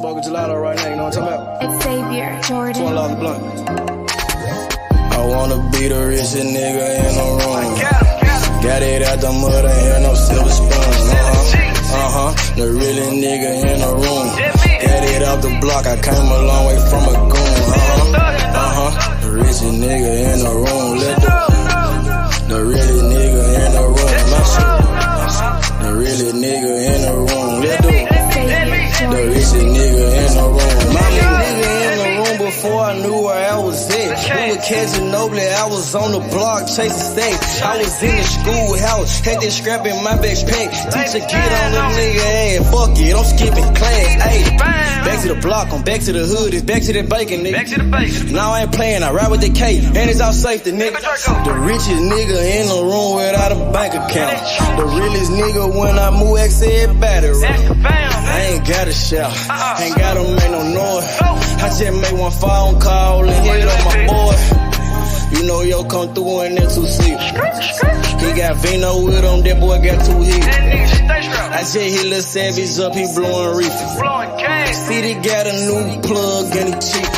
smoking gelato right now, you know what I'm talking about? It's Xavier Jordan. 20 off the blunt. I wanna be the richest nigga in the room. Got it out the mud, ain't had no silver spoon. The really nigga in the room. Got it off the block, I came a long way from a goon. The richest nigga in the room. The really nigga in the room. The really nigga in the room. The richest nigga in the room. My nigga in the room before I knew where I was at. We were catching Noble, I was on the block chasing stacks. I was in the schoolhouse, had that scrap in my backpack. Teacher get on the nigga ass, fuck it, I'm skipping class. Ayy, back to the block, I'm back to the hood, it's back to the bacon, nigga. Back to the bacon. Now I ain't playing, I ride with the K, and it's all safety, nigga. The richest nigga in the room without a bank account. The realest nigga when I move, XL battery. I ain't gotta shout, ain't gotta make no noise. I just make one phone call and hit up my boy. You know yo come through in that 2-seat. He got Vino with him, that boy got 2 hits. I just hit Lil Savage up, he blowing reefer. City got a new plug and he cheap.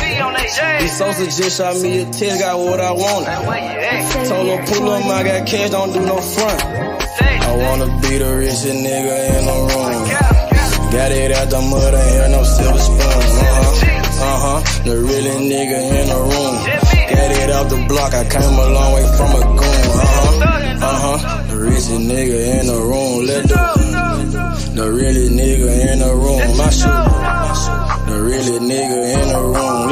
This Sosa just shot me a test, got what I wanted. Told him pull him, I got cash, don't do no front. I wanna be the richest nigga in the room. Got it out the mud, ain't had no silver spoon. The really nigga in the room. Got it off the block, I came a long way from a goon. The richest nigga in the room. The really nigga in the room. My shoe. The really nigga in the room.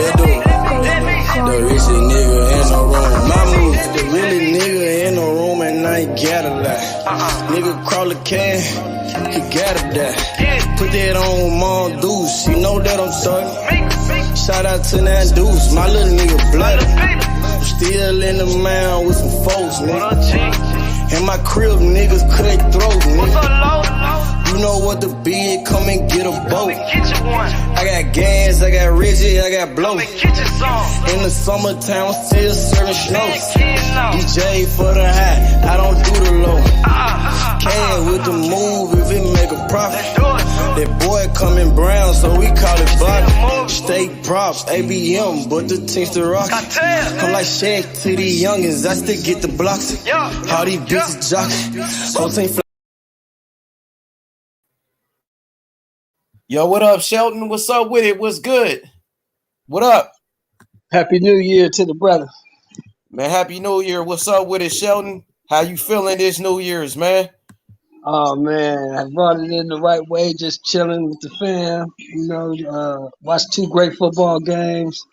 The richest nigga in the room. My move. The really nigga in the room and I ain't gotta lie. Nigga crawl a can, he gotta die. Put that on Mom Deuce, you know that I'm talking. Shout out to that Deuce, my little nigga bloody. Still in the mound with some folks, nigga. In my crib, niggas cut throat, nigga. You know what the bid, come and get a boat. I got gas, I got Reggie, I got blow. In the summertime, I'm still serving snow. DJ for the high, I don't do the low. Can with the move if it make a profit. That boy coming brown, so we call it block. State props, ABM, but the team's the rock. Come like Shaq to the youngins, I still get the blocks. All these bitches jocking, whole team fly. Yo, what up, Shelton? What's up with it? What's good? What up? Happy New Year to the brother. Man, Happy New Year. What's up with it, Shelton? How you feeling this New Year's, man? Oh man, I brought it in the right way, just chilling with the fam. You know, watched 2 great football games.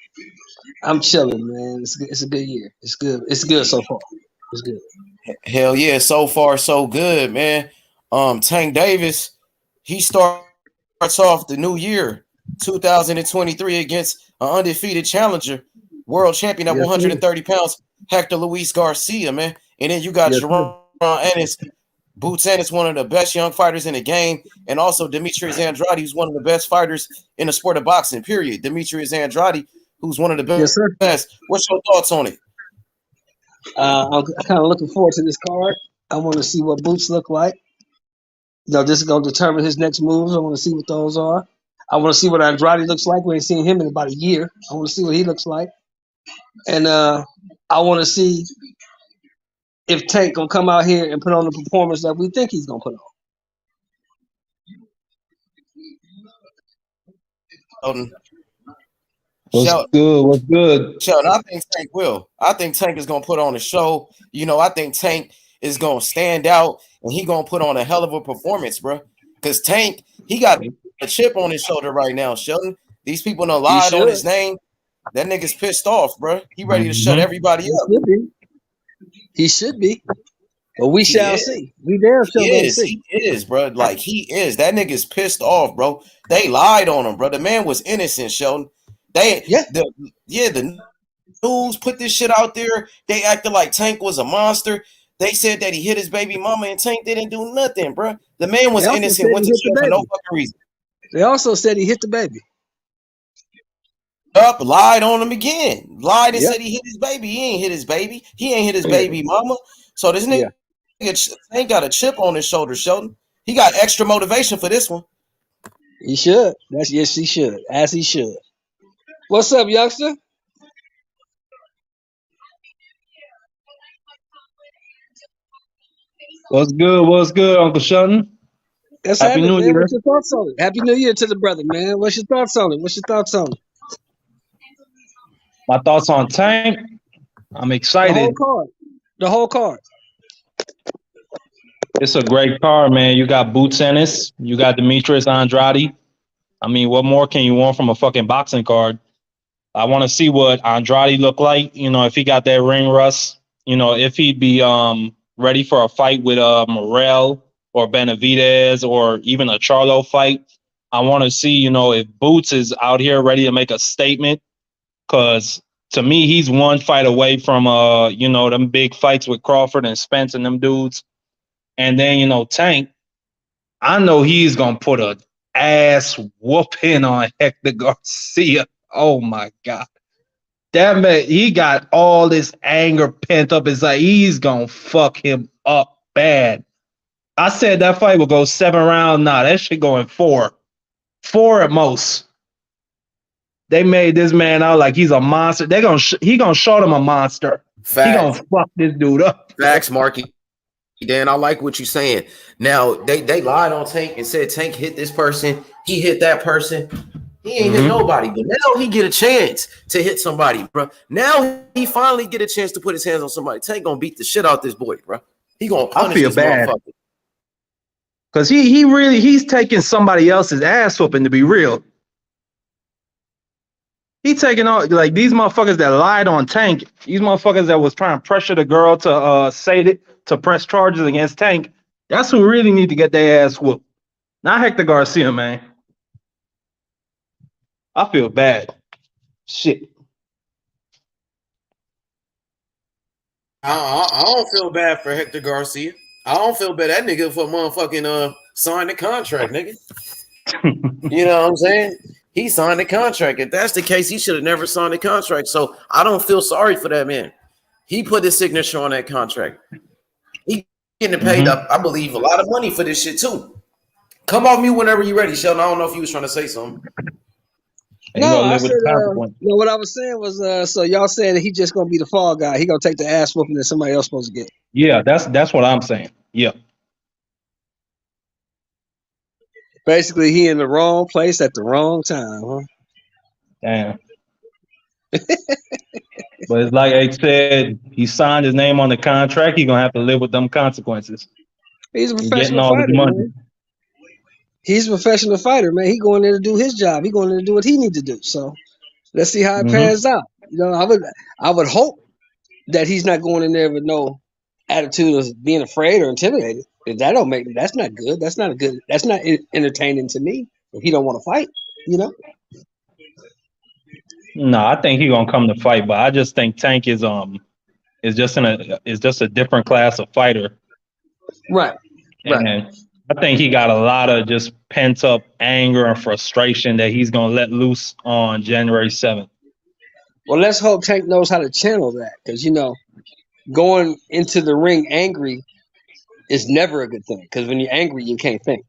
I'm chilling, man. It's a good year. It's good. It's good so far. It's good. Hell yeah, so far so good, man. Tank Davis, he starts off the new year 2023 against an undefeated challenger, world champion at 130 pounds, Hector Garcia, man. And then you got Gervonta Ennis. Boots Ennis, one of the best young fighters in the game, and also Demetrius Andrade, who's one of the best fighters in the sport of boxing, period. Demetrius Andrade, who's one of the best. Yes, What's your thoughts on it? I'm kind of looking forward to this card. I want to see what Boots look like. You know, this is going to determine his next moves. I want to see what those are. I want to see what Andrade looks like. We ain't seen him in about a year. I want to see what he looks like. And I want to see if Tank gonna come out here and put on the performance that we think he's gonna put on. What's good? Sheldon, I think Tank will. I think Tank is gonna put on a show. You know, I think Tank is gonna stand out and he gonna put on a hell of a performance, bro. Because Tank, he got a chip on his shoulder right now, Sheldon. These people done lied on his name. That nigga's pissed off, bro. He ready to shut everybody up. He should be, but we shall see. We damn sure gonna see. He is, bro. Like he is. That nigga's pissed off, bro. They lied on him, bro. The man was innocent, Sheldon. The news put this shit out there. They acted like Tank was a monster. They said that he hit his baby mama, and Tank didn't do nothing, bro. The man was innocent. Went to jail for no fucking reason. They also said he hit the baby. Lied on him again. Lied and said he hit his baby. He ain't hit his baby. He ain't hit his baby mama. So this nigga ain't got a chip on his shoulder, Sheldon. He got extra motivation for this one. He should. Yes, he should. As he should. What's up, youngster? What's good? What's good, Uncle Shelton? That's Happy happening, New man. Year. What's your thoughts on it? Happy New Year to the brother, man. What's your thoughts on it? What's your thoughts on it? My thoughts on Tank. I'm The whole excited. card. The whole card. It's a great card, man. You got Boots Ennis. You got Demetrius Andrade. I mean, what more can you want from a fucking boxing card? I want to see what Andrade look like. You know, if he got that ring rust. You know, if he'd be ready for a fight with Morel or Benavidez or even a Charlo fight. I want to see, you know, if Boots is out here ready to make a statement. Because to me, he's one fight away from you know, them big fights with Crawford and Spence and them dudes. And then, you know, Tank, I know he's gonna put a ass whooping on Hector Garcia. Oh my God. That man, he got all this anger pent up. It's like he's gonna fuck him up bad. I said that fight will go 7 rounds. Nah, that shit going 4. 4 at most. They made this man out like he's a monster. He gonna show him a monster. Facts. He gonna fuck this dude up. Facts, Marky. Dan, I like what you're saying. Now they lied on Tank and said Tank hit this person, he hit that person. He ain't hit nobody, but now he get a chance to hit somebody, bro. Now he finally get a chance to put his hands on somebody. Tank gonna beat the shit out this boy, bro. He gonna punish this motherfucker. Cause he's taking somebody else's ass whooping, to be real. He taking all like these motherfuckers that lied on Tank, these motherfuckers that was trying to pressure the girl to say it to press charges against Tank. That's who really need to get their ass whooped. Not Hector Garcia, man. I feel bad. Shit. I don't feel bad for Hector Garcia. I don't feel bad that nigga for motherfucking sign the contract, nigga. You know what I'm saying? He signed the contract. If that's the case, he should have never signed the contract. So I don't feel sorry for that man. He put his signature on that contract. He getting paid up, I believe, a lot of money for this shit too. Come off mute whenever you're ready, Sheldon. I don't know if you was trying to say something. No, I said, no, what I was saying was, so y'all saying that he just gonna be the fall guy. He gonna take the ass whooping that somebody else supposed to get. Yeah, that's what I'm saying. Yeah. Basically, he in the wrong place at the wrong time, huh? Damn. But it's like I said, he signed his name on the contract. He's gonna have to live with them consequences. He's a professional fighter, man. He's a professional fighter, man. He going there to do his job. He going there to do what he need to do. So let's see how it pans out. You know, I would hope that he's not going in there with no attitude of being afraid or intimidated. If that don't make that's not good. That's not good. That's not entertaining to me. If he don't want to fight, you know. No, I think he's gonna come to fight, but I just think Tank is just a different class of fighter. Right. And I think he got a lot of just pent up anger and frustration that he's gonna let loose on January 7th. Well, let's hope Tank knows how to channel that, because you know, going into the ring angry is never a good thing. Because when you're angry, you can't think.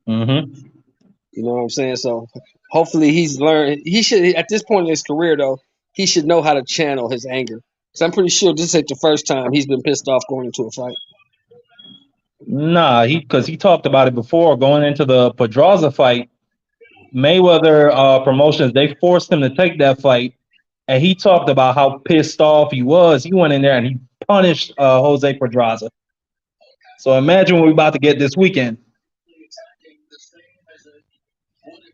You know what I'm saying? So hopefully he's learned. He should, at this point in his career, though, he should know how to channel his anger. So I'm pretty sure this ain't the first time he's been pissed off going into a fight. Nah, because he talked about it before going into the Pedraza fight. Mayweather Promotions, they forced him to take that fight, and he talked about how pissed off he was. He went in there and he punished Jose Pedraza. So imagine what we're about to get this weekend.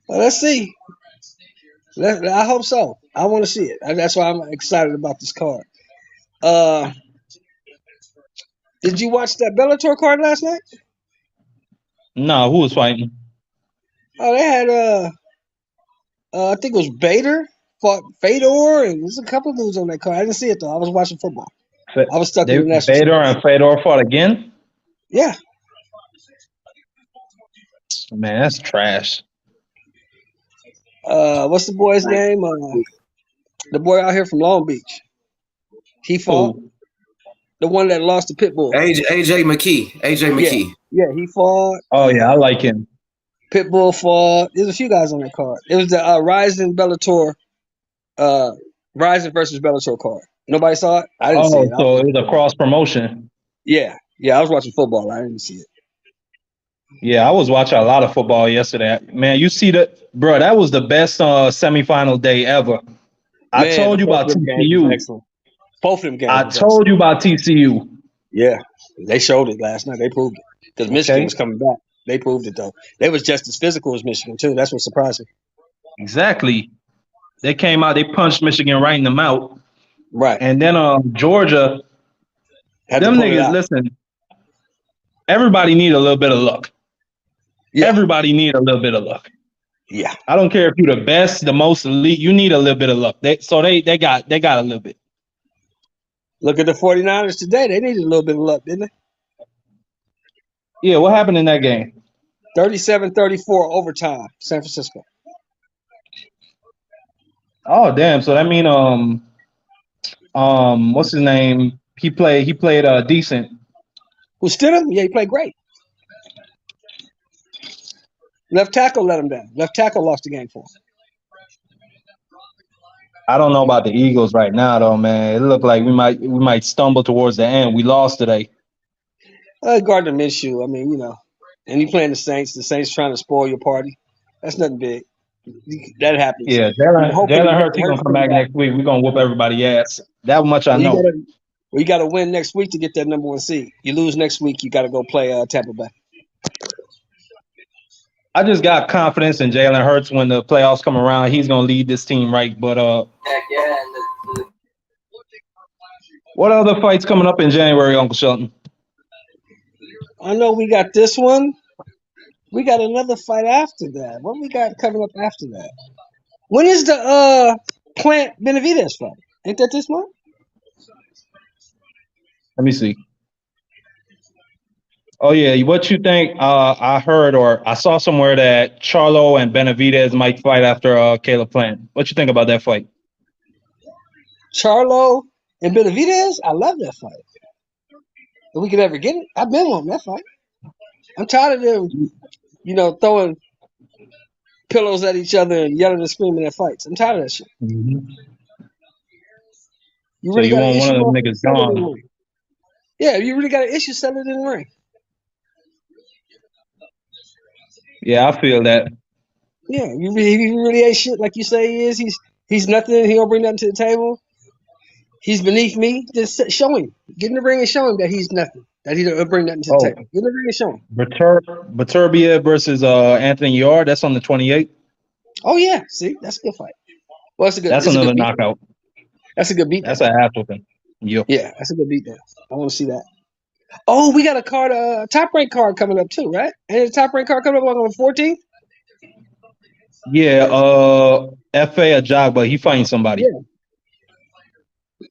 Well, let's see. I hope so. I want to see it. That's why I'm excited about this card. Did you watch that Bellator card last night? No, who was fighting? Oh, they had I think it was Bader fought Fedor, and there's a couple of dudes on that card. I didn't see it though. I was watching football. I was stuck in the national. Bader and Fedor fought again? Yeah. Man, that's trash. What's the boy's name? The boy out here from Long Beach. He fought. The one that lost to Pitbull. AJ McKee. AJ McKee. Yeah, he fought. Oh yeah, I like him. Pitbull fought. There's a few guys on that card. It was the Rising Bellator, Rising versus Bellator card. Nobody saw it. I didn't see Oh, it. so it was a cross promotion. Yeah, I was watching football. I didn't see it. Yeah, I was watching a lot of football yesterday. Man, you see that, bro? That was the best semifinal day ever. I told you about TCU. Excellent. Both of them games. I told you about TCU. Yeah, they showed it last night. They proved it because Michigan was coming back. They proved it though. They was just as physical as Michigan too. That's what surprised me. Exactly. They came out. They punched Michigan right in the mouth. Right. And then Georgia. Them niggas. Listen. Everybody need a little bit of luck. Yeah. Everybody need a little bit of luck. Yeah. I don't care if you're the best, the most elite. You need a little bit of luck. They got a little bit. Look at the 49ers today. They needed a little bit of luck, didn't they? Yeah, what happened in that game? 37-34 overtime, San Francisco. Oh, damn. So that mean what's his name? He played decent. Who Stidham? Yeah, he played great. Left tackle let him down. Left tackle lost the game for him. I don't know about the Eagles right now, though, man. It looked like we might stumble towards the end. We lost today. Gardner Minshew. I mean, and you playing the Saints. The Saints trying to spoil your party. That's nothing big. That happens. Yeah, Jalen Hurts gonna come back next week. We're gonna whoop everybody's ass. That much I know. You got to win next week to get that number 1 seed. You lose next week, you got to go play Tampa Bay. I just got confidence in Jalen Hurts when the playoffs come around. He's gonna lead this team right. But what other fights coming up in January, Uncle Shelton? I know we got this one. We got another fight after that. What we got coming up after that? When is the Plant Benavidez fight? Ain't that this month? Let me see. Oh yeah, what you think? I heard or I saw somewhere that Charlo and Benavidez might fight after Caleb Plant. What you think about that fight? Charlo and Benavidez? I love that fight. If we could ever get it, I've been on that fight. I'm tired of them, throwing pillows at each other and yelling and screaming at fights. I'm tired of that shit. Mm-hmm. You really want one of them niggas gone? Yeah, you really got an issue. Sell it in the ring. Yeah, I feel that. Yeah, you really ain't shit like you say he is. He's nothing. He don't bring nothing to the table. He's beneath me. Just show him. Get in the ring and show him that he's nothing. That he don't bring nothing to the table. Get in the ring and show him. Baturbia versus Anthony Yarde. That's on the 28th. Oh yeah, see, that's a good fight. Well, that's another knockout. That's a good beat. That's a ass whooping. Yeah, that's a good beat down. I want to see that. Oh, we got a card, top rank card coming up too, right? And the top rank card coming up on the 14th. Yeah, F.A. Ajagba, he fighting somebody. Yeah.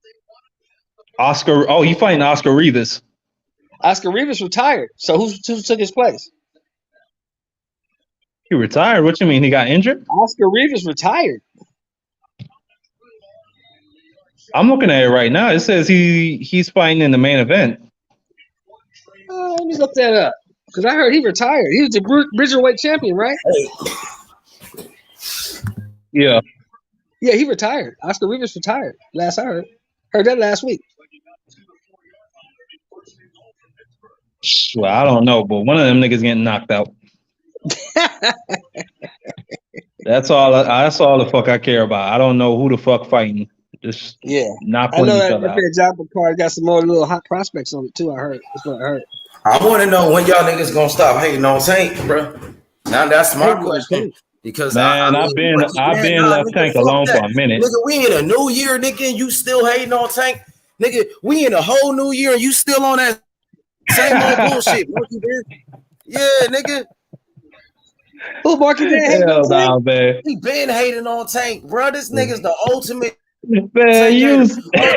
Oscar. Oh, he fighting Oscar Rivas. Oscar Rivas retired. So who took his place? He retired? What you mean? He got injured? Oscar Rivas retired. I'm looking at it right now. It says he's fighting in the main event. Let me look that up. Because I heard he retired. He was the Bridgerweight champion, right? Yeah. Yeah, he retired. Oscar Rivas retired. Last I heard. Heard that last week. Well, I don't know, but one of them niggas getting knocked out. That's all the fuck I care about. I don't know who the fuck fighting. Just not putting each other out. I know that Joppa card got some more little hot prospects on it too. I heard. That's what I heard. I want to know when y'all niggas gonna stop hating on Tank, bro. Now that's my question. Because man, I've been left Tank alone for a minute. Nigga, we in a new year, nigga, and you still hating on Tank. Nigga, we in a whole new year and you still on that same old bullshit, Marky Man. Yeah, nigga. Who Marky Man hating on Tank? Man. He been hating on Tank, bro. This nigga's the ultimate. Man,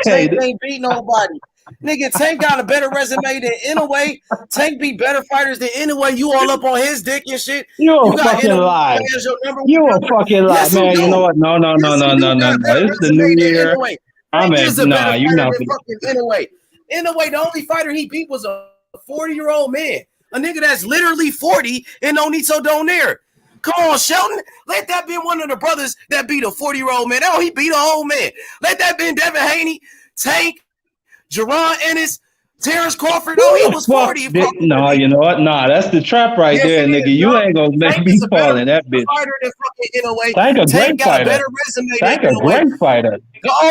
Tank ain't beat nobody. Nigga, Tank got a better resume than Inoue. Tank beat better fighters than Inoue. You all up on his dick and shit. You a fucking lie. You a fucking lie, man. You know what? No. It's the new year. I'm at you know. Inoue, the only fighter he beat was a 40-year-old man. A nigga that's literally 40 and Onito Donaire. Come on, Shelton. Let that be one of the brothers that beat a 40-year-old man. Oh, he beat an old man. Let that be Devin Haney, Tank, Jerron Ennis, Terrence Crawford. Oh, he was 40. No, you know what? Nah, that's the trap right there, nigga. You ain't gonna make me fall in that bitch. Fighter than fucking in a way. Tank a great got fighter. a better resume Tank than a great fighter.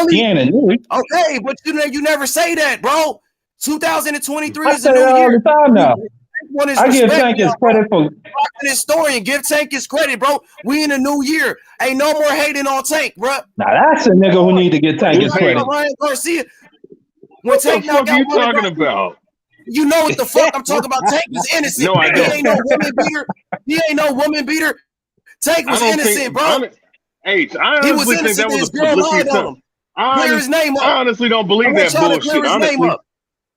He ain't a new. Okay, but you never say that, bro. 2023 I is a say new that all year. the time now. I give Tank his credit for historian. Give Tank his credit, bro. We in a new year. Ain't no more hating on Tank, bro. Now that's a nigga who need to get Tank his credit. Ryan Garcia. What the fuck are you talking about? You know what the fuck I'm talking about. Tank was innocent. No, I don't. He ain't no woman beater. He ain't no woman beater. Tank was innocent, bro. Hey, I honestly think that was a publicity stunt. I honestly don't believe that bullshit.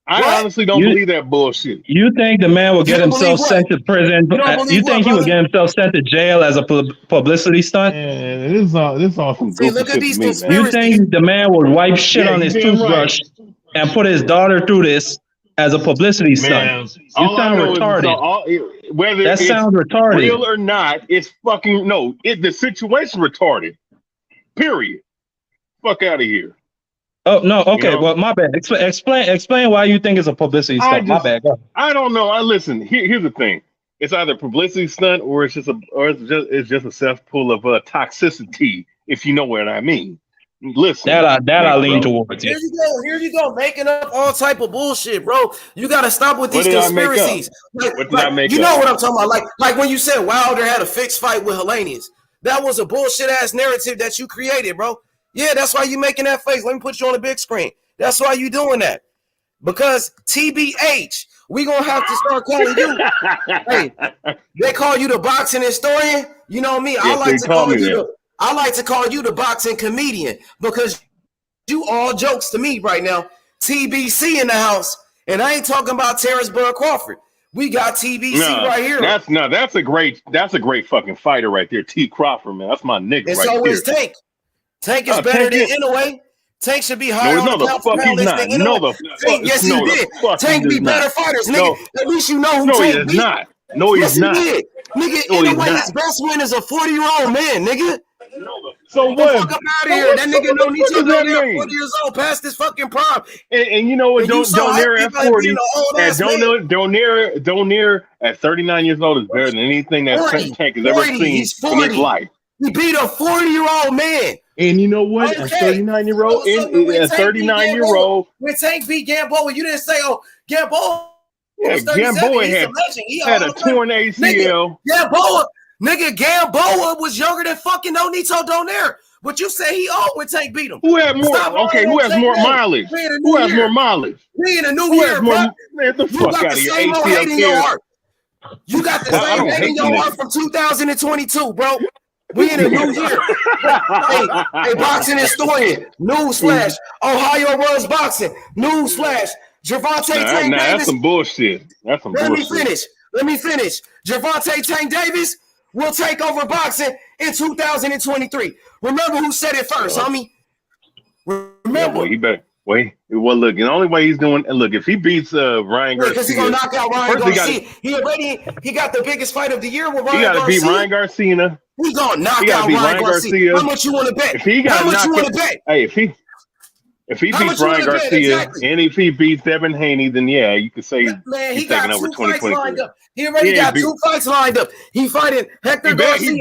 I honestly don't believe that bullshit. You think the man will get himself sent to prison? You think he will get himself sent to jail as a publicity stunt? Yeah, this is all some goofy shit to me, man. You think the man would wipe shit on his toothbrush and put his daughter through this as a publicity stunt? You sound retarded. Whether that sounds retarded, real or not, it's fucking no. The situation retarded. Period. Fuck out of here. Oh no, okay, well my bad. Explain why you think it's a publicity stunt. My bad. I don't know. Listen. Here's the thing. It's either a publicity stunt or it's just a cesspool of toxicity. If you know what I mean. Listen. That I lean towards. Here you go, making up all type of bullshit, bro. You gotta stop with these conspiracies. What did I make you up? know what I'm talking about? Like when you said Wilder had a fixed fight with Hellenius. That was a bullshit ass narrative that you created, bro. Yeah, that's why you making that face. Let me put you on the big screen. That's why you doing that. Because TBH, we gonna have to start calling you. Hey, they call you the boxing historian. You know me. I like to call you the boxing comedian because you all jokes to me right now. TBC in the house, and I ain't talking about Terrence Bud Crawford. We got TBC right here. That's a great fucking fighter right there. T Crawford, man. That's my nigga. And right so there. is Tank. Tank is better than Inouye. Tank should be higher on the pound list than Inouye. Yes, he did. Tank be better fighters, nigga. At least you know who Tank beat. No, he's not. Nigga, Inouye's best win is a 40-year-old man, nigga. So what? Fuck up out of here. That nigga don't need to go there 40 years old, past his fucking prime. And you know what? Donaire at 40, and Donaire at 39 years old is better than anything that Tank has ever seen in his life. He beat a 40-year-old man. And you know what? A 39-year-old, a 39-year-old. When Tank beat Gamboa, you didn't say, "Oh, Gamboa." Yeah, Gamboa had a torn ACL. Gamboa was younger than fucking Nonito Donaire. But you say he old when Tank beat him. Who had more? Who has more mileage? Who has more mileage? We in a new year, bro. Man, the fuck out of here. ACL. You got the same hate in your heart from 2022, bro. We in a new year. hey, boxing historian. Newsflash. Ohio Runs Boxing. Newsflash. Gervonta Tank Davis. That's some bullshit. Let me finish. Gervonta Tank Davis will take over boxing in 2023. Remember who said it first, homie. Remember. Yeah, he better. Wait. Well, look, the only way he's doing, and look, if he beats Ryan Garcia, because he's gonna knock out Ryan Garcia. He got the biggest fight of the year with Ryan Garcia. He got to beat Ryan Garcia. He's gonna knock out Ryan Garcia. How much you want to bet? How much you want to bet? Hey, if he beats Ryan Garcia and if he beats Devin Haney, then yeah, you could say he's taking over 2023. He already got 2 fights lined up. He fighting Hector Garcia. He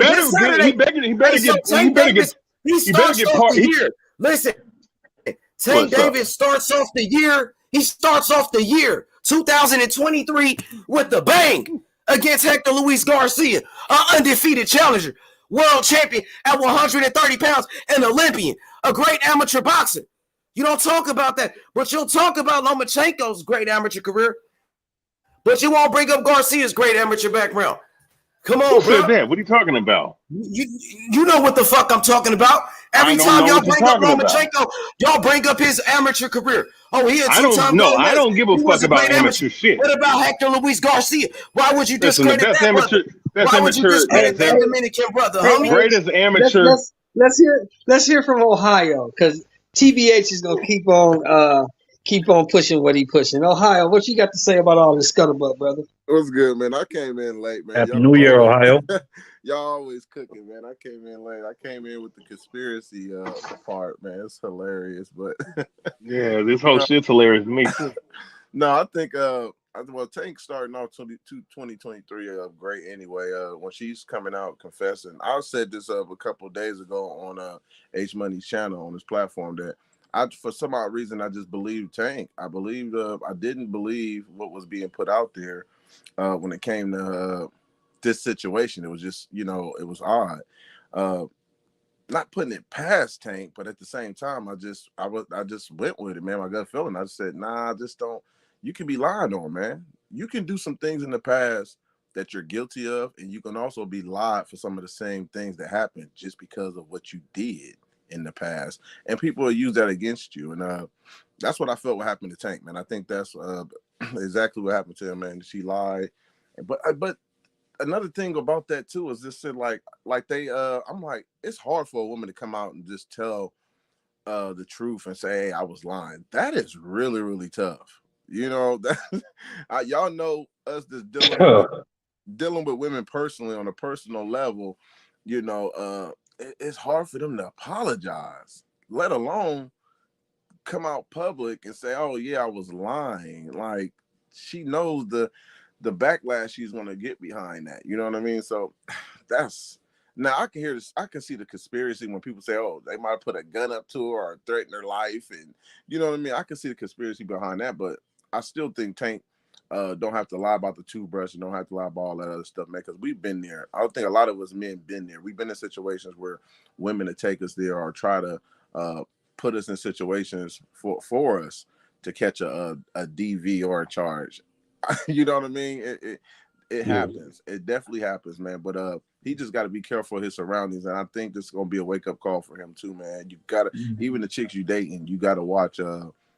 better get part here. Listen, Tank Davis starts off the year. He starts off the year 2023 with the bang against Hector Luis Garcia, an undefeated challenger, world champion at 130 pounds, an Olympian, a great amateur boxer. You don't talk about that, but you'll talk about Lomachenko's great amateur career, but you won't bring up Garcia's great amateur background. Come on, bro. Who said that? What are you talking about? You know what the fuck I'm talking about. Every time y'all bring up Lomachenko, y'all bring up his amateur career. Oh, he had two-time gold medals. I don't give a fuck about amateur shit. What about Hector Luis Garcia? Why would you discredit that brother? Why would you discredit that Dominican brother, homie? Greatest amateur. Let's hear from Ohio, because TBH is gonna keep on pushing what he pushing. Ohio, what you got to say about all this scuttlebutt, brother? It was good, man. I came in late, man. Happy New Year, Ohio. Y'all always cooking, man. I came in late. I came in with the conspiracy part, man. It's hilarious, but Yeah, this you whole know, shit's hilarious to me too. no, I think well, Tank starting off 2023 great anyway. When she's coming out confessing, I said this a couple of days ago on H Money's channel on his platform that I, for some odd reason, I just believed Tank. I believed I didn't believe what was being put out there when it came to this situation. It was just, it was odd. Uh, Not putting it past Tank, but at the same time, I just went with it, man. My gut feeling. I just said, nah, just don't. You can be lied on, man. You can do some things in the past that you're guilty of, and you can also be lied for some of the same things that happened just because of what you did in the past, and people will use that against you. And that's what I felt what happened to Tank, man. I think that's exactly what happened to him, man. She lied, but another thing about that too is this shit like they I'm like, it's hard for a woman to come out and just tell the truth and say, hey, I was lying. That is really, really tough. That y'all know us just dealing with women personally on a personal level, it's hard for them to apologize, let alone come out public and say, oh yeah, I was lying. Like, she knows the backlash she's gonna get behind that. You know what I mean? So that's now I can hear this. I can see the conspiracy when people say, "Oh, they might put a gun up to her or threaten her life," and you know what I mean. I can see the conspiracy behind that, but I still think Tank don't have to lie about the toothbrush and don't have to lie about all that other stuff, man. Because we've been there. I don't think a lot of us men been there. We've been in situations where women to take us there or try to put us in situations for us to catch a DV or a charge. You know what I mean? It Yeah. happens. It definitely happens, man. But he just got to be careful of his surroundings, and I think this is gonna be a wake up call for him too, man. You gotta, even the chicks you dating, you gotta watch.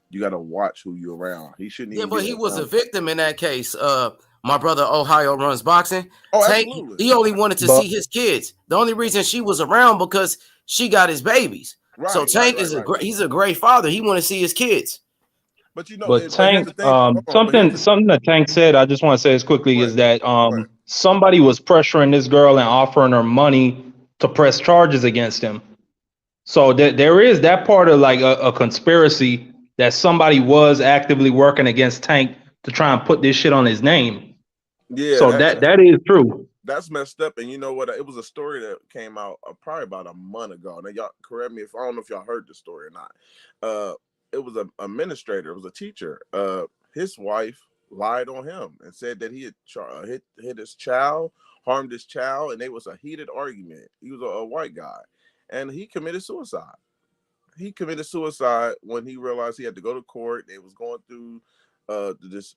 You gotta watch who you're around. He shouldn't Yeah, even but be he was a around. victim in that case. My brother Ohio runs boxing. Oh, Tank, absolutely. he only wanted to But see his kids. The only reason she was around because she got his babies. So Right, right, Tank right, is right. he's a great father. He want to see his kids. But but but here's the Tank, thing. Hold on. But here's something that Tank said, I just want to say this quickly, what is that what. somebody was pressuring this girl and offering her money to press charges against him. So there is that part of like a conspiracy that somebody was actively working against Tank to try and put this shit on his name. Yeah, So that is true. that's messed up. And you know what? It was a story that came out probably about a month ago. Now y'all correct me if I don't know if y'all heard the story or not. It was a administrator, it was a teacher. His wife lied on him and said that he had hit his child, harmed his child, and it was a heated argument. He was a white guy, and he committed suicide. He committed suicide when he realized he had to go to court. They was going through this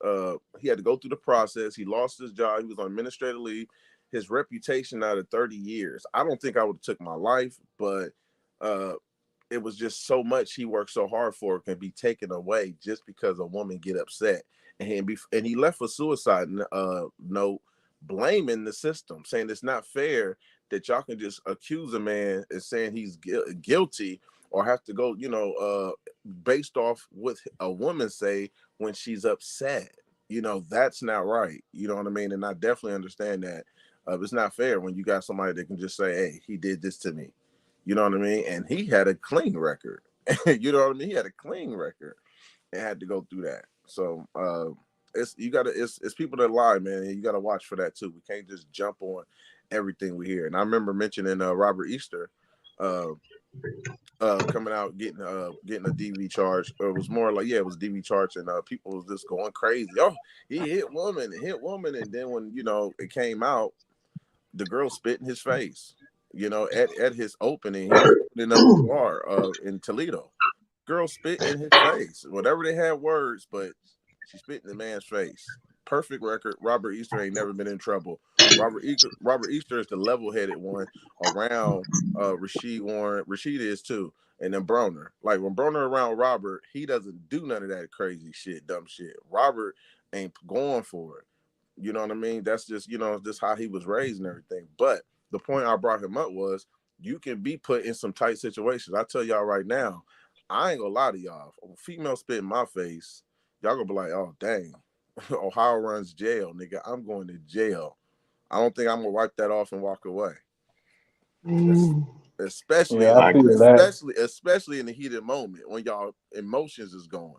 he had to go through the process. He lost his job. He was on administrative leave. His reputation out of 30 years. I don't think I would have took my life, but uh it was just so much he worked so hard for can be taken away just because a woman get upset. And he left a suicide note blaming the system, saying it's not fair that y'all can just accuse a man and saying he's guilty or have to go, based off what a woman say when she's upset. That's not right. You know what I mean? And I definitely understand that. It's not fair when you got somebody that can just say, hey, he did this to me. You know what I mean? And he had a clean record. You know what I mean? He had a clean record and had to go through that. So it's people that lie, man. And you gotta watch for that too. We can't just jump on everything we hear. And I remember mentioning Robert Easter uh coming out getting a DV charge. Or it was more like, yeah, it was DV charge, and people was just going crazy. Oh, he hit woman, and then when it came out, the girl spit in his face. At his opening, he was opening up a bar in Toledo. Girl spit in his face. Whatever, they had words, but she spit in the man's face. Perfect record. Robert Easter ain't never been in trouble. Robert Easter is the level-headed one around Rasheed Warren. Rasheed is too. And then Broner. Like, when Broner around Robert, he doesn't do none of that crazy shit, dumb shit. Robert ain't going for it. You know what I mean? That's just, just how he was raised and everything. But the point I brought him up was you can be put in some tight situations. I tell y'all right now, I ain't gonna lie to y'all. If a female spit in my face, y'all gonna be like, oh, dang. Ohio runs jail, nigga. I'm going to jail. I don't think I'm gonna wipe that off and walk away. Mm. Especially, Yeah, I feel that. especially in the heated moment when y'all emotions is going.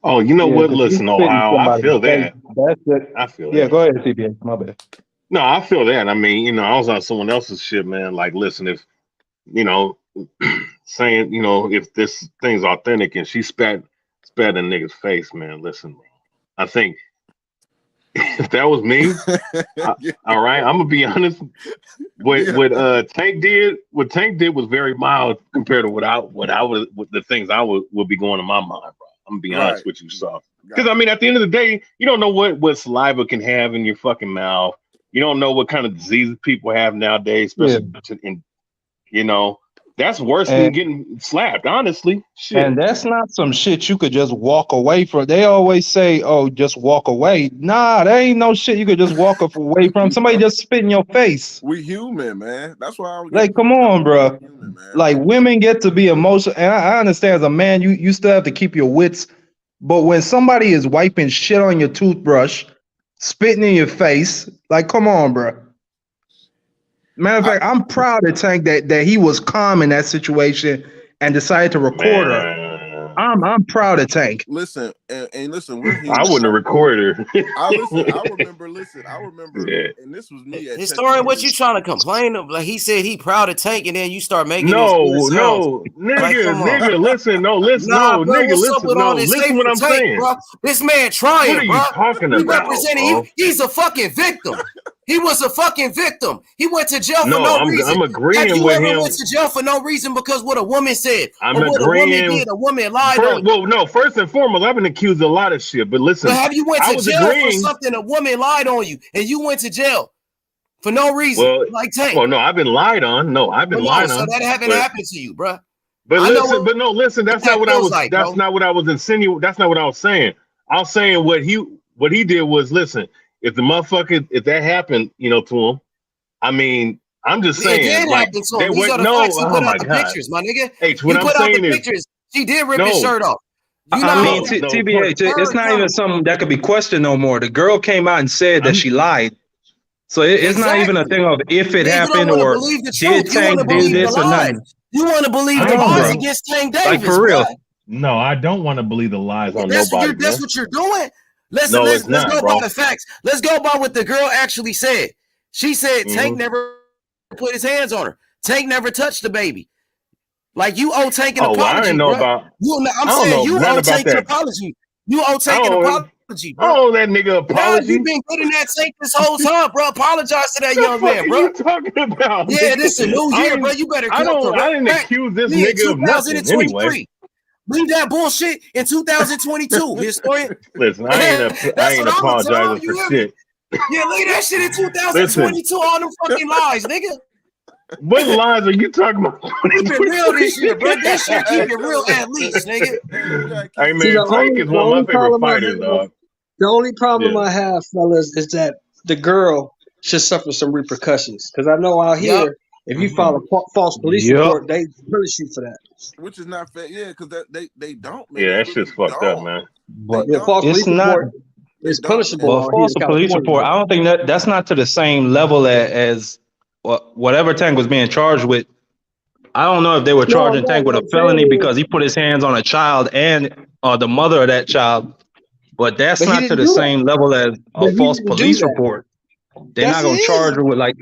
Oh, you know Yeah, what? because you Listen, spitting Ohio, I somebody in feel the face. that. That's it. I feel Yeah, that. go ahead, CBA. My bad. No, I feel that. I mean, I was on someone else's shit, man. Like, listen, if you know, saying, if this thing's authentic and she spat in a nigga's face, man. Listen, bro. I think if that was me, all right, I'm gonna be honest. What Tank did was very mild compared to what the things I would be going in my mind, bro. I'm gonna be Right. honest with you, so because I mean, at the end of the day, you don't know what saliva can have in your fucking mouth. You don't know what kind of diseases people have nowadays, Yeah. especially that's worse than And getting slapped. Honestly, and shit. that's not some shit you could just walk away from. They always say, "Oh, just walk away." Nah, there ain't no shit you could just walk away from. Somebody just spit in your face. We human, man. That's why I would get Like, come on, bro. human, man. Like, women get to be emotional, and I understand as a man, you still have to keep your wits. But when somebody is wiping shit on your toothbrush, spitting in your face, like, come on, bro. Matter of fact, I'm proud of Tank that he was calm in that situation and decided to record her. Man, I'm proud of Tank. Listen, and listen, we're I human. wouldn't have recorded her. I remember, Yeah. and this was me at Historian, what you trying to complain of? Like he said he proud of Tank, and then you start making this No, sounds. Like, come on. nigga, listen, Nah, bro, nigga, what's up with all this listen hate what for I'm Tank, saying. bro? This man What trying, are bro. you talking He about, representing bro? he's a fucking victim. He was a fucking victim. He went to jail for No, no reason. I'm Have agreeing you with ever him. went to jail for no reason because what a woman said I'm or what a woman agreeing. did? A woman lied on you. First and foremost, I've been accused of a lot of shit. But But listen, have you went I to was jail for agreeing. something a woman lied on you and you went to jail for no reason? Well, Like Tank. well, no, I've been lied on. No, I've been Well, no, lied so on. that haven't happened to you, bro. But I know listen, what listen. That's that not what I feels was. like, That's bro. not what I was insinuating. That's not what I was saying. I was saying what he did was listen. If the motherfucker, if that happened, to him, I mean, I'm just It saying, did like happen to they him. These went. are the No, facts. He oh put out my the god, pictures, my nigga. H. He What I'm put out the saying is, pictures. She did rip his no, shirt off. You I know, mean, no, no. TBH, it's not even something that could be questioned no more. The girl came out and said that she lied. So it's not even a exactly. thing of if it Yeah, you don't happened want to or believe the truth. did You want to Tank do believe the this or lies. nothing. You want to believe I the Come on, lies bro. don't. against Tank Like, Davis, for bro. real. No, I don't want to believe the lies on nobody, That's man. what you're doing. Listen, No, it's let's not, go by bro. the facts. Let's go by what the girl actually said. She said Hmm. Tank never put his hands on her. Tank never touched the baby. Like you owe Tank an Oh, well, I didn't apology, know bro. about. I'm I don't saying know you nothing owe about Tank an that. apology. You owe I Tank an don't. apology, I bro. don't owe that nigga Nah, you've apology. been getting that Tank this whole time, bro. Apologize to that The young fuck man, are bro. you talking about? Yeah, this is a new year, bro. You better I didn't correct accuse this me in nigga of nothing anyway. 2023. Leave that bullshit in 2022, historian. Listen, I That's ain't what I'm gonna tell him. apologizing for You hear me? shit. Yeah, leave that shit in Listen, 2022. All them fucking lies, nigga. what lies are you talking about? Keep it real this year, bro. This year, keep Hey, it real at least, nigga. you gotta keep Hey it. See, man, Tank is the one of my only favorite problem I fighters, have, dog. the only problem Yeah. I have, fellas, is that the girl should suffer some repercussions. Because I know out Yup. here, if you file a false police Yep. report, they punish you for that. Which is not fair. Yeah, because they don't, man. Yeah, They that really shit's fucked up, don't. man. They But Yeah, false don't. it's police not. report They is don't. punishable Well, out here false in police California. report. I don't think that's not to the same level as whatever Tank was being charged with. I don't know if they were No, charging no. Tank with What a I'm felony saying is, because he put his hands on a child and the mother of that child. But that's but he not to didn't the do that. same level as a But he false didn't do police that. report. They're Yes, not it gonna charge is. her with like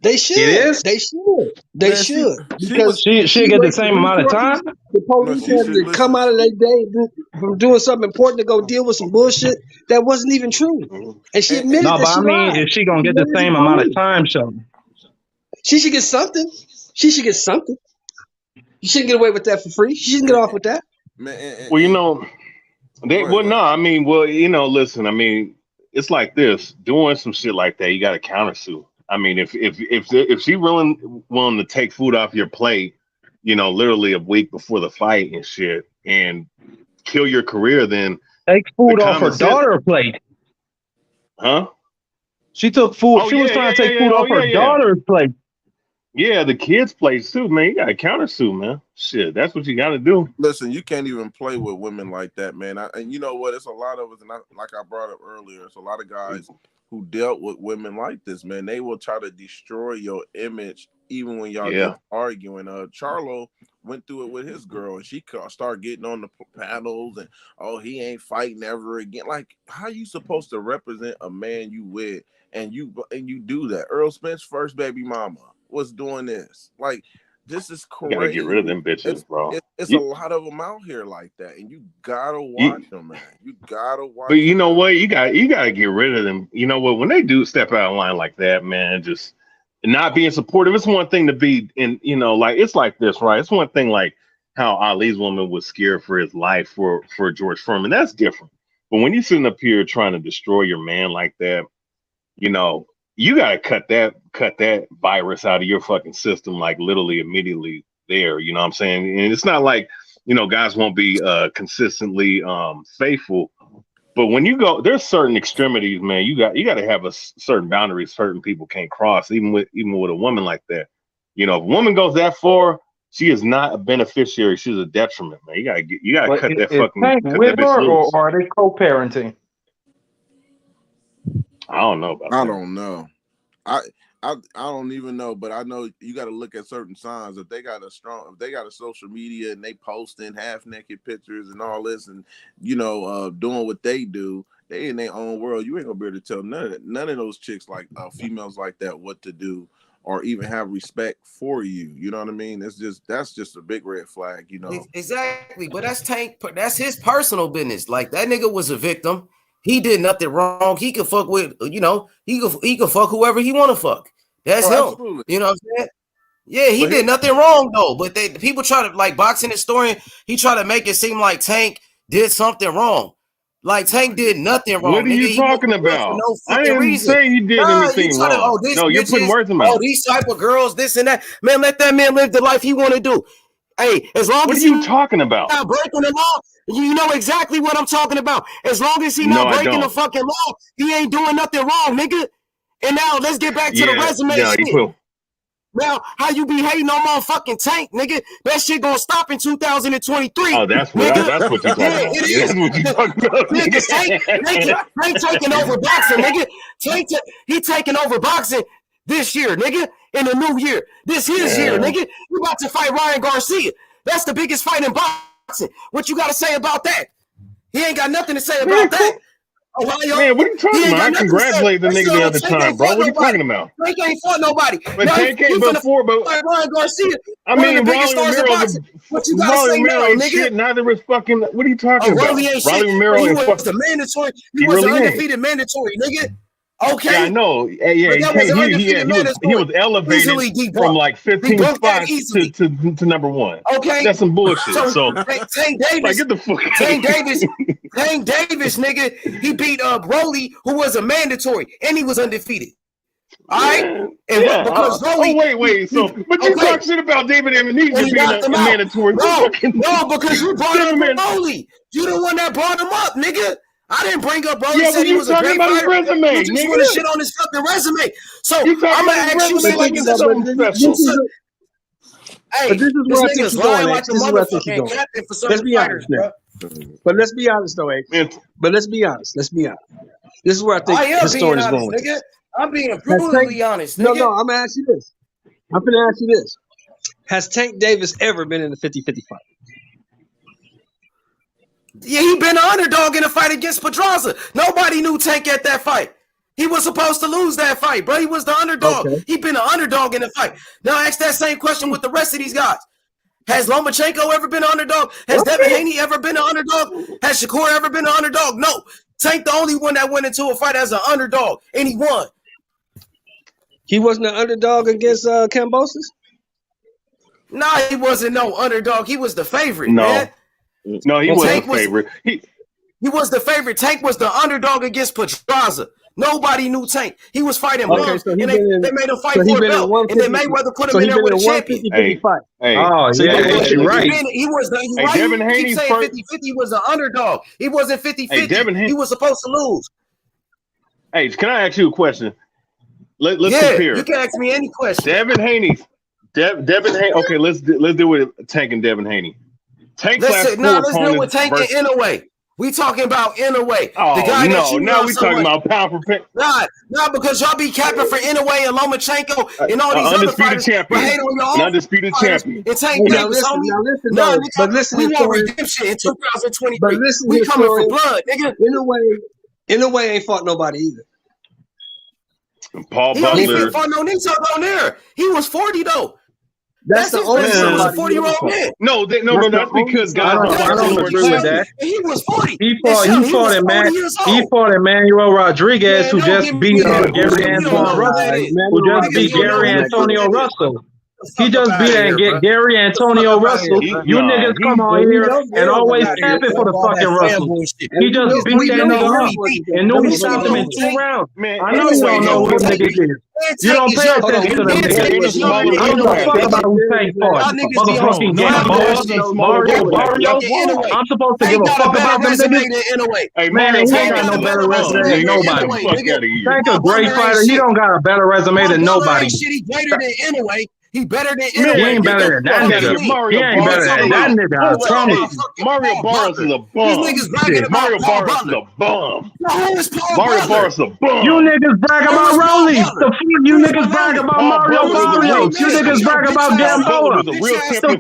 They it should. is. They should. They Man, should. she was Because She'll she get the raped same the amount of resources. time. The no. police She had should to come listen. out of their day from doing something important to go deal with some bullshit that wasn't even true. Mhm. And she And admitted No, that but I she mean, lied. is she gonna She get the admitted to same the amount of police. time? So She should get something. She should get something. You shouldn't get away with that for free. She shouldn't get off with that. man, Well, go ahead, go no, ahead. I mean, listen, I mean, it's like this, doing some shit like that, you got to countersue. I mean, if she willing to take food off your plate, literally a week before the fight and shit, and kill your career, then take the food off her common sense, daughter's plate. huh? She took food. Oh She was yeah, trying yeah, to yeah, take yeah. food Oh off her yeah, yeah. daughter's plate. Yeah, the kids play too, man. You got to countersue, man. Shit, that's what you got to do. Listen, you can't even play with women like that, man. And you know what? It's a lot of us, and like I brought up earlier, it's a lot of guys who dealt with women like this, man. They will try to destroy your image even when y'all just arguing. Charlo went through it with his girl, and she started getting on the panels, and he ain't fighting ever again. Like, how you supposed to represent a man you with, and you do that? Earl Spence' first baby mama was doing this. Like, this is crazy. You gotta get rid of them bitches, bro. It's a lot of them out here like that, and you gotta watch them, man. You gotta watch. But you know what? You gotta get rid of them. You know what? When they do step out of line like that, man, just not being supportive. It's one thing to be in, like it's like this, right? It's one thing like how Ali's woman was scared for his life for George Foreman. That's different. But when you're sitting up here trying to destroy your man like that, you gotta cut that virus out of your fucking system, like literally immediately there. You know what I'm saying? And it's not like, guys won't be consistently faithful. But when you go, there's certain extremities, man. You got to have a certain boundaries. Certain people can't cross, even with a woman like that. If a woman goes that far, she is not a beneficiary. She's a detriment, man. You gotta cut that fucking. Tank with her, or are they co-parenting? I don't know about that. I don't know. I don't even know, but I know you got to look at certain signs. If they got a social media and they posting half naked pictures and all this, and doing what they do, they in their own world. You ain't gonna be able to tell none of those chicks, like females like that, what to do or even have respect for you. You know what I mean? That's just a big red flag. Exactly. But that's Tank. That's his personal business. Like, that nigga was a victim. He did nothing wrong. He could fuck with, he could fuck whoever he want to fuck. That's him. Absolutely. You know what I'm saying? Yeah, he did nothing wrong though. But the people try to, like, boxing historian, he try to make it seem like Tank did something wrong. Like, Tank did nothing wrong. What are you talking about? No I didn't say you did anything wrong. No, you're putting words in my mouth. These type of girls, this and that. Man, let that man live the life he want to do. Hey, as long as you talking about? Not breaking the law. You know exactly what I'm talking about. As long as he not breaking the fucking law, he ain't doing nothing wrong, nigga. And now let's get back to the resume shit. Now, how you be hating on motherfucking Tank, nigga? That shit gonna stop in 2023. Oh, that's what you're talking about. It is. That's what you talking about. Nigga, Tank taking over boxing, nigga. He taking over boxing this year, nigga. In the new year. This his year, nigga. You about to fight Ryan Garcia. That's the biggest fight in boxing. What you got to say about that? He ain't got nothing to say about that. Ohio, man, what are you talking about? I congratulate the nigga the other time, bro. What are you talking about? Tank ain't fought nobody. But Tank ain't before, but Ryan Garcia. I mean, Rolly Romero ain't shit. Neither is fucking. What are you talking about? Rolly Romero was the mandatory. He was an undefeated mandatory, nigga. Okay. Yeah, I know. Yeah, he was elevated from like 15 spots to number one. Okay. That's some bullshit. So Tank Davis, like, get the fuck Tank Davis, nigga, he beat Broly, who was a mandatory, and he was undefeated. All right? And because Broly, wait. So, but you talk shit about David Amnesia being a mandatory. No, because you brought up Broly. You the one that brought him up, nigga. I didn't bring up Broly. Yeah, said he was a great fighter. Resume, you just want to shit on his fucking resume. So I'm gonna ask you something special. Hey, but this is where I think you're going. This is where I think you're going. Let's be honest now. But let's be honest, though, But let's be honest. This is where I think the story is going. Nigga. I'm being brutally honest. No, I'm gonna ask you this. I'm gonna ask you this. Has Tank Davis ever been in a 50-50 fight? Yeah, he been an underdog in a fight against Pedraza. Nobody knew Tank at that fight. He was supposed to lose that fight, bro. He was the underdog. Okay. He been an underdog in the fight. Now ask that same question with the rest of these guys. Has Lomachenko ever been an underdog? Has Devin Haney ever been an underdog? Has Shakur ever been an underdog? No. Tank the only one that went into a fight as an underdog, and he won. He wasn't an underdog against Kambosos? Nah, he wasn't no underdog. He was the favorite, man. No, he wasn't the favorite. He was the favorite. Tank was the underdog against Pedraza. Nobody knew Tank. He was fighting bums, and they made him fight for a belt. And then Mayweather put him in there with a champion. Hey, you're right. He was the Devin Haney's 50-50 was an underdog. He wasn't 50-50. He was supposed to lose. Hey, can I ask you a question? Let's compare. compare. You can ask me any question. Devin Devin Haney. Okay, let's do with Tank and Devin Haney. Tank's Let's do it with Tank versus... and Inouye. We talking about Inouye. Oh, the guy no. Now we talking about pound for pound. Not because y'all be capping for Inouye and Lomachenko and all these other fighters. Champion. An undisputed champion. And Tank Davis, but listen, we want redemption in 2023. But listen, we coming for blood, nigga. Inouye ain't fought nobody either. Paul Butler. He ain't fought no Nito down there. He was 40 though. That's the only one. Was a 40-year-old man. No, that's because guys. I don't agree with that. He was 40. He fought Emmanuel Rodriguez, who just beat Gary Antonio Russell. He just beat Gary Antonio Russell. You niggas come on here and always capping for the fucking Russell. He just beat that nigga up and knew he stopped him in 2 rounds. I know you don't know who them niggas is. You don't pay attention to them niggas. I don't give a fuck about who Tank fought. Motherfucking Mario. I'm supposed to give a fuck about them niggas. Man, he ain't got no better resume than nobody. Tank a great fighter. He don't got a better resume than nobody. He better than Inouye. He ain't better than that nigga. He ain't better than that nigga. I promise. Mario Barnes is a bum. Mario Barnes is a bum. Mario Barnes is a bum. You niggas brag about Rolly. The fuck you niggas brag about Mario Barrios. You niggas brag about Gamboa. The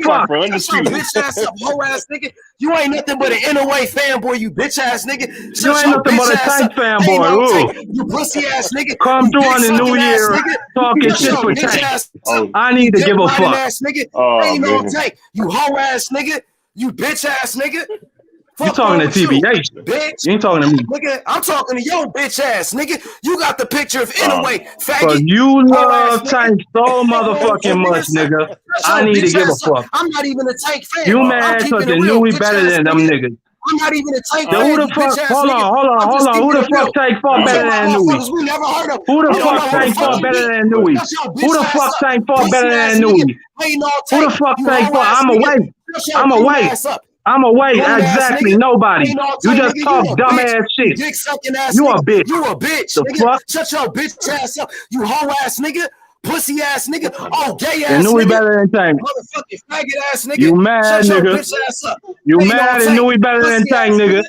fuck? For undisputed. Bitch ass up, hoe ass nigga. You ain't nothing but an Inouye fanboy, you bitch ass nigga. You ain't nothing but a Tank fanboy. You pussy ass nigga. Come through on the new year talking shit for Tank. I need to give a fuck. Ain't no Tank. You hoe ass nigga. You bitch ass nigga. You talking to TBH, bitch? You ain't talking to me, nigga. I'm talking to your bitch ass, nigga. You got the picture of Inouye, faggot. But you love Tank so motherfucking much, nigga. I need to give a fuck. I'm not even a Tank fan. You mad because you knew we better than them niggas. I'm not even a Tank fan. Who the fuck? Hold on. Who the fuck Tank fought better than Nui? Who the fuck Tank fought better than Nui? Who the fuck Tank fought better than Nui? Who the fuck Tank fought? I'm away. Exactly. Nobody. You just talk dumbass shit. You a bitch. You a bitch. The fuck? Shut your bitch ass up. You hoe ass nigga. Pussy ass nigga. Oh, gay ass and Nui nigga. Better than Tank. Motherfucking faggot ass nigga. You mad, nigga. You mad and Nui better than Tank, nigga.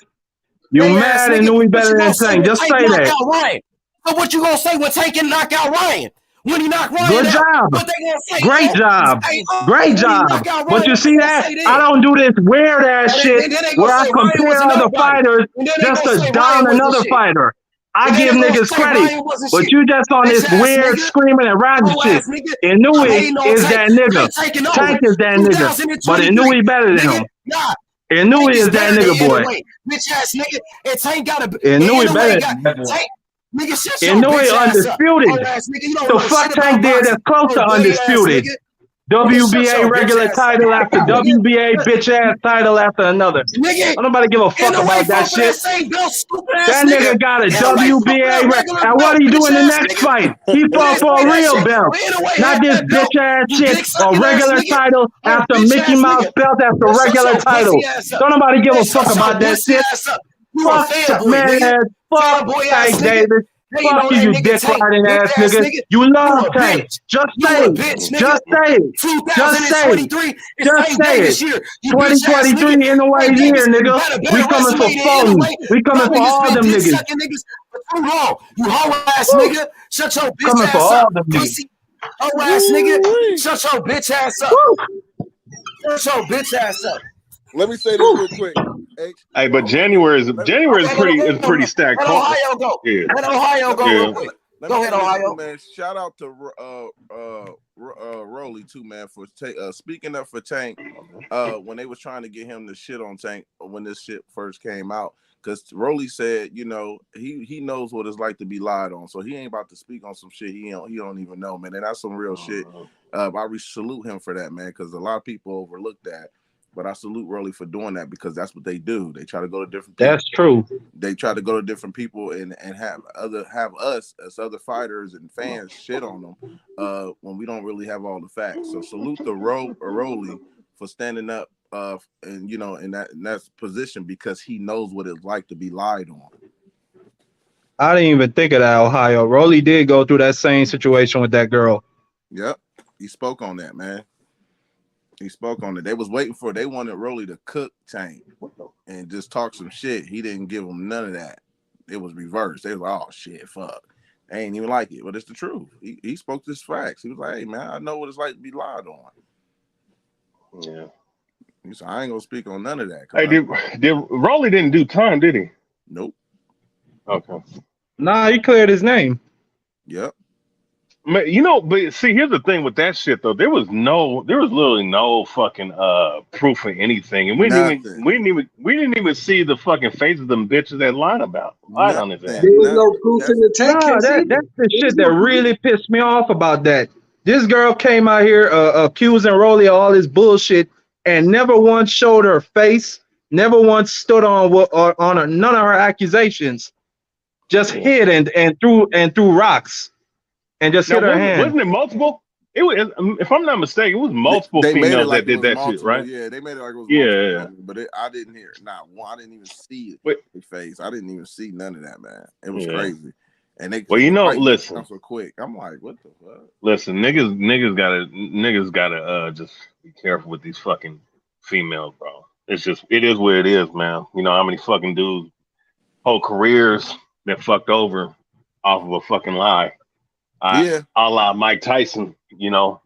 You mad and Nui better than Tank. Just say that. So what you gonna say when Tank can knock out Ryan? When he knocked Ryan Good job. What they gonna say? Great job. Great job. But you see that? I don't do this weird ass shit where I compare other fighters just to down another fighter. I give niggas credit, but you just on this weird screaming and riding shit. And Nui is that nigga. Tank is that nigga. But Nui better than him. And Nui is that nigga, boy. Bitch ass nigga. And Tank got a. And Nui better than that. And Nui undisputed. The fuck Tank did that's close to undisputed. WBA regular title after WBA bitch ass title after another. I'm nobody give a fuck about that shit. That nigga got a WBA record. And what he do in the next fight? He fought for a real belt. Not this bitch ass shit. A regular title after Mickey Mouse belt after regular title. Don't nobody give a fuck about that shit. Fuck man. Fuck Tank Davis. Fuck you dick riding ass nigga. You love Tank. Just say it. Just say it. Just say it. Just say it. 2023 in the way here, nigga. We coming for phony. We coming for all them niggas. You hoe ass nigga. Shut your bitch ass up. Hoe ass nigga. Shut your bitch ass up. Shut your bitch ass up. Let me say this real quick. Hey, but January is pretty stacked. Let Ohio go. Yeah. Let Ohio go real quick. Go ahead, Ohio. Man, shout out to Rolly too, man, for speaking up for Tank. When they was trying to get him to shit on Tank when this shit first came out, because Rolly said, you know, he knows what it's like to be lied on, so he ain't about to speak on some shit he don't even know, man. And that's some real shit. I salute him for that, man, because a lot of people overlook that. But I salute Rolly for doing that because that's what they do. They try to go to different people. That's true. They try to go to different people and have us as other fighters and fans shit on them when we don't really have all the facts. So salute the Rolly for standing up and you know in that position because he knows what it's like to be lied on. I didn't even think of that, Ohio. Rolly did go through that same situation with that girl. Yep. He spoke on that, man. He spoke on it. They wanted Rolly to cook Tank and just talk some shit. He didn't give them none of that. It was reversed. They was like, oh shit, fuck. They ain't even like it, but it's the truth. He spoke this facts. He was like, hey man, I know what it's like to be lied on. Yeah. He said, I ain't gonna speak on none of that. Hey, did Rolly didn't do time, did he? Nope. Okay. Nah, he cleared his name. Yep. Man, you know, but see, here's the thing with that shit though. There was literally no fucking proof of anything, and we didn't even see the fucking faces of them bitches that lied on his ass. There was no proof in the tank case. That's the shit that really pissed me off about that. This girl came out here accusing Rolly of all this bullshit and never once showed her face, never once stood on none of her accusations. Just hid and threw rocks. And just hit her hand. Wasn't it multiple? It was, if I'm not mistaken, it was multiple females that did that shit, right? Yeah, they made it like it was multiple. But I didn't hear it. Not one. I didn't even see it. The face. I didn't even see none of that, man. It was crazy. And they listen. So quick. I'm like, what the fuck? Listen, niggas gotta just be careful with these fucking females, bro. It is what it is, man. You know how many fucking dudes whole careers that fucked over off of a fucking lie. A la Mike Tyson, you know,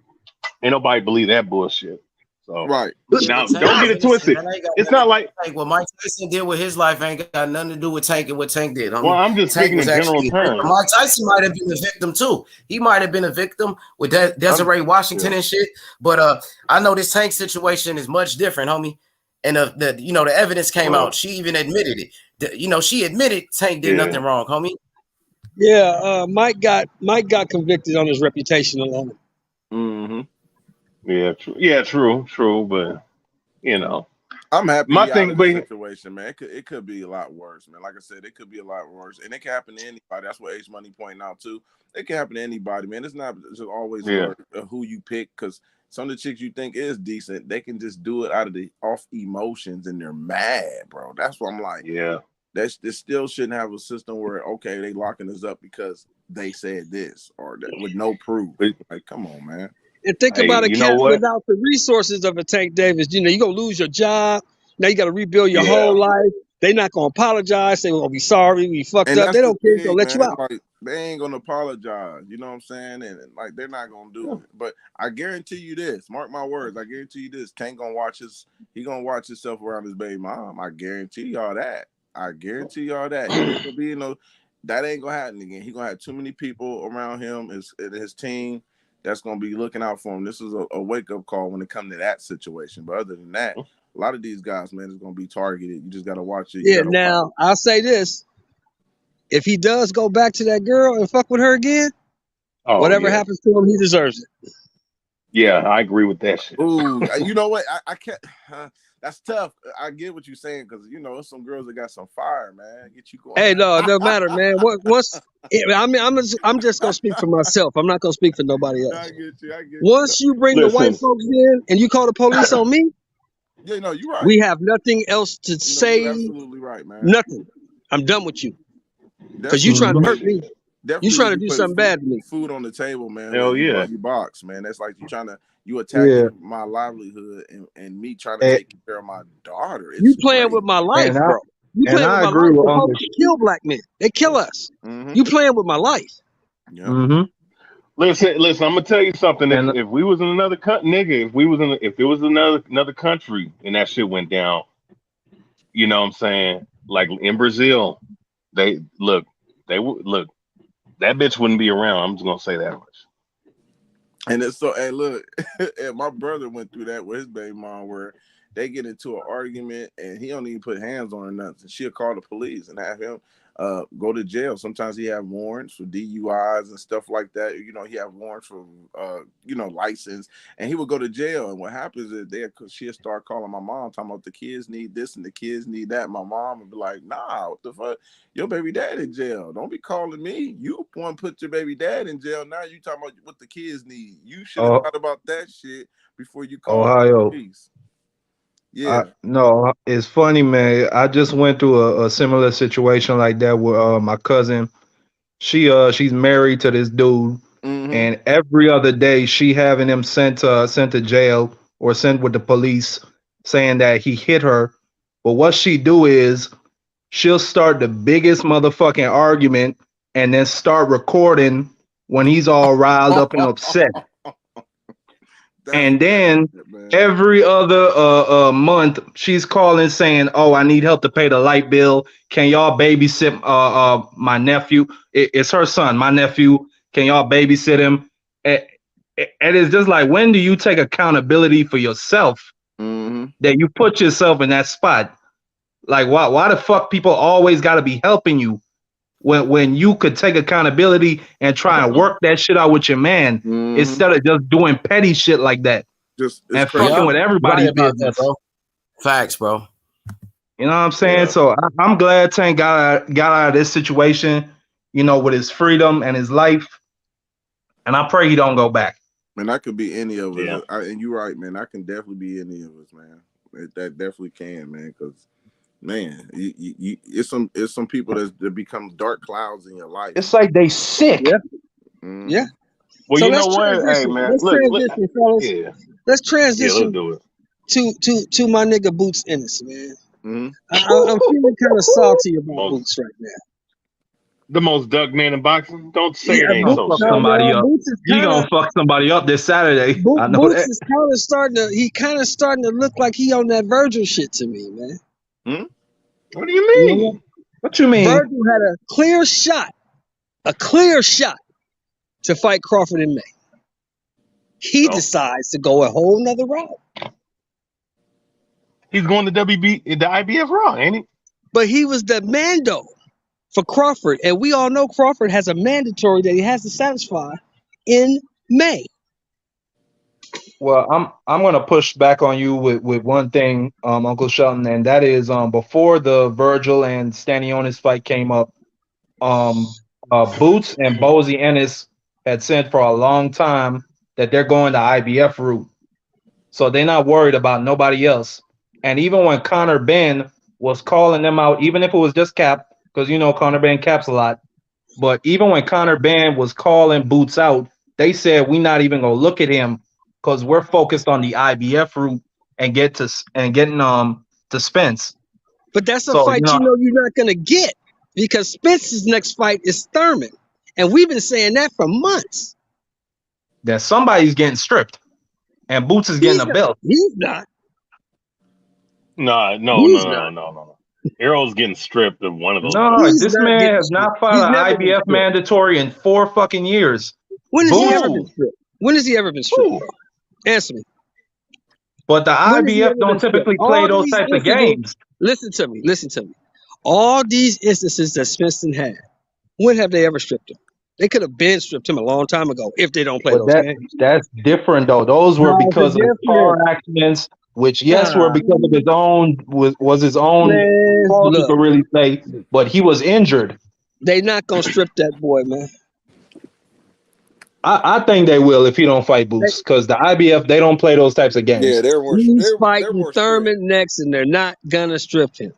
ain't nobody believe that bullshit. So right now, don't get it twisted. It's not like what Mike Tyson did with his life ain't got nothing to do with Tank and what Tank did. I'm just speaking in general terms. Mike Tyson might have been a victim too. He might have been a victim with Desiree Washington and shit. But I know this Tank situation is much different, homie. And the evidence came out. She even admitted it. She admitted Tank did nothing wrong, homie. Yeah, Mike got convicted on his reputation alone. Mm-hmm. Yeah, true, but you know, I'm happy. My thing, but situation, man, it could be a lot worse, man. Like I said, it could be a lot worse, and it can happen to anybody. That's what H Money pointing out too. It can happen to anybody, man. It's not just always who you pick, because some of the chicks you think is decent, they can just do it off emotions, and they're mad, bro. That's what I'm like. Yeah. This still shouldn't have a system where, okay, they locking us up because they said this or that with no proof. Like, come on, man. And think about a cat without the resources of a Tank Davis. You're going to lose your job. Now you got to rebuild your whole life. They're not going to apologize. They're going to be sorry. We fucked up. They don't care. They'll let you out. Like, they ain't going to apologize. You know what I'm saying? And like, they're not going to do it. But I guarantee you this. Mark my words. I guarantee you this. Tank going to watch he going to watch himself around his baby mom. I guarantee y'all that. That ain't gonna happen again. He gonna have too many people around him, his team, that's gonna be looking out for him. This is a wake up call when it comes to that situation. But other than that, a lot of these guys, man, is gonna be targeted. You just gotta watch it. Yeah. Now I'll say this: if he does go back to that girl and fuck with her again, whatever happens to him, he deserves it. Yeah, I agree with that shit. Ooh, you know what? I can't. That's tough. I get what you're saying, because there's some girls that got some fire, man. Get you going. Hey, no, it doesn't matter, man. I'm just gonna speak for myself. I'm not gonna speak for nobody else. I get you. Once you bring the white folks in and you call the police on me, you're right. We have nothing else to say. You're absolutely right, man. Nothing. I'm done with you. Because you trying to hurt me. You trying to do something bad to me. Food on the table, man. Hell yeah. You box, man. That's like you attacking my livelihood and me trying to take care of my daughter. You playing with my life, bro. You playing with my life. They kill black men. They kill us. Mm-hmm. You playing with my life. Yeah. Mm-hmm. Listen. I'm gonna tell you something. If we was in another country, nigga, if it was another country and that shit went down, you know what I'm saying? Like in Brazil, that bitch wouldn't be around. I'm just gonna say that much. And it's so, hey, look, and my brother went through that with his baby mom, where they get into an argument and he don't even put hands on her nothing. She'll call the police and have him go to jail. Sometimes he have warrants for DUIs and stuff like that. He have warrants for license, and he would go to jail. And what happens is she'll start calling my mom, talking about the kids need this and the kids need that. My mom would be like, nah, what the fuck? Your baby dad in jail. Don't be calling me. You want to put your baby dad in jail. Now you talking about what the kids need. You should have thought about that shit before you call the police. Yeah. No, it's funny, man. I just went through a similar situation like that with my cousin. She's married to this dude, and every other day she having him sent to jail or sent with the police, saying that he hit her. But what she do is she'll start the biggest motherfucking argument and then start recording when he's all riled up and upset. And then every other month, she's calling saying, "Oh, I need help to pay the light bill. Can y'all babysit my nephew? It's her son, my nephew. Can y'all babysit him?" And it's just like, when do you take accountability for yourself that you put yourself in that spot? Like, why the fuck people always got to be helping you when you could take accountability and try and work that shit out with your man instead of just doing petty shit like that and fucking with everybody's business. Bro. Facts, bro. You know what I'm saying? Yeah. So I'm glad Tank got out of this situation, you know, with his freedom and his life, and I pray he don't go back. Man, that could be any of us. And you're right, man. I can definitely be any of us, man. That definitely can, man, because man, it's some people that become dark clouds in your life. It's like they sick. Yeah. Yeah. Well, so you know what? Hey, man. Let's transition to my nigga Boots Ennis, man. I'm feeling kind of salty about Boots right now. The most dug man in boxing. Don't say it ain't so. Somebody up. He gonna fuck somebody up this Saturday. I know Boots that. is kind of starting to look like he on that Virgil shit to me, man. What do you mean? What you mean? Virgil had a clear shot to fight Crawford in May. He decides to go a whole nother route. He's going to the IBF route, ain't he? But he was the mando for Crawford, and we all know Crawford has a mandatory that he has to satisfy in May. Well, I'm gonna push back on you with one thing, Uncle Shelton, and that is before the Virgil and Stanionis fight came up, Boots and Bozy Ennis had said for a long time that they're going the IBF route, so they're not worried about nobody else. And even when Conor Ben was calling them out, even if it was just Cap, because you know Conor Ben caps a lot, but even when Conor Ben was calling Boots out, they said we're not even gonna look at him because we're focused on the IBF route and getting to Spence. But that's a fight you know you're not gonna get because Spence's next fight is Thurman, and we've been saying that for months. That somebody's getting stripped, and Boots is getting a belt. He's not. No. Hero's getting stripped of one of those. No, this man has not fought an IBF mandatory in 4 fucking years. When has he ever been stripped? When has he ever been stripped? Answer me. But the IBF don't typically play those types of games. Listen to me. All these instances that Svensson had, when have they ever stripped him? They could have been stripped him a long time ago if they don't play those games. That's different though. Those were because of car accidents, which were because of his own was his own fault, you could really say, but he was injured. They not gonna strip that boy, man. I think they will if he don't fight Boots, because the IBF, they don't play those types of games. Yeah, he's fighting Thurman next, and they're not gonna strip him.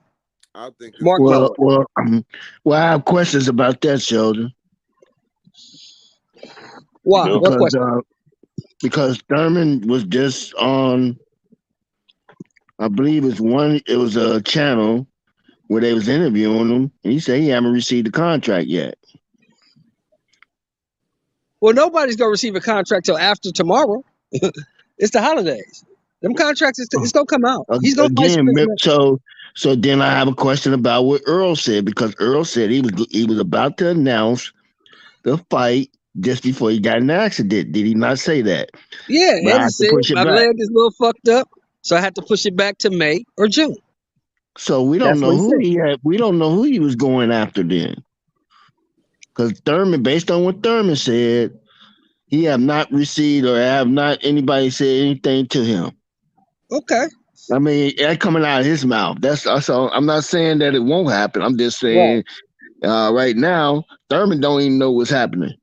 I think. Well, I have questions about that, Sheldon. Why? What question? Because Thurman was just on, I believe it was a channel where they was interviewing him, and he said he haven't received the contract yet. Well, nobody's gonna receive a contract till after tomorrow. It's the holidays. Them contracts, it's gonna come out. He's gonna again. So then I have a question about what Earl said, because Earl said he was about to announce the fight just before he got in an accident. Did he not say that? Yeah, Eddie said my leg is a little fucked up, so I had to push it back to May or June. So we don't know who he had. We don't know who he was going after then. Because Thurman, based on what Thurman said, he have not received or have not anybody said anything to him. Okay. I mean, that coming out of his mouth. So I'm not saying that it won't happen. I'm just saying right now, Thurman don't even know what's happening.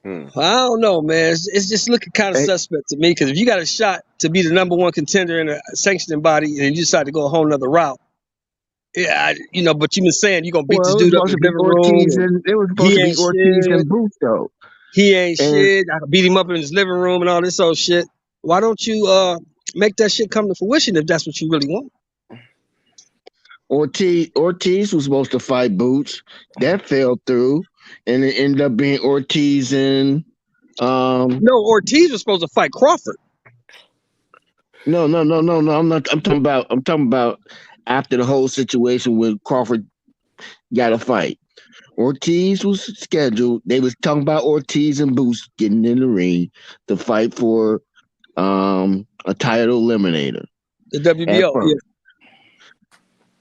I don't know, man. It's just looking kind of suspect to me, because if you got a shot to be the #1 contender in a sanctioning body and you decide to go a whole nother route, Yeah, but you been saying you're gonna beat this Well, it was dude up in supposed his to be living room, Ortiz, and and it was supposed he to be ain't Ortiz shit. and Boots though. He ain't And shit. I could beat him up in his living room and all this old shit. Why don't you make that shit come to fruition if that's what you really want? Ortiz was supposed to fight Boots. That fell through, and it ended up being Ortiz and No, Ortiz was supposed to fight Crawford. No. I'm not. I'm talking about after the whole situation with Crawford got a fight. Ortiz was scheduled. They was talking about Ortiz and Boots getting in the ring to fight for a title eliminator The at WBO, yeah.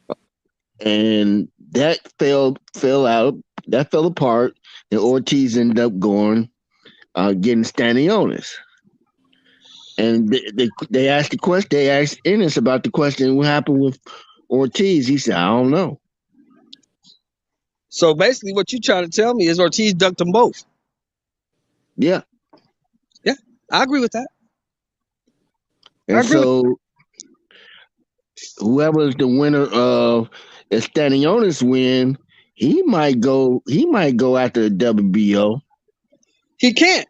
first, and that fell out. That fell apart, and Ortiz ended up going getting Stanionis. And they asked the question. They asked Ennis about the question. What happened with Ortiz? He said, "I don't know." So basically, what you trying to tell me is Ortiz ducked them both. Yeah. Yeah, I agree with that. And so whoever's the winner of the Stanionis win, he might go after the WBO. He can't.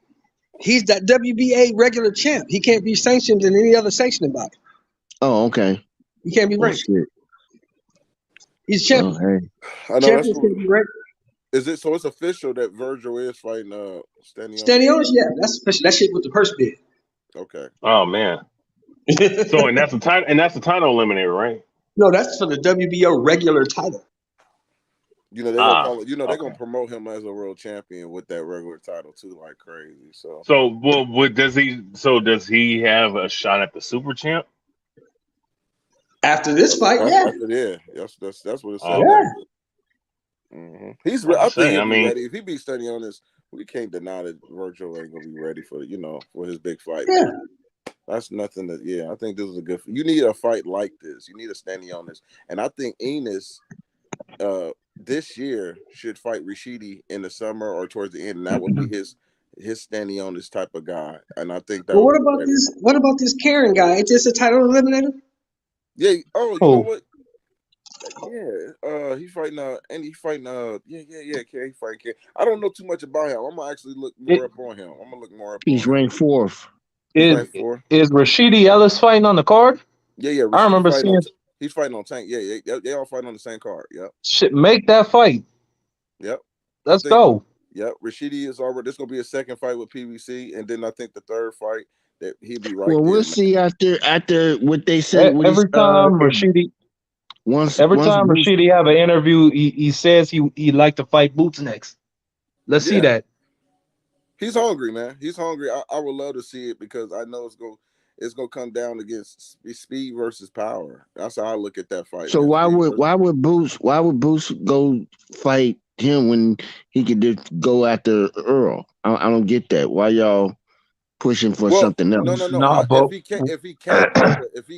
He's that WBA regular champ. He can't be sanctioned in any other sanctioning body. Oh, okay. He can't be ranked. Shit. He's champion. Oh, hey. I know Champions can't be ranked. Is it so? It's official that Virgil is fighting Stanionis. Stanionis, yeah, that's official. That shit with the purse bid. Okay. Oh man. So and that's the title, eliminator, right? No, that's for the WBO regular title. They're gonna call it. They're gonna promote him as a world champion with that regular title too, like crazy. So does he have a shot at the super champ after this fight? Yeah. That's what it says. Yeah. Mm-hmm. I think he'll be ready. If he beats Stanionis, we can't deny that Virgil ain't gonna be ready for for his big fight. Yeah. That's nothing that. Yeah, I think this is a good. You need a fight like this. You need a Stanionis, and I think Enos, this year should fight Rashidi in the summer or towards the end, and that would be his Stanionis type of guy. And I think that. Well, what about this? What about this Karen guy? Ain't this a title eliminator? Yeah. Oh, you know what? Yeah, he's fighting and he's fighting he fighting Karen. I don't know too much about him. I'm gonna actually look more up on him. I'm gonna look more up. He's ranked fourth. Is Rashidi Ellis fighting on the card? Yeah. I remember seeing he's fighting on Tank. Yeah, they all fighting on the same card. Yep. Shit, make that fight. Yep. Let's go. Yep. Rashidi is already. This is gonna be a second fight with PBC, and then I think the third fight that he'll be right. Well, we'll see after what they say. Every time Rashidi. Every time Rashidi have an interview, he says he'd like to fight Boots next. Let's see that. He's hungry, man. He's hungry. I would love to see it because I know it's gonna come down against speed versus power. That's how I look at that fight. So why would Boots go fight him when he could just go after Earl? I don't get that. Why y'all pushing for something else? No. If he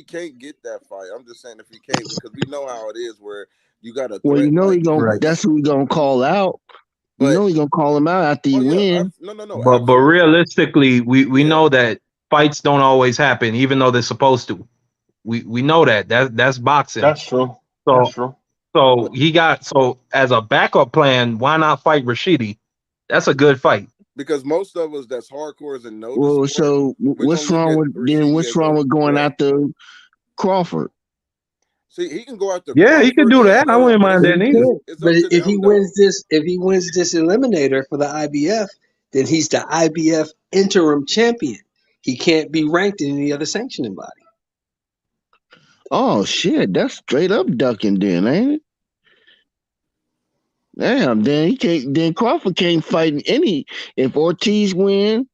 can't get that fight, I'm just saying if he can't, because we know how it is where you got to. Well, he gonna. That's who he gonna call out. He gonna call him out after you win. No. But realistically, we know that fights don't always happen, even though they're supposed to. We know that's boxing. That's true. That's true. So as a backup plan, why not fight Rashidi? That's a good fight. Because most of us that's hardcore is a no. Well, so what's wrong with going after Crawford? See, he can go after. Yeah, he can do that. I wouldn't mind that neither. But if he wins this eliminator for the IBF, then he's the IBF interim champion. He can't be ranked in any other sanctioning body. Oh shit, that's straight up ducking, then, ain't it? Damn, then he can't. Then Crawford can't fight any. If Ortiz win,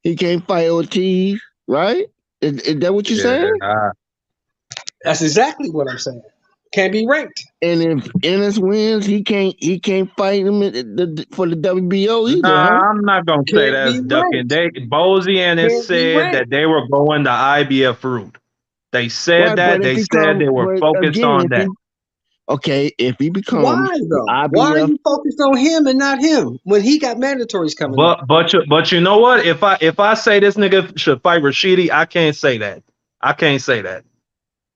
he can't fight Ortiz, right? Is that what you're saying? That's exactly what I'm saying. Can't be ranked. And if Ennis wins, he can't fight him for the WBO either. I'm not gonna say that's ducking. Bozy and Ennis said that they were going the IBF route. They said that. They said they were focused on that. Okay, if he becomes why though? Why are you focused on him and not him when he got mandatories coming up? But you know what? If I say this nigga should fight Rashidi, I can't say that. I can't say that.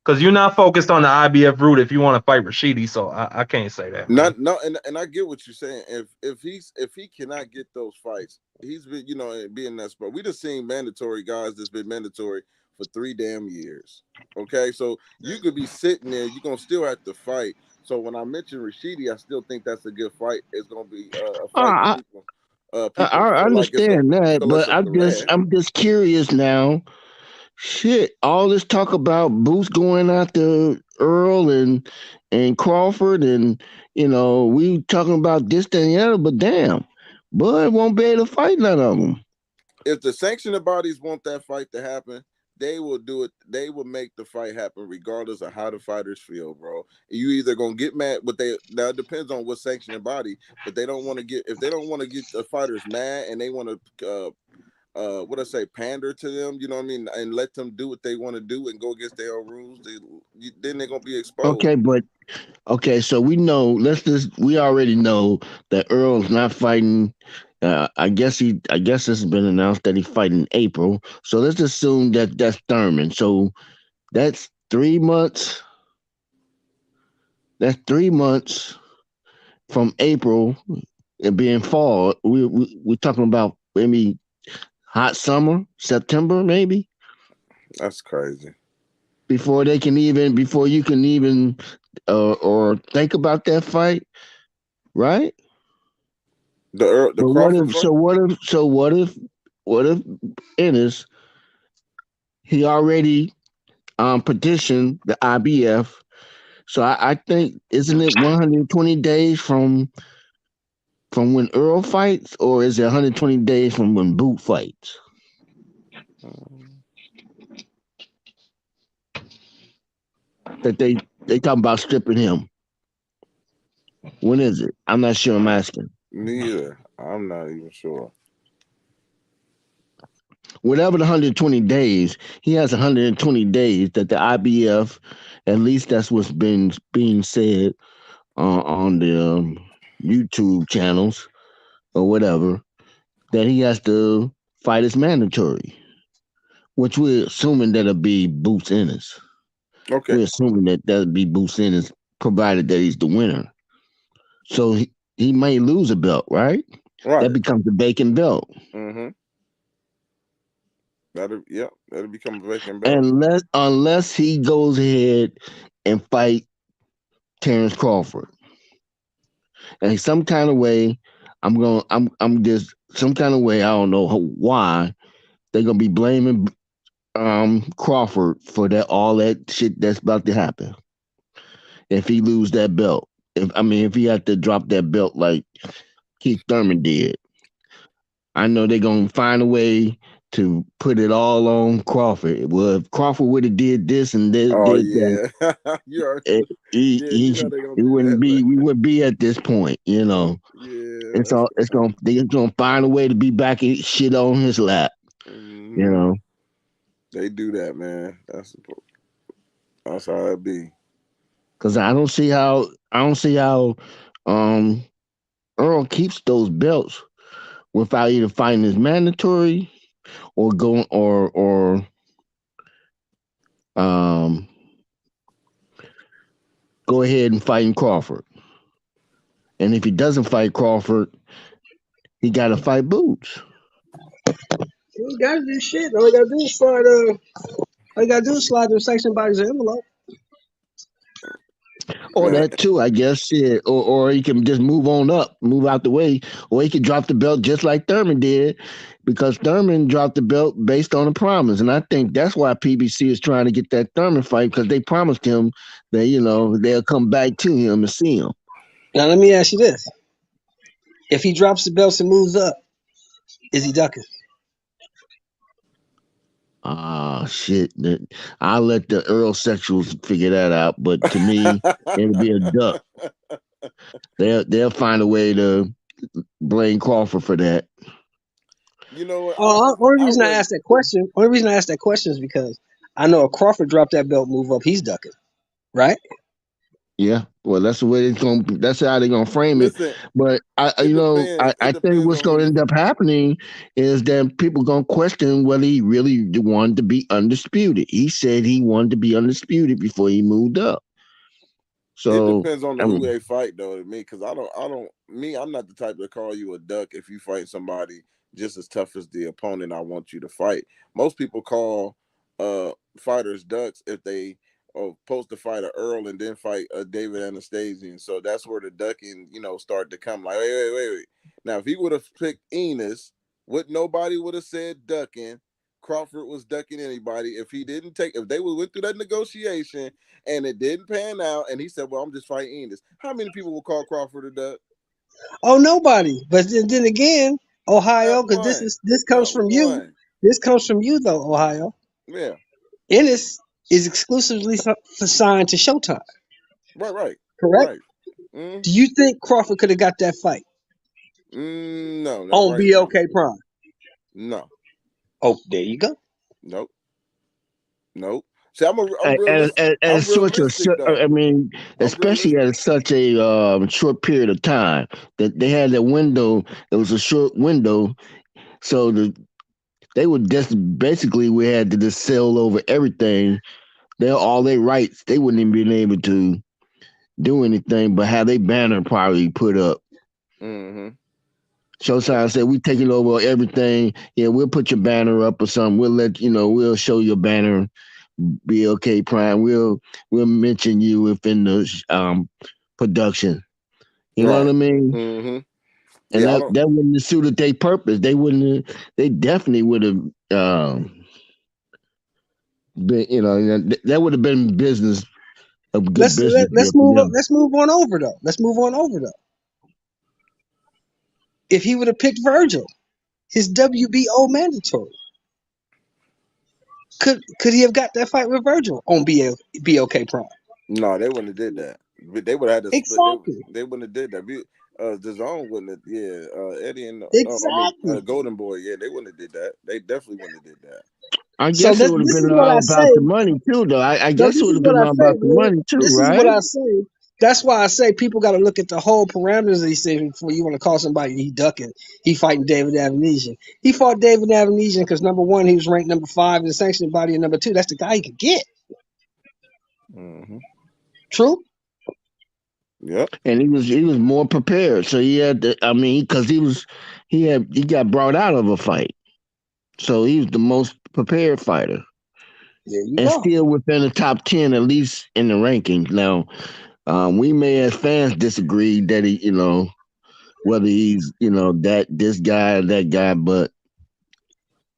Because you're not focused on the IBF route if you want to fight Rashidi. So I can't say that, man. And I get what you're saying. If he cannot get those fights, he's been being that spot. We just seen mandatory guys that's been mandatory for 3 damn years. Okay, so you could be sitting there, you're gonna still have to fight. So when I mentioned Rashidi, I still think that's a good fight. It's gonna be a fight that people I understand that, but I'm just curious now. Shit, all this talk about Boots going after Earl and Crawford, and we talking about this, that, and the other, but damn, Bud won't be able to fight none of them. If the sanctioning bodies want that fight to happen, they will do it. They will make the fight happen regardless of how the fighters feel, bro. You either gonna get mad, but now it depends on what sanctioning body. But they don't want to get, if they don't want to get the fighters mad and they want to pander to them, you know what I mean, and let them do what they want to do and go against their own rules, then they're gonna be exposed. So we know. We already know that Earl's not fighting. I guess this has been announced that he's fighting in April. So let's assume that that's Thurman. So that's 3 months. That's 3 months from April and being fall. We're talking about maybe hot summer, September, maybe. That's crazy. Before you can even or think about that fight, right? What if Ennis, he already petitioned the IBF? So I think, isn't it 120 days from when Earl fights, or is it 120 days from when Boot fights? That they talking about stripping him. When is it? I'm not sure. I'm asking. Neither. I'm not even sure. Whatever the 120 days, he has 120 days that the IBF, at least that's what's being said on the YouTube channels or whatever, that he has to fight as mandatory, which we're assuming that'll be Boots Ennis. Okay. We're assuming that'll be Boots Ennis, provided that he's the winner. So he may lose a belt, right? Right. That becomes a vacant belt. Mm-hmm. That'll become a vacant belt. Unless he goes ahead and fight Terrence Crawford. And some kind of way, I don't know why, they're gonna be blaming Crawford for all that shit that's about to happen. If he lose that belt. If he had to drop that belt like Keith Thurman did. I know they're gonna find a way to put it all on Crawford. Well, if Crawford would have did this and did that, we wouldn't be at this point, Yeah, they're gonna find a way to be back and shit on his lap. Mm-hmm. They do that, man. That's how it be. Cause I don't see how Earl keeps those belts without either fighting as mandatory or going or go ahead and fighting Crawford. And if he doesn't fight Crawford, he got to fight Boots. He got to do shit. All he got to do is slide. All you got to do is slide the section bodies in envelope. Or that too, I guess. Shit. Or he can just move out the way, or he could drop the belt just like Thurman did, because Thurman dropped the belt based on a promise, and I think that's why PBC is trying to get that Thurman fight, because they promised him that they'll come back to him to see him. Now let me ask you this: if he drops the belts and moves up, is he ducking? Shit. I'll let the Earl sexuals figure that out, but to me, it'll be a duck. They'll find a way to blame Crawford for that. You know what? Only reason I asked that question is because I know if Crawford dropped that belt, move up, he's ducking, right? Yeah, well, that's the way it's going. That's how they're gonna frame it. Listen, But it depends. I It think depends what's on who gonna you. end up happening is that people gonna question whether he really wanted to be undisputed. He said he wanted to be undisputed before he moved up. It So depends on I who mean, they fight though. To me, because I'm not the type to call you a duck if you fight somebody just as tough as the opponent I want you to fight. Most people call fighters ducks if they are supposed to fight a Earl and then fight a David Anastasian. So that's where the ducking, start to come. Like, wait. Now, if he would have picked Enos, what nobody would have said ducking. Crawford was ducking anybody. If they went through that negotiation and it didn't pan out, and he said, "Well, I'm just fighting Enos." How many people will call Crawford a duck? Oh, nobody. But then again, Ohio, Not because one. this comes Not from you. one. This comes from you though, Ohio. Yeah. Ennis is exclusively signed to Showtime. Right. Correct? Right. Mm, Do you think Crawford could have got that fight no, not on right now. BLK Prime? No. Oh, there you go. Nope. Nope. See, I'm realistic. as I'm such a, realistic though. I mean, I'm especially realistic. at such a short period of time that they had that window. It was a short window, so they would just basically we had to just sell over everything. They're all their rights. They wouldn't even been able to do anything but have their banner probably put up. Mm-hmm. Showtime said we taking over everything. Yeah, we'll put your banner up or something. We'll we'll show your banner. BLK Prime. We'll mention you within the production. You know what Right. I mean? Mm-hmm. And Yeah, I don't. that wouldn't have suited their purpose. They wouldn't. They definitely would have been. That would have been business a good business deal Let's for move on. them. Let's move on over though. Let's move on over though. If he would have picked Virgil, his WBO mandatory, could he have got that fight with Virgil on BLK Prime? No, they wouldn't have did that. But they would have had to split. Exactly. They wouldn't have did that. The zone wouldn't have. Yeah, Eddie and no, I mean Exactly. Golden Boy. Yeah, they wouldn't have did that. They definitely wouldn't have did that. I So guess it this would have this been is what all I about say. the money too, though. I No, guess it this would is have what been I all say, about the man. money too, This is what right? I say. That's why I say people got to look at the whole parameters of these things before you want to call somebody he ducking. He fighting David Avanesian. He fought David Avanesian because number one, he was ranked number 5 in the sanctioning body, and number two, that's the guy he could get. Mm-hmm. True. Yep. And he was more prepared. So he had to, I mean, because he got brought out of a fight. So he was the most prepared fighter. There you And go. still within the top 10, at least in the rankings. Now, we may as fans disagree that whether he's, that this guy or that guy, but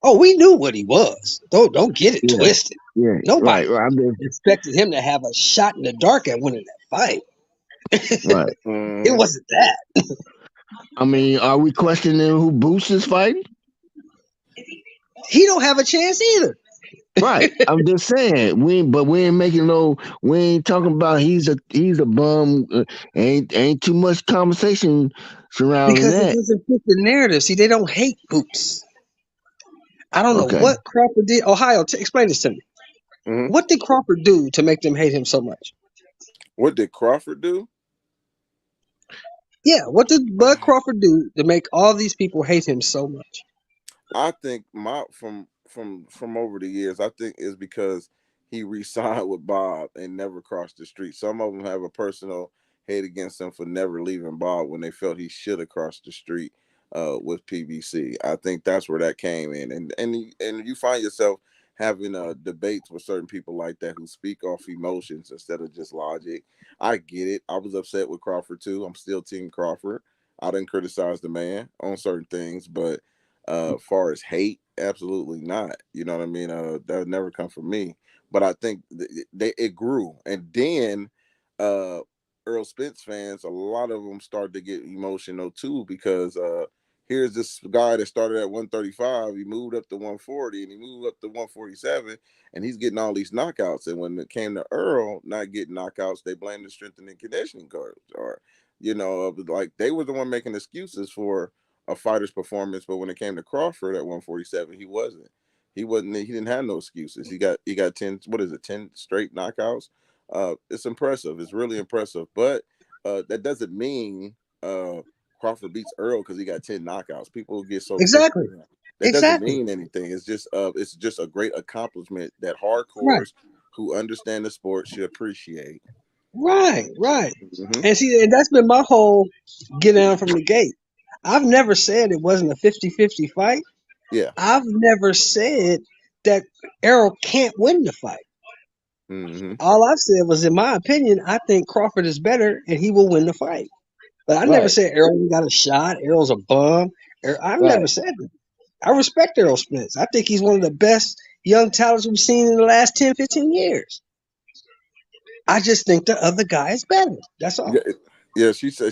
Oh, we knew what he was. Don't get it yeah, twisted. yeah, Nobody right. I mean, expected him to have a shot in the dark at winning that fight. right. It Mm-hmm. wasn't that. I mean, are we questioning who Boots is fighting? He don't have a chance either. Right. I'm just saying we ain't making we ain't talking about he's a bum. Ain't too much conversation surrounding Because it that. doesn't fit the narrative. See, they don't hate Boots. I don't know Okay. what Crawford did. Ohio, explain this to me. Mm-hmm. What did Crawford do to make them hate him so much? What did Crawford do? Yeah, what did Bud Crawford do to make all these people hate him so much? I think my from over the years, I think is because he re-signed with Bob and never crossed the street. Some of them have a personal hate against him for never leaving Bob when they felt he should have crossed the street with PBC. I think that's where that came in, and you find yourself having debates with certain people like that who speak off emotions instead of just logic. I get it. I was upset with Crawford too. I'm still Team Crawford. I didn't criticize the man on certain things, but far as hate, absolutely not. You know what I mean? That would never come from me. But I think it grew, and then uh, Earl Spence fans, a lot of them started to get emotional too because here's this guy that started at 135, he moved up to 140, and he moved up to 147, and he's getting all these knockouts. And when it came to Earl not getting knockouts, they blamed the strength and conditioning coach, or like they were the one making excuses for a fighter's performance, but when it came to Crawford at 147, he wasn't. He didn't have no excuses. He got 10, what is it, 10 straight knockouts. It's impressive. It's really impressive. But that doesn't mean Crawford beats Earl because he got 10 knockouts. People get so quick. Exactly. That doesn't mean anything. It's just a great accomplishment that hardcores who understand the sport should appreciate. Right. And see, and that's been my whole get down from the gate. I've never said it wasn't a 50-50 fight. Yeah. I've never said that Errol can't win the fight. All I've said was, in my opinion, I think Crawford is better and he will win the fight. But I never said Errol got a shot. Errol's a bum. I've never said that. I respect Errol Spence. I think he's one of the best young talents we've seen in the last 10, 15 years. I just think the other guy is better. That's all. Yeah, she said,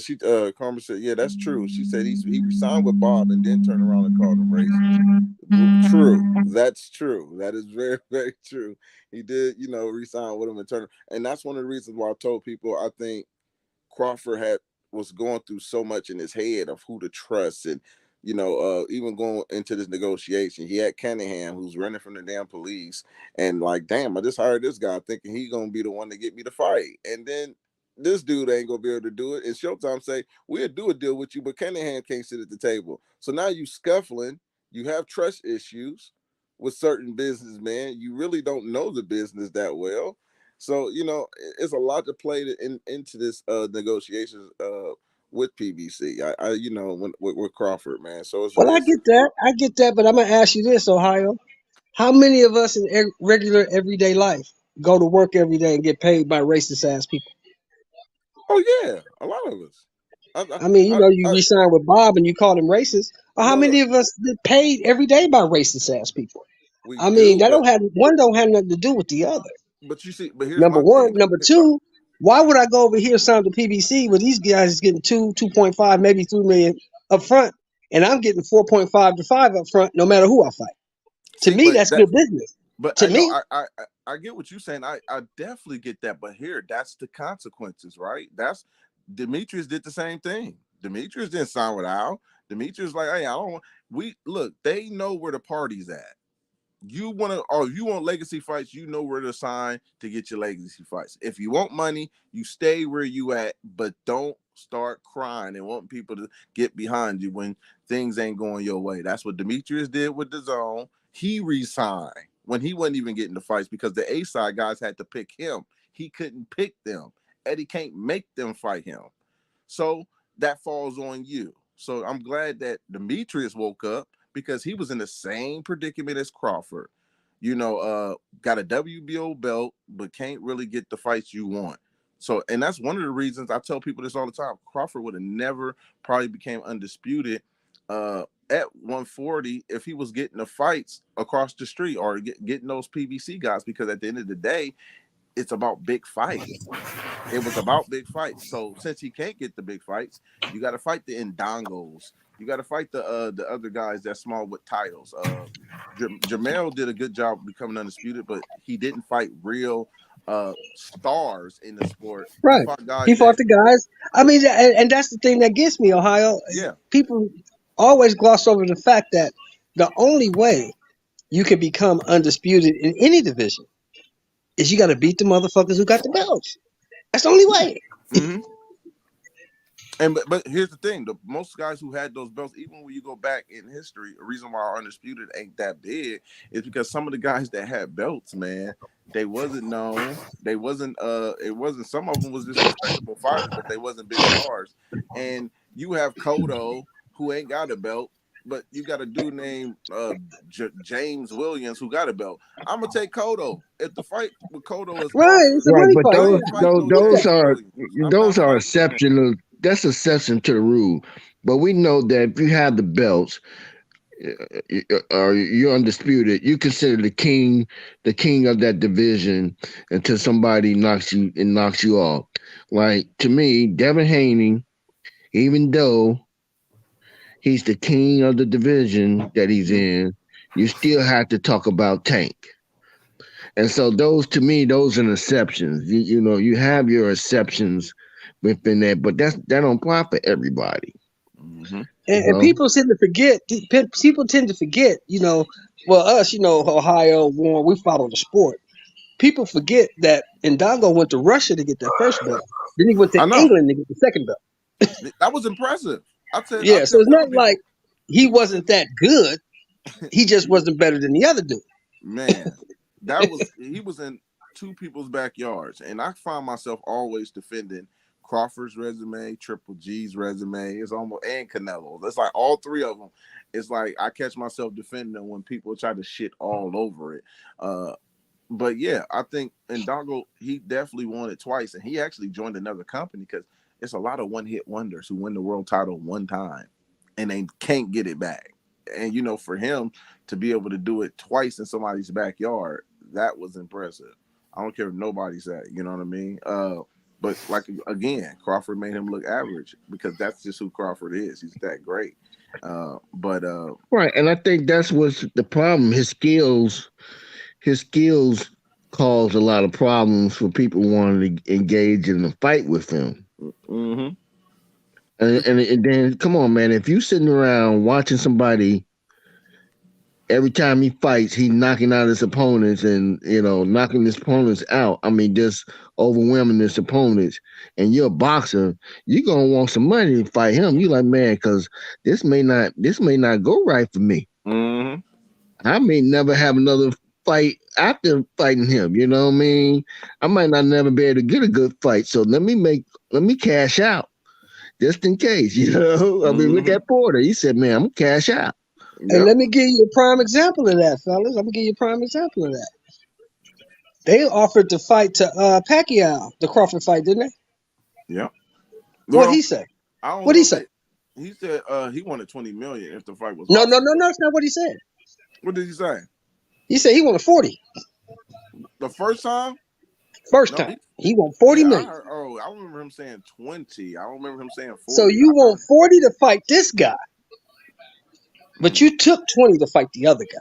Carmen said, yeah, that's true. She said he signed with Bob and then turned around and called him racist. True. That's true. That is very, very true. He did, re-sign with him and that's one of the reasons why I told people I think Crawford was going through so much in his head of who to trust and, even going into this negotiation, he had Cunningham who's running from the damn police and like, damn, I just hired this guy thinking he's going to be the one to get me to fight. And then this dude ain't going to be able to do it. And Showtime say, we'll do a deal with you, but Cunningham can't sit at the table. So now you scuffling, you have trust issues with certain businessmen. You really don't know the business that well. So, it's a lot to play into this negotiations with PBC. With Crawford, man. So I get that, but I'm gonna ask you this, Ohio. How many of us in regular everyday life go to work every day and get paid by racist ass people? Oh yeah, a lot of us. You re-sign with Bob and you call him racist. Or how many of us get paid every day by racist ass people? Don't have nothing to do with the other. But you see, here's number one. Number two, why would I go over here sign to PBC where these guys is getting 2.5, maybe 3 million up front, and I'm getting 4.5 to 5 up front, no matter who I fight? To me, that's good business. But I get what you're saying. I definitely get that. But here, that's the consequences, right? That's Demetrius did the same thing. Demetrius didn't sign with Al. Demetrius like, hey, they know where the party's at. You want legacy fights, you know where to sign to get your legacy fights. If you want money, you stay where you at, but don't start crying and want people to get behind you when things ain't going your way. That's what Demetrius did with the Zone. He resigned when he wasn't even getting the fights because the A-side guys had to pick him. He couldn't pick them. Eddie can't make them fight him. So that falls on you. So I'm glad that Demetrius woke up because he was in the same predicament as Crawford. Got a WBO belt, but can't really get the fights you want. So, and that's one of the reasons I tell people this all the time. Crawford would have never probably became undisputed at 140 if he was getting the fights across the street or getting those PBC guys, because at the end of the day, it's about big fights. It was about big fights. So since he can't get the big fights, you got to fight the Indongos. You got to fight the other guys that's small with titles. Jamel did a good job becoming undisputed, but he didn't fight real stars in the sport. Right. He fought the guys. And that's the thing that gets me, Ohio. Yeah. People always gloss over the fact that the only way you can become undisputed in any division is you got to beat the motherfuckers who got the belts. That's the only way. Mm-hmm. And but here's the thing: most guys who had those belts, even when you go back in history, the reason why our undisputed ain't that big is because some of the guys that had belts, man, they wasn't known. They wasn't. It wasn't. Some of them was just respectable fighters, but they wasn't big stars. And you have Cotto, who ain't got a belt, but you got a dude named James Williams who got a belt. I'm gonna take Cotto if the fight with Cotto is right. But those are exceptional. That's exception to the rule. But we know that if you have the belts, or you're undisputed, you consider the king of that division until somebody knocks you off. Like, to me, Devin Haney, even though he's the king of the division that he's in, you still have to talk about Tank. And so those are exceptions. You have your exceptions within that, but that don't apply for everybody. Mm-hmm. And people tend to forget. Us, Ohio, Warren, we follow the sport. people forget that Ndongo went to Russia to get that first belt. Then he went to I know. England to get the second belt. That was impressive. Yeah, so it's not like he people wasn't that good. He just wasn't better than the other dude. Man, he was in two people's backyards, and I find myself always defending Crawford's resume, Triple G's resume. It's almost and Canelo's. It's like all three of them. It's like I catch myself defending them when people try to shit all over it. But yeah, I think Ndongo, he definitely won it twice, and he actually joined another company because it's a lot of one-hit wonders who win the world title one time and they can't get it back. And you know, for him to be able to do it twice in somebody's backyard, that was impressive. I don't care if nobody said, you know what I mean? But like again, Crawford made him look average because that's just who Crawford is. He's that great. Right, and I think that's what's the problem. His skills caused a lot of problems for people wanting to engage in a fight with him. Mm-hmm. And then come on, man, if you sitting around watching somebody every time he fights, he knocking out his opponents and knocking his opponents out. I mean, just overwhelming his opponents. And you're a boxer, you're gonna want some money to fight him. You like, man, because this may not go right for me. Mm-hmm. I may never have another fight after fighting him. You know what I mean? I might not never be able to get a good fight. So let me cash out. Just in case, I mean, look at Porter. He said, man, I'm going to cash out. Yep. And let me give you a prime example of that, fellas. Let me give you a prime example of that. They offered to fight to Pacquiao, the Crawford fight, didn't they? Yeah. What'd he say? What'd he say? He said he wanted $20 million if the fight was No, that's not what he said. What did he say? He said he wanted 40. The first time? First time. He want 40 million. I remember him saying 20. I don't remember him saying 40. So you want 40 to fight this guy, but you took 20 to fight the other guy.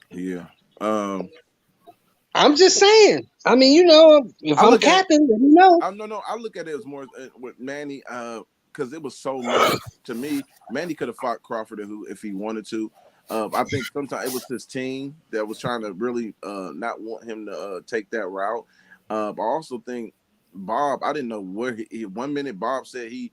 Yeah. I'm just saying. I mean, if I'm capping, let me know. No. I look at it as more with Manny, because it was so much to me. Manny could have fought Crawford if he wanted to. I think sometimes it was his team that was trying to really not want him to take that route. I also think Bob, I didn't know where he 1 minute Bob said he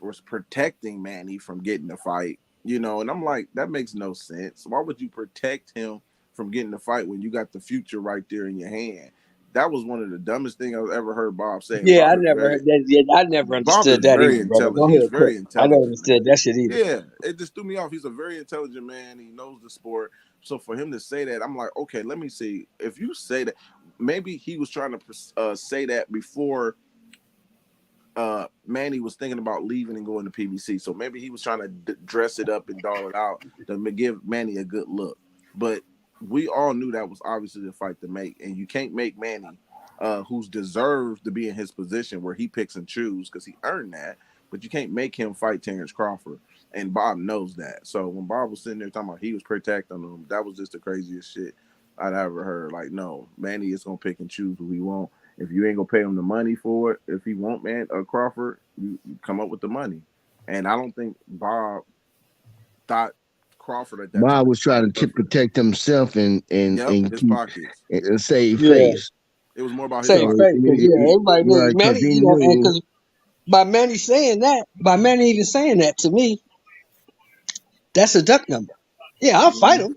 was protecting Manny from getting the fight, and I'm like, that makes no sense. Why would you protect him from getting the fight when you got the future right there in your hand? That was one of the dumbest things I've ever heard Bob say. Yeah, Bob I never heard that. Yeah, I never understood that either, brother. Go ahead, he's very intelligent. I never understood that shit either. Yeah, it just threw me off. He's a very intelligent man. He knows the sport. So for him to say that, I'm like, okay, let me see. If you say that, maybe he was trying to say that before Manny was thinking about leaving and going to PBC. So maybe he was trying to dress it up and doll it out to give Manny a good look. But we all knew that was obviously the fight to make, and you can't make Manny, who's deserves to be in his position where he picks and chooses because he earned that, but you can't make him fight Terrence Crawford, and Bob knows that. So when Bob was sitting there talking about he was protecting him, that was just the craziest shit I'd ever heard. Like, no, Manny is gonna pick and choose who he want. If you ain't gonna pay him the money for it, if he want Crawford, you come up with the money. And I don't think Bob thought Crawford at that Bob time was trying to protect himself and his pockets and save face. It was more about his face. Everybody knew. Manny, because by Manny saying that, by Manny even saying that to me, that's a duck number. Yeah, I'll fight him,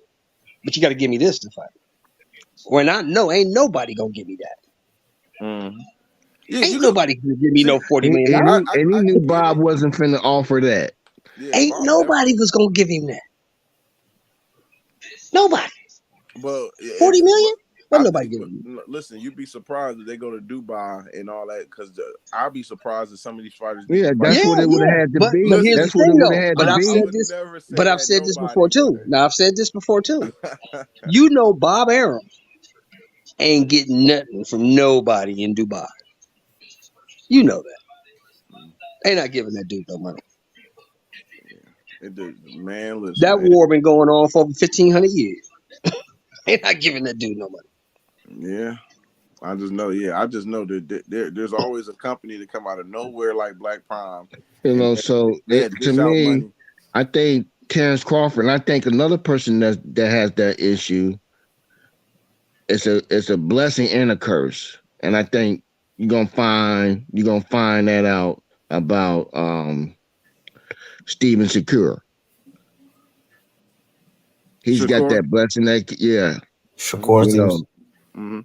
but you got to give me this to fight. When I know ain't nobody gonna give me that. Yeah, ain't nobody gonna give me no $40 million. And he knew Bob wasn't finna offer that. Yeah, ain't Bob nobody was gonna give him that. Nobody. But $40 million? Well, nobody give him. Listen, you'd be surprised if they go to Dubai and all that, because I'd be surprised if some of these fighters. Yeah, that's what it would have had to be. But here's the thing, though. But I've said this before too. Now I've said this before too. Bob Arum ain't getting nothing from nobody in Dubai. You know that. They not giving that dude no money. Man, listen. That war been going on for over 1,500 years. They not giving that dude no money. Yeah. I just know that there's always a company to come out of nowhere like Black Prime. So to me, money. I think Terrence Crawford, and I think another person that has that issue it's a blessing and a curse. And I think you're gonna find that out about Steven Shakur. He's got Shakur. that blessing that Shakur you know, Stevens. Mm-hmm.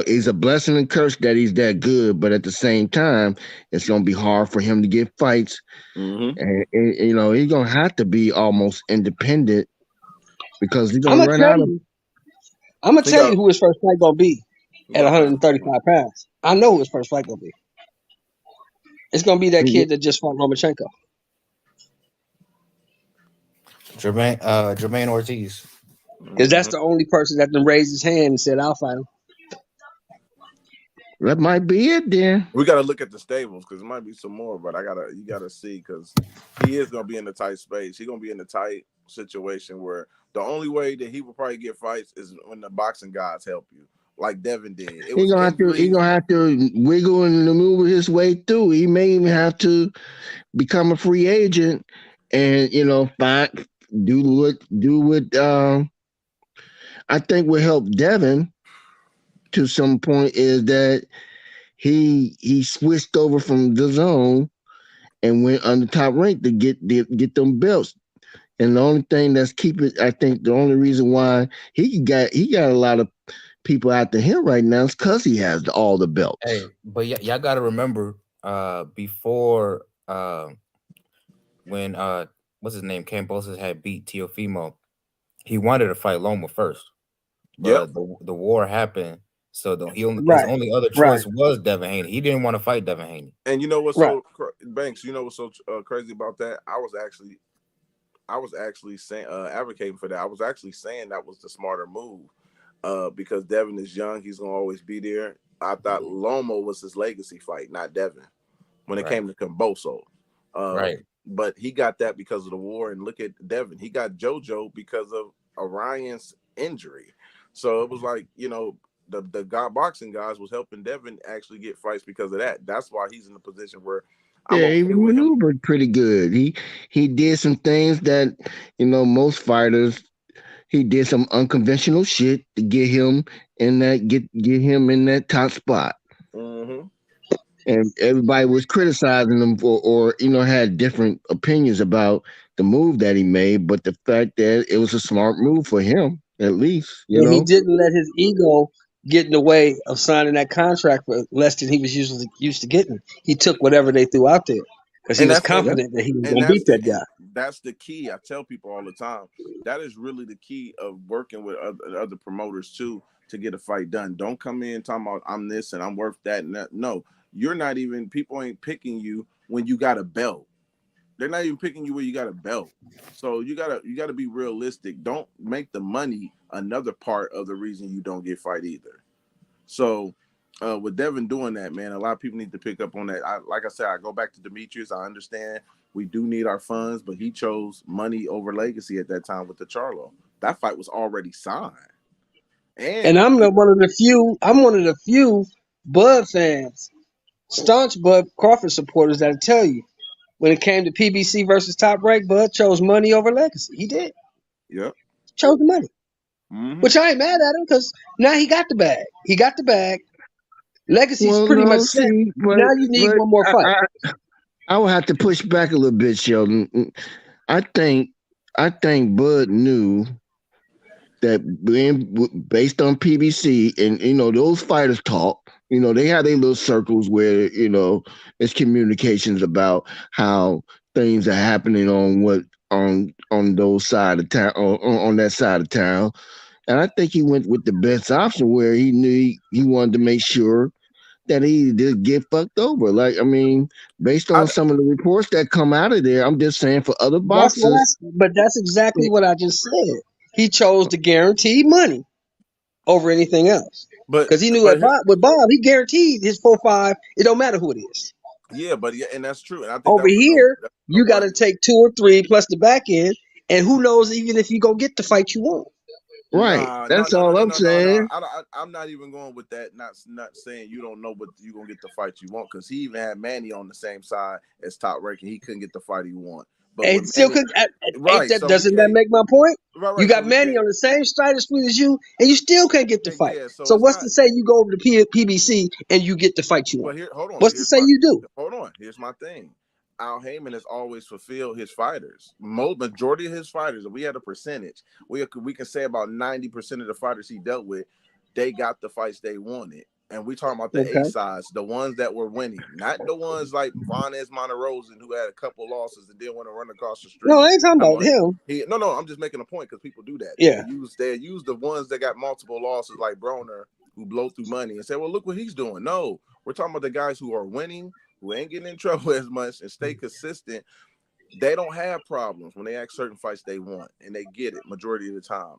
he's a blessing and curse that he's that good, but at the same time, it's gonna be hard for him to get fights. Mm-hmm. And you know, he's gonna have to be almost independent because he's I'm gonna gonna run tell out of you. I'm gonna He tell got you who his first fight gonna be he at got a 135 pounds. I know who his first fight gonna be. It's gonna be that kid that just fought Lomachenko. Jermaine Ortiz. Because that's mm-hmm. the only person that then raised his hand and said, "I'll fight him." that might be it then. We gotta look at the stables because it might be some more, but you gotta see because he is gonna be in the tight space. He's gonna be in the tight situation where the only way that he will probably get fights is when the boxing gods help you, like Devin did. It He was gonna have to injuries. wiggle and maneuver his way through. He may even have to become a free agent and do what I think will help Devin to some point is that he switched over from the zone and went on the top rank to get them belts. And the only thing that's keeping, I think, the only reason why he got a lot of people after him right now is because he has all the belts. Hey, but y'all got to remember, before when what's his name, Cambosos had beat Teofimo, he wanted to fight Loma first, but the war happened, so his Right, only other right, choice was Devin Haney. He didn't want to fight Devin Haney. And you know what's right. Banks? You know what's so crazy about that? I was actually saying advocating for that. I was actually saying that was the smarter move, because Devin is young. He's gonna always be there. I thought Loma was his legacy fight, not Devin, when it came to Camboso. Right. But he got that because of the war. And look at Devin. He got JoJo because of Orion's injury. So it was like, the boxing guys was helping Devin actually get fights because of that. That's why he's in the position where I'm Yeah, he okay with him. maneuvered pretty good. He did some things that most fighters. He did some unconventional shit to get him in that top spot. Mm-hmm. And everybody was criticizing him or had different opinions about the move that he made, but the fact that it was a smart move for him, at least, And he didn't let his ego get in the way of signing that contract for less than he was usually used to getting. He took whatever they threw out there because he And was that's and, confident that he was and going to beat that guy. that's the key. I tell people all the time. That is really the key of working with other promoters too to get a fight done. Don't come in talking about I'm this and I'm worth that and that. No, you're not even. People ain't picking you when you got a belt. They're not even picking you where you got a belt. So you gotta be realistic. Don't make the money another part of the reason you don't get fight either. So with Devin doing that, man, a lot of people need to pick up on that. Like I said, I go back to Demetrius. I understand we do need our funds, but he chose money over legacy at that time with the Charlo. That fight was already signed. And I'm one of the few. I'm one of the few Bud fans, staunch Bud Crawford supporters that'll tell you when it came to PBC versus Top Rank, Bud chose money over legacy. He did. Yep. Chose the money. Mm-hmm. Which I ain't mad at him because now he got the bag. He got the bag. Legacy's pretty much set. Now you need one more fight. I would have to push back a little bit, Sheldon. I think Bud knew that based on PBC and those fighters talk. They have their little circles where it's communications about how things are happening on those side of town on that side of town. And I think he went with the best option where he knew he wanted to make sure that he did get fucked over. Like, I mean, based on some of the reports that come out of there, I'm just saying for other boxers. But that's exactly what I just said. He chose to guarantee money over anything else. Because he knew with Bob, he guaranteed his 4-5. It don't matter who it is. Yeah, and that's true. And I think over here, you got to take 2 or 3 plus the back end, and who knows even if you go get the fight you want. Right. That's all I'm saying. I'm not even going with that. Not saying you don't know, but you gonna get the fight you want because he even had Manny on the same side as Top Rank, and he couldn't get the fight he want. But and still Manny, could. Right. Doesn't that make my point? You Right. So got we Manny can't. on the same stride as you, and you still can't get the fight. Yeah. So So it's what's not. to say you go over to PBC and you get the fight you want? But here, hold on. What's to say you do? Hold on. Here's my thing. Al Heyman has always fulfilled his fighters. Majority of his fighters, if we had a percentage, we can say about 90% of the fighters he dealt with, they got the fights they wanted. And we talking about the A Okay. sides, the ones that were winning, not the ones like Vanez Monterosen who had a couple losses and didn't want to run across the No, street. I ain't talking about him. No, I'm just making a point because people do that. Yeah. They use the ones that got multiple losses like Broner who blow through money and say, well, look what he's doing. No, we're talking about the guys who are winning, who ain't getting in trouble as much and stay consistent. They don't have problems when they ask certain fights they want, and they get it majority of the time.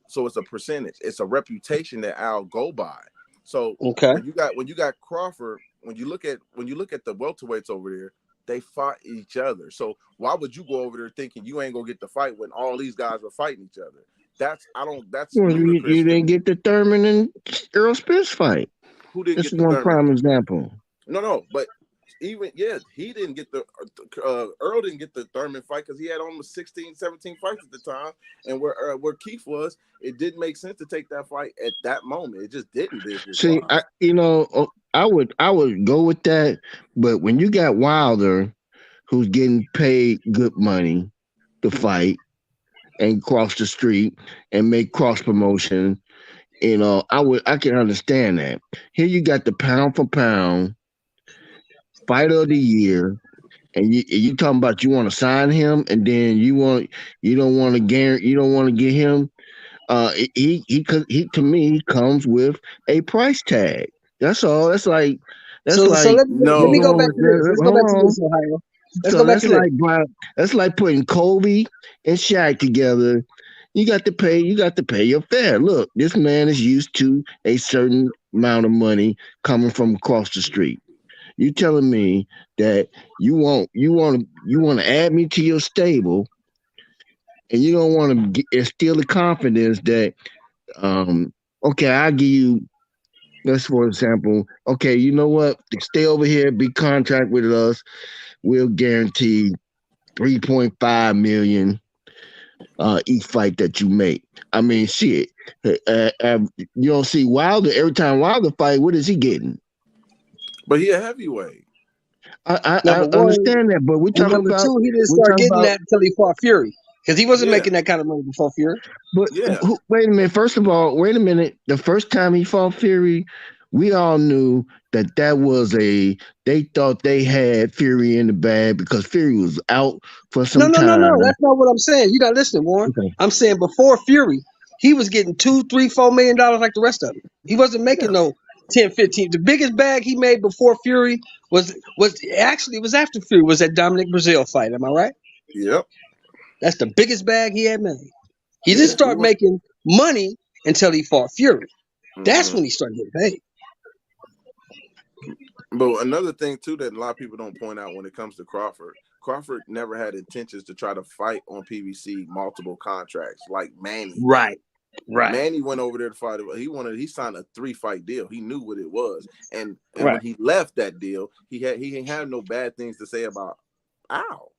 So it's a percentage. It's a reputation that Al go by. So Okay. when you got Crawford, when you look at the welterweights over there, they fought each other. So why would you go over there thinking you ain't gonna get the fight when all these guys were fighting each other? That's Well, ludicrous. you didn't get the Thurman and Earl Spence fight. Who didn't This get is the one Thurman? prime example. No, but even he didn't get the Earl didn't get the Thurman fight because he had almost 16, 17 fights at the time, and where Keith was, it didn't make sense to take that fight at that moment. It just didn't business See, wise. I would go with that, but when you got Wilder, who's getting paid good money to fight and cross the street and make cross promotion, I can understand that. Here you got the pound for pound fighter of the year, and you talking about you want to sign him, and then you don't want to guarantee, you don't want to get him. He to me comes with a price tag. That's all. That's So like let me No, go back to this. Let's go hold back to on. this, Ohio. Let's So go back to this. that's like putting Kobe and Shaq together. You got to pay. You got to pay your fare. Look, this man is used to a certain amount of money coming from across the street. You telling me that you want to add me to your stable, and you don't want to instill the confidence that okay, I'll give you. Let's for example, okay, you know what? Stay over here, be contract with us. We'll guarantee 3.5 million each fight that you make. I mean, shit. You don't see Wilder every time Wilder fight. What is he getting? but he a heavyweight. I Number one, understand that, but and number two, he didn't start getting that until he fought Fury because he wasn't making that kind of money before Fury. But wait a minute. First of all, wait a minute. The first time he fought Fury, we all knew that was they thought they had Fury in the bag because Fury was out for some time. No. That's not what I'm saying. You're not listening, Warren. Okay. I'm saying before Fury, he was getting $2, $3, $4 million like the rest of them. He wasn't making no 10, 15. The biggest bag he made before Fury was actually it was after Fury was that Dominic Brazil fight. Am I right? Yep. That's the biggest bag he had made. He didn't start making money until he fought Fury. That's when he started getting paid. But another thing too that a lot of people don't point out when it comes to Crawford never had intentions to try to fight on PBC multiple contracts like Manny. Right. Manny went over there to fight. He signed a 3-fight deal. He knew what it was, and when he left that deal, he ain't had no bad things to say about Al.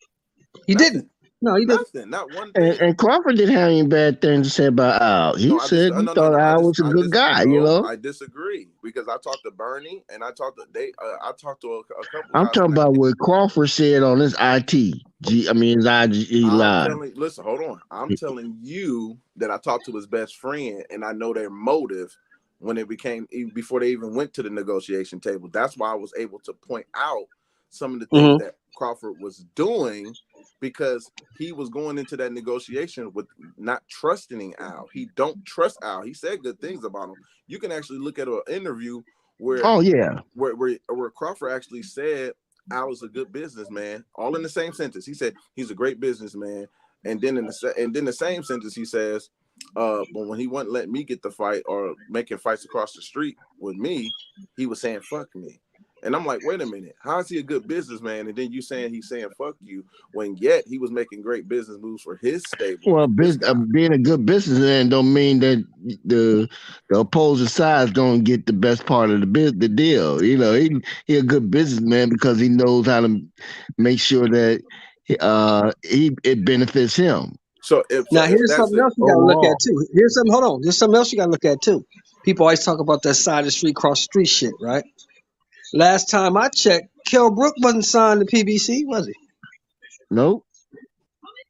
He didn't. No, he didn't. Nothing. Not one thing. And Crawford didn't have any bad things to say about Al. He said he thought Al was a good guy. I disagree because I talked to Bernie and I talked to a couple. I'm talking about what Crawford said on his his IG live. Listen, hold on. I'm telling you that I talked to his best friend and I know their motive when it became before they even went to the negotiation table. That's why I was able to point out some of the things that Crawford was doing. Because he was going into that negotiation with not trusting Al. He don't trust Al. He said good things about him. You can actually look at an interview where where Crawford actually said Al is a good businessman. All in the same sentence. He said he's a great businessman. And then the same sentence he says, but when he wouldn't let me get the fight or making fights across the street with me, he was saying fuck me. And I'm like, wait a minute, how is he a good businessman? And then you saying he's saying fuck you when yet he was making great business moves for his stable. Well, being a good businessman don't mean that the opposing sides don't get the best part of the deal. You know, he a good businessman because he knows how to make sure that it benefits him. So if Now here's that's something it, else you got to look at overall. too. Here's something. Hold on. There's something else you got to look at too. People always talk about that side of the street, cross the street shit, right? Last time I checked, Kell Brook wasn't signed to PBC, was he? Nope.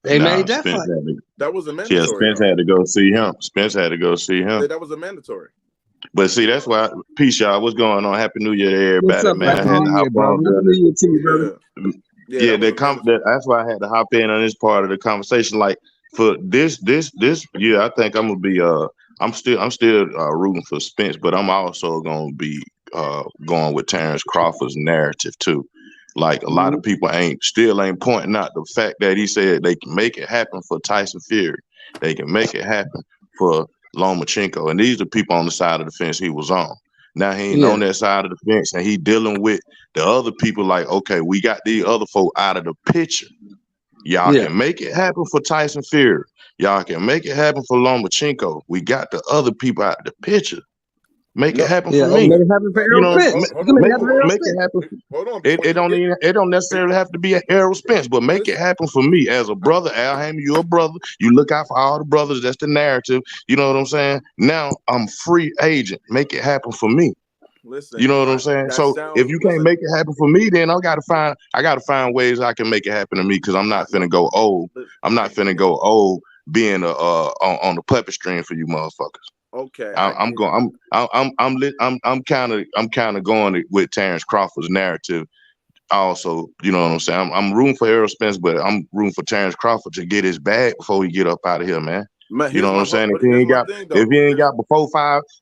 They Nah, made that Spence fight. had to. that was a Yeah, mandatory Spence though. had to go see him. Spence had to go see him. Yeah, that was a mandatory. But see, that's why. Peace, y'all. What's going on? Happy New Year to What's everybody, up? man. I Happy had Uh-huh. to New hop Year, brother. on Happy New Year to you, brother. Yeah, that was a mandatory. That's why I had to hop in on this part of the conversation. Like for this year, I think I'm gonna be I'm still rooting for Spence, but I'm also gonna be going with Terrence Crawford's narrative too. Like a lot Mhm. of people ain't pointing out the fact that he said they can make it happen for Tyson Fury, they can make it happen for Lomachenko, and these are people on the side of the fence he was on. Now he ain't Yeah, on that side of the fence, and he dealing with the other people. Like, okay, we got these other folk out of the picture. Y'all yeah. can make it happen for Tyson Fury. Y'all can make it happen for Lomachenko. We got the other people out of the picture. Make it No, happen Yeah, for and me. make it happen for You Errol know, Spence. hold You can on, make it make happen hold for on, Errol make it Spence. happen. hold on. It, Before it you don't get even it don't necessarily have to be an Errol Spence, but make listen, it happen for me as a brother. Al Hammond, you're a brother. You look out for all the brothers. That's the narrative. You know what I'm saying? Now I'm free agent. Make it happen for me. You listen. know what I'm saying? That So if sounds. you can't Listen, make it happen for me, then I gotta find ways I can make it happen to me because I'm I not no, finna go old. I'm I not get finna it. go old being on the puppet string for you motherfuckers. Okay, I, I I'm get going. it. I'm kind of going with Terrence Crawford's narrative. Also, you know what I'm saying. I'm rooting for Errol Spence, but I'm rooting for Terrence Crawford to get his bag before he get up out of here, man. Man, You know what I'm saying? but here's my thing If though. he ain't got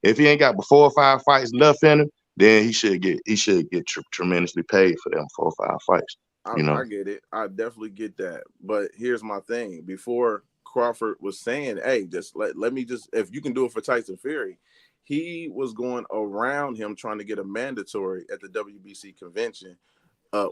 if he ain't got before 5 fights left in him, then he should get tremendously paid for them 4 or 5 fights. You know. I get it. I definitely get that. But here's my thing. Before Crawford was saying, "Hey, just let me just if you can do it for Tyson Fury," he was going around him trying to get a mandatory at the WBC convention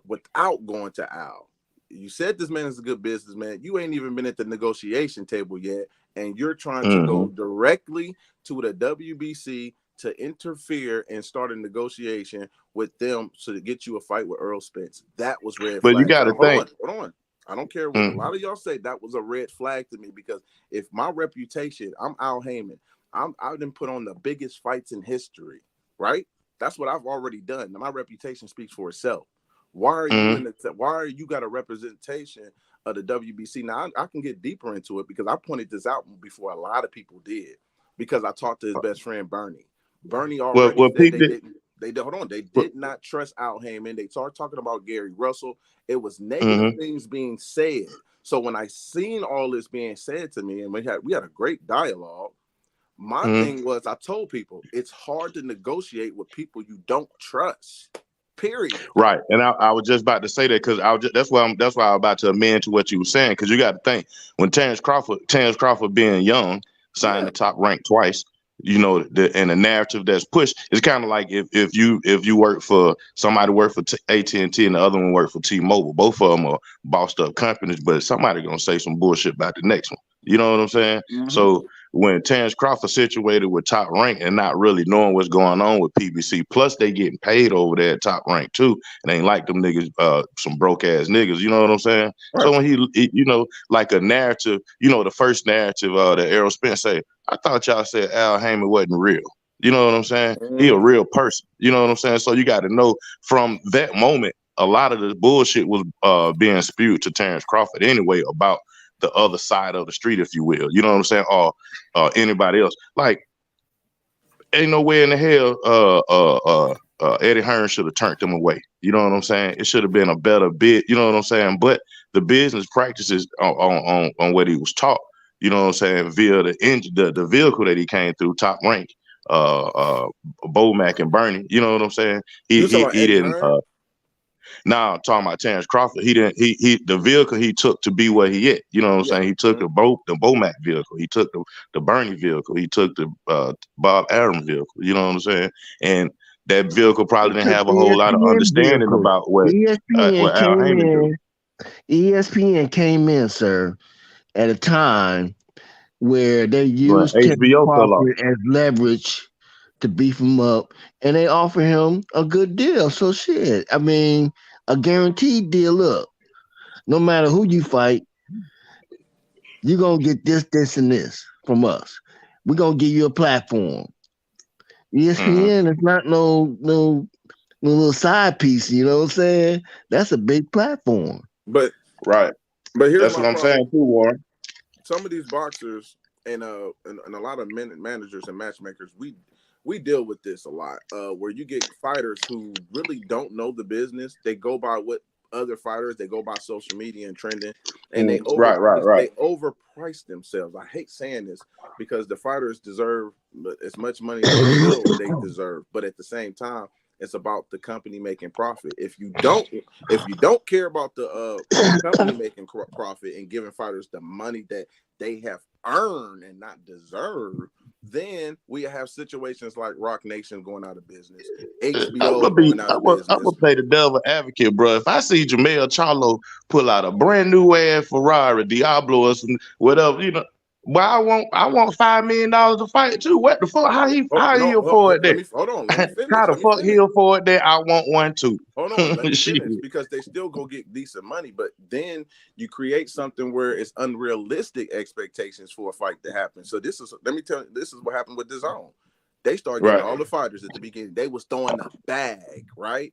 without going to Al. You said this man is a good businessman. You ain't even been at the negotiation table yet, and you're trying to Mm-hmm. go directly to the WBC to interfere and start a negotiation with them to get you a fight with Earl Spence. That was red But you flag. got to think. Hold on. I don't care what a Mm-hmm. lot of y'all say. That was a red flag to me because if my reputation, I'm Al Heyman. I've been put on the biggest fights in history, right? That's what I've already done. My reputation speaks for itself. Why are you Mm-hmm. in the? Why are you got a representation of the WBC? Now I can get deeper into it because I pointed this out before a lot of people did. Because I talked to his best friend Bernie. Bernie already Well, said Pete they did. didn't. They did. Hold on. They Well, did not trust Al Heyman. They started talking about Gary Russell. It was negative mm-hmm. things being said. So when I seen all this being said to me, and we had a great dialogue. My Mm-hmm. thing was I told people it's hard to negotiate with people you don't trust. Period. Right, and I was just about to say that because that's why I'm about to amend to what you were saying because you got to think when Terrence Crawford being young signed Yeah. the top rank twice, you know, and the narrative that's pushed it's kind of like if you work for somebody work for AT&T and the other one work for T-Mobile, both of them are bossed up companies, but somebody gonna say some bullshit about the next one. You know what I'm saying? Mm-hmm. So when Terrence Crawford situated with Top Rank and not really knowing what's going on with PBC, plus they getting paid over there at Top Rank too, and ain't like them niggas, some broke ass niggas. You know what I'm saying? Right. So when you know, like a narrative, the first narrative that Errol Spence say, I thought y'all said Al Heyman wasn't real. You know what I'm saying? He a Mm-hmm. real person. You know what I'm saying? So you got to know from that moment, a lot of the bullshit was being spewed to Terrence Crawford anyway about the other side of the street, if you will. You know what I'm saying? Or anybody else. Like, ain't no way in the hell Eddie Hearn should have turned them away. You know what I'm saying? It should have been a better bid. You know what I'm saying? But the business practices on what he was taught. You know what I'm saying? Via the vehicle that he came through, Top Rank, Bomac and Bernie. You know what I'm saying? You He talking he about he Eddie didn't. Hearn? Now I'm talking about Terrence Crawford. He didn't. The vehicle he took to be where he at. You know what I'm Yeah. saying? He took the Bomac vehicle. He took the Bernie vehicle. He took the Bob Adams vehicle. You know what I'm saying? And that vehicle He probably didn't took have a the whole lot of ESPN understanding vehicle. about what ESPN Al came Heyman do. in. ESPN came in, sir, at a time where they When used Terrence HBO fell off. Crawford as leverage to beef him up, and they offer him a good deal. So shit, I mean, a guaranteed deal. Look, no matter who you fight, You're gonna get this, and this from us. We're gonna give you a platform. ESPN is not no little side piece, you know what I'm saying? That's a big platform. But Right. but here's That's my what I'm problem. saying too, Warren. Some of these boxers and a lot of managers and matchmakers, we deal with this a lot, where you get fighters who really don't know the business. They go by what other fighters, they go by social media and trending, and they overprice themselves. I hate saying this because the fighters deserve as much money as they feel they deserve, but at the same time, it's about the company making profit. If you don't care about the company making profit and giving fighters the money that they have earned and not deserve, then we have situations like Rock Nation going out of business, HBO going out of business. I'm gonna play the devil advocate, bro. If I see Jamel Charlo pull out a brand new ass Ferrari, Diablo or some whatever, you know, well, I want $5 million to fight too. What the fuck? How he afford that? Let me finish. How the fuck he afford that? I want one too. Hold on, let me finish, because they still go get decent money, but then you create something where it's unrealistic expectations for a fight to happen. So this is what happened with DAZN. They started getting all the fighters at the beginning. They was throwing the bag, right?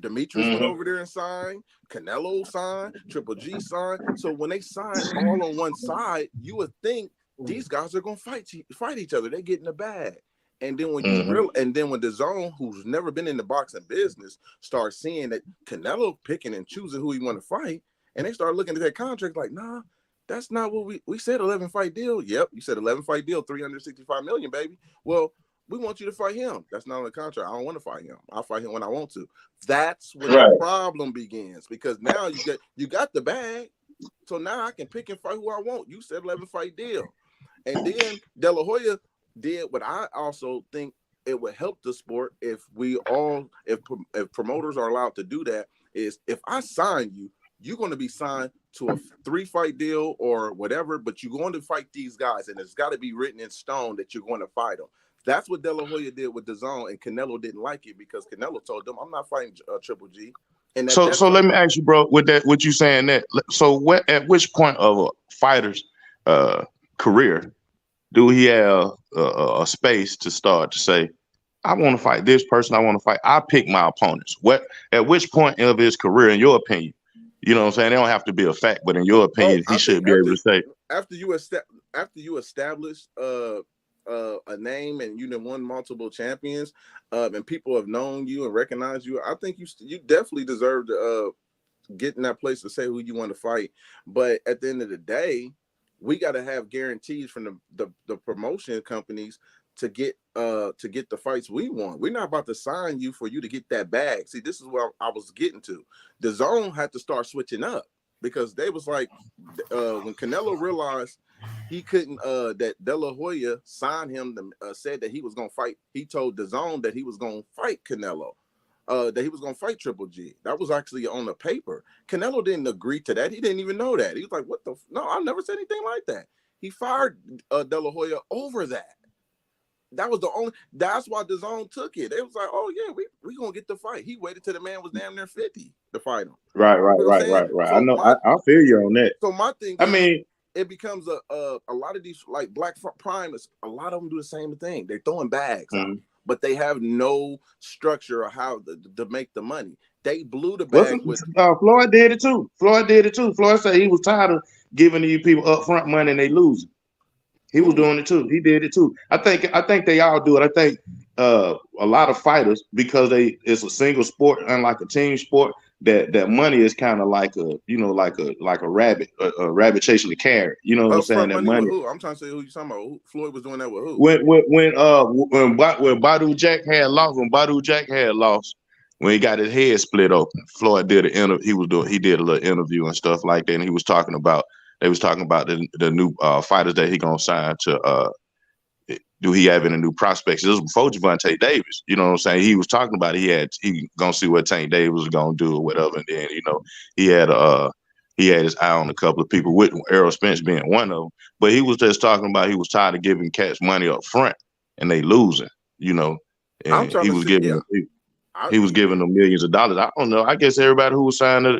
Demetrius went over there and signed. Canelo signed. Triple G signed. So when they signed all on one side, you would think these guys are gonna fight each other. They get in the bag. And then when when DAZN, who's never been in the boxing business, starts seeing that Canelo picking and choosing who he want to fight, and they start looking at their contract like, nah, that's not what we said. 11-fight deal. Yep, you said 11-fight deal, $365 million, baby. Well, we want you to fight him. That's not on the contract. I don't want to fight him. I'll fight him when I want to. That's when the problem begins, because now you got the bag, so now I can pick and fight who I want. You said 11-fight deal, and then De La Hoya did what I also think it would help the sport if promoters are allowed to do that, is if I sign you, you're going to be signed to a 3-fight deal or whatever, but you're going to fight these guys, and it's got to be written in stone that you're going to fight them. That's what De La Hoya did with DAZN, and Canelo didn't like it because Canelo told them, I'm not fighting Triple G. And so let me ask you, bro, with that, what you saying that, so at which point of a fighter's career do he have a space to start to say, I want to fight this person, I pick my opponents? At which point of his career, in your opinion, you know what I'm saying? They don't have to be a fact, but in your opinion, he should be able to say, after you establish a name and you won multiple champions, and people have known you and recognized you, I think you definitely deserve to get in that place to say who you want to fight. But at the end of the day, we got to have guarantees from the promotion companies to get the fights we want. We're not about to sign you for you to get that bag. See, this is where I was getting to. DAZN had to start switching up, because they was like, when Canelo realized he couldn't, that De La Hoya signed him, said that he was going to fight. He told DAZN that he was going to fight Canelo, that he was going to fight Triple G. That was actually on the paper. Canelo didn't agree to that. He didn't even know that. He was like, what the? No, I never said anything like that. He fired De La Hoya over that. That was the only. That's why DAZN took it. They was like, "Oh yeah, we gonna get the fight." He waited till the man was damn near 50 to fight him. Right. So I know. I feel you on that. So my thing, it becomes a lot of these, like Black Prime, a lot of them do the same thing. They're throwing bags out, but they have no structure of how to make the money. They blew the bag with. Floyd did it too. Floyd said he was tired of giving these people upfront money and they losing. He was doing it too. He did it too. I think they all do it. I think a lot of fighters, because it's a single sport, unlike a team sport, that money is kind of like a rabbit chasing the carrot. You know what I'm saying? That money. Who? I'm trying to say who you talking about. Who? Floyd was doing that with who? When Badu Jack had lost, when he got his head split open, Floyd did an interview. He did a little interview and stuff like that, and he was talking about. They was talking about the new fighters that he gonna sign to. Do he have any new prospects? This was before Gervonta Davis. You know what I'm saying? He was talking about he gonna see what Tank Davis was gonna do or whatever. And then he had his eye on a couple of people, with Errol Spence being one of them. But he was just talking about he was tired of giving cats money up front and they losing. And he was giving. He was giving them millions of dollars. I don't know. I guess everybody who was signed to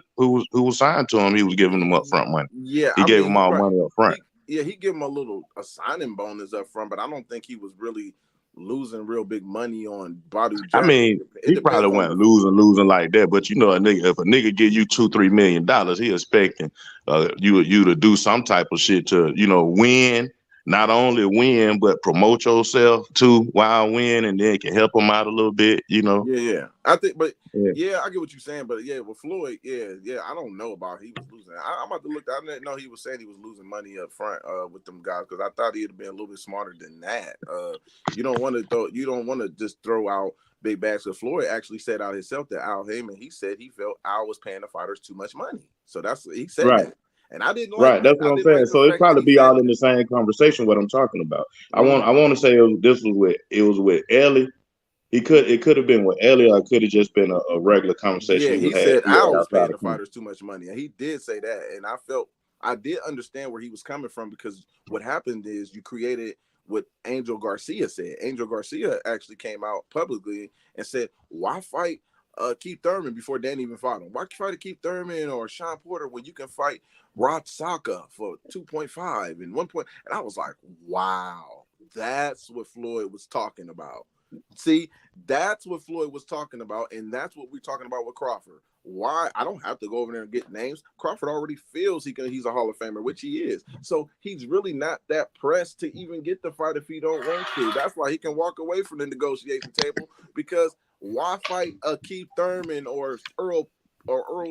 him, he was giving them upfront money. Yeah, he gave them all money up front. he give him a signing bonus up front, but I don't think he was really losing real big money on Badu Jackson. I mean, he probably wasn't losing like that, but you know, if a nigga give you $2-3 million, he expecting you to do some type of shit to, you know, win. Not only win, but promote yourself too while win, and then can help him out a little bit, you know. Yeah. I think, but yeah, I get what you're saying, but yeah, with Floyd, I don't know about he was losing. I'm about to look. I didn't know he was saying he was losing money up front with them guys, because I thought he'd have been a little bit smarter than that. You don't want to just throw out big bags. Because Floyd actually said out himself that Al Heyman, he said he felt Al was paying the fighters too much money. So he said that. And I didn't like That's what I'm saying. So it probably be all in the same conversation what I'm talking about. I want to say it was with Ellie. It could have been with Ellie, or it could have just been a regular conversation. Yeah, he said Al was paying the fighters too much money, and he did say that. And I did understand where he was coming from, because what happened is you created what Angel Garcia said. Angel Garcia actually came out publicly and said, "Why fight Keith Thurman before Dan even fought him? Why fight Keith Thurman or Sean Porter when you can fight Rod Saka for 2.5 and 1 point?" And I was like, wow, that's what Floyd was talking about. See, that's what Floyd was talking about, and that's what we're talking about with Crawford. Why? I don't have to go over there and get names. Crawford already feels he's a Hall of Famer, which he is. So he's really not that pressed to even get the fight if he don't want to. That's why he can walk away from the negotiation table, because why fight a Keith Thurman or Earl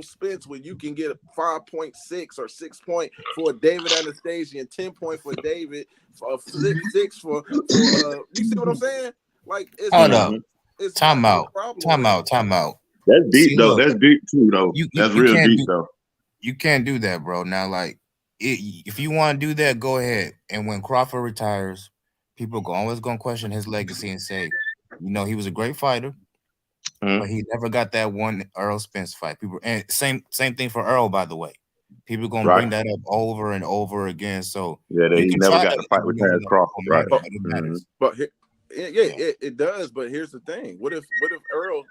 Spence when you can get 5.6 or 6 point for David Anastasia and 10 point for David, 6 for you see what I'm saying? Like, it's time out. That's deep though. That's deep too though. That's real deep though. You can't do that, bro. Now, like, if you want to do that, go ahead. And when Crawford retires, people always gonna question his legacy and say, you know, he was a great fighter, but he never got that one Earl Spence fight. People, and same thing for Earl, by the way. People gonna bring that up over and over again. So he never got to fight with Terrence Crawford, right? But it does. But here's the thing: what if Earl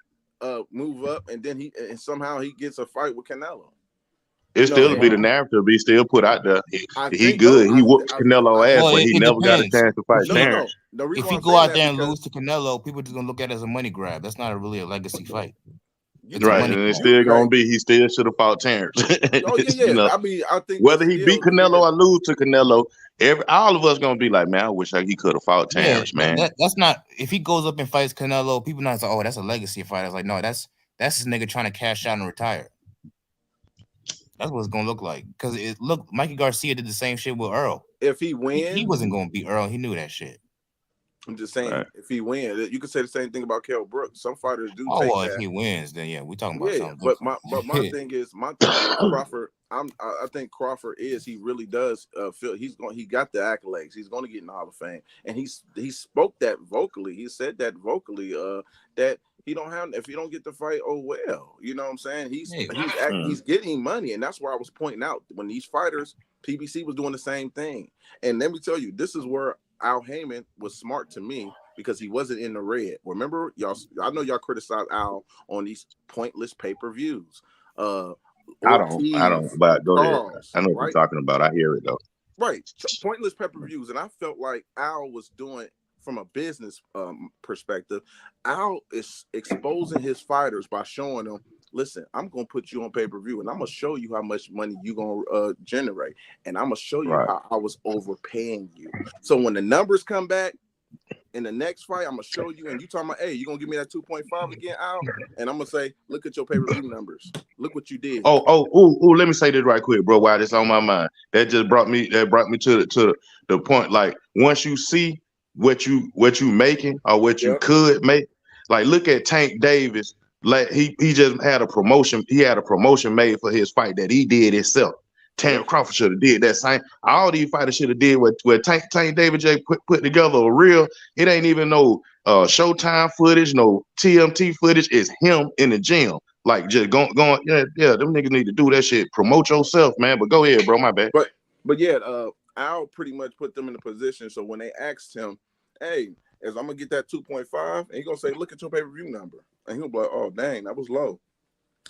move up and then somehow he gets a fight with Canelo? It still be the narrative. Be still put out there. He good. He whooped Canelo ass, but he never got a chance to fight Terrence. If he go out there and lose to Canelo, people just gonna look at it as a money grab. That's not really a legacy fight. Right, and it's still gonna be. He still should have fought Terrence. You know, I mean, I think whether he beat Canelo or lose to Canelo, all of us gonna be like, man, I wish he could have fought Terrence, man. That's not. If he goes up and fights Canelo, people not say, oh, that's a legacy fight. I was like, no, that's this nigga trying to cash out and retire. That's what it's gonna look like. Because Mikey Garcia did the same shit with Earl. If he wins, he wasn't gonna beat Earl. He knew that shit. I'm just saying, if he wins, you could say the same thing about Kell Brooks. Some fighters do. If he wins, then we talking about something. But my thing is Crawford. I think Crawford he really does feel he got the accolades. He's going to get in the Hall of Fame, and he spoke that vocally. He said that vocally that he don't have, if he don't get the fight, oh well, you know what I'm saying? He's getting money, and that's where I was pointing out when these fighters, PBC was doing the same thing. And let me tell you, this is where Al Heyman was smart to me, because he wasn't in the red. Remember, y'all, I know y'all criticize Al on these pointless pay-per-views. I don't, but go ahead. I know what you're talking about. I hear it though. Right, pointless pay-per-views, and I felt like Al was doing, from a business perspective, Al is exposing his fighters by showing them, listen, I'm going to put you on pay-per-view, and I'm going to show you how much money you're going to generate, and I'm going to show you how I was overpaying you. So when the numbers come back in the next fight, I'm going to show you, and you talking about, hey, you going to give me that 2.5 again, Al? And I'm going to say, look at your pay-per-view numbers. Look what you did. Let me say this right quick, bro, while it's on my mind. That just brought me to the point, like, once you see what you making or what you could make, like, look at Tank Davis. Like, he just had a promotion. He had a promotion made for his fight that he did himself. Terrence Crawford should have did that same. All these fighters should have did what Tank David J put together a real. It ain't even no Showtime footage, no TMT footage. It's him in the gym, like just going. Yeah. Them niggas need to do that shit. Promote yourself, man. But go ahead, bro. My bad. But yeah, Al pretty much put them in a position. So when they asked him, hey, as I'm gonna get that 2.5, and he's gonna say, look at your pay-per-view number, and he'll be like, oh dang, that was low.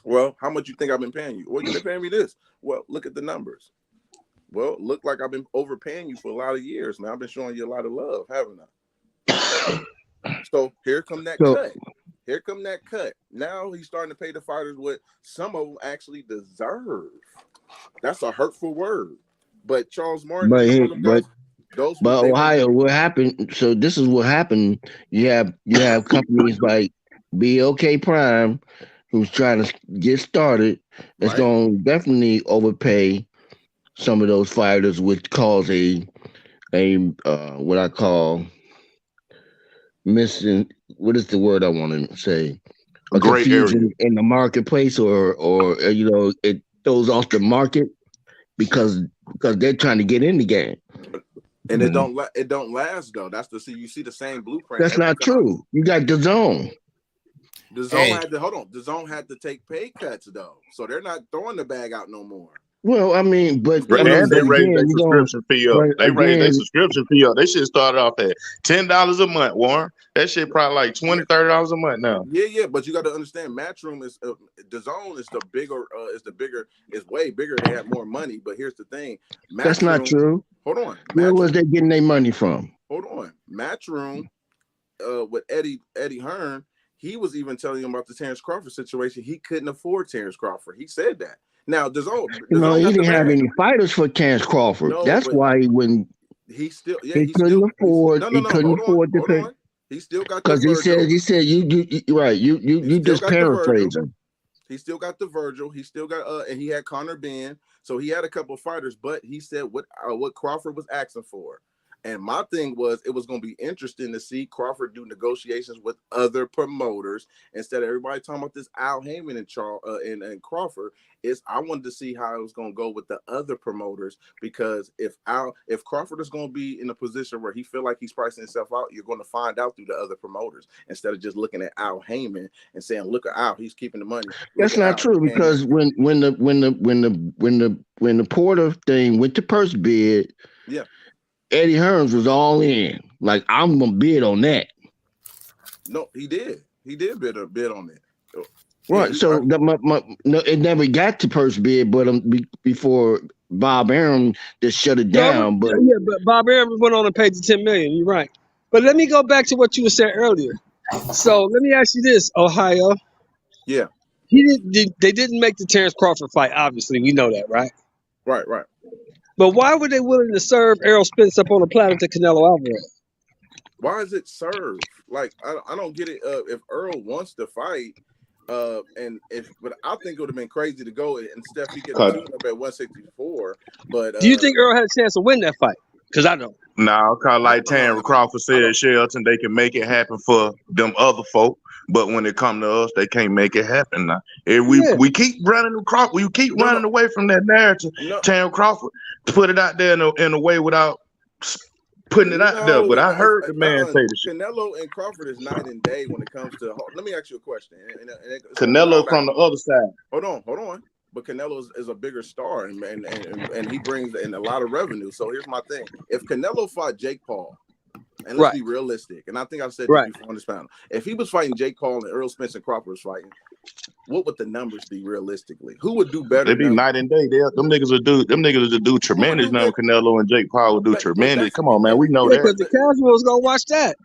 Well, how much you think I've been paying you? Well, you've been paying me this. Well, look at the numbers. Well, look like I've been overpaying you for a lot of years, man. I've been showing you a lot of love, haven't I? So here come that cut. Here come that cut. Now he's starting to pay the fighters what some of them actually deserve. That's a hurtful word. But Charles Martin, but Ohio, what happened? So this is what happened. You have companies like BLK Prime, who's trying to get started. It's going to definitely overpay some of those fighters, which cause a what I call missing. What is the word I want to say? A confusion in the marketplace, or it throws off the market because they're trying to get in the game. And it don't last though. You see the same blueprint. That's not true. You got DAZN. DAZN had to take pay cuts though, so they're not throwing the bag out no more. Well, I mean, but they raised their subscription fee up. They raised their subscription fee up. They should start off at $10 a month, Warren. That shit probably like $20, $30 a month now. Yeah, but you got to understand, Matchroom is DAZN is is way bigger. They have more money, but here's the thing. Matchroom, that's not true. Hold on. Where was they getting their money from? Hold on. Matchroom, with Eddie Hearn, he was even telling him about the Terrence Crawford situation. He couldn't afford Terrence Crawford. He said that. Now, DAZN he didn't have any fighters for Terrence Crawford. That's why he couldn't afford to pay. He still got because he said you just paraphrasing. He still got the Virgil. He still got and he had Conor Benn. So he had a couple of fighters, but he said what Crawford was asking for. And my thing was, it was going to be interesting to see Crawford do negotiations with other promoters instead of everybody talking about this Al Heyman and Crawford. I wanted to see how it was going to go with the other promoters, because if Crawford is going to be in a position where he feel like he's pricing himself out, you're going to find out through the other promoters instead of just looking at Al Heyman and saying, "Look at Al, he's keeping the money." That's not true, because when the Porter thing went to purse bid, yeah. Eddie Hearns was all in. Like, I'm gonna bid on that. No, he did. He did bid on it. Right. So it never got to purse bid, but before Bob Arum just shut it down. But Bob Arum went on and paid the $10 million. You're right. But let me go back to what you were saying earlier. So let me ask you this, Ohio. Yeah. They didn't make the Terrence Crawford fight. Obviously, we know that, right? Right. But why were they willing to serve Errol Spence up on a platter to Canelo Alvarez? Why is it served? Like, I don't get it. If Earl wants to fight, but I think it would have been crazy to go and Steffi get a tune up at 164. But do you think Earl had a chance to win that fight? Because I don't. No, cause like Terrence Crawford said, Shelton, they can make it happen for them other folk. But when it come to us, they can't make it happen now. We keep running Crawford. We keep running away from that narrative. Terrence Crawford put it out there in a way without putting it out there. But I heard the man say the shit. Canelo and Crawford is night and day when it comes to. Let me ask you a question. Canelo from the other side. Hold on. But Canelo is a bigger star, and he brings in a lot of revenue. So here's my thing: if Canelo fought Jake Paul. And let's be realistic. And I think I've said this before on this panel. If he was fighting Jake Paul and Earl Spence and Crawford was fighting, what would the numbers be realistically? Who would do better? They'd be night and day. Them niggas would do tremendous now. Canelo and Jake Paul would do tremendous. Come on, man. We know that. Because the casuals gonna watch that.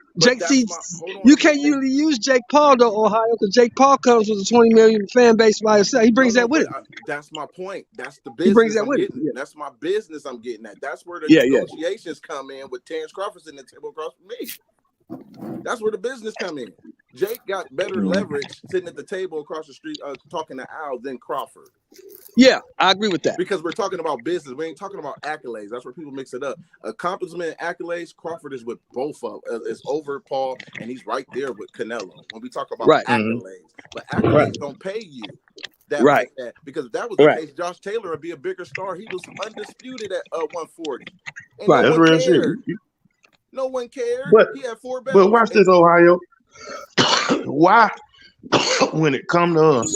You can't usually use Jake Paul though, Ohio, because Jake Paul comes with a 20 million fan base by himself. He brings that with him. That's my point. That's the business. He brings that with him. That's my business I'm getting at. That's where the negotiations come in with Terrence Crawford sitting at the table across from me. That's where the business come in. Jake got better leverage sitting at the table across the street talking to Al than Crawford. Yeah, I agree with that. Because we're talking about business. We ain't talking about accolades. That's where people mix it up. Accomplishment and accolades, Crawford is with both of them. It's over Paul, and he's right there with Canelo. When we talk about accolades. But accolades don't pay you. Because if that was the case, Josh Taylor would be a bigger star. He was undisputed at 140. And that's real shit. No one cared. He had 4 belts. But watch this, Ohio. Why? When it come to us,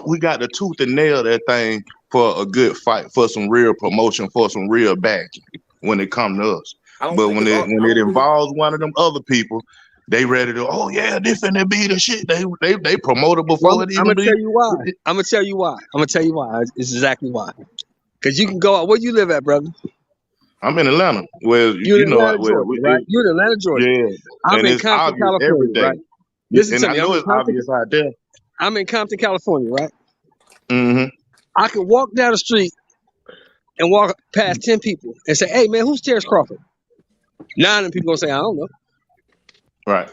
we got the tooth and nail that thing for a good fight, for some real promotion, for some real backing when it come to us. But when it involves one of them other people, They ready to, oh yeah, this finna be the shit. They promote it before Well, it I'm even gonna be. tell you why. I'm gonna tell you why. It's exactly why. Because you can go out. Where you live at, brother? I'm in Atlanta. Well, You're in Atlanta, well, Georgia, right? You're in Atlanta, Georgia. yeah, I'm and in it's Compton, obvious every California, day. right? Listen And to I me. know it's obvious out there. I'm in Compton, California, right? Mm-hmm. I can walk down the street and walk past 10 people and say, "Hey, man, who's Terrence Crawford?" 9 of them people gonna say, "I don't know." Right.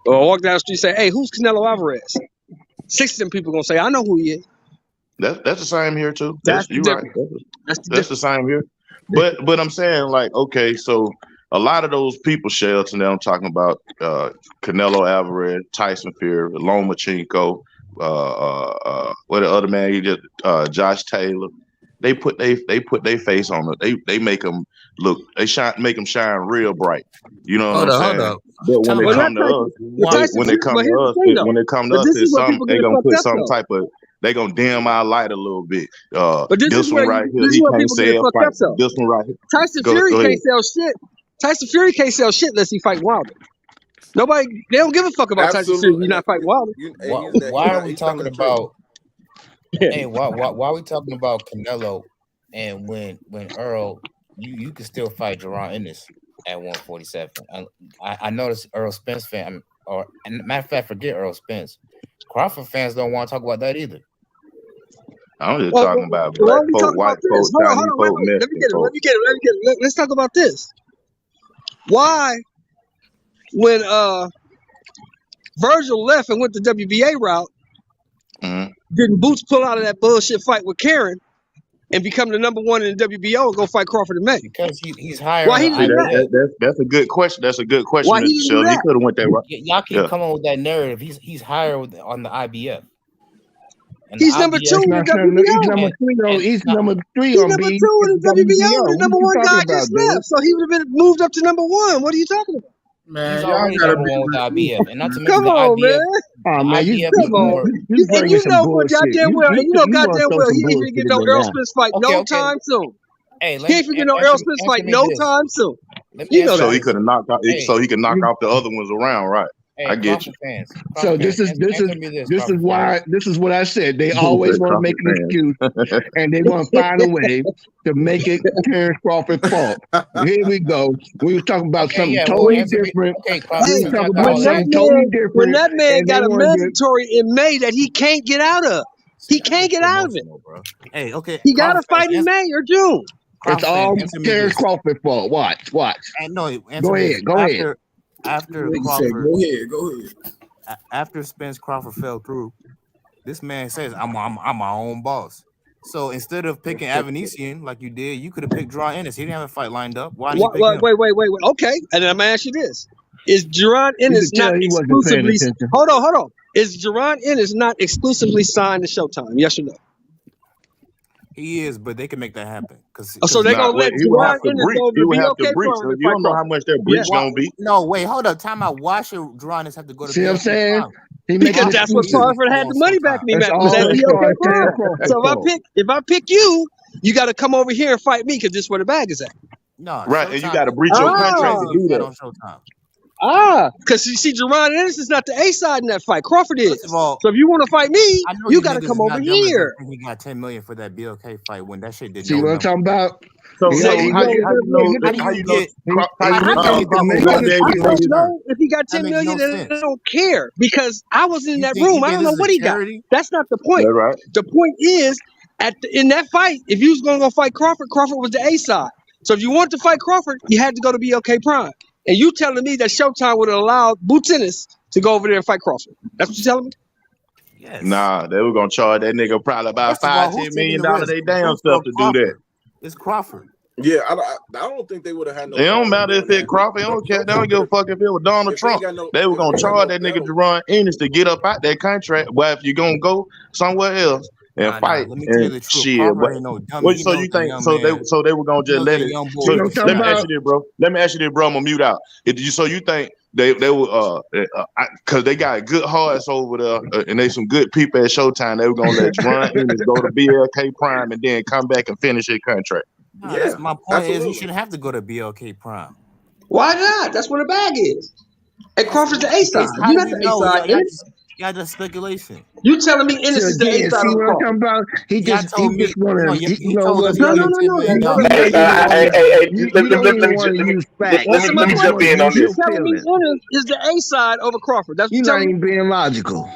Or walk down the street and say, "Hey, who's Canelo Alvarez?" 6 of them people gonna say, "I know who he is." That's the same here too. That's the You right. difference. That's the That's the difference. same here. But I'm saying, like, okay, so a lot of those people, Shelton, that I'm talking about, Canelo Alvarez, Tyson Fury, Lomachenko, what the other man he did, Josh Taylor. They put their face on it. They make them look. Make them shine real bright. You know what I'm saying? But when they come to us, when they come to us, this is it's where some people they get gonna fucked put up some though. type of. They gonna dim our light a little bit. But this This is one where right here, this is he where can't people get sell fucked fight. up though. This one right here. Tyson Go Fury ahead. can't sell shit. Tyson Fury can't sell shit unless he fight Wilder. Nobody, they don't give a fuck about Tyson Fury. You're not fighting Wilder. Why are we talking about? Yeah. Hey, why are we talking about Canelo? And when Earl, you can still fight Gervonta Ennis at 147. I noticed Earl Spence fan, and matter of fact, forget Earl Spence. Crawford fans don't want to talk about that either. I'm just talking about why black are we folk, talking white about this? folk, Hold Chinese on, wait. folk, Let me Mexican get folk. it. Let's talk about this. Why, when Virgil left and went the WBA route, didn't Boots pull out of that bullshit fight with Karen and become the number 1 in the WBO and go fight Crawford in May? Because he's higher. Why he didn't do that? That's a good question. That's a good question. Why he didn't do He that? could have went that route. Y'all keep coming with that narrative. He's higher on the IBF. And he's number 2 in the WBO. He's number 3 He's on number 2 in the WBO. The number 1 guy just left, so he would have been moved up to number 1. What are you talking about? Man, he's already number 1 with the IBF, and not to mention Come the on, IBF. man. Oh man, IBF you more. And you know for goddamn well, and you know goddamn well, he ain't gonna get no Errol Spence fight no time soon. Hey, he ain't gonna get no Errol Spence fight no time soon. You know so that. he could have knocked out. So he could knock off the other ones around, right? Hey, I get you. So this is what I said. They always want to make an excuse, and they want to find a way to make it Terrence Crawford's fault. Here we go. We were talking about something totally different. When that man got a mandatory in May that he can't get out of, he can't get out of it. Hey, okay, he got to fight in May or June. It's all Terrence Crawford's fault. Watch. No, go ahead. After Crawford, go ahead. After Spence Crawford fell through, this man says, "I'm my own boss." So instead of picking Avanesian like you did, you could have picked Gervonta Ennis. He didn't have a fight lined up. Why did you pick him? Wait. Okay, and then I'm gonna ask you this: is Gervonta Ennis not exclusively? Hold on. Is Gervonta Ennis not exclusively signed to Showtime? Yes or no? He is, but they can make that happen. So they're gonna let Gervonta Ennis go to BOK Prime. You don't know how much that breach gonna be. No, wait, hold up. Time out. Why should Gervonta Ennis have to go to? See what I'm saying? Because that's what Crawford had the money back me back was at BOK Prime. So if I pick you, you got to come over here and fight me because this is where the bag is at. No, right, and you got to breach your contract to do that on Showtime. Because you see, Gervonta Ennis is not the A side in that fight. Crawford is. So if you want to fight me, you got to come over here. He got $10 million for that BOK fight when that shit didn't. See what I'm talking about? So how you know? If he got $10 million, then I don't care because I wasn't in that room. I don't know what he got. That's not the point. Right. The point is, in that fight, if you was going to go fight Crawford, Crawford was the A side. So if you want to fight Crawford, you had to go to BOK Prime. And you telling me that Showtime would have allowed Boots Ennis to go over there and fight Crawford? That's what you telling me? Yes. Nah, they were gonna charge that nigga probably about $5-10 million they damn stuff to do that. It's Crawford. Yeah, I don't think they would have had no. It don't matter if it's Crawford. They don't care. They don't give a fuck if it was Donald Trump. They were gonna charge that nigga Gervonta Ennis to get up out that contract. Well, if you're gonna go somewhere else and fight, let me tell you the truth. Shit. So you think so they were gonna just let it? So let me ask you this, bro. I'm gonna mute out. So you think they were because they got good hearts over there and they some good people at Showtime. They were gonna let Gervonta Ennis go to BLK Prime and then come back and finish his contract. No, that's my point. Absolutely. Is he shouldn't have to go to BLK Prime. Why not? That's where the bag is. And Crawford's the A side. How You're do not you the A know? side. Y'all just speculation. You telling me Ennis is the A Again, side see of what I'm talking Crawford? about? He Y'all just told me. want No, to. You he know told what? us y'all No. get 10 million. That Y'all doesn't believe make that sense. shit. You don't even want to use facts. Answer my let me You jump want to question. in on use You your this. telling me feelings. Ennis is the A side over Crawford? That's what You're you're not telling me? even being logical.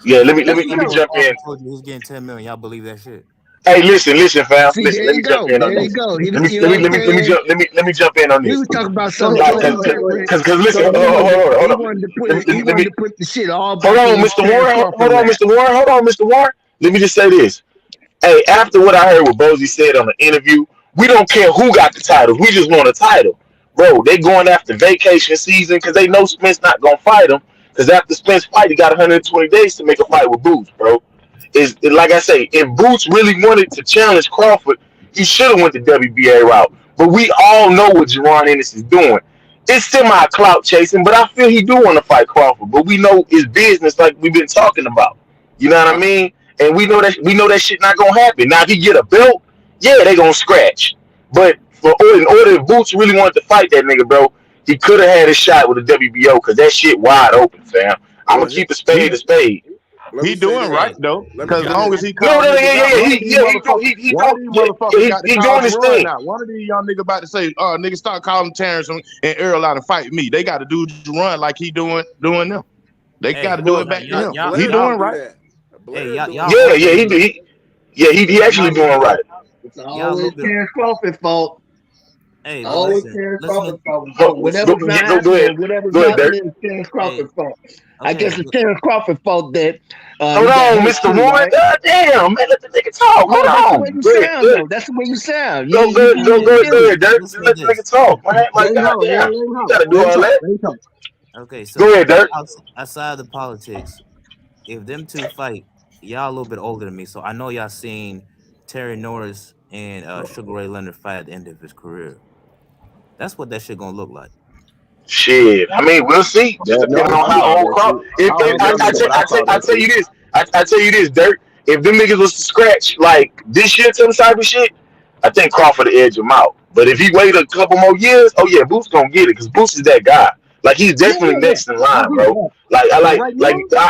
Yeah, let me That's what you're telling me. jump in. Told you he's getting 10 million. Y'all believe that shit? Hey, listen, fam. See, Listen, there let you me jump go. in on There you this. go. Let me You know what I'm saying? let me jump in on We this. was talking about Go something ahead. Like, totally different. cause listen, So hold he on. wanted to put Let it. He me, let wanted me to put the shit all hold back on, in his Mr. Terrence Warren. Crawford lap. Hold on, Mr. Warren. Let me just say this. Hey, after what I heard what Bozy said on the interview, we don't care who got the titles. We just want a title. Bro, they going after vacation season because they know Spence not going to fight him. Because after Spence fight, he got 120 days to make a fight with Boots, bro. Like I say, if Boots really wanted to challenge Crawford, he should have went the WBA route. But we all know what Jaron Ennis is doing. It's semi-clout chasing, but I feel he do want to fight Crawford. But we know it's business like we've been talking about. You know what I mean? And we know that shit not gonna happen. Now if he get a belt, yeah, they gonna scratch. But in order if Boots really wanted to fight that nigga, bro, he could have had a shot with the WBO because that shit wide open, fam. I'm Well, gonna keep a spade a spade. let He me say doing this. right though, Let me because say long this. as he No, call no, niggas out, one of these motherfuckers, one of these motherfuckers got to he call doing his Jerron thing. out. One of these young niggas about to say, niggas start calling Terrence and Earl out and fight me. They got to do Jerron like he doing them. They got to Hey, do Well, it back to him. He Blair y'all, doing don't do right. that. hey, Blair do it. y'all Yeah, open. he actually Y'all doing right. It's y'all a always little bit. Terrence Crawford's fault. Hey, but Always listen, Terrence listen to. Crawford's fault. Go, So whatever's not go happening, ahead. whatever's Go ahead, Dirk. happening is Terrence Hey, Crawford's fault. I okay. guess it's Terrence Crawford's fault that Hold he got on, hurt Mr. too, Warren. right? God damn, man, let the nigga talk. No, that's the Hold way on. you Go ahead, sound, though. That's the way you sound. You Hey, ain't go feeling ahead, it. Dirk. Just listen to let the nigga this. talk, man. Let Like, him talk. goddamn, Let him you talk. gotta do Let him all talk. that. Let him talk. Okay, Go so ahead, Dirk. outside of the politics, if them two fight, y'all a little bit older than me, so I know y'all seen Terry Norris and Sugar Ray Leonard fight at the end of his career. That's what that shit gonna look like. Shit, I mean, we'll see. Just No, depending on I how saw old that Crawford. shit. I don't remember that, but I saw I that tell you shit. this. I tell you this, Dirk. If them niggas was to scratch like this year type of shit, I think Crawford will edge him out. But if he wait a couple more years, oh yeah, Boots gonna get it because Boots is that guy. Like he's definitely Yeah. next in I line, agree with bro. that. Like But right now,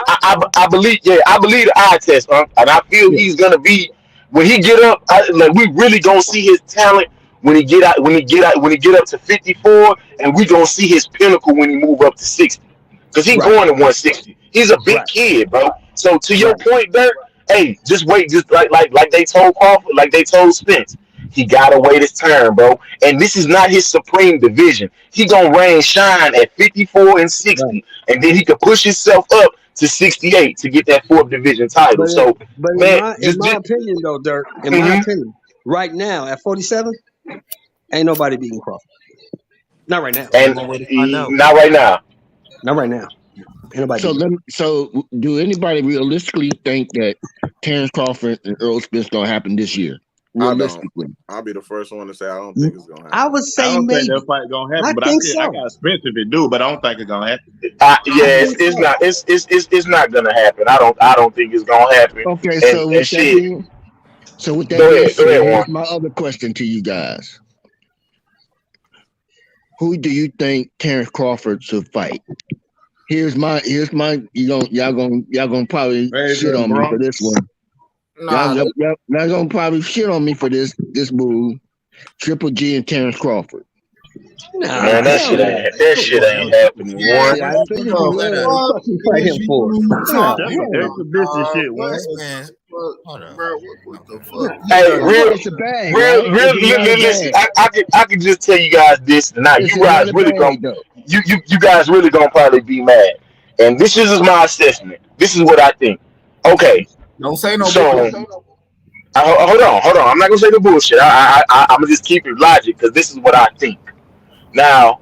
I believe, yeah, I believe the eye test, and I feel yeah, he's gonna be when he get up. Like we really gonna see his talent when he get out, when he get up to 54, and we gonna see his pinnacle when he move up to 60. Because he's right, going to 160. He's a big right, kid, bro. So to your right. point, Dirk, hey, just wait, just like they told Crawford, like they told Spence. He gotta wait his turn, bro. And this is not his supreme division. He gonna reign shine at 54 and Right. 60, and then he could push himself up to 68 to get that fourth division But title. So, in man, my opinion though, Dirk, in my mhm. opinion, right now at 47, ain't nobody beating Crawford. Not right now. We're And gonna wait to find out. not right now. Not right now. Ain't nobody beating him. So do anybody realistically think that Terrence Crawford and Earl Spence gonna happen this year? I don't. Realistically, I'll be the first one to say I don't think it's gonna I happen. would I say don't think that maybe. fight gonna I happen, but think I so. got Spence if it do, but I don't think it's gonna happen. I Yeah, think it's so. not. It's not gonna happen. I don't think it's gonna happen. okay. And shit. So with that Go being ahead, said, Warren. here's my other question to you guys: who do you think Terrence Crawford should fight? Here's my y'all gonna probably shit Adrian on me for Broner. this one. Nah, Y'all gonna probably shit on me for this move. Triple G and Terrence Crawford. Nah, Man, that hell shit no. ain't happening, Warren. Yeah, I figured you What would. the What the fuck you fight him for? Nah, That's some hell no. exhibition shit, man. man? Hold on. bro, what the fuck? Hey, It's a bag, right? It's not a listen. bag. I can just tell you guys this tonight. This You is not guys a really gonna bag, though. you guys really gonna probably be mad. And this is my assessment. This is what I think. Okay, Don't say no so bullshit. hold on. I'm not gonna say the bullshit. I'm gonna just keep it logic because this is what I think. Now,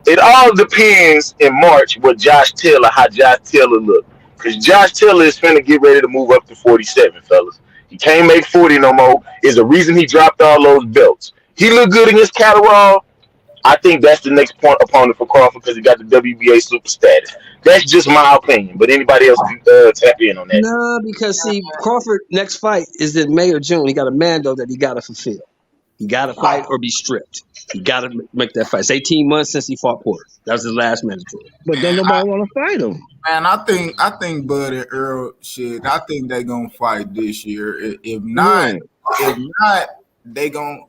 it all depends in March how Josh Taylor look. Because Josh Taylor is finna get ready to move up to 47, fellas. He can't make 40 no more. Is the reason he dropped all those belts. He looked good against Catterall. I think that's the next point opponent for Crawford because he got the WBA super status. That's just my opinion. But anybody else can tap in on that. Nah, because see, Crawford next fight is in May or June. He got a Mando that he got to fulfill. He got to fight or be stripped. He got to make that fight. It's 18 months since he fought Porter. That was his last mandatory. But don't nobody want to fight him. Man, I think Bud and Earl shit. I think they gonna fight this year. If not, they gonna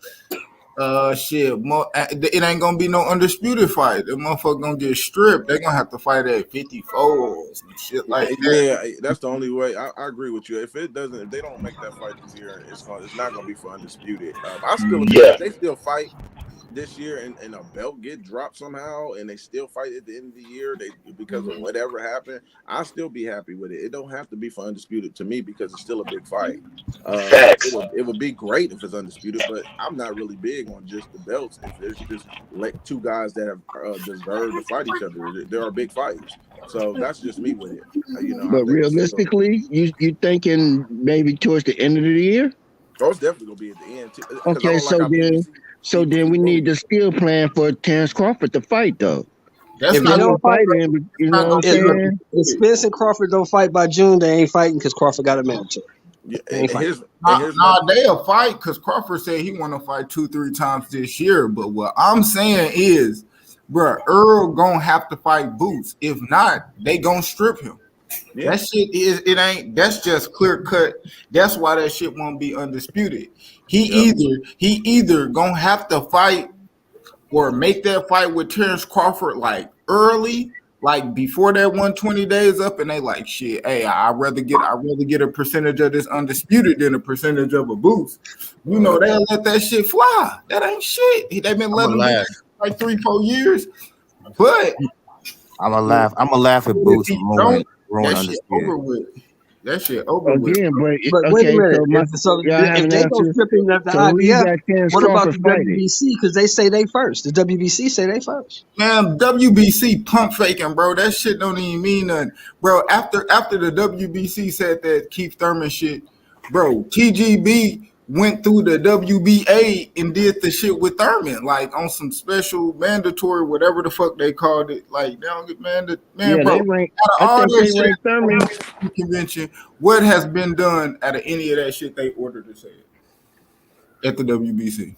shit. It ain't gonna be no undisputed fight. The motherfucker gonna get stripped. They gonna have to fight at 54 or some shit like that. Yeah, that's the only way. I agree with you. If they don't make that fight this year, it's not gonna be for undisputed. I still if they still fight this year and a belt get dropped somehow and they still fight at the end of the year because of whatever happened, I'll still be happy with it. It don't have to be for undisputed to me because it's still a big fight. It would be great if it's undisputed, but I'm not really big on just the belts. If it's just like two guys that have deserved to fight each other, there are big fights. So that's just me with it. But realistically, you thinking maybe towards the end of the year? Oh, it's definitely gonna be at the end. Okay, so then we need to still plan for Terrence Crawford to fight though. If they don't fight, you know what I'm saying? If Spence and Crawford don't fight by June, they ain't fighting because Crawford got a mandatory. Yeah, they'll fight because Crawford said he want to fight 2-3 times this year. But what I'm saying is, bro, Earl gonna have to fight Boots. If not, they gonna strip him. Yeah. That shit that's just clear cut. That's why that shit won't be undisputed. He either gonna have to fight or make that fight with Terrence Crawford like early, like before that 120 days up, and they like shit. Hey, I'd rather get a percentage of this undisputed than a percentage of a Boost. You know, they'll let that shit fly. That ain't shit. They've been letting him like 3-4 years. But I'm gonna laugh at Boots. That shit over with. That shit over with. Again, but wait a minute. If they don't strip him at the IBF, what about the WBC? Because they say they first. The WBC say they first. Man, WBC pump faking, bro. That shit don't even mean nothing, bro. After the WBC said that Keith Thurman shit, bro, TGB went through the WBA and did the shit with Thurman, like on some special mandatory, whatever the fuck they called it. Like they don't get bro. Out of all that shit, Thurman convention, what has been done out of any of that shit they ordered to say at the WBC?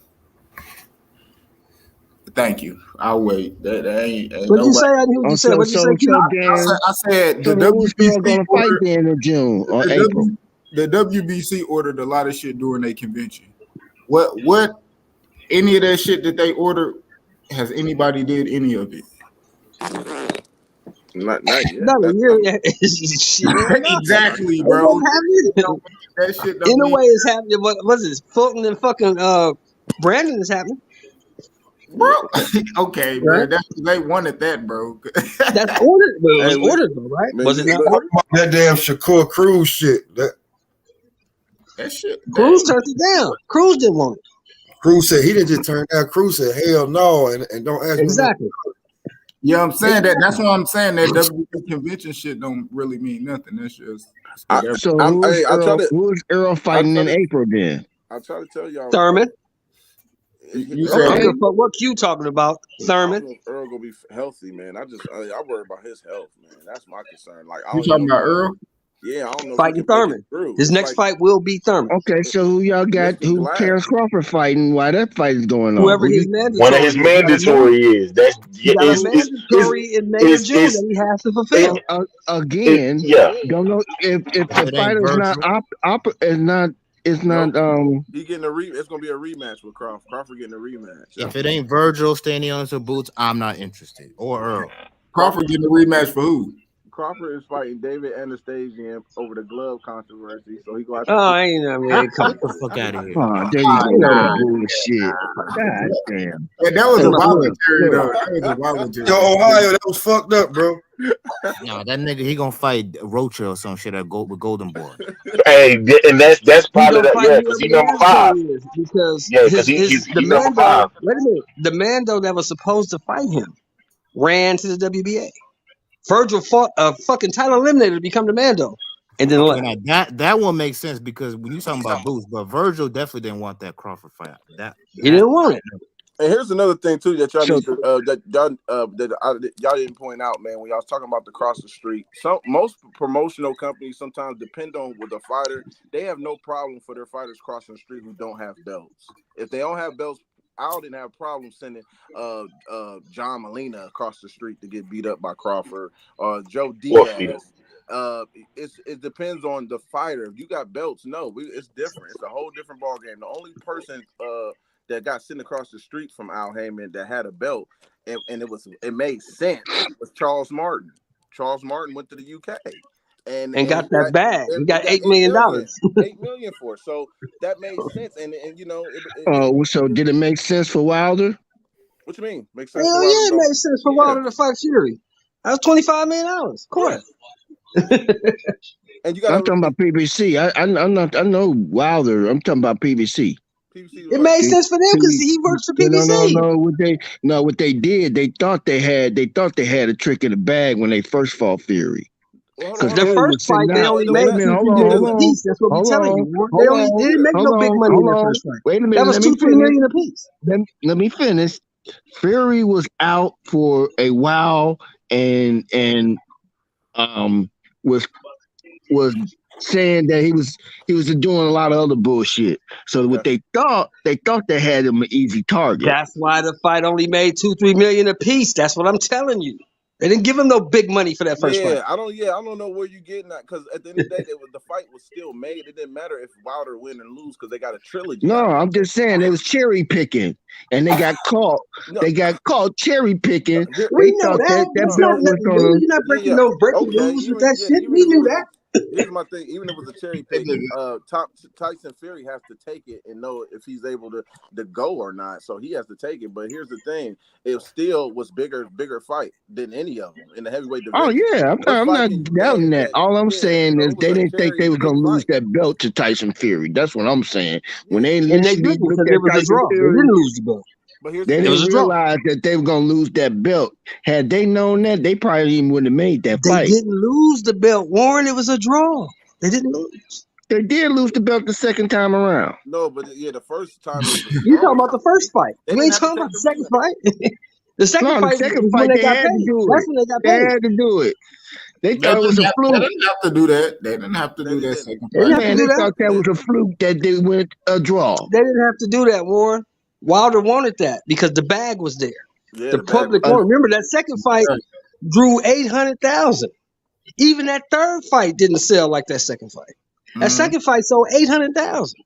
Thank you. I'll wait. That ain't. What you say? I knew what you said. What you say? I said the WBC gonna fight then in June or April. The WBC ordered a lot of shit during their convention. What any of that shit that they ordered, has anybody did any of it? Not yet. Not a year yet. Exactly, bro. That shit in a way is happening. What's this? Fulton and fucking Brandon is happening. Bro, okay, bro. Right? They wanted that, bro. That's ordered. Well, it was ordered, though, right? Was it not ordered? That damn Shakur Cruz shit. That shit. Cruz turned it down. Cruz didn't want it. Cruz said he didn't just turn down. Cruz said, "Hell no," and don't ask me. Exactly. Yeah, I'm saying that. That's why I'm saying that WBC convention shit don't really mean nothing. That's just. Who's Earl fighting in April then? I'll try to tell y'all. Thurman. You said, what you talking about, Thurman? Earl gonna be healthy, man. I worry about his health, man. That's my concern. Like, you talking about Earl? Yeah, I don't know. Fighting Thurman. His next fight will be Thurman. Okay, so who y'all got? Who Terrence Crawford fighting? Why that fight is going on? Whoever his mandatory. One of his mandatory is. That's mandatory in May or June that he has to fulfill. Again, don't know if the fighter's not. It's not. He getting a It's gonna be a rematch with Crawford. Crawford getting a rematch. If it ain't Virgil standing on some boots, I'm not interested. Or Earl. Crawford getting a rematch for who? Crawford is fighting David Anastasian over the glove controversy, so he go. Come the fuck out of here! Oh, there you go, bullshit. God damn. Yeah, that was a voluntary though. That was a voluntary. Yo, Ohio, that was fucked up, bro. No, that nigga, he gonna fight Rocha or some shit with Golden Boy. Hey, and that's part of that. Yeah, because he's number 5. Because he's the number 5. Wait a minute, the Mando that was supposed to fight him ran to the WBA. Virgil fought a fucking title eliminator to become the Mando, and then left. That one makes sense because when you talking about Boots, but Virgil definitely didn't want that Crawford fight. He didn't want it. And here's another thing too that y'all need to y'all didn't point out, man. When y'all was talking about the cross the street, most promotional companies sometimes depend on with the fighter. They have no problem for their fighters crossing the street who don't have belts. If they don't have belts, I didn't have a problem sending John Molina across the street to get beat up by Crawford or Joe Diaz. It depends on the fighter. If you got belts, it's different. It's a whole different ball game. The only person that got sent across the street from Al Heyman that had a belt and it made sense was Charles Martin. Charles Martin went to the UK and got that bag. He got $8 million. $8 million for it. So that made sense. And you know, so did it make sense for Wilder? What you mean? Makes sense. Hell yeah, it made sense for Wilder to fight Fury. That was $25 million. Of course. And I'm talking about PBC. I know Wilder. I'm talking about PBC. It made sense for them because he works for PBC. What they did, they thought they had a trick in the bag when they first fought Fury. Because their first fight, they only made $2 million a piece. That's what we're telling you. They didn't make no big money in the first fight. Wait a minute. That was $2-3 million a piece. Let me finish. Fury was out for a while and was saying that he was doing a lot of other bullshit. So what they thought they had him an easy target. That's why the fight only made $2-3 million a piece. That's what I'm telling you. They didn't give him no big money for that first fight. I don't know where you're getting at because at the end of the day, the fight was still made. It didn't matter if Wilder win and lose because they got a trilogy. No, I'm just saying they was cherry picking and they got caught. They got caught cherry picking. We know that belt was going to. You're not breaking no breaking rules with that shit. We knew that. Here's my thing. Even if it was a cherry pick, Tyson Fury has to take it and know if he's able to go or not. So he has to take it. But here's the thing: it still was bigger fight than any of them in the heavyweight division. Oh yeah, I'm not doubting that. All I'm saying is they didn't think they was gonna lose that belt to Tyson Fury. That's what I'm saying. When they didn't because it was a draw. They didn't lose the belt. They didn't realize that they were going to lose that belt. Had they known that, they probably even wouldn't have made that fight. They didn't lose the belt, Warren. It was a draw. They didn't lose. They did lose the belt the second time around. No, but the first time. You talking about the first fight? You ain't talking about the second fight. The second fight was when they got paid. That's when they got paid. They had to do it. They thought it was a fluke. They didn't have to do that. They didn't have to do that second fight. They thought that was a fluke that they went a draw. They didn't have to do that, Warren. Wilder wanted that because the bag was there. Yeah, the public wanted. Remember that second fight drew 800,000. Even that third fight didn't sell like that second fight. That second fight sold 800,000.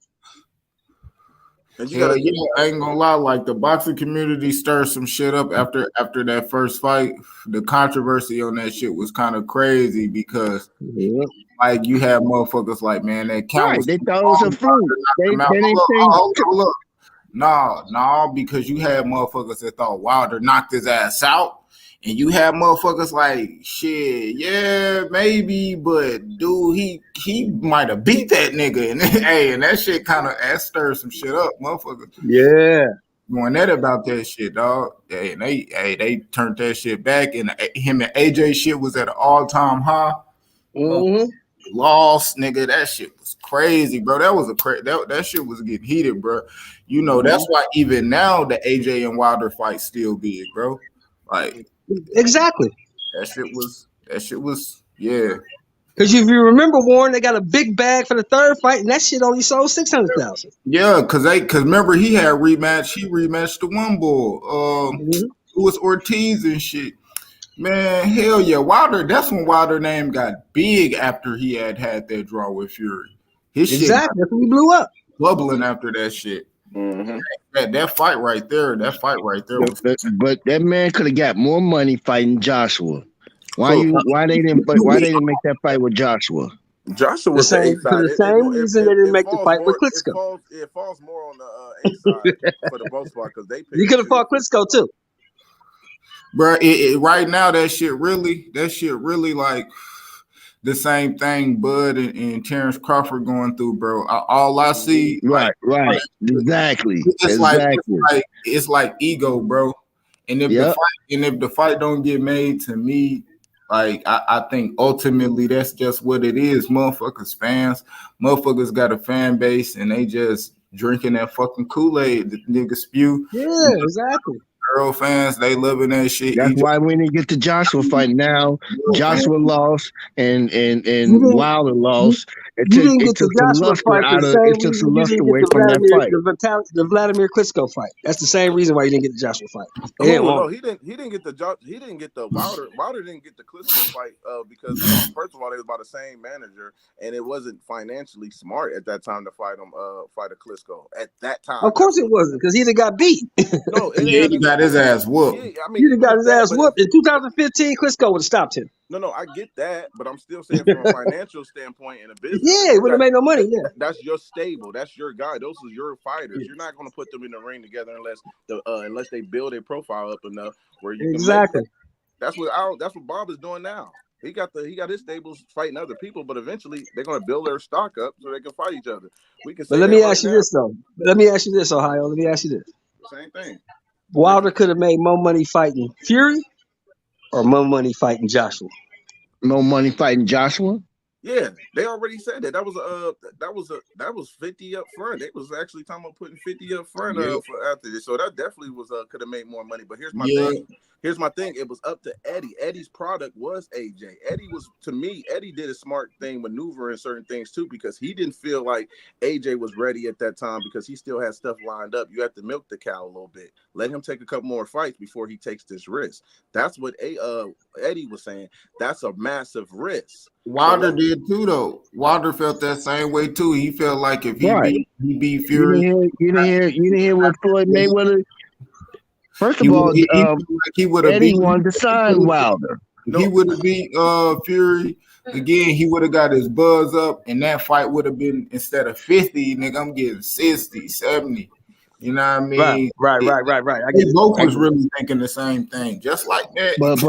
I ain't gonna lie. Like the boxing community stirred some shit up after that first fight. The controversy on that shit was kind of crazy because like you had motherfuckers like, man, that count was they thought it was a fluke. They didn't think. No, because you had motherfuckers that thought Wilder knocked his ass out, and you had motherfuckers like, shit, yeah, maybe, but dude, he might have beat that nigga, and and that shit kind of stirred some shit up, motherfuckers. Yeah, going at about that shit, dog. And they turned that shit back, and him and AJ shit was at an all-time high. Lost, nigga. That shit was crazy, bro. That was that shit was getting heated, bro. You know, that's why even now the AJ and Wilder fight still big, bro. Like exactly. That shit was yeah. Because if you remember, Warren, they got a big bag for the third fight, and that shit only sold 600,000. Yeah, because remember he had rematch. He rematched the one bull, Luis Ortiz and shit. Man, hell yeah, Wilder. That's when Wilder name got big after he had that draw with Fury. His shit that's when he blew up, bubbling after that shit. That fight right there. Was but that man could have got more money fighting Joshua. Why they didn't make that fight with Joshua? Joshua was for the same reason they didn't make the fight with Klitschko. It falls more on the A side for the most part because you could have fought Klitschko too. Bro, right now that shit really like the same thing Bud and Terrence Crawford going through, bro. All I see, right, exactly. It's like ego, bro. And if the fight don't get made, to me, like I think ultimately that's just what it is. Motherfuckers fans, motherfuckers got a fan base, and they just drinking that fucking Kool-Aid. The nigga spew. Yeah, exactly. Earl fans, they loving that shit. That's why we didn't get the Joshua fight. Now Joshua lost and Wilder lost. It You took didn't get the some Joshua luster fight for the out of same it took reason some you luster didn't get away the from that fight. the Vladimir Klitschko fight. That's the same reason why you didn't get the Joshua fight. They didn't want he didn't get the Wilder. Wilder didn't get the Klitschko fight because first of all they was by the same manager and it wasn't financially smart at that time to fight a Klitschko at that time. Of course it wasn't because he either got beat. No, he got his ass whooped. Yeah, I mean, He'd have got his ass whooped in 2015. Klitschko would have stopped him. No, I get that, but I'm still saying from a financial standpoint in a business. Yeah, it would have made no money. Yeah, that's your stable. That's your guy. Those are your fighters. You're not going to put them in the ring together unless they build a profile up enough where you can exactly. That's what Bob is doing now. He got his stables fighting other people, but eventually they're going to build their stock up so they can fight each other. We can. But let me ask you this though. Let me ask you this, Ohio. Let me ask you this. Same thing. Wilder could have made more money fighting Fury, or more money fighting Joshua. No money fighting Joshua. Yeah, they already said that. That was 50 up front. They was actually talking about putting 50 up front for after this. So that definitely was could have made more money. But here's my thing. Here's my thing. It was up to Eddie. Eddie's product was AJ. Eddie did a smart thing, maneuvering certain things too, because he didn't feel like AJ was ready at that time because he still had stuff lined up. You have to milk the cow a little bit. Let him take a couple more fights before he takes this risk. That's what Eddie was saying. That's a massive risk. Wilder did too, though. Wilder felt that same way too. He felt like if he beat Fury, you didn't hear what Floyd Mayweather. First of all, he would have Eddie wanted to sign Wilder. If he would have beat Fury again, he would have got his buzz up, and that fight would have been, instead of 50, nigga, I'm getting 60, 70. You know what I mean? Right. They both was really thinking the same thing, just like that. But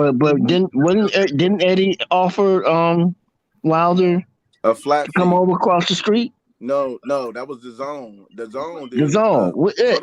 didn't Eddie offer Wilder a flat to come over across the street? No, that was the zone. The zone did. The zone.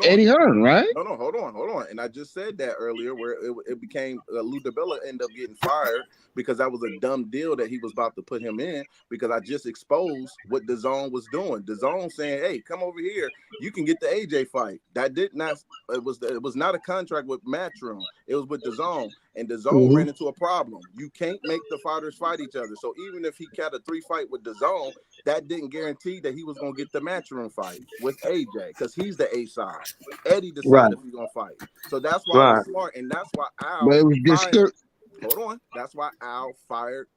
Eddie Hearn, right? No, hold on. And I just said that earlier, where it became Lou DiBella ended up getting fired because that was a dumb deal that he was about to put him in. Because I just exposed what the zone was doing. The zone saying, "Hey, come over here. You can get the AJ fight." That did not. It was not a contract with Matchroom. It was with the zone, and the zone ran into a problem. You can't make the fighters fight each other. So even if he got a 3-fight with the zone, that didn't guarantee that he was going to get the Matchroom fight with AJ because he's the A side. Eddie decided if he's going to fight. So that's why I was smart, and that's why Al. But it was hold on. That's why Al fired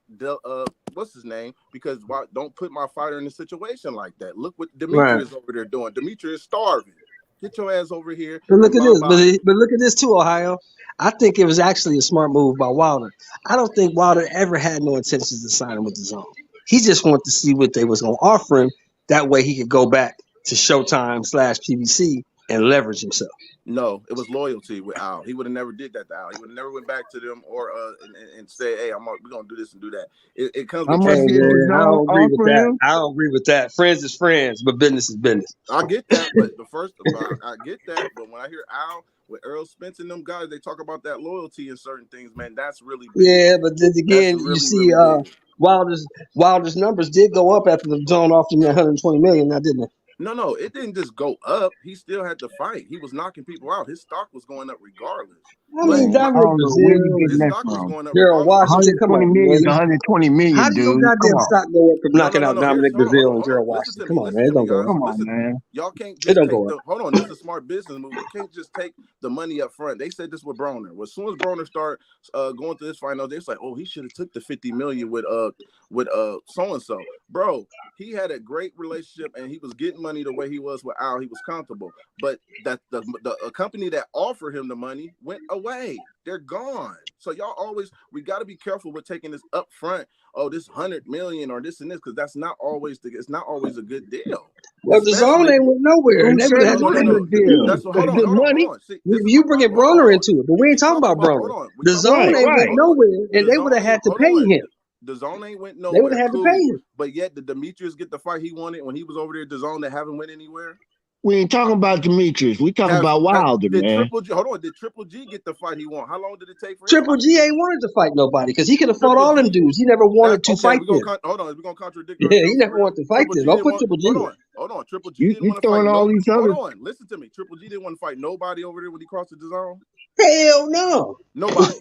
what's his name? Because don't put my fighter in a situation like that. Look what Demetrius over there doing. Demetrius is starving. Get your ass over here. But look at this. But look at this too, Ohio. I think it was actually a smart move by Wilder. I don't think Wilder ever had no intentions to sign him with the zone. He just wanted to see what they was going to offer him. That way he could go back to Showtime/PBC and leverage himself. No, it was loyalty with Al. He would have never did that to Al. He would have never went back to them or and say, "Hey, we're gonna do this and do that." It comes with I don't agree with that. I don't agree with that. Friends is friends, but business is business. I get that, but I get that. But when I hear Al with Earl Spence and them guys, they talk about that loyalty and certain things, man. That's really big. Yeah, but then again, really, you see, Wilder's numbers did go up after the zone offered him $120 million. Now, didn't it? No, it didn't just go up. He still had to fight. He was knocking people out. His stock was going up regardless. I mean, his stock was going up Gerald Washington, come on, man. 120 million, how do your goddamn stock go up from knocking out Dominic Brazil and Gerald Washington? Come on, man. It don't go up. Come on, man. Y'all can't just take hold on, this is a smart business move. You can't just take the money up front. They said this with Broner. Well, as soon as Broner started going through this final, they was like, oh, he should have took the $50 million with so-and-so. Bro, he had a great relationship and he was getting money the way he was with Al. He was comfortable. But that the company that offered him the money went away. They're gone. So we got to be careful with taking this up front. Oh, this 100 million or this and this, because that's not always it's not always a good deal. Well, the zone ain't went nowhere. And they would have had a good deal. That's hold on. See, you bringing Broner into it, but we ain't talking about Broner. The zone ain't went nowhere, and they would have had to pay him. The zone ain't went nowhere. They would have had to pay him. But yet, did Demetrius get the fight he wanted when he was over there? The zone that haven't went anywhere. We ain't talking about Demetrius. We talking about Wilder, did man. Triple G, hold on, did Triple G get the fight he won? How long did it take for him? Triple G ain't wanted to fight nobody because he could have fought all them dudes. He never wanted to fight them. Hold on, we're gonna contradict Yeah, ourselves. he never wanted to fight them. Don't put Triple G. Hold on. Triple G didn't want to fight nobody. Hold on, listen to me. Triple G didn't want to fight nobody over there when he crossed the zone. Hell no. Nobody.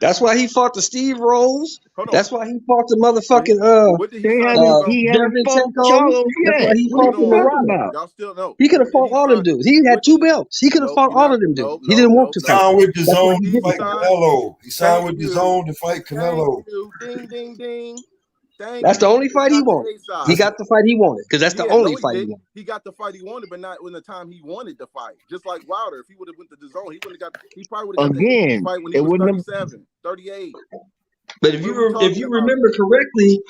That's why he fought the Steve Rolls. That's why he fought the motherfucking what did he Gervonta. That's why he fought the Murata. Y'all still know. He could have fought all them dudes. He had 2 belts. He could have fought all of them dudes. He didn't want to fight. Signed with DAZN to fight Canelo. He signed with DAZN to fight Canelo. Ding, ding, ding. That's the only fight he wanted. He got the fight he wanted because that's the only fight he wanted. He got the fight he wanted, but not when the time he wanted to fight. Just like Wilder, if he would have went to DAZN, he wouldn't have got. He probably would have got the fight when he was 37, 38. But if you remember correctly,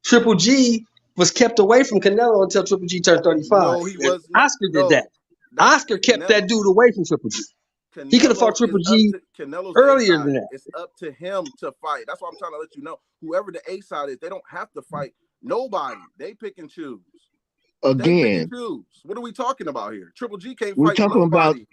Triple G was kept away from Canelo until Triple G turned 35. No, he was. Oscar did that. Oscar kept that dude away from Triple G. He could have fought Triple G earlier than that. It's up to him to fight. That's why I'm trying to let you know. Whoever the A side is, they don't have to fight nobody. They pick and choose. Again, what are we talking about here? Triple G can't we're fight talking nobody.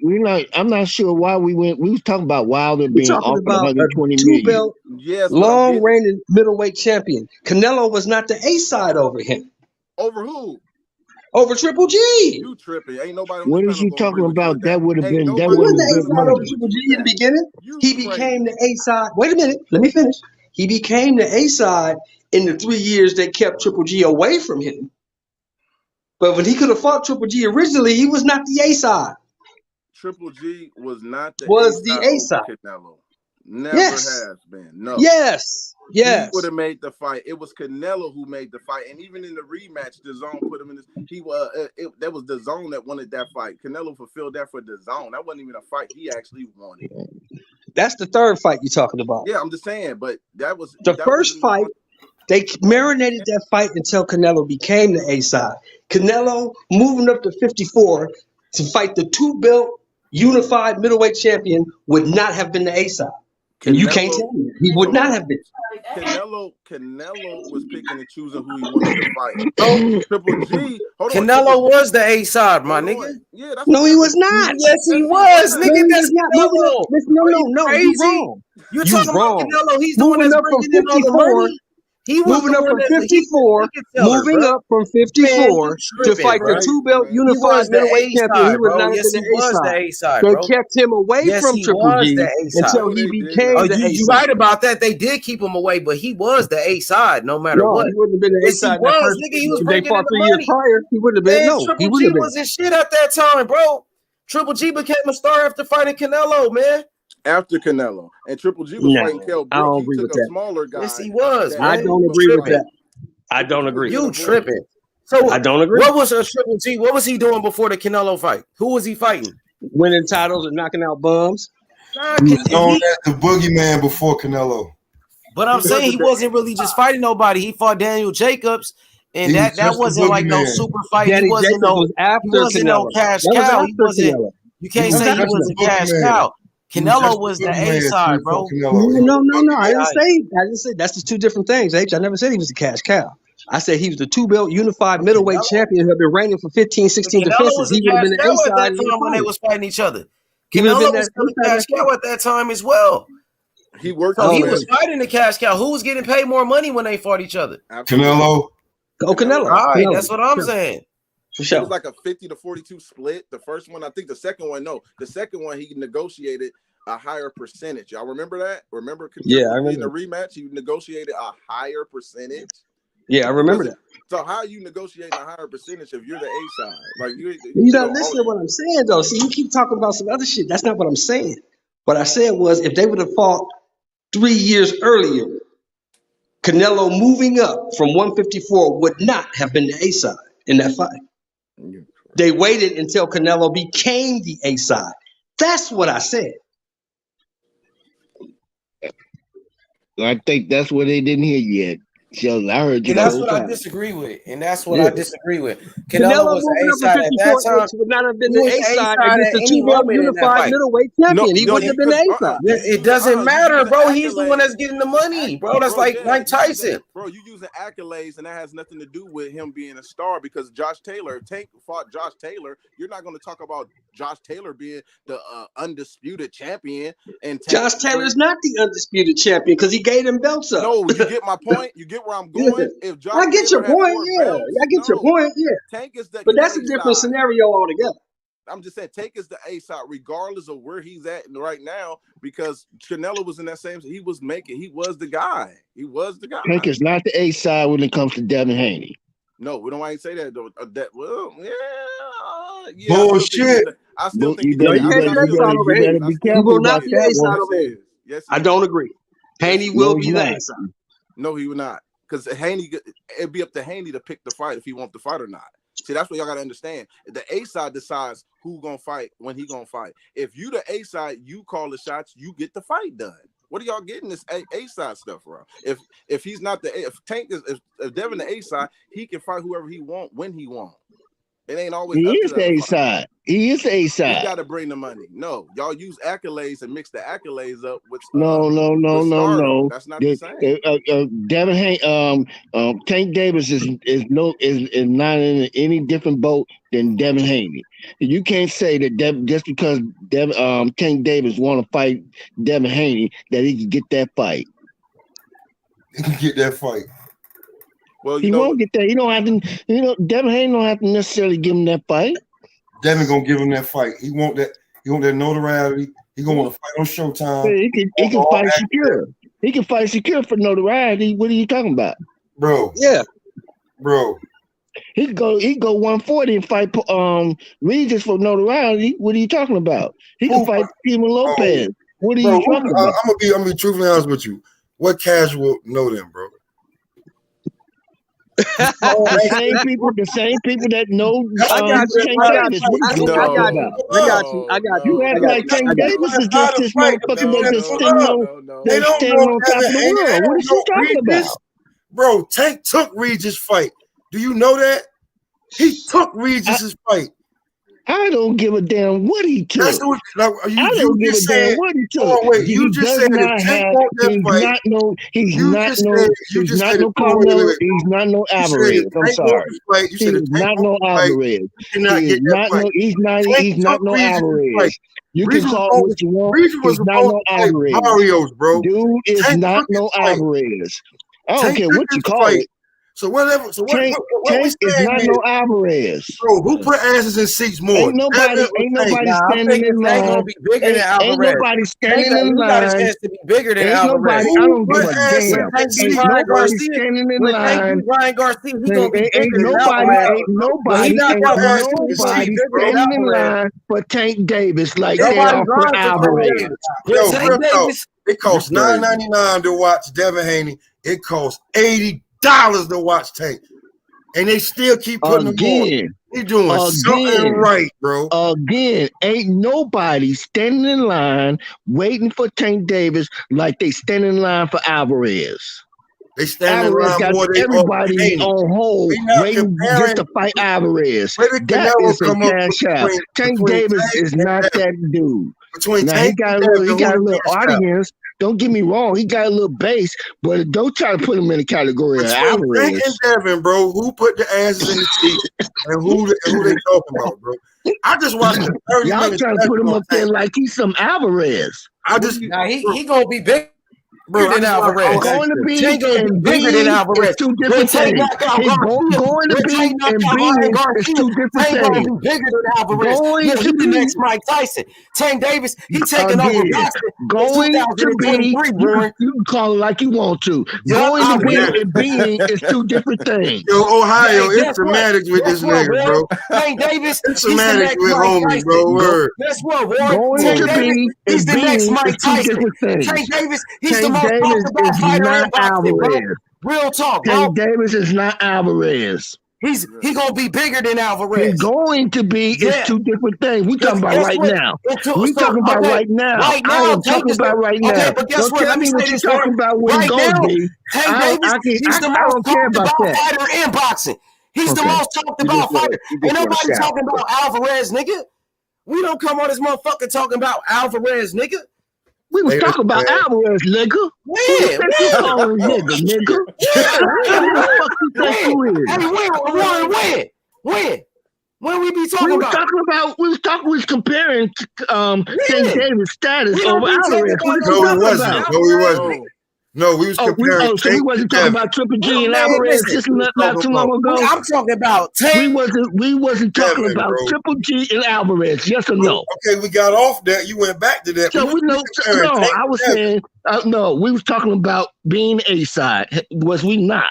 I'm not sure why we went. We was talking about Wilder being offered about 120 a million. 2-belt, long reigning middleweight champion. Canelo was not the A side over him. Over who? Over Triple G. You tripping? Ain't nobody. What is you talking about? That would have been. That He would was the have A side over Triple G in the beginning. He became the A side. Wait a minute. Let me finish. He became the A side in the 3 years they kept Triple G away from him. But when he could have fought Triple G originally, he was not the A side. Triple G was not the A side. Canelo. Never has been. No. Yes. He would have made the fight. It was Canelo who made the fight, and even in the rematch, DAZN put him in this. That was DAZN that wanted that fight. Canelo fulfilled that for DAZN. That wasn't even a fight he actually wanted. That's the third fight you're talking about. Yeah, I'm just saying, but that was the first fight. They marinated that fight until Canelo became the A side. Canelo moving up to 54 to fight the 2-belt unified middleweight champion would not have been the A side. And you can't tell me he would not have been. Canelo was picking and choosing who he wanted to fight. Triple G. Canelo was the A side, my nigga. Yeah, no, he was not. Yes, he was, nigga. That's Canelo. No, you're wrong. You're talking about Canelo. He's the one moving that's up from bringing in all the 54. money. He was moving up from 54, moving up from 54 to fight the 2-belt unified middleweight champion. He was not the A side. They kept him away from Triple G until he became the A side. You're right about that. They did keep him away, but he was the A side no matter what. He wouldn't have been the A side. He was bringing in the money. 3 years prior, he wouldn't have been. No, Triple G wasn't shit at that time, bro. Triple G became a star after fighting Canelo, man. After Canelo and Triple G was fighting Kell Brook. I don't agree with that. Smaller guy. Yes, he was. I don't agree with that. I don't agree. You tripping? So I don't agree. What was a Triple G? What was he doing before the Canelo fight? Who was he fighting? Winning titles and knocking out bums. He was known as the boogeyman before Canelo. But I'm saying he wasn't really just fighting nobody. He fought Daniel Jacobs, and that wasn't like no super fight. He wasn't no cash cow. He wasn't. You can't say he was a cash cow. Canelo was the A side, bro. No. I didn't say that's just two different things. I never said he was a cash cow. I said he was the 2-belt unified middleweight champion who had been reigning for 15, 16 defenses. He would have been the A side when they was fighting each other. Canelo was still a cash cow at that time as well. He worked. So he was fighting the cash cow. Who was getting paid more money when they fought each other? Canelo. Oh, Canelo. All right, that's what I'm saying. It was like a 50-42 split. The first one, I think the second one, he negotiated a higher percentage. Y'all remember that? Remember? Yeah, I remember. In the rematch, he negotiated a higher percentage. Yeah, I remember that. So how are you negotiating a higher percentage if you're the A side? Like you're not listening to what I'm saying though. See, you keep talking about some other shit. That's not what I'm saying. What I said was if they would have fought 3 years earlier, Canelo moving up from 154 would not have been the A side in that fight. They waited until Canelo became the A side. That's what I said. I think that's what they didn't hear yet. So I heard you And the that's whole what I time. disagree with. And that's what Yeah. I disagree with. Canelo was the moving A up side from at that 54 time. inch would not have been He the was A the A side side against at the any two-belt moment in that unified fight. middleweight champion. He wouldn't have been the A side. It doesn't matter, bro. He's the one that's accolades. getting the money, bro. That's like Mike Tyson. Bro, you using accolades, and that has nothing to do with him being a star. Because Josh Taylor, Tank fought Josh Taylor. You're not going to talk about Josh Taylor being the undisputed champion. And Josh Taylor's not the undisputed champion because he gave them belts up. No, you get my point. You get where I'm going. If Josh I get Taylor your point. had 4 Yeah, belts, I get your point. Yeah, Tank is the but that's a A different side. scenario altogether. I'm just saying, Tank is the A side, regardless of where he's at right now, because Canelo was in that same. He was the guy. He was the guy. Tank is not the A side when it comes to Devin Haney. No, we don't want to say that though. Bullshit. I still think you better be careful about that one. Yes, I don't agree. Haney will be the A side. No, he would not, because Haney. It'd be up to Haney to pick the fight if he wants the fight or not. See, that's what y'all gotta understand. The A side decides who gonna fight when he gonna fight. If you the A side, you call the shots, you get the fight done. What are y'all getting this A side stuff from? If he's not if Tank is if Devin the A side, he can fight whoever he want when he want. It ain't always. He up is to the A side. He is the A side. You got to bring the money. No, y'all use accolades and mix the accolades up with. No. That's not the same. Devin Haney, Tank Davis is not in any different boat than Devin Haney. You can't say that just because Tank Davis want to fight Devin Haney that he can get that fight. He can get that fight. Well, he won't get that. He don't have to. Devin Haney don't have to necessarily give him that fight. Devin gonna give him that fight. He want that. He want that notoriety. He gonna want to fight on Showtime. Yeah, he can fight secure. He can fight secure for notoriety. What are you talking about, bro? Yeah, bro. He go 140 and fight Regis for notoriety. What are you talking about? He can fight Kimo Lopez. What are you talking about? I'm gonna be truthfully honest with you. What casual know them, bro? The same people that know Tank Davis. I got you. You act like Tank Davis is just this motherfucker that just standing on top of the world. What is you talking about? Bro, Tank took Regis' fight. Do you know that? He took Regis' fight. I don't give a damn what he took. That's what, I don't give a damn what he took. Oh, wait, you just said if Tank won't that fight. He's not no Carmelo. He's not no Alvarez. I'm sorry. He's not no Alvarez. He's not no Alvarez. You can call it what you want. He's not no Alvarez. Mario's, bro. Dude is not no Alvarez. I don't care what you call it. So whatever. So what Tank is not no Alvarez. Bro, who put asses in seats more? Ain't nobody standing in line. Gonna be bigger than Alvarez. Ain't nobody standing in line. Got a chance to be bigger than Alvarez. I don't give a damn. Ain't nobody standing in line. Ryan Garcia, he gonna be ain't nobody standing in line for Tank Davis like they are for Alvarez. It costs $9.99 to watch Devin Haney. It costs $80 to watch Tank, and they still keep putting them on. They doing something right, bro. Again, ain't nobody standing in line waiting for Tank Davis like they standing in line for Alvarez. They standing Alvarez around more than everybody on hold waiting just to fight Alvarez. That is a cash out. Tank Davis is not that dude. Now he got a little audience. Don't get me wrong, he got a little base, but don't try to put him in the category of Alvarez. Tank and Devin, bro, who put the asses in the seats and who they talking about, bro? I just watched the 30 Y'all minutes. trying to put him up there like he's some Alvarez. He gonna be big. Bigger than Alvarez. Going to be bigger than Alvarez. Two different things. Going to be and being is two different things. Bigger than Alvarez. He's the next Mike Tyson. Tank Davis, he taking over boxing. Going to be, you can call it like you want to. Going to be and being is two different things. Yo, Ohio, it's semantics with this nigga, bro. Tank Davis, it's semantics with homies, bro. Word. Guess what, Roy? Going to be he's the next Mike Tyson. Tank Davis, he's the Davis is not Alvarez. Real talk, Tank Davis is not Alvarez. He gonna be bigger than Alvarez. He's going to be. Yeah. It's two different things. We talking about right now. We talking about right now. Right now, I am talking about right now. Okay, but guess Don't what? tell Let me me say what you're this, talking about when right it's gonna now, be. Tank Davis, he's the most talked about fighter in boxing. He's the most talked about fighter. Ain't nobody talking about Alvarez, nigga. We don't come on this motherfucker talking about Alvarez, nigga. We was talking about Alvarez, nigga. Who you think you calling nigga? Who the fuck you think you is? When? When we be talking about? We was comparing Tank Davis' status over Alvarez. No, we wasn't. No, we was comparing. So we wasn't talking about Triple G and Alvarez just not too long ago. I'm talking about Tank. We wasn't talking about Triple G and Alvarez. Yes or no? Okay, we got off that. You went back to that. So we know. No, I was saying no. We was talking about being A side. Was we not?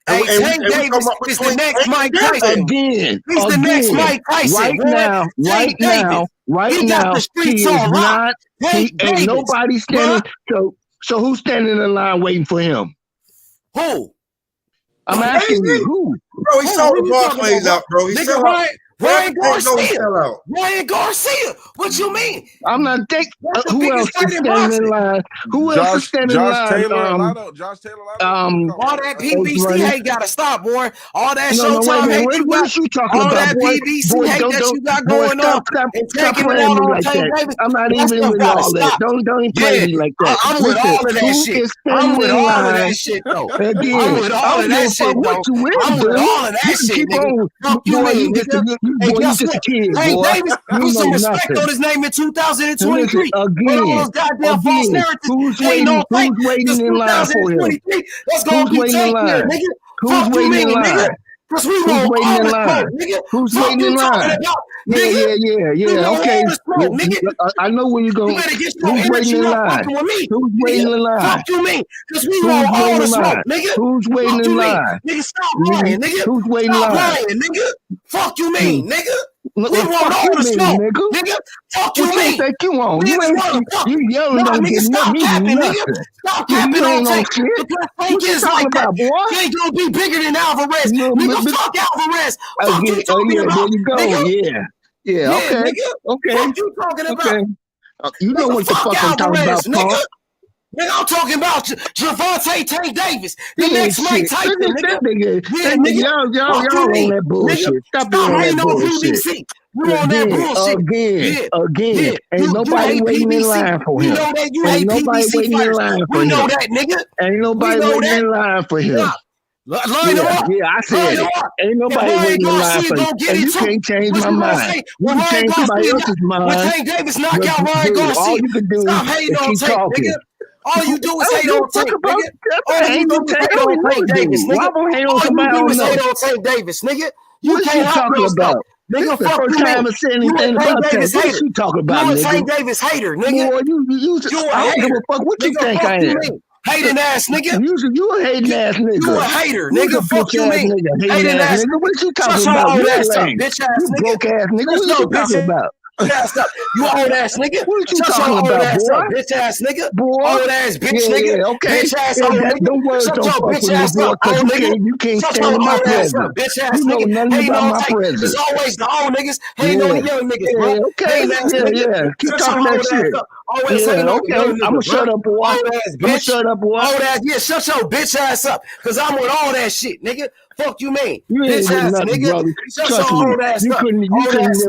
Hey, Tank Davis is the next Mike Tyson. Again, he's the next Mike Tyson. Right now, he is not. He ain't nobody standing. So who's standing in line waiting for him? Who? I'm asking you, who? Bro, he sold the bar plays out, bro. He sold out. Ryan Garcia. What you mean? I'm not thinking. Who else is standing in line? Who else is standing in line? Josh Taylor. All that PBC hate gotta stop, boy. All that Showtime hate you got. What you talking all about, that boy? PBC hate that you got going on. Stop playing me like that. I'm not even with all that. Don't even play me like that. I'm with all of that shit. I'm with all of that shit, though. I'm with all of that shit, though. I'm with all of that shit, nigga. Fuck you, nigga. Hey, guess what? Tank Davis put some respect on his name in 2023. Again, those goddamn false narratives. Who's waiting in line for him? Let's go be Tank here, nigga. Who's waiting in line? Because we want all the smoke, nigga. Who's waiting in line? Yeah. Okay. I know where you're going. Who's waiting in line? Who's waiting in line? Fuck you mean? Because we want all the smoke, nigga. Who's waiting in line? Nigga, stop lying, nigga. Who's waiting in line? Stop lying, nigga. Fuck you mean, nigga. We want all the smoke, nigga. Fuck you mean? You yelling don't get nothing. Stop capping on Tank. Because Tank is like that. He ain't gonna be bigger than Alvarez. Nigga, fuck Alvarez. Fuck you talking about, nigga. Yeah, okay. Okay. What you talking about? You know what the fuck I'm talking about, nigga. Nigga, I'm talking about Gervonta Tank Davis, the next Mike Tyson, nigga. Y'all on that bullshit. Stop doing that bullshit. You on that bullshit. Again. Ain't nobody waiting in line for him. We know that you hate PBC fighters. We know that, nigga. Ain't nobody waiting in line for him. I said it. Ain't nobody waiting in line for you. And you can't change my mind. You can change somebody else's mind. When Tank Davis knock out Ryan Garcia, all you can do is keep talking. All you do is hate on Tank, nigga. All you do is hate on Tank Davis, nigga. Why hate on somebody else? Hate on Tank Davis, nigga. You can't talk about. Nigga, fuck you, man. You a Tank Davis hater. What you talking about, nigga? You a Tank Davis hater, nigga. I don't give a fuck what you think I am. Hating ass nigga. You a hating ass nigga. You a hater, nigga. Fuck you, mean. Hating ass nigga. What you talking about? You bitch ass nigga. Broke ass nigga. What you talking about? You old ass nigga. What you talking about, boy? Bitch ass nigga. Boy. Old ass bitch nigga. Okay. Bitch ass old nigga. Them words don't fuck with me, boy, because you can't stand my presence. Bitch ass nigga. You know nothing about my presence. It's always the old niggas hating on the young niggas, bro. Okay. Keep talking that shit. Always hating on the young niggas. I'ma shut up, boy. I'ma shut up, boy. Old ass, shut your bitch ass up, because I'm with all that shit, nigga. Fuck you, mean? You ain't with nothing, brother. Trust me.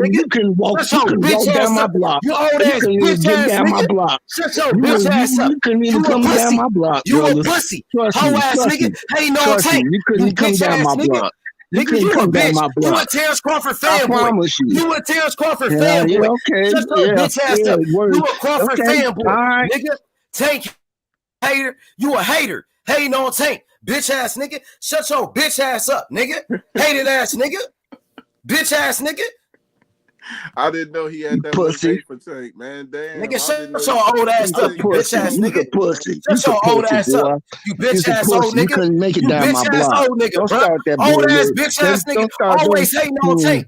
You can walk down my block. You old ass bitch ass nigga. Shut your bitch ass up. You couldn't even come down my block, you brother. A pussy. Hoe ass nigga. Hey, no Tank. You couldn't come down my block. Nigga, you a bitch. You a Terrence Crawford fanboy. You a Terrence Crawford fanboy. Shut your bitch ass up. You a Crawford fanboy. Nigga, Tank hater. You a hater. Hating on Tank. Bitch ass nigga. Shut your bitch ass up, nigga. Hated ass nigga. Bitch ass nigga. I didn't know he had that pussy for Tank, man. Damn. Nigga, shut your old ass up, you bitch ass nigga. Pussy. Shut your old ass up, you bitch ass old nigga. You couldn't make it down my block. Old nigga, bro. Old ass bitch ass nigga. Always hating on Tank.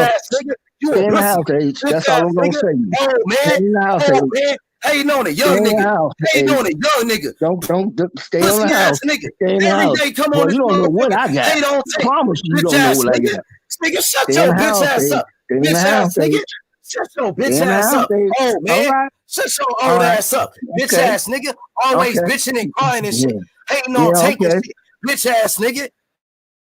house. ass nigga. You Stay a in the pussy. house, H. Bitch That's all ass I'm gonna nigga. say. Oh man. Stay in the house, Oh H. man. Hating on a Stay young in the nigga. house, Hating H. on a young nigga. Don't stay on Pussy the house. ass nigga. Stay in the Every house. day come Boy, on this you don't know what motherfucker. I got. Hate on tape. Promise you Bitch don't know ass what I nigga. got. Nigga, shut Stay in your the bitch house, ass H. up. Stay in the Bitch house, ass nigga. H. Shut your Stay bitch in the ass house, up. H. Oh All man. right. Shut your All old right. ass up. Bitch Okay. ass nigga. Always Okay. bitching and crying and Yeah. shit. Hating Yeah, on tank and okay. shit. Bitch ass nigga.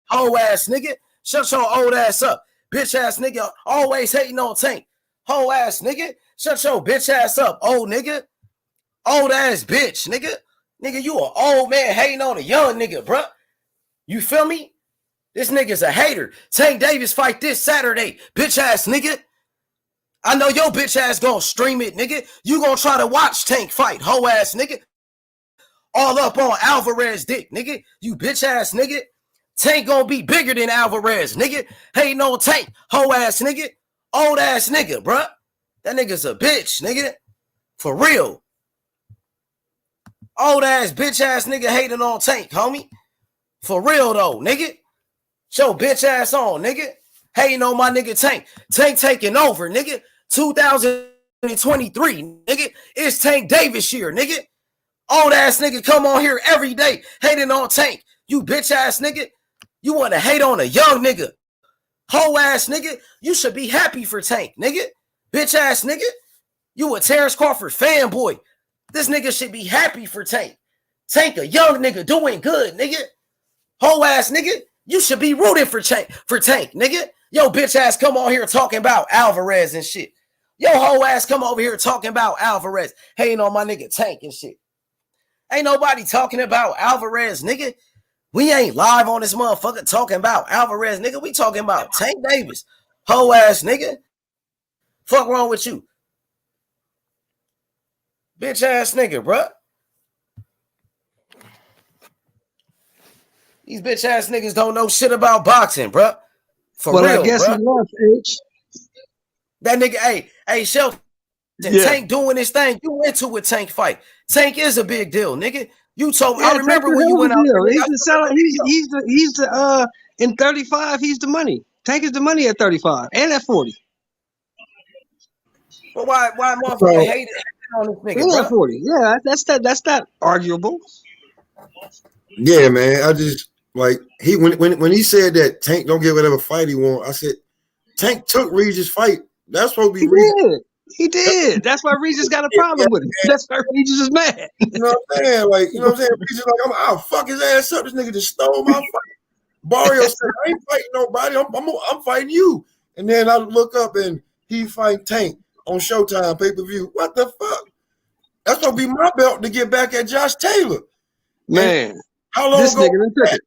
Hoe ass nigga. Shut your old ass up. Bitch ass nigga. Always hating on tank. Hoe ass nigga. Shut your bitch ass up. Old nigga. Old ass bitch, nigga. Nigga, you an old man hating on a young nigga, bruh. You feel me? This nigga's a hater. Tank Davis fight this Saturday. Bitch ass nigga. I know your bitch ass gonna stream it, nigga. You gonna try to watch Tank fight, hoe ass nigga. All up on Alvarez dick, nigga. You bitch ass nigga. Tank gonna be bigger than Alvarez, nigga. Hating on Tank, hoe ass nigga. Old ass nigga, bruh. That nigga's a bitch, nigga. For real. Old ass bitch ass nigga hating on Tank, homie. For real though, nigga. Show bitch ass on, nigga. Hating on my nigga Tank. Tank taking over, nigga. 2000 2023, nigga. It's Tank Davis year, nigga. Old ass nigga come on here every day hating on Tank. You bitch ass nigga. You want to hate on a young nigga. Whole ass nigga. You should be happy for Tank, nigga. Bitch ass nigga. You a Terrence Crawford fanboy. This nigga should be happy for Tank. Tank a young nigga doing good, nigga. Whole ass nigga. You should be rooting for Tank, nigga. Yo, bitch ass come on here talking about Alvarez and shit. Yo, whole ass come over here talking about Alvarez, hating on my nigga Tank and shit. Ain't nobody talking about Alvarez, nigga. We ain't live on this motherfucker talking about Alvarez, nigga. We talking about Tank Davis. Whole ass nigga. Fuck wrong with you? Bitch ass nigga, bruh. These bitch ass niggas don't know shit about boxing, bruh. For real, I guess bruh. he lost, H. That nigga, hey, Shelton, Tank doing this thing. You went to a Tank fight. Tank is a big deal, nigga. You told me. I remember when you went out there. He's the seller. He's the in 35. He's the money. Tank is the money at 35 and at 40. But why motherfucker hating on this nigga, bro? At 40. Yeah, that's not arguable. Yeah, man. I just like when he said that Tank don't get whatever fight he want. I said Tank took Regis' fight. That's supposed to be Regis. He did. That's why Regis got a problem with it. That's why Regis is mad. You know what I'm saying? Like, you know what I'm saying? Regis like, I'll fuck his ass up. This nigga just stole my fight. Barrio said, I ain't fighting nobody. I'm fighting you. And then I look up and he fight Tank on Showtime pay-per-view. What the fuck? That's gonna be my belt to get back at Josh Taylor. Man, and how long this ago nigga was that?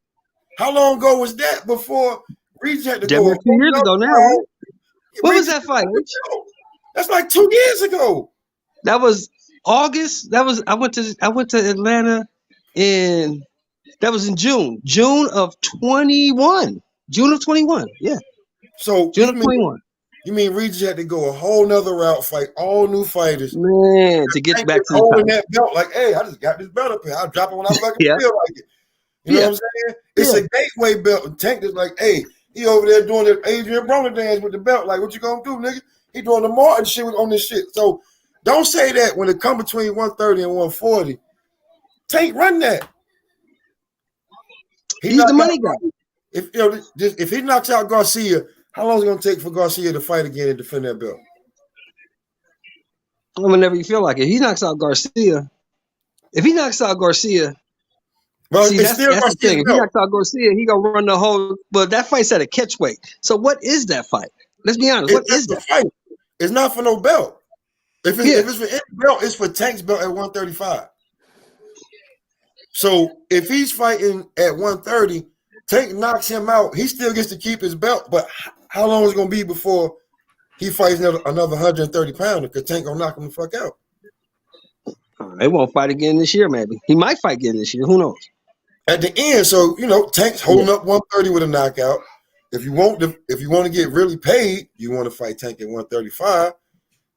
How long ago was that before Regis had to go? 2 years ago now. Right? What was that fight? That's like 2 years ago. That was August. I went to Atlanta in June. June of 21. June of 21. Yeah. So June of 21. You mean Regis had to go a whole nother route, fight all new fighters, man, to get back to holding that belt? Like, hey, I just got this belt up here. I'll drop it when I fucking feel like it. You know what I'm saying? It's a gateway belt. And Tank is like, hey, he over there doing the Adrian Broner dance with the belt. Like, what you gonna do, nigga? He doing the Martin shit on this shit. So don't say that when it come between 130 and 140. Tank run that. He's the money guy. If he knocks out Garcia, how long is it gonna take for Garcia to fight again and defend that belt? Whenever you feel like it. If he knocks out Garcia, well, see, that's the thing. If he knocks out Garcia, he gonna run the whole. But that fight's at a catch weight. So what is that fight? Let's be honest. What is that fight? It's not for no belt. If it's for any belt, it's for Tank's belt at 135. So if he's fighting at 130, Tank knocks him out. He still gets to keep his belt. But how long is it gonna be before he fights another 130 pounder? Because Tank gonna knock him the fuck out. They won't fight again this year. Maybe he might fight again this year. Who knows? At the end, so Tank's holding up 130 with a knockout. If you want to get really paid, you want to fight Tank at 135,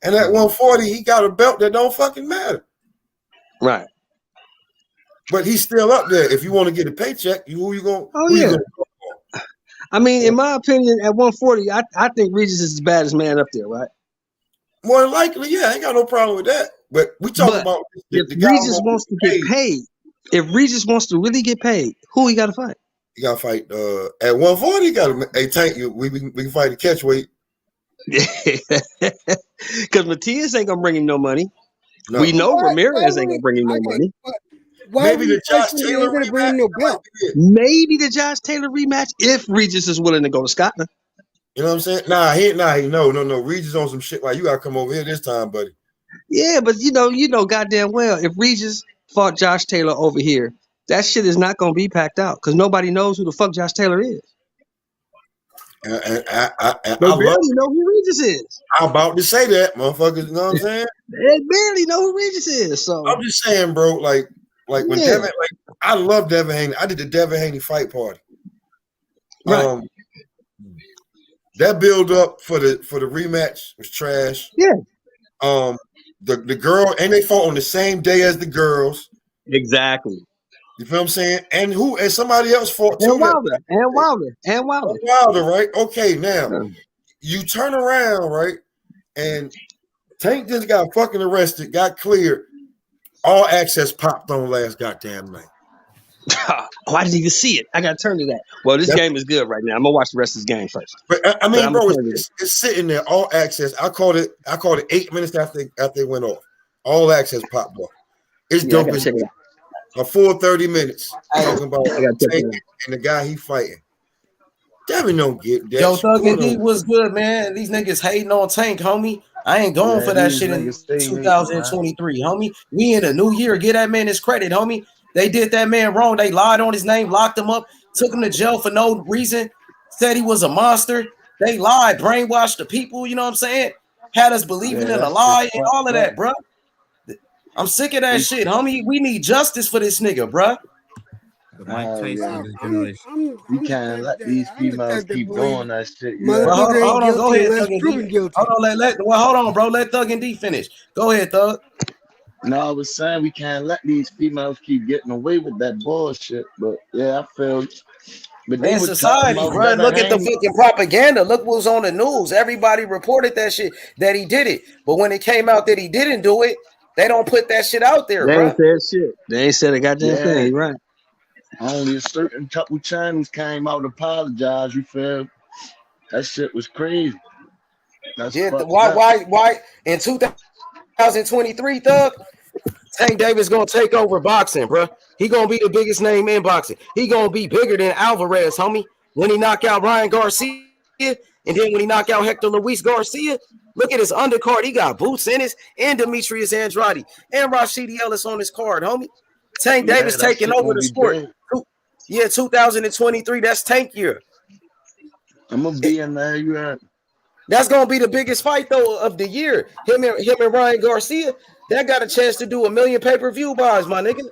and at 140 he got a belt that don't fucking matter. Right. But he's still up there. If you want to get a paycheck, who you going? I mean, in my opinion, at 140, I think Regis is the baddest man up there, right? More than likely, yeah, I ain't got no problem with that. But we talk about if Regis wants to get paid. If Regis wants to really get paid, who he got to fight? You got to fight at 140. You got to Tank. We can fight the catch weight. Because Matias ain't gonna bring him no money. No. We know Ramirez ain't gonna bring him no money. Maybe the Josh Taylor rematch. Maybe the Josh Taylor rematch if Regis is willing to go to Scotland. You know what I'm saying? No. Regis on some shit like you gotta come over here this time, buddy. Yeah, but you know goddamn well if Regis fought Josh Taylor over here, that shit is not gonna be packed out because nobody knows who the fuck Josh Taylor is. And they barely know who Regis is. I'm about to say that, motherfuckers. You know what I'm saying? They barely know who Regis is. So I'm just saying, bro. Like when Devin, I love Devin Haney. I did the Devin Haney fight party. Right. That build up for the rematch was trash. Yeah. The girl and they fought on the same day as the girls. Exactly. You feel what I'm saying? And somebody else fought too. And Wilder, right? Okay, now you turn around, right? And Tank just got fucking arrested, got cleared. All access popped on last goddamn night. Oh, I didn't even see it. I got to turn to that. Well, this game is good right now. I'm gonna watch the rest of this game first. But I mean, bro, it's sitting there, all access. I called it 8 minutes after they went off. All access popped off. It's dope as shit. A full 30 minutes talking about Tank and the guy he fighting. Devin don't get that. Yo, Thug and D was good, man. These niggas hating on Tank, homie. I ain't going for that shit in 2023, homie. We in a new year. Get that man his credit, homie. They did that man wrong. They lied on his name, locked him up, took him to jail for no reason, said he was a monster. They lied, brainwashed the people, you know what I'm saying? Had us believing in a lie and all of that, bro. I'm sick of that shit, homie. We need justice for this nigga, bro. We can't let these females keep doing that shit. Hold on, go ahead, Thug and D. Hold on, bro. Let Thug and D finish. Go ahead, Thug. No, I was saying we can't let these females keep getting away with that bullshit. But yeah, I feel. But in society, bro, look at the fucking propaganda. Look what was on the news. Everybody reported that shit, that he did it. But when it came out that he didn't do it, they don't put that shit out there, bro. They ain't said shit. They ain't said a goddamn thing, right? Only a certain couple channels came out to apologize. You feel? That shit was crazy. That's why in 2023, Thug, Tank Davis gonna take over boxing, bro. He gonna be the biggest name in boxing. He gonna be bigger than Alvarez, homie. When he knock out Ryan Garcia, and then when he knock out Hector Luis Garcia, look at his undercard. He got Boots Ennis and Demetrius Andrade and Rashidi Ellis on his card, homie. Tank Davis taking over the sport. Yeah, 2023. That's Tank year. I'm gonna be in there. You right. That's gonna be the biggest fight though of the year. Him and Ryan Garcia. That got a chance to do 1 million pay-per-view buys, my nigga.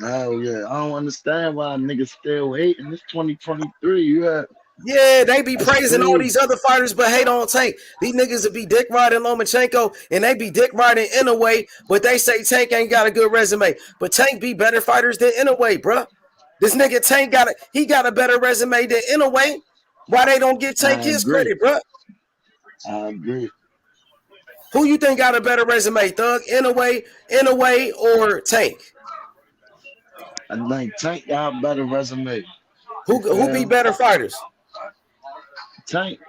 Oh yeah, I don't understand why niggas still hating. It's 2023. You right. Yeah, they be praising all these other fighters, but hate on Tank. These niggas would be dick riding Lomachenko, and they be dick riding Inoue, but they say Tank ain't got a good resume. But Tank be better fighters than Inoue, bro. This nigga Tank got a better resume than Inoue. Why they don't give Tank his credit, bro? I agree. Who you think got a better resume, Thug? Inoue, or Tank? I think Tank got a better resume. Who be better fighters? Tank.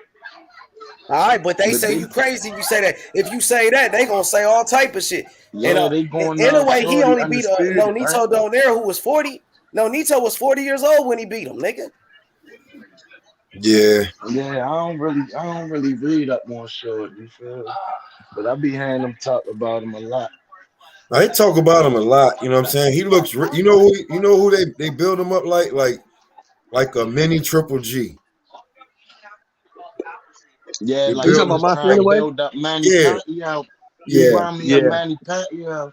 All right, but they say you crazy if you say that. If you say that, they gonna say all type of shit. Yeah, they going Anyway, he only beat Nonito Donaire, who was 40. Nonito was 40 years old when he beat him, nigga. Yeah. Yeah, I don't really read up on short, you feel? But I be hearing them talk about him a lot. Now, they talk about him a lot, you know what I'm saying? He looks, you know who they build him up like a mini Triple G. Yeah, like you talking about my friend build up Manny Pacquiao. Manny Pacquiao.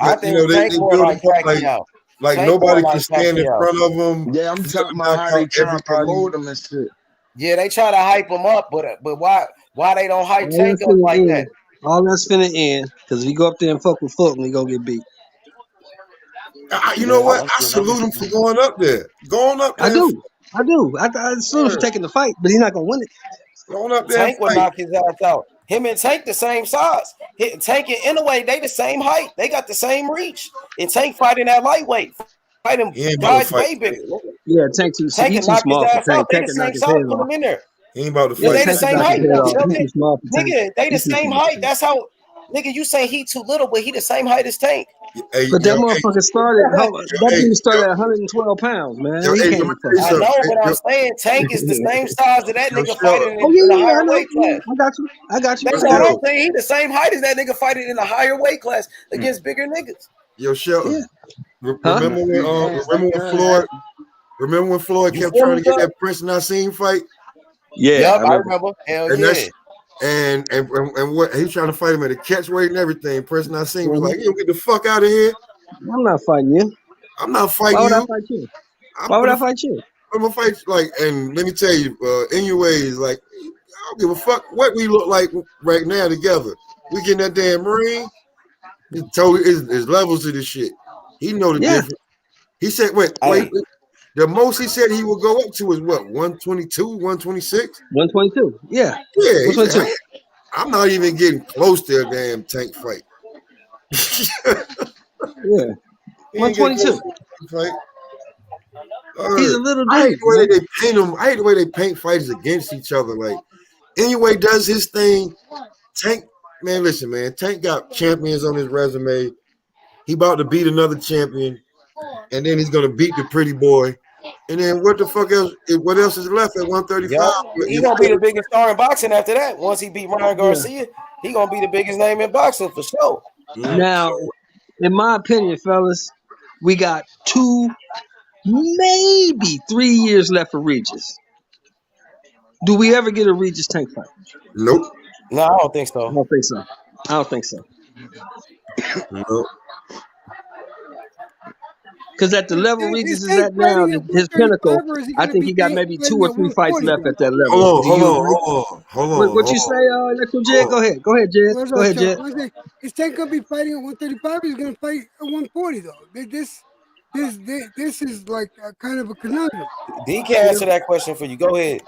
I think they build like Pacquiao. Like nobody can stand in front of him. Yeah, I'm talking about how they try to promote him and shit. Yeah, they try to hype him up, but why they don't hype Tank up like that? All that's finna end because if you go up there and fuck with Fulton, we gonna get beat. You know what? I salute him for going up there. Going up there. I do. I salute him for taking the fight, but he's not gonna win it. Going up there. Tank will knock his ass out. Him and Tank the same size. Tank and Inoue, they the same height. They got the same reach. And Tank fighting that lightweight. Fighting guys way bigger. Yeah, Tank too small for Tank. They the same size. Put him in there. He ain't about to fight. Yeah, they the same height. Nigga, they the same height. That's how. Nigga, you say he too little, but he the same height as Tank. But that motherfucker started. That dude started at 1112 pounds, man. I know, but I'm saying Tank is the same size that nigga fighting in the higher weight class. I got you. That's what I'm saying. He the same height as that nigga fighting in a higher weight class against bigger niggas. Yo, Shelton. Remember when Floyd kept trying to get that Prince Nassim fight? Yeah, I remember. Hell and yeah. And what he was trying to fight him at a catch weight and everything. Prince Nassim was like, "You get the fuck out of here." I'm not fighting you. I'm not fighting you. Why would I fight you? I'm gonna fight and let me tell you, anyways, I don't give a fuck what we look like right now together. We getting that damn ring. There's levels to this shit. He know the difference. He said, wait. The most he said he would go up to is what, 122, 126? 122, yeah. Yeah. 122. I'm not even getting close to a damn Tank fight. Yeah, 122. Fight. He's a little I hate dude. the way they paint them. I hate the way they paint fighters against each other. Like, anyway, does his thing. Tank, man, listen, man. Tank got champions on his resume. He about to beat another champion, and then he's gonna beat the pretty boy. And then what the fuck else? What else is left at 135? Yep. He's gonna be the biggest star in boxing after that. Once he beat Ryan Garcia, he gonna be the biggest name in boxing for sure. Now, in my opinion, fellas, we got 2, maybe 3 years left for Regis. Do we ever get a Regis Tank fight? Nope. No, I don't think so. I don't think so. I don't think so. Nope. Because at the level Regis is at now, his pinnacle, I think he got maybe 2 or 3 fights left at that level. Hold on. What you say, Electro Jed? Go ahead, Jed. Go ahead, Jed. Is Tank gonna be fighting at 135? He's gonna fight at 140 though. This is like a kind of a conundrum. D can answer that question for you. Go ahead.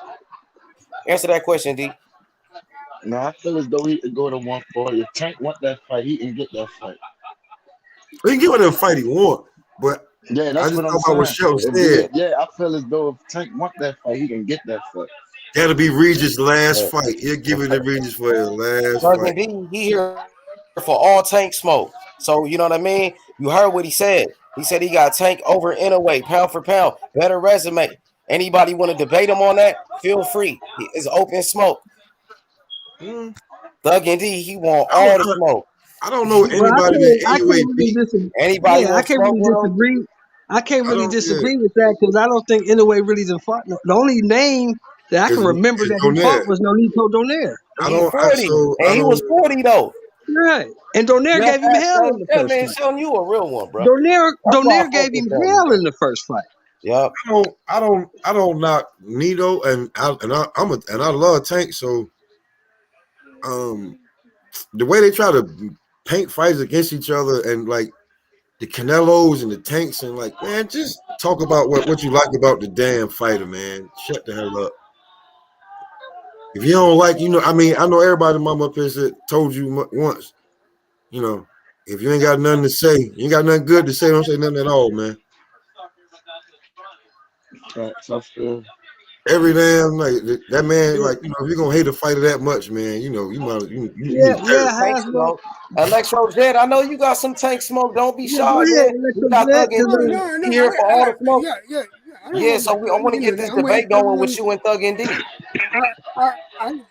Answer that question, D. No, I feel as though he could go to 140. If Tank want that fight, he can get that fight. He can get whatever fight he want, but yeah, that's I just what know I'm about what saying. Shelton said. Yeah, I feel as though if Tank want that fight, he can get that fight. That'll be Regis' last fight. He'll give it to Regis for his last fight. He here for all Tank smoke. So you know what I mean? You heard what he said. He said he got Tank over Inouye, pound for pound, better resume. Anybody want to debate him on that? Feel free. It's open smoke. Thug and D, he want all the smoke. I don't know anybody that anyway beat anybody. Yeah, I can't really disagree. I can't really disagree with that because I don't think Inouye really done fought. The only name that I can remember that he fought was Nonito Donaire. He was 40 though. Right, and Donaire gave him hell in the first man, fight. showing you a real one, bro. Donaire gave him hell in the first fight. Yep. I don't knock Nito, and I love Tank. So, the way they try to paint fights against each other and like the Canelos and the Tanks and like, man, just talk about what you like about the damn fighter, man. Shut the hell up. If you don't like, I mean, I know everybody mama up here said, told you once, if you ain't got nothing to say, you ain't got nothing good to say, don't say nothing at all, man. Every damn like that man, like if you're gonna hate a fighter that much, man, you might Tank smoke. Electro Jet, I know you got some Tank smoke. Don't be shy, man. You got Thug and D here for all the smoke. Yeah, so I want to get this debate going with you and Thug and D.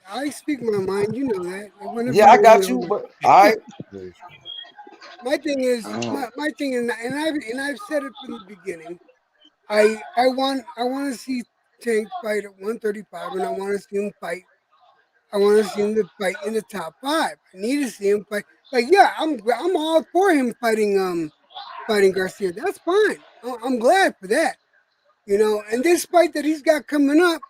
I speak my mind, you know that. Yeah, I got you, but all right. My thing is, and I've said it from the beginning. I want to see Tank fight at 135, and I want to see him fight. I want to see him to fight in the top 5. I need to see him fight. Like, yeah, I'm all for him fighting Garcia. That's fine. I'm glad for that. And this fight that he's got coming up,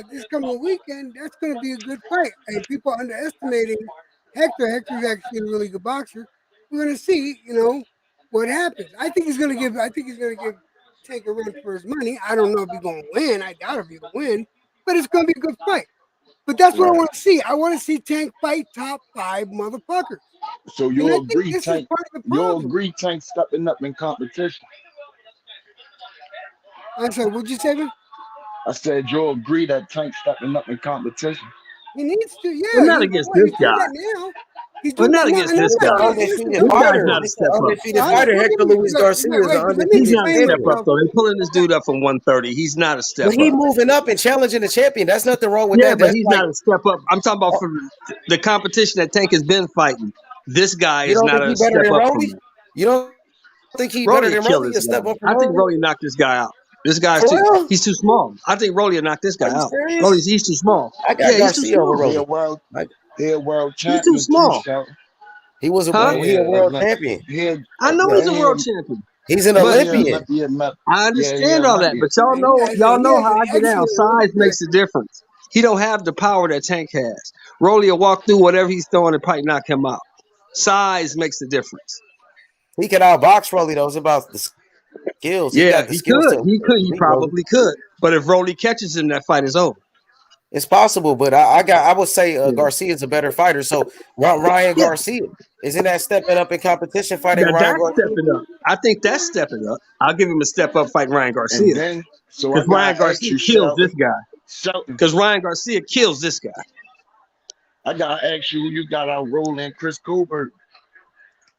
this coming weekend, that's going to be a good fight. And people underestimating Hector. Hector's actually a really good boxer. We're going to see, what happens. I think he's going to give Tank a run for his money. I don't know if he's going to win. I doubt if he'll win, but it's going to be a good fight. But that's what I want to see. I want to see Tank fight top 5 motherfuckers. So you agree, Tank? You agree, Tank stepping up in competition? I'm sorry. What'd you say, man? I said you agree that Tank stepping up in competition. He needs to, yeah. But not against this guy. But not against this guy. This guy's not a step up. Undefeated fighter. Hector Luis Garcia is an undefeated. He's not a step up though. They're pulling this dude up from 130. He's not a step up. But he moving up and challenging the champion. That's nothing wrong with that. Yeah, but he's not a step up. I'm talking about from the competition that Tank has been fighting. This guy is not a step up from him. You don't think he's better than Rolly? I think Rolly knocked this guy out. This guy's he's too small. I think Rolly will knock this guy out. He's too small. I got Garcia over Rolly. He a world champion. He's too small. He was a world champion. I know he's a world champion. He's an Olympian. I understand all that, but y'all know how I get down. Size makes a difference. He don't have the power that Tank has. Rolly will walk through whatever he's throwing and probably knock him out. Size makes the difference. He could outbox Rolly though. It's about the skills. Yeah, he could. He probably could. But if Rolly catches him, that fight is over. It's possible, but I would say Garcia is a better fighter. So Ryan Garcia isn't that stepping up in competition fighting Ryan That's Garcia? stepping up. I think that's stepping up. I'll give him a step up fighting Ryan And Garcia. then, so I Because Ryan gotta ask Garcia you, kills this guy. Shelton. Because Ryan Garcia kills this guy. I gotta ask you who you got out rolling Chris Colbert.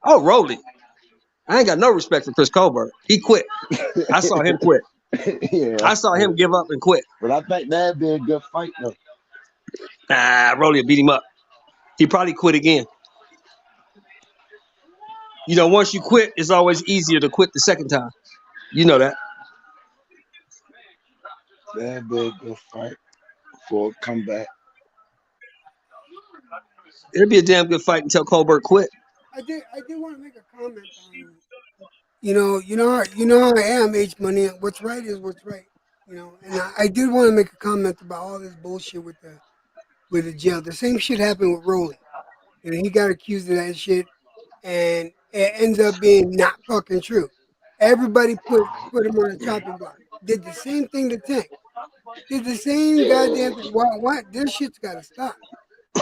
Oh, Rolly. I ain't got no respect for Chris Colbert. He quit. I saw him quit. Yeah, I saw him give up and quit. but I think that'd be a good fight though. Rolly beat him up. He probably quit again. You know, once you quit, it's always easier to quit the second time. You know that. That'd be a good fight for a comeback. It'd be a damn good fight until Colbert quit. I did want to make a comment on, you know how I am, H Money. What's right is what's right, And I did want to make a comment about all this bullshit with the jail. The same shit happened with Rolly, and he got accused of that shit, and it ends up being not fucking true. Everybody put him on the chopping block. Did the same thing to Tank. Did the same goddamn thing. What? This shit's got to stop.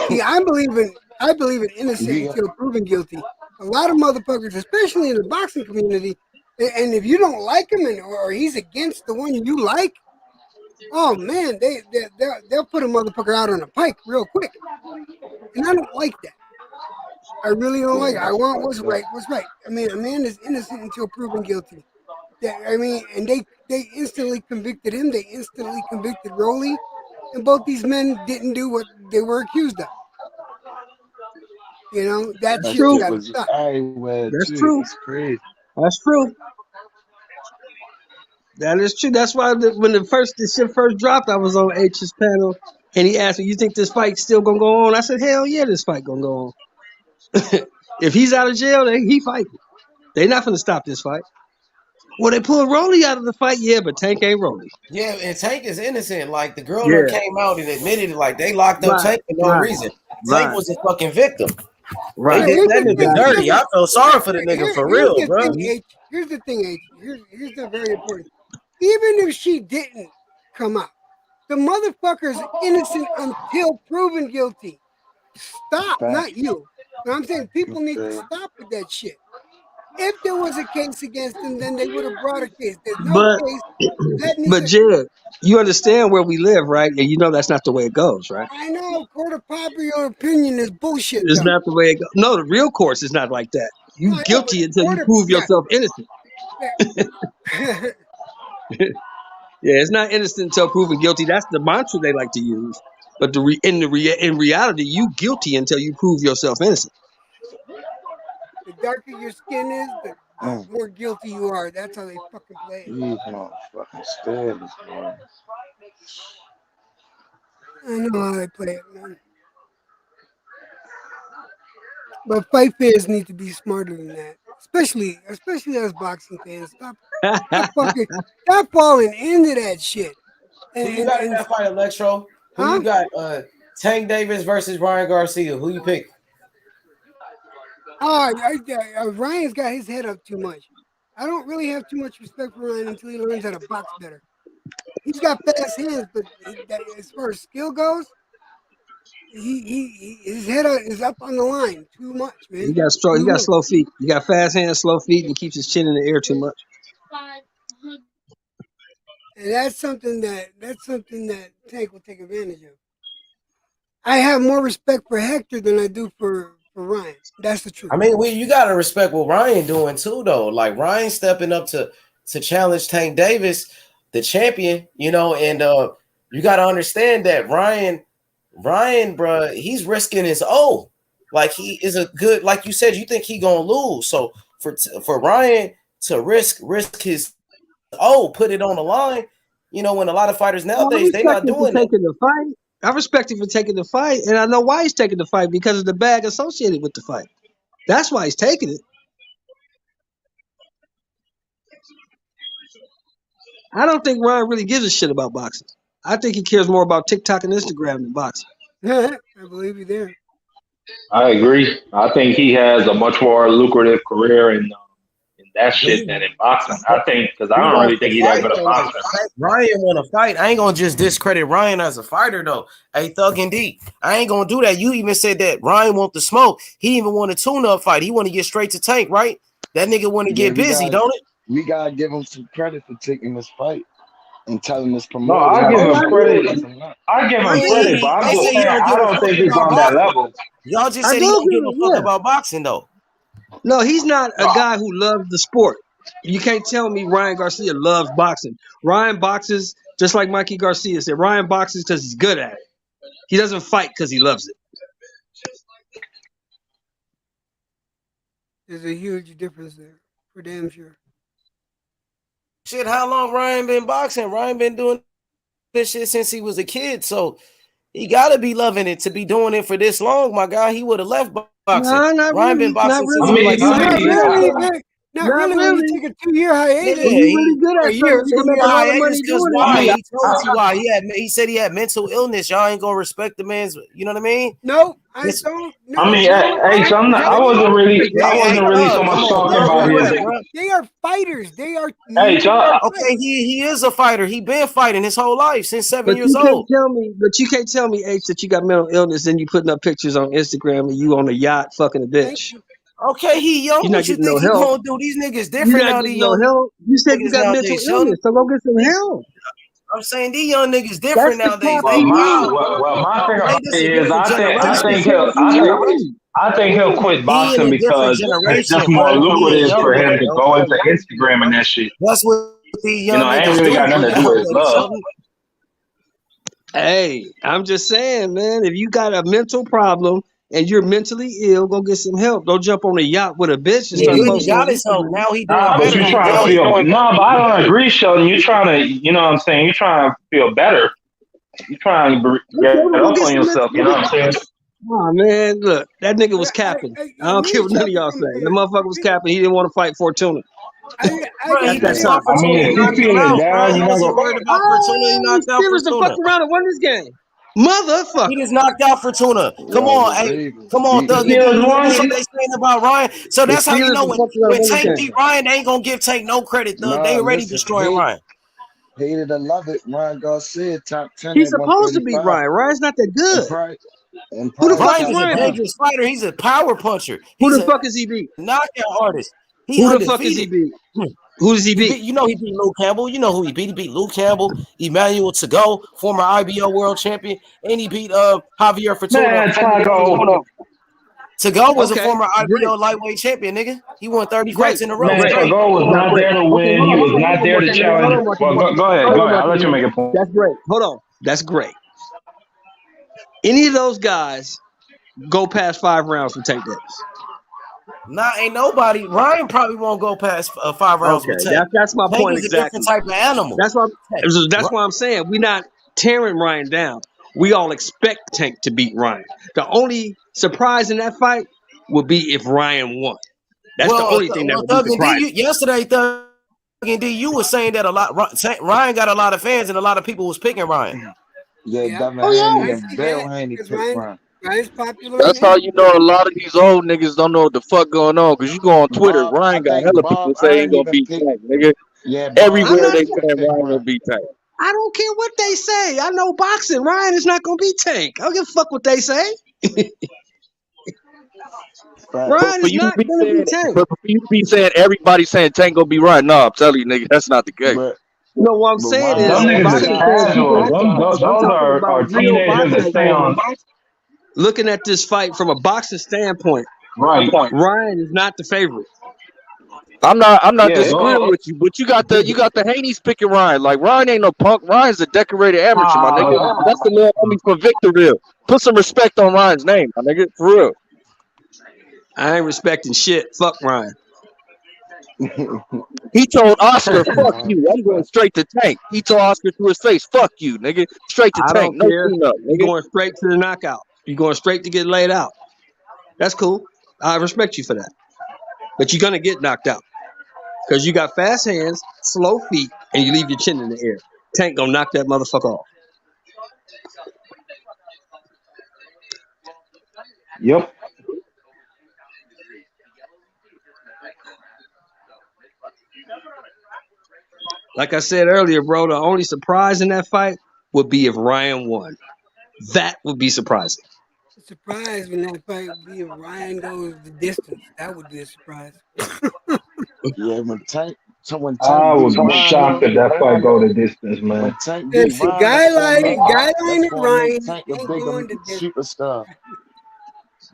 See, I believe in innocent until proven guilty. A lot of motherfuckers, especially in the boxing community, and if you don't like him or he's against the one you like, oh man, they'll put a motherfucker out on a pike real quick. And I don't like that. I really don't like it. I want what's right. I mean, a man is innocent until proven guilty. And they instantly convicted him. They instantly convicted Rolly. And both these men didn't do what they were accused of. That shit's got to stop. That's true. It's crazy. That's true. That is true. That's why when the shit first dropped, I was on H's panel, and he asked me, "You think this fight's still gonna go on?" I said, "Hell yeah, this fight gonna go on. If he's out of jail, then he fighting. They're not gonna stop this fight." Well, they pulled Rolly out of the fight, yeah, but Tank ain't Rolly. Yeah, and Tank is innocent. Like the girl that came out and admitted it, like they locked up Tank for no reason. Tank was a fucking victim. Right. They did that nigga dirty. I feel sorry for the nigga for real, bro. Here's the thing, H. Here's the very important. Even if she didn't come out, the motherfucker's innocent until proven guilty. Stop, not you. But I'm saying people need to stop with that shit. If there was a case against him, then they would have brought a case. There's no case. But Jared, you understand where we live, right? And you know that's not the way it goes, right? I know. Court of popular opinion is bullshit. It's not the way it goes. No, the real course is not like that. You guilty until you prove yourself innocent. Yeah, it's not innocent until proven guilty. That's the mantra they like to use. But in reality, you guilty until you prove yourself innocent. The darker your skin is, the more guilty you are. That's how they fucking play it. These motherfucking stabbers, man. I know how they play it, man. But fight fans need to be smarter than that. Especially as boxing fans. Stop falling into that shit. Who you got in that fight, Electro? Who you got? Tank Davis versus Ryan Garcia. Who you pick? Ryan's got his head up too much. I don't really have too much respect for Ryan until he learns how to box better. He's got fast hands, but as far as skill goes, his head is up on the line too much, man. He got slow feet. He got fast hands, slow feet, and he keeps his chin in the air too much. And that's something that Tank will take advantage of. I have more respect for Hector than I do for Ryan. That's the truth. I mean, you gotta respect what Ryan doing too, though. Like Ryan stepping up to challenge Tank Davis, the champion, and you gotta understand that Ryan, bro, he's risking his O. Like he is a good, like you said, you think he gonna lose. So for Ryan to risk his O, put it on the line, when a lot of fighters nowadays they not doing taking the fight. I respect him for taking the fight, and I know why he's taking the fight because of the bag associated with the fight. That's why he's taking it. I don't think Ryan really gives a shit about boxing. I think he cares more about TikTok and Instagram than boxing. I believe you there. I agree. I think he has a much more lucrative career in that shit than in boxing. I think because I He don't really wants to think he's that fight good at though. Like boxing. Ryan want to fight. I ain't gonna just discredit Ryan as a fighter though. Hey, Thug and D, I ain't gonna do that. You even said that Ryan want the smoke. He even want a tune-up fight. He want to get straight to Tank, right? That nigga want to get busy, don't it? We gotta give him some credit for taking this fight and telling this No, promoter. I give him credit. I give him credit, but I'm They just say he saying don't I give a don't fuck think he's about on that boxing. level. Y'all just I said do he don't agree give with a fuck yeah. about boxing though. No, he's not a guy who loves the sport. You can't tell me Ryan Garcia loves boxing. Ryan boxes just like Mikey Garcia said. Ryan boxes because he's good at it. He doesn't fight because he loves it. There's a huge difference there, for damn sure. Shit, how long Ryan been boxing? Ryan been doing this shit since he was a kid, so he gotta be loving it to be doing it for this long, my guy. He would have left boxing. No, not Ryan been really. Not boxing since really. he was like You Not 7 years really. old. Not Not really. When you really. take a 2-year hiatus, Yeah, When you really good or at a something, year, you can 2 make year a lot of hiatus money because doing why? it. He told you why. He said he had mental illness. Y'all ain't gonna respect the man's. You know what I mean? no, I This, don't. I No, mean, no. hey, so I wasn't really, hey, so Thug, come much on, talking Thug, about where you his. at, bro? They are fighters. They are Hey, men that Okay, fight. he is a fighter. He been fighting his whole life since 7 But years you can't old. tell me. But you can't tell me, H, that you got mental illness and you putting up pictures on Instagram and you on a yacht fucking a Thank bitch. you. Okay, he young. You're not What you getting no think he help. gonna do? These niggas You're different not now. getting These no young help. You said you niggas got mental nowadays, Shorty. illness, so go get some help. I'm saying these young niggas That's different the navadays. cap They he wild, needs. bro. My thing Hey, about this it a is, different I That's generation. the think cap he needs. he'll quit He in boxing a different because it's generation, just more bro. He ain't lucrative young for nigga, him to bro. go into Instagram and that shit. That's what these You know, young it ain't niggas really do got nothing to do with his nowadays, love. Sheldon. Hey, I'm just saying, man, if you got a mental problem and you're mentally ill, go get some help. Don't jump on a yacht with a bitch and start Yeah, he posting on got his help. Instagram. Now he doing Nah, but better. you He trying to now he feel doing no, but I don't agree, Sheldon. You trying to, you know what I'm saying? You trying to feel better. You trying to Okay, get well, go up get on some mental. yourself. You know what I'm saying? Oh man, look, that nigga was capping. I don't Let care me what tell none of you y'all say. something. The motherfucker was capping. He didn't want to fight Fortuna. Bro, he That's that just time. fought Fortuna. He if you knocked him feeling out, bro. down, He you're not wasn't gonna. worried about Fortuna. He Oh, knocked out Steelers done Fortuna. fucked around and won this game. Motherfucker. He just knocked out Fortuna. Come Yo, on, the hey, Ravens come on, The Thug beating and D. the You Steelers hear won. this shit they saying about Ryan? So The that's how you Steelers know done when, fucked around when and won this Tank game. beat Ryan, they ain't gonna give Tank no credit, Thug. They Nah, already listen, destroying Ryan. hate it or love it. Ryan Garcia top 10 He's at supposed to beat 135, Ryan. Ryan's not that and good. Who the fuck probably is Ryan top is a Ryan 5. beat? dangerous fighter. He's a power puncher. Who He's the a fuck is he beat? knockout artist. He Who the fuck is he undefeated. beat? Who does he He beat? beat, he beat Luke Campbell. You know who he beat. He beat Luke Campbell, Emmanuel Tago, former IBO world champion, and he beat Javier Fortuna, Man, former Taco. Tago was a Okay, former great, IBO lightweight champion, nigga. He won 30 great, fights in a row Man, great. straight. Tago was not Great. there to Okay, win. He was hold not on, there to Marky Man. Hold challenge. on, Marky Well, Man. go ahead. Hold Go on, ahead. I'll Marky let you Man. make a point. That's great. Hold on. That's great. Any of those guys go past 5 rounds for Tank Davis. Nah, ain't nobody. Ryan probably won't go past 5 rounds with Okay, Tank. that's my Tank point is a different exactly. type of animal. That's why Tank. that's why I'm saying we're not tearing Ryan down. We all expect Tank to beat Ryan. The only surprise in that fight would be if Ryan won. That's the only thing that would be Thug and D, surprising. yesterday, Thug and D, you were saying that a lot. Ryan got a lot of fans, and a lot of people was picking Ryan. Yeah, Yeah, Devin Oh Haney I yeah. and see Bill that Haney because picked Ryan. Ryan's popular in That's how you Israel. know a lot of these old niggas don't know what the fuck going on. Cause you go on Twitter, I Ryan got think hella Bob people say he ain't Earl gonna even beat picked. Tank, nigga. Yeah, Bob I'm Everywhere not Earl they even saying picked Ryan gonna Ryan. beat Tank. I don't care what they say. I know boxing. Ryan is not gonna beat Tank. I don't give a fuck what they say. Facts. But Ryan for is you to not be gonna saying, beat Tank. but for you to be saying everybody saying Tank gonna be Ryan, no, I'm telling you, nigga, that's not the case. But No, what I'm but saying Ryan is Them niggas is boxing headshot. fans, casual. people. I'm Those talking about are real teenagers boxing that stay fans on. looking at this fight from a boxing standpoint. Right. Ryan is not the favorite. I'm not Yeah. disagreeing with you, but you got the Haney's picking Ryan. Like Ryan ain't no punk. Ryan's a decorated amateur, my nigga. That's the little homie from Victorville. Put some respect on Ryan's name, my nigga. For real. I ain't respecting shit. Fuck Ryan. He told Oscar, fuck Nah, you. that's I'm going facts. straight to Tank. He told Oscar to his face, fuck you, nigga. Straight to I Tank. don't No care. tune up, You nigga. going straight to the knockout. You going straight to get laid out. That's cool. I respect you for that. But you're gonna get knocked out because you got fast hands, slow feet, and you leave your chin in the air. Tank gonna knock that motherfucker off. Yep. Like I said earlier, bro, the only surprise in that fight would be if Ryan won. That would be surprising. Surprise when that fight would be if Ryan goes the distance. That would be a surprise. Yeah, when Tank I beat would be Ryan, shocked if that fight go the distance, when man. Tank beat Listen, Ryan, guideline that's and gonna make Ryan Tank a ain't bigger going the distance. superstar.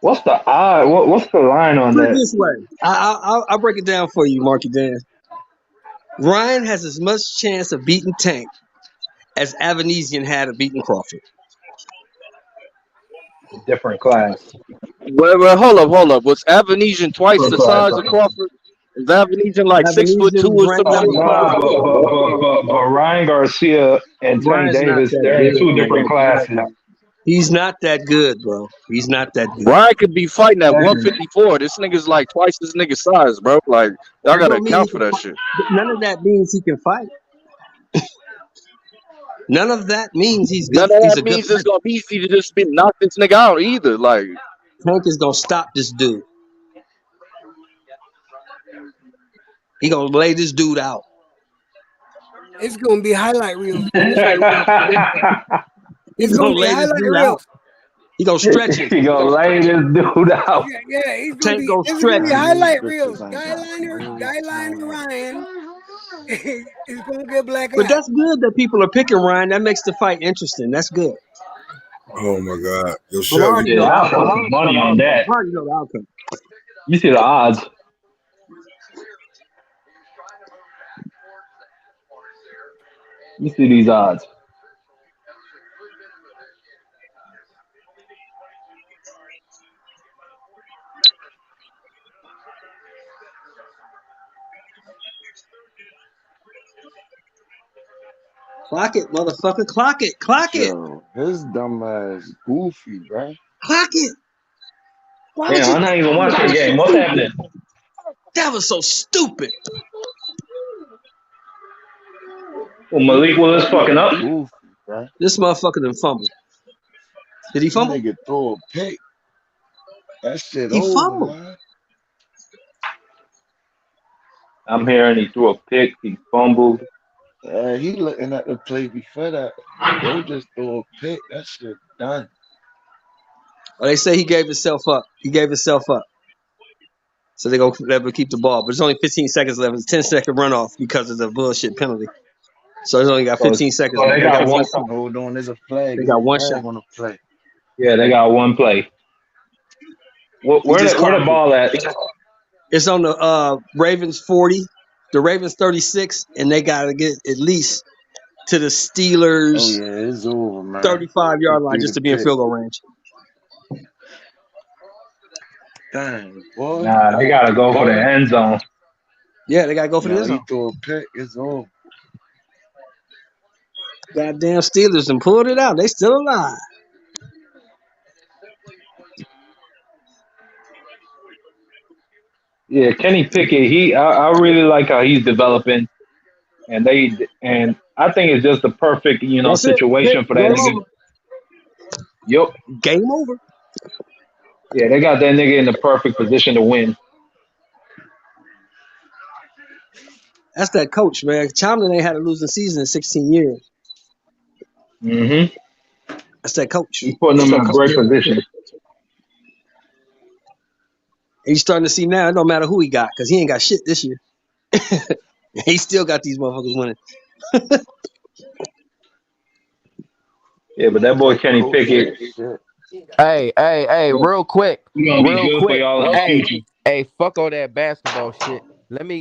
What's the odd? What's the line on Put it that? this way. I'll break it down for you, Marky Dan. Ryan has as much chance of beating Tank as Avanesian had of beating Crawford. Different class. Well, hold up. Was Avanesian twice Different the class. size of Crawford? Is Avanesian like 6'2" Avanesian or ranked some out shit? of Crawford. But Ryan Garcia and Tank Ryan's not Davis, that they're in good, two man. different classes. He's not that good, bro. He's not that good. Ryan could be fighting at 154. This nigga's like twice this nigga's size, bro. Like y'all That gotta don't mean he account for can that fight. shit. None of that means he can fight. None of that means he's good. None of He's that a good means it's fighter. gonna be easy to just be knock this nigga out either. Like Tank is gonna stop this dude. He gonna lay this dude out. It's gonna be highlight reels. He's It's gonna gonna be lay this highlight dude out. reels. He gonna stretch him. He gonna lay this dude out. Yeah, he's gonna Tank be. gonna This is gonna stretch be him. highlight reels. Guideliner Ryan is gonna get black But eye. that's good that people are picking Ryan. That makes the fight interesting. That's good. Oh my God. Yo, But I Chef, already Yeah, know the I'll put outcome. some money on that. I already know the outcome. You see the odds. You see these odds. Clock it, motherfucker. Clock it. Clock it. Yo, his dumb ass goofy, bro. Clock it. Why would Damn, you? I'm not even watching the That was so game. What's stupid. happening? That was so stupid. Well, Malik Willis fucking up. Goofy, bro. This motherfucker done fumbled. Did he fumble? Nigga throw a pick. That shit He over, fumbled. man. I'm hearing he threw a pick. He fumbled. He looking at the play before that. Bro just throw a pick. That shit done. Oh, they say he gave himself up. He gave himself up. So they gonna let him keep the ball. But there's only 15 seconds left. It's a 10-second runoff because of the bullshit penalty. So there's only got So, 15 seconds so left. they They got got one. one shot. Hold on, there's a flag. They There's got a one flag shot. on the play. Yeah, they got one play. Where He just the clocked it. ball at? It's on the Ravens 40, the Ravens 36, and they gotta get at least to the Oh Steelers yeah, it's over, man. 35-yard He line threw just the to be in pick. field goal range. Dang, boy. Nah, they gotta go for the end zone. Yeah, they gotta go for the Now end he zone. threw a pick. It's over. Goddamn Steelers and pulled it out. They still alive. Yeah, Kenny Pickett. I really like how he's developing, and I think it's just the perfect That's it. situation for that Game nigga. over. Yup. Game over. Yeah, they got that nigga in the perfect position to win. That's that coach, man. Tomlin ain't had a losing season in 16 years. Mm-hmm. That's that coach. He's putting them in a great position. He's starting to see now. It don't matter who he got because he ain't got shit this year. He still got these motherfuckers winning. Yeah, but that boy Kenny Pickett, Hey, real quick. he gonna be good for y'all in the future. Hey, fuck all that basketball shit.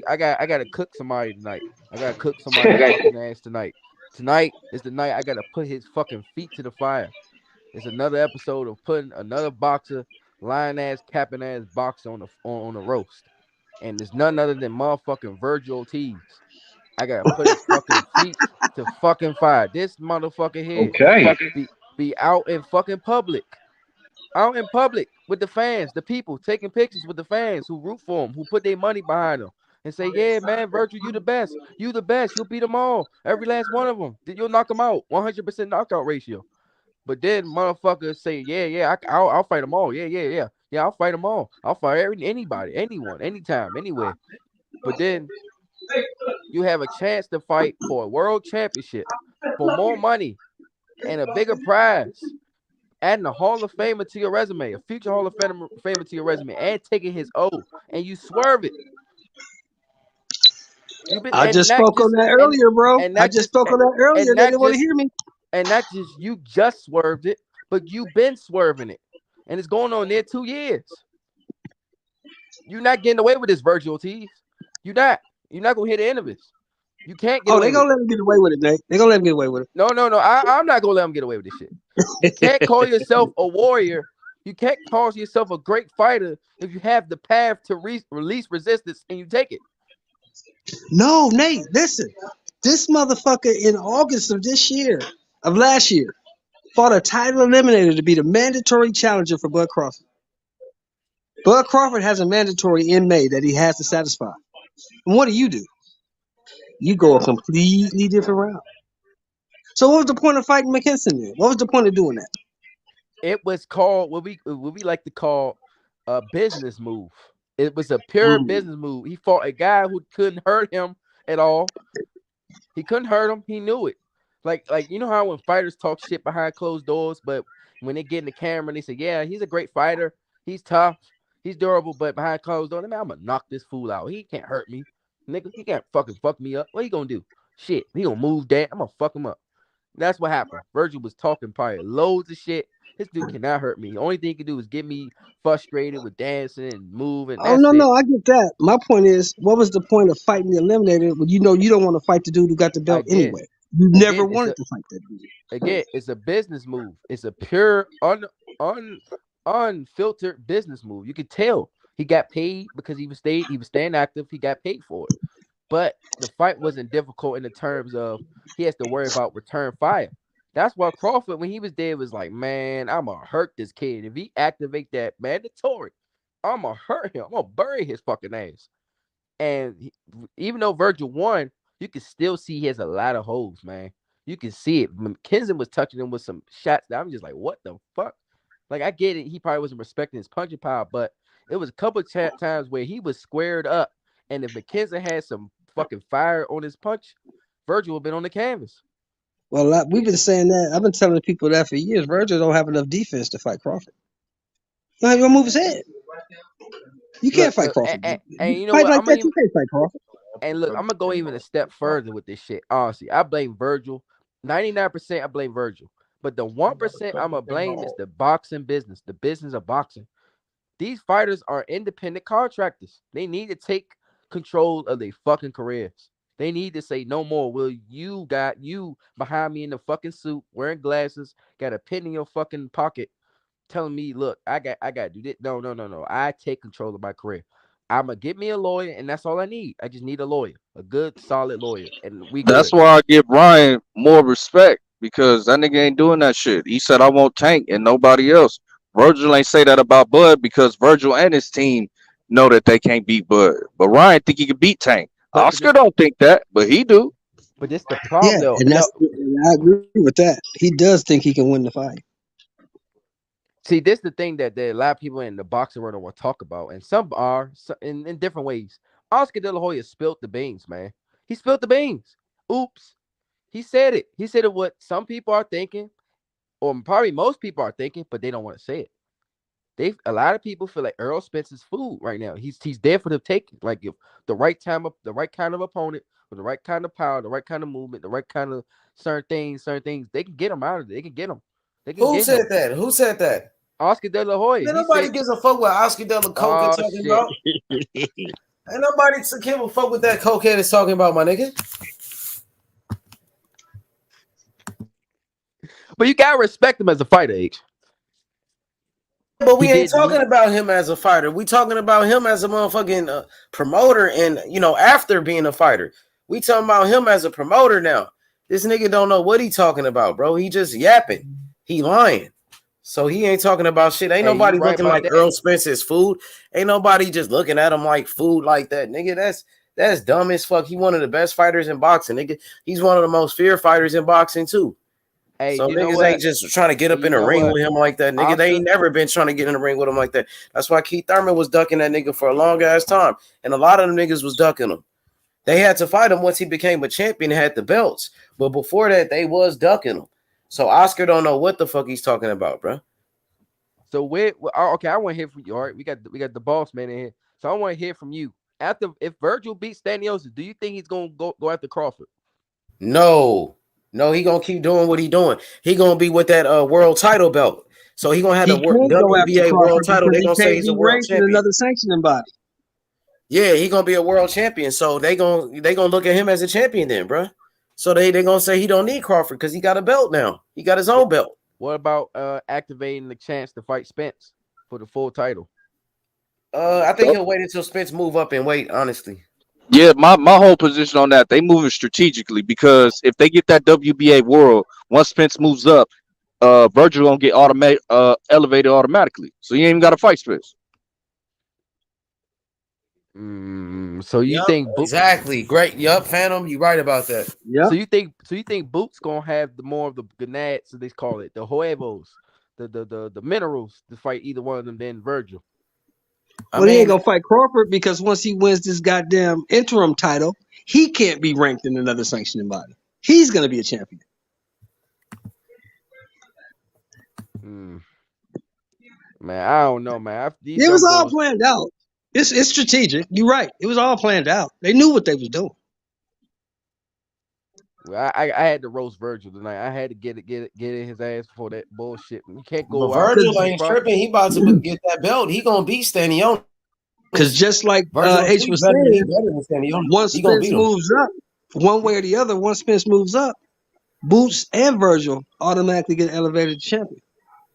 I gotta cook somebody tonight. I gotta cook somebody fucking ass tonight. Tonight is the night I gotta put his fucking feet to the fire. It's another episode of putting another boxer, lying ass, capping ass boxer on the roast. And it's none other than motherfucking Virgil Ortiz. I gotta put his fucking feet to fucking fire. This motherfucker here Okay. be out in fucking public. Out in public with the fans, the people taking pictures with the fans who root for him, who put their money behind him, and say, "Yeah, man, Virgil, you the best. You the best. You'll beat them all. Every last one of them. You'll knock them out. 100% knockout ratio." But then motherfuckers say, "Yeah, I'll fight them all. Yeah. I'll fight them all. I'll fight anybody, anyone, anytime, anywhere." But then You have a chance to fight for a world championship, for more money and a bigger prize. Adding a Hall of Famer to your resume, a future Hall of Famer to your resume, and taking his O, and you swerve it. You've been I just spoke on that earlier, bro. I just spoke on that earlier. They didn't want to hear me. And not just you just swerved it, but you've been swerving it, and it's going on there 2 years. You're not getting away with this, Virgil Ortiz. You're not. You're not gonna hit the end of this. You can't get away they gonna let him get away with it, Nate. They gonna let him get away with it. No. I'm not gonna let him get away with this shit. You can't call yourself a warrior. You can't call yourself a great fighter if you have the path to release resistance and you take it. No, Nate, listen. This motherfucker in August of last year, fought a title eliminator to be the mandatory challenger for Bud Crawford. Bud Crawford has a mandatory in May that he has to satisfy. And what do? You go a completely different route. So what was the point of fighting McKinson then? What was the point of doing that? It was called what we like to call a business move. It was a pure business move. He fought a guy who couldn't hurt him at all. He couldn't hurt him. He knew it. Like you know how when fighters talk shit behind closed doors, but when they get in the camera and they say, yeah, he's a great fighter. He's tough. He's durable, but behind closed doors, man, I'm going to knock this fool out. He can't hurt me. Nigga, he can't fucking fuck me up. What he going to do? Shit, he going to move that. I'm going to fuck him up. That's what happened. Virgil was talking probably loads of shit. This dude cannot hurt me. The only thing he can do is get me frustrated with dancing and moving. No, I get that. My point is, what was the point of fighting the eliminator when you know you don't want to fight the dude who got the belt anyway? You never wanted to fight that dude. Again, it's a business move. It's a pure, unfiltered business move. You could tell he got paid because he was staying active. He got paid for it. But the fight wasn't difficult in the terms of he has to worry about return fire. That's why Crawford, when he was there, was like, man, I'm going to hurt this kid. If he activate that mandatory, I'm going to hurt him. I'm going to bury his fucking ass. And even though Virgil won, you can still see he has a lot of holes, man. You can see it. McKinson was touching him with some shots that I'm just like, what the fuck? Like, I get it. He probably wasn't respecting his punching power, but it was a couple of times where he was squared up. And if McKinson had some fucking fire on his punch, Virgil would have been on the canvas. Well, we've been saying that. I've been telling people that for years. Virgil don't have enough defense to fight Crawford. You don't move his head. You can't fight Crawford. And you know fight what? like that, you can't fight Crawford. And look, I'm gonna go even a step further with this shit. Honestly, I blame Virgil. 99% I blame Virgil. But the 1% I'm gonna blame is the boxing business, the business of boxing. These fighters are independent contractors. They need to take control of their fucking careers. They need to say no more. Will you got you behind me in the fucking suit, wearing glasses, got a pen in your fucking pocket, telling me, look, I got to do this. No. I take control of my career. I'm gonna get me a lawyer, and that's all I need. I just need a lawyer, a good, solid lawyer, and we good. That's why I give Ryan more respect because that nigga ain't doing that shit. He said I won't Tank and nobody else. Virgil ain't say that about Bud because Virgil and his team know that they can't beat Bud. But Ryan think he can beat Tank. Oscar don't think that, but he do. But it's the problem, though. And I agree with that. He does think he can win the fight. See, this is the thing that a lot of people in the boxing world will talk about, and some are in different ways. Oscar De La Hoya spilled the beans, man. He spilled the beans. Oops. He said it. He said it what some people are thinking, or probably most people are thinking, but they don't want to say it. A lot of people feel like Errol Spence is food right now. He's there for the taking. Like if the right kind of opponent with the right kind of power, the right kind of movement, the right kind of certain things, they can get him out of it. They can get him. Who said that? Who said that? Oscar De La Hoya. Nobody gives a fuck what Oscar De La Hoya talking about. Ain't nobody give a fuck what that cokehead is talking about, my nigga. But you gotta respect him as a fighter, H. But we ain't talking about him as a fighter. We talking about him as a motherfucking promoter, and after being a fighter, we talking about him as a promoter now. This nigga don't know what he talking about, bro. He just yapping. He lying. So he ain't talking about shit. Ain't nobody looking like Errol Spence's food. Ain't nobody just looking at him like food like that, nigga. That's dumb as fuck. He one of the best fighters in boxing, nigga. He's one of the most feared fighters in boxing too. Hey, so niggas ain't just trying to get up in the ring with him like that, nigga. They ain't never been trying to get in the ring with him like that. That's why Keith Thurman was ducking that nigga for a long ass time, and a lot of them niggas was ducking him. They had to fight him once he became a champion and had the belts. But before that, they was ducking him. So Oscar don't know what the fuck he's talking about, bro. So okay, I want to hear from you. All right, we got the boss man in here. So I want to hear from you. If Virgil beats Stanionis, do you think he's gonna go after Crawford? No, he gonna keep doing what he doing. He gonna be with that world title belt. So he gonna have the WBA world title. They gonna say he's a world champion. Another sanctioning body. Yeah, he gonna be a world champion. So they gonna look at him as a champion then, bro. So they gonna say he don't need Crawford because he got a belt now. He got his own belt. What about activating the chance to fight Spence for the full title? I think he'll wait until Spence move up and wait, honestly. Yeah, my whole position on that, they moving strategically because if they get that WBA world, once Spence moves up, Virgil gonna get elevated automatically. So you ain't even gotta fight Spence. So you think exactly great? Yup, Phantom, you right about that. Yeah. So you think Boots gonna have more of the ganads, as they call it, the huevos, the minerals to fight either one of them than Virgil? He ain't gonna fight Crawford because once he wins this goddamn interim title, he can't be ranked in another sanctioning body. He's gonna be a champion. Man, I don't know, man. It was all planned out. It's strategic. You're right. It was all planned out. They knew what they was doing. Well, I had to roast Virgil tonight. I had to get in his ass for that bullshit. You can't go. But Virgil ain't tripping. He about to get that belt. He gonna beat Stanionis. Because just like H was saying, once Spence moves up, one way or the other, once Spence moves up, Boots and Virgil automatically get elevated to champion.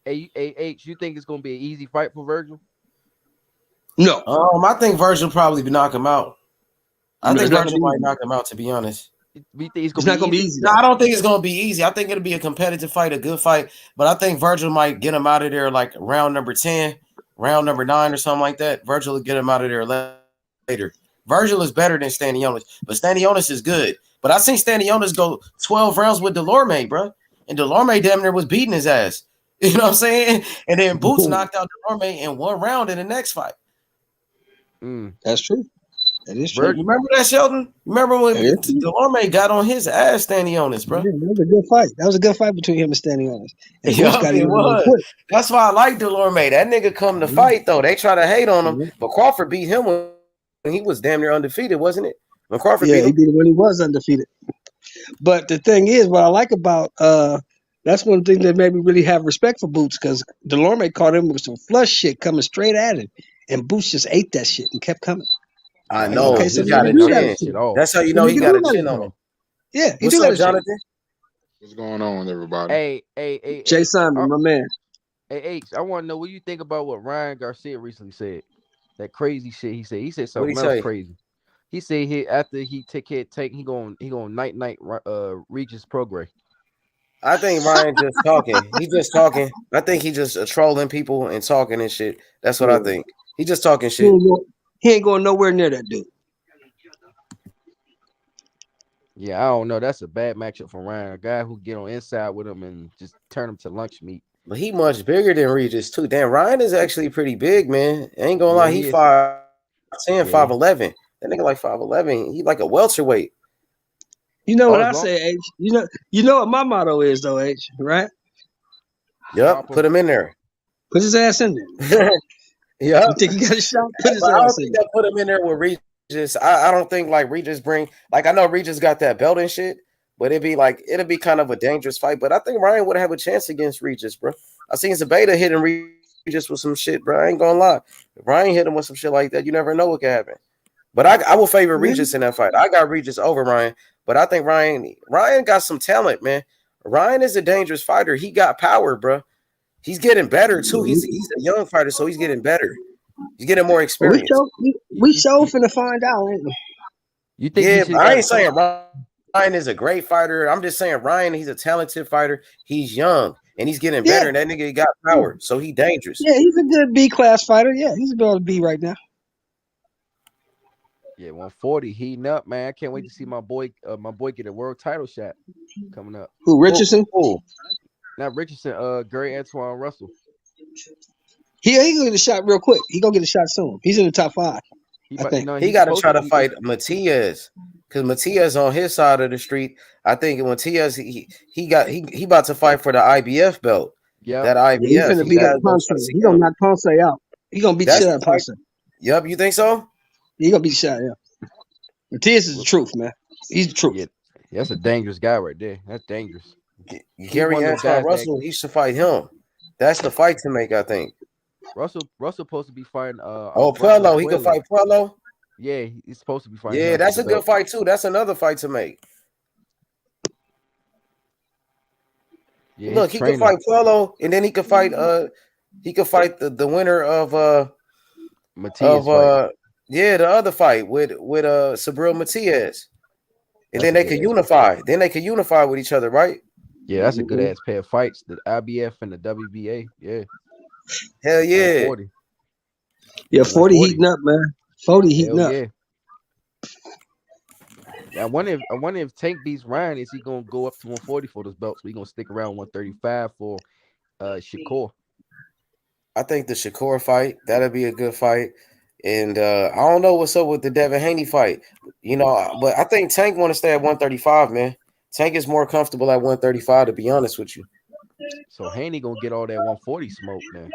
Hey, H, you think it's gonna be an easy fight for Virgil? No. I think Virgil probably knock him out. I think Virgil might knock him out, to be honest. It's not gonna be easy. No, I don't think it's gonna be easy. I think it'll be a competitive fight, a good fight. But I think Virgil might get him out of there like round number 10, round number 9, or something like that. Virgil will get him out of there later. Virgil is better than Stanionis, but Stanionis is good. But I seen Stanionis go 12 rounds with Delorme, bro. And Delorme damn near was beating his ass. You know what I'm saying? And then Boots knocked out Delorme in 1 round in the next fight. That's true. That is true. Remember that, Sheldon? Remember when Delorme got on his ass, Stanionis, bro? Yeah, that was a good fight. That was a good fight between him and Stanionis. And it was. That's why I like Delorme. That nigga come to fight, though. They try to hate on him, but Crawford beat him when he was damn near undefeated, wasn't it? When Crawford beat him? He beat him when he was undefeated. But the thing is, what I like about that's one thing that made me really have respect for Boots, because Delorme caught him with some flush shit coming straight at him, and Boots just ate that shit and kept coming. I know. Okay, so he got a chin. That's how you know he got a chin on him. Yeah, what's up, Jonathan? What's going on, everybody? Hey, Jay Simon, my man. Hey, H, I want to know what you think about what Ryan Garcia recently said. That crazy shit he said. He said something else crazy. He said after he take care of Tank, he going night Regis Prograis. I think Ryan just talking. He just talking. I think he just trolling people and talking and shit. That's what I think. He just talking shit. He ain't going nowhere near that dude. Yeah, I don't know. That's a bad matchup for Ryan. A guy who get on inside with him and just turn him to lunch meat. But he much bigger than Regis too. Damn, Ryan is actually pretty big, man. I ain't gonna lie. He 5'10", 5'11". That nigga like 5'11". He like a welterweight. You know what I say, H? You know what my motto is, though, H, right? Yep, put him in there. Put his ass in there. Yeah. You think he got a shot? Put his I ass don't in think they'll put him in there with Regis. I don't think like Regis I know Regis got that belt and shit, but it'll be kind of a dangerous fight. But I think Ryan would have a chance against Regis, bro. I seen Zabeda hitting Regis with some shit, bro. I ain't gonna lie. If Ryan hit him with some shit like that, you never know what could happen. But I will favor Regis in that fight. I got Regis over Ryan, but I think Ryan got some talent, man. Ryan is a dangerous fighter. He got power, bro. He's getting better too. He's a young fighter, so he's getting better. He's getting more experience. We so finna find out, ain't we? You think? Yeah, I ain't saying Ryan is a great fighter. I'm just saying Ryan, he's a talented fighter. He's young and he's getting better. And that nigga got power, so he dangerous. Yeah, he's a good B class fighter. Yeah, he's about to B right now. Yeah, 140 heating up, man. I can't wait to see my boy get a world title shot coming up. Who, Richardson? Not Richardson, Gary Antoine Russell. He gonna get a shot real quick. He gonna get a shot soon. He's in the top 5. I think he got to try to fight Matias because Matias on his side of the street. I think Matias he about to fight for the IBF belt. Yeah, that Yeah, he IBF. finna He beat up gotta go try to Ponce. see He gonna him. knock Ponce out. He gonna beat the That's shit the out of fight. Ponce. Yep, you think so? He gonna beat the shit out of him. Matias is the truth, man. He's the truth. Yeah, that's a dangerous guy right there. That's dangerous. He's Gary one of them Antoine guys that Russell, he should fight him. That's the fight to make, I think. Russell supposed to be fighting Alberto Puello, he could fight Puello. Yeah, he's supposed to be fighting Yeah, him that's for a the good belt. fight too. That's another fight to make. Yeah, Look, he could fight Puello, and then he could fight the winner of Matias fight. the other fight with Sabril Matias. And That's then they could unify. Then they could unify with each other, right? Yeah, that's a good ass pair of fights. The IBF and the WBA. Yeah. Hell yeah. 40. Yeah, 40 heating up, man. 40 heating Hell up. yeah. I wonder if Tank beats Ryan, is he gonna go up to 140 for this belt? So he gonna stick around 135 for Shakur. I think the Shakur fight, that'll be a good fight. And I don't know what's up with the Devin Haney fight, but I think Tank want to stay at 135, man. Tank is more comfortable at 135, to be honest with you. So Haney gonna get all that 140 smoke now.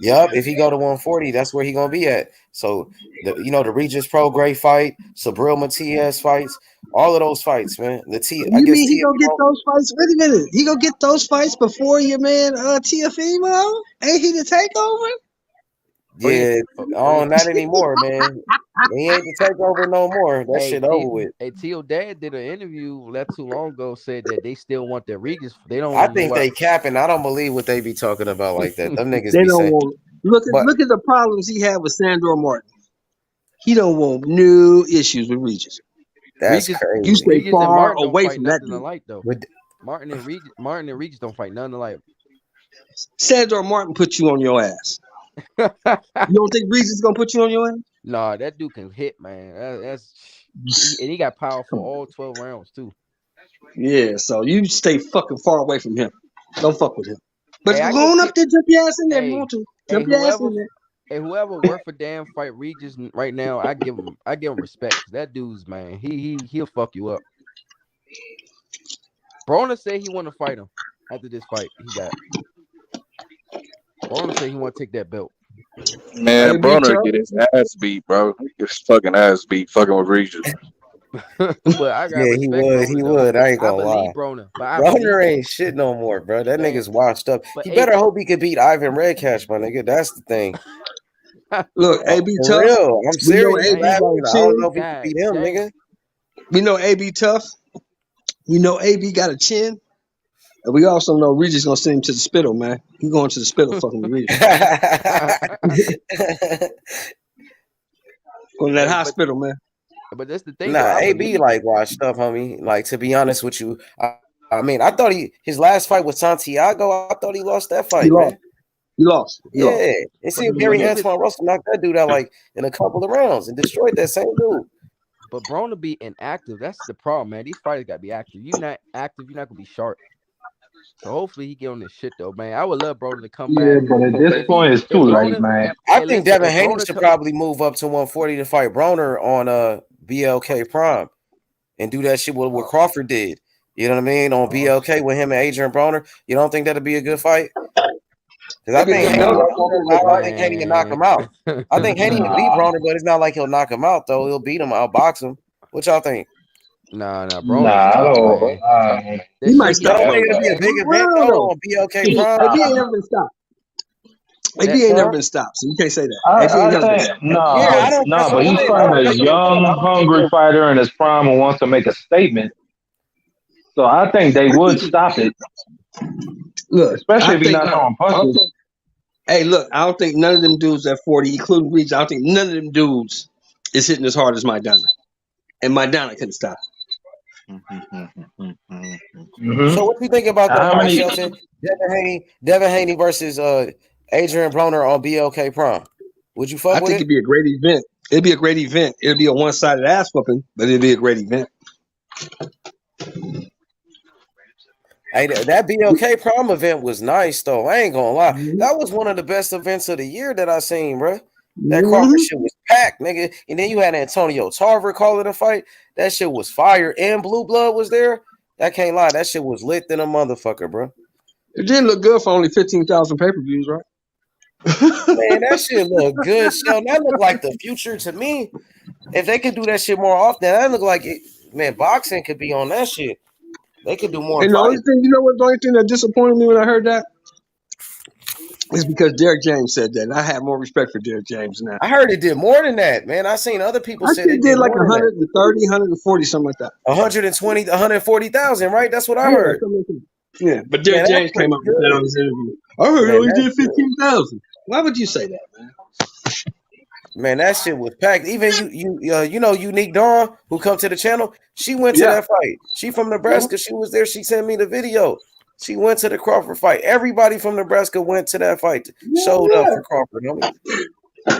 Yup, if he go to 140, that's where he gonna be at. So the Regis Pro great fight, Sabril Matias fights, all of those fights, man. You mean he gonna get those fights? Wait a minute, he gonna get those fights before your man Tiafimo? Ain't he the takeover? Yeah, not anymore, man. He ain't the takeover no more. That shit over with. Hey, Tio Dad did an interview not too long ago, said that they still want their Regis. They don't. I think they capping. I don't believe what they be talking about like that. Them niggas They be don't saying. want. Look at the problems he had with Sandor Martin. He don't want new issues with Regis. That's crazy. You stay Regis and far Martin away don't fight from that nothing dude. alike though. Martin and Regis don't fight nothing alike. Sandor Martin put you on your ass. You don't think Regis is gonna put you on your ass? Nah, that dude can hit, man. And he got power for all 12 rounds too. Yeah, so you stay fucking far away from him. Don't fuck with him. But Hey, go on up there, jump your ass in there if you want to. Jump your ass in there. Hey, whoever worth a damn fight Regis right now, I give him respect. That dude's, man, he'll fuck you up. Broner said he want to fight him after this fight he got. Broner said he want to take that belt. Man, Broner get his ass beat, bro. He get his fucking ass beat fucking with Regis. But I got Yeah, he would. I ain't gonna lie. believe Broner, but Broner ain't shit no more, bro. That nigga's washed up. He better hope he can beat Ivan Redcash, my nigga. That's the thing. Look, AB For tough. real. I'm serious. AB I don't know if he God can beat him, nigga. We know AB tough. We know AB got a chin. And we also know Regis gonna send him to the spittle, man. He going to the spittle fucking with Regis. Going to that hospital, man. But that's the thing. Nah, AB like washed up, homie. Like, to be honest with you, I mean, I thought his last fight with Santiago, I thought he lost that fight, man. He lost. Yeah. It seemed Gary Antoine Russell knocked that dude out like in a couple of rounds and destroyed that same dude. But Broner be inactive. That's the problem, man. These fighters gotta be active. You not active, you're not gonna be sharp. So hopefully he get on this shit though, man. I would love Broner to come back. Yeah, but at this point it's too late, man. I think Devin Haney should probably move up to 140 to fight Broner on BLK Prime and do that shit what Crawford did. You know what I mean? On BLK with him and Adrian Broner. You don't think that'd be a good fight? Because I think Haney can knock him out. I think Haney can beat Broner, but it's not like he'll knock him out though. He'll beat him, outbox him. What y'all think? Nah, Broner. He might stop. It'll be a big event though on BLK Prime. AB ain't never been stopped. AB ain't never been stopped, so you can't say that. I think but he's fighting a young, hungry fighter in his prime who wants to make a statement. So I think they would stop it. Look, especially if he's not throwing punches. Hey, look, I don't think none of them dudes at 40, including Regis, I don't think none of them dudes is hitting as hard as Maidana. And Maidana couldn't stop it. So what do you think about that fight, Shelton? Devin Haney versus Adrian Broner on BLK Prime. Would you fuck with it? I think it'd be a great event. It'd be a great event. It'd be a one-sided ass whooping, but it'd be a great event. Hey, that BLK Prime event was nice though. I ain't gonna lie. That was one of the best events of the year that I seen, bro. That Crawford shit was packed, nigga. And then you had Antonio Tarver calling a fight. That shit was fire. And Blue Blood was there. I can't lie. That shit was lit than a motherfucker, bro. It didn't look good for only 15,000 pay-per-views, right? Man, that shit look good. So that look like the future to me. If they could do that shit more often, that look like it. Man, boxing could be on that shit. They could do more. And the only thing, you know what? The only thing that disappointed me when I heard that is because Derek James said that. And I have more respect for Derek James now. I heard it did more than that, man. I seen other people say it did like 130, 140, something like that. 120, 140,000, right? That's what I heard. Yeah, but Derek James came up with that on his interview. I heard he only did 15,000. Why would you say that, man? Man, that shit was packed. Even you know, Unique Dawn, who come to the channel, she went to that fight. She from Nebraska. She was there. She sent me the video. She went to the Crawford fight. Everybody from Nebraska went to that fight. Showed up for Crawford.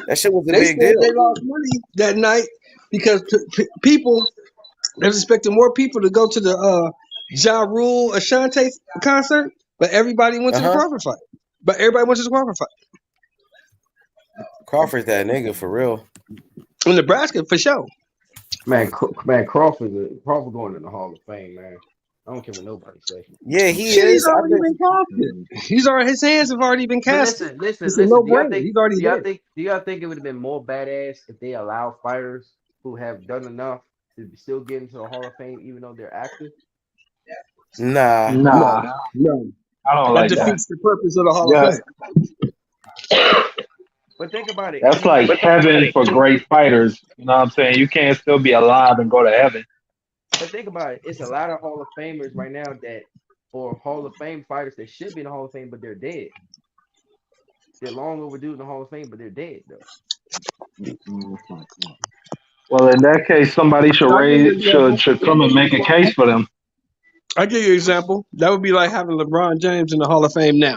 That shit was a big deal. They lost money that night because people, they was expecting more people to go to the Ja Rule Ashante concert, but everybody went to the Crawford fight. But everybody went to the Crawford fight. Crawford's that nigga for real. In Nebraska, for sure. Man, Crawford going in the Hall of Fame, man. I don't care what nobody say. Yeah, he Shit, is. He's already been casted. His hands have already been casted. Listen. It's a no-brainer. He's already there. Do y'all think it would have been more badass if they allow fighters who have done enough to still get into the Hall of Fame even though they're active? Nah. I don't like that. That defeats the purpose of the Hall of Fame. But think about it. That's like heaven for great fighters. You know what I'm saying? You can't still be alive and go to heaven. But think about it. It's a lot of Hall of Famers right now or Hall of Fame fighters that should be in the Hall of Fame, but they're dead. They're long overdue in the Hall of Fame, but they're dead, though. Well, in that case, somebody should come and make a case for them. I'll give you an example. That would be like having LeBron James in the Hall of Fame now.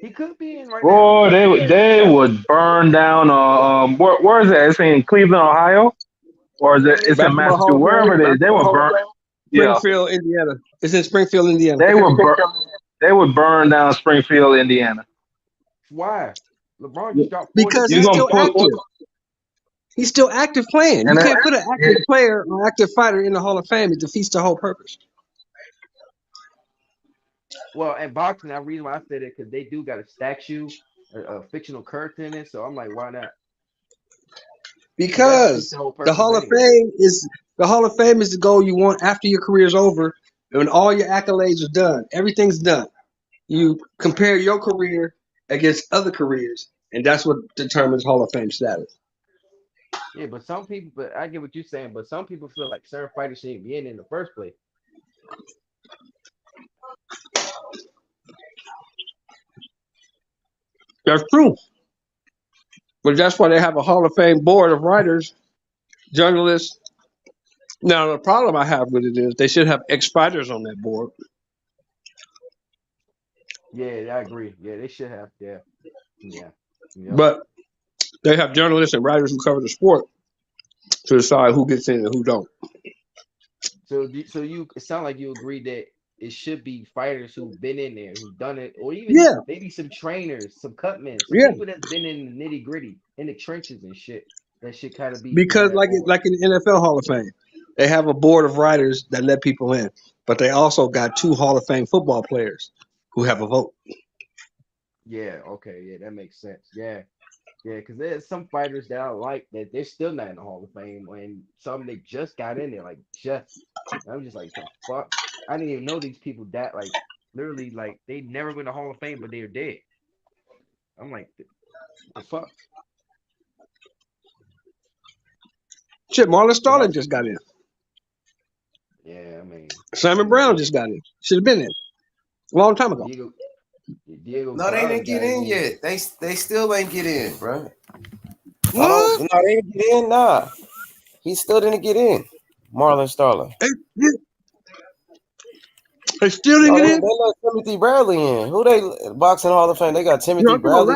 He could be in right now. now. They would burn down. Where is that? It's in Cleveland, Ohio, or is it? It's in Massachusetts. Wherever it is, they would burn. Springfield, Indiana. It's in Springfield, Indiana. They would burn down Springfield, Indiana. Why? LeBron just dropped 40. Because he's still active. He's still active playing. You can't put an active player or active fighter in the Hall of Fame. It defeats the whole purpose. Well, in boxing, the reason why I said it because they do got a statue, a fictional character in it. So I'm like, why not? Because the Hall of Fame is the goal you want after your career's over, and when all your accolades are done, everything's done. You compare your career against other careers, and that's what determines Hall of Fame status. Yeah, but I get what you're saying, but some people feel like certain fighters shouldn't be in the first place. That's true. But that's why they have a Hall of Fame board of writers, journalists. Now, the problem I have with it is they should have ex-fighters on that board. Yeah, I agree. Yeah, they should have. Yeah. But they have journalists and writers who cover the sport to decide who gets in and who don't. So it sounds like you agree that it should be fighters who've been in there, who've done it, or even maybe some trainers, some cutmen, people that's been in the nitty gritty, in the trenches and shit. That should kind of be because like in the NFL Hall of Fame, they have a board of writers that let people in, but they also got 2 Hall of Fame football players who have a vote. Yeah. Okay. Yeah, that makes sense. Yeah. Yeah, because there's some fighters that I like that they're still not in the Hall of Fame, and some they just got in there, like I'm just like, the fuck. I didn't even know these people that literally they never been to the Hall of Fame, but they're dead. I'm like, the fuck. Shit, Marlon Starling just got in. Yeah, I mean, Simon Brown just got in. Should have been in a long time ago. Diego no, they didn't get in yet. They still ain't get in, bro. What? No, they didn't get in. Nah, he still didn't get in. Marlon Starling. They still didn't get in. They let Timothy Bradley in. Who they boxing Hall of Fame? They got Timothy Bradley.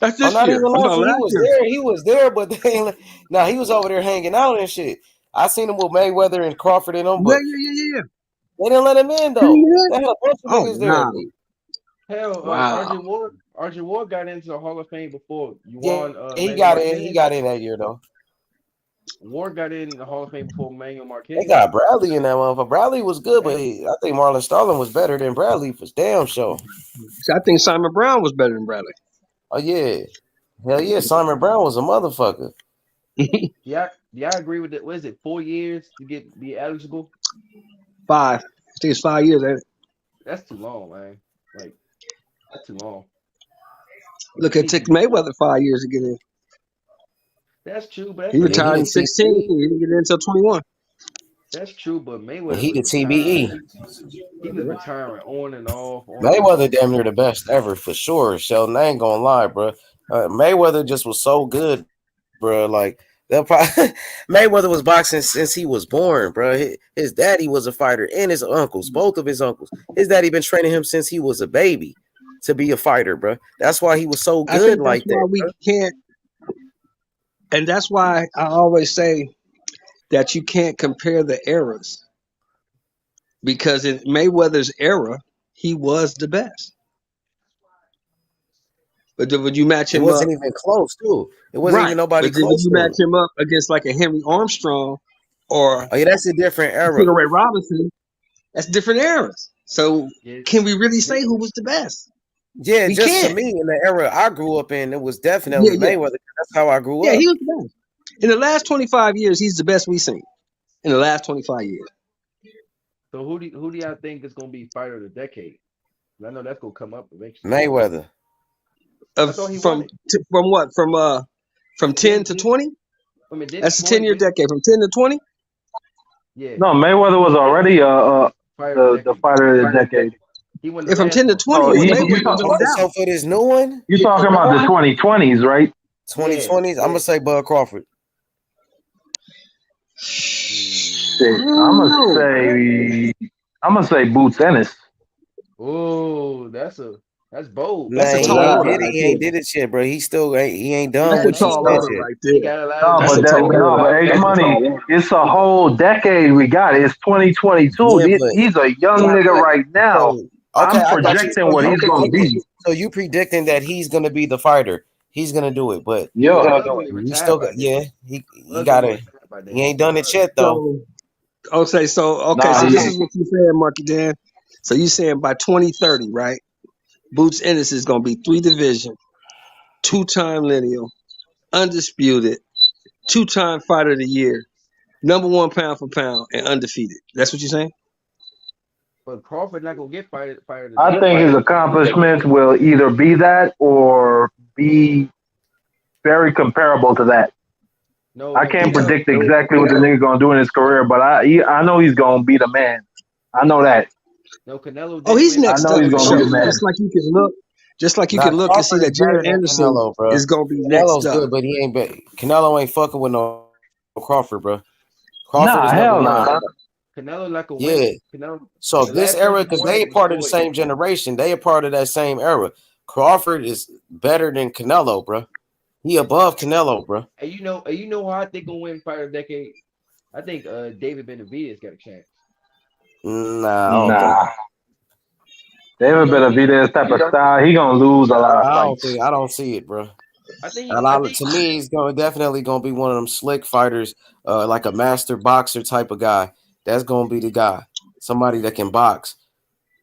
That's this not year. Even last year. He was there. He was there, but he was over there hanging out and shit. I seen him with Mayweather and Crawford and them. But yeah. They didn't let him in though. They had a bunch of niggas there. Hell, Wow. Archie Ward got into the Hall of Fame before Yeah, Juan he Manuel got in. He Martinez. got in that year though. Ward got in the Hall of Fame before Manuel They Martinez. got Bradley in that motherfucker. Bradley was good, but I think Marlon Starling was better than Bradley for damn sure. See, I think Simon Brown was better than Bradley. Oh yeah, hell yeah, Simon Brown was a motherfucker. Yeah, I agree with it. What is it? 4 years to be eligible? 5. I think it's 5 years. Ain't it? That's too long, man. Like that's too long. Look, it took Mayweather 5 years to get in. That's true, but He retired in 16. He didn't get in until 21. that's true. But Mayweather And he was the retiring. TBE. He was retiring on and off. Mayweather damn near the best ever for sure. Sheldon, I ain't gonna lie, bro. Mayweather just was so good, bro. Like they'll probably Mayweather was boxing since he was born, bro. His daddy was a fighter, and his uncles, both of his uncles. His daddy been training him since he was a baby to be a fighter, bro. That's why he was so I good think like that's why that. we Bro. can't, and that's why I always say that you can't compare the eras because in Mayweather's era, he was the best. But would you match It him up? wasn't even close, too. It wasn't Right. even nobody But then would close you to match him. him up against like a Henry Armstrong or Oh yeah, that's a different era. Sugar Ray Robinson? That's different eras. So can we really say who was the best? Yeah, We just to can't. me, in the era I grew up in, it was definitely Yeah. Mayweather. That's how I grew Yeah, up. he was the best. In the last 25 years, he's the best we've seen. In the last 25 years. So who do y'all think is gonna be fighter of the decade? I know that's gonna come up eventually. Mayweather. From what? From 10 to 20? That's a 10-year decade. From 10 to 20? Yeah. No, Mayweather was already the fighter of the decade. He won from 10 to 20, Oh, Mayweather, no doubt. So for this new one, you talking about the 2020s, right? 2020s, I'm gonna say Bud Crawford. Shit, I'm gonna say Boots Ennis. Oh, that's bold. Man, he ain't did it yet, bro. He ain't done That's a what he tall said order yet. right there. But H Money, it's a whole decade we got. It's 2022. Yeah, He's a young nigga right now. Okay, I'm projecting what he's gonna be. So you predicting that he's gonna be the fighter? He's gonna do it, but he still got he gotta. He ain't done it yet though. So this is what you're saying, Marky Dan. So you saying by 2030, right? Boots Ennis is gonna be 3 division, 2-time lineal, undisputed, 2-time fighter of the year, number 1 pound for pound, and undefeated. That's what you're saying? But Crawford not gonna get fired. I think his accomplishments will either be that or be very comparable to that. I can't predict exactly what the nigga gonna do in his career, but I know he's gonna be the man. I know that. No, Canelo. Oh, he's next I know up he's for gonna sure. be the man. Just like you can look and see that Jared Anderson is gonna be next Canelo's up. good, but he ain't. Canelo ain't fucking with no Crawford, bro. Crawford is hell number 1. Canelo like a Yeah. Canelo. So this era, because they a part of the same generation, they a part of that same era. Crawford is better than Canelo, bro. He above Canelo, bro. And you know who I think gonna win fighter of the decade? I think David Benavidez got a chance. Nah. David Benavidez type of style, he gonna lose a lot of fights. I don't see it, bro. To me, he's definitely gonna be one of them slick fighters, like a master boxer type of guy. That's gonna be the guy. Somebody that can box.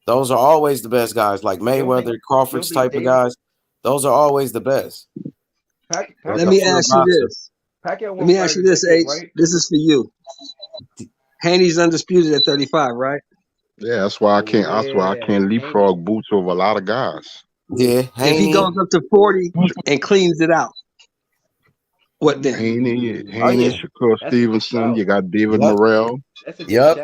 Those are always the best guys, like Mayweather, Crawford's type of guys. Those are always the best. Let me ask you this. H. Right? This is for you. Haney's undisputed at 35, right? Yeah, that's why I can't leapfrog Boots over a lot of guys. Yeah, if he goes up to 40 and cleans it out, what then? Haney, Shakur Stevenson. You got David Morrell. Yep.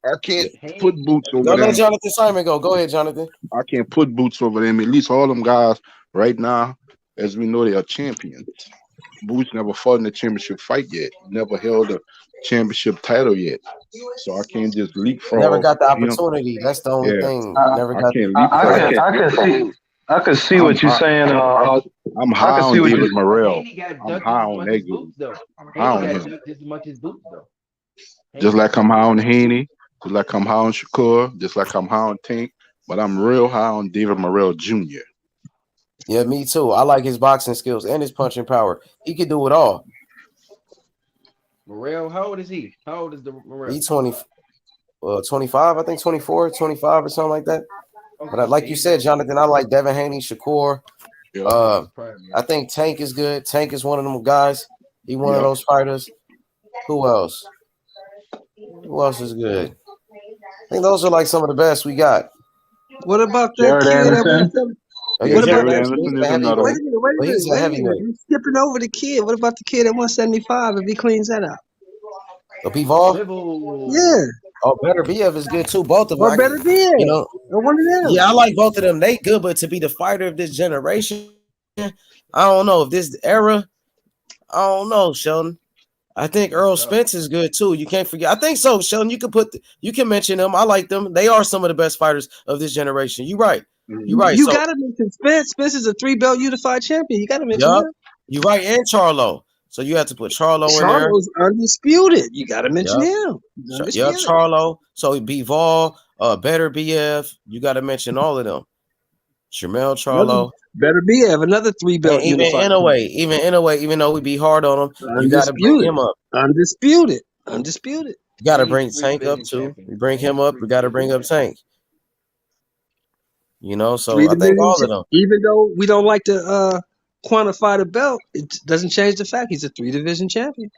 I can't put Boots over them. Let Jonathan Simon go. Go ahead, Jonathan. I can't put Boots over them. At least all them guys right now, as we know, they are champions. Boots never fought in a championship fight yet. Never held a championship title yet. So I can't just leapfrog. Never got the opportunity. That's the only thing. Never got. I can see what you're saying. I'm high on David Morrell. I'm high on that dude. I'm high on him. Just as much as Boots though. Just like I'm high on Haney. Just like I'm high on Shakur. Just like I'm high on Tank. but I'm real high on David Morrell Jr. Yeah, me too. I like his boxing skills and his punching power. He can do it all. Morrell, how old is he? How old is the Morrell? He 25, I think 24, 25 or something like that. Okay, But like you said, Jonathan, I like Devin Haney, Shakur. I think Tank is good. Tank is one of them guys. He one of those fighters. Who else? Who else is good? I think those are like some of the best we got. What about that Jared kid Anderson. What about Jared Anderson is another Wait one. a minute. You're skipping over the kid. What about the kid at 175 if he cleans that out? Bivol? Yeah. Oh, Better BF is good too. Both of them. Or better be it. You know, or one of them. yeah, I like both of them. They good, but to be the fighter of this generation, I don't know if this era. I don't know, Sheldon. I think Earl Spence is good too. You can't forget. I think so, Sheldon. You can mention them. I like them. They are some of the best fighters of this generation. You're right. You're right. You gotta mention Spence. Spence is a 3-belt unified champion. You gotta mention him. You're right, and Charlo. So you have to put Charlo in there. Charlo's undisputed. You gotta mention him. Yeah, Charlo. So Bivol, Better BF. You got to mention all of them. Shamel Charlo. Better BF, another 3-belt unified. Even though we be hard on him, you got to bring him up. Undisputed. You got to bring Tank up too. We bring him up. We got to bring up Tank. You know, so I think all of them. Even though we don't like to quantify the belt, it doesn't change the fact he's a 3-division champion.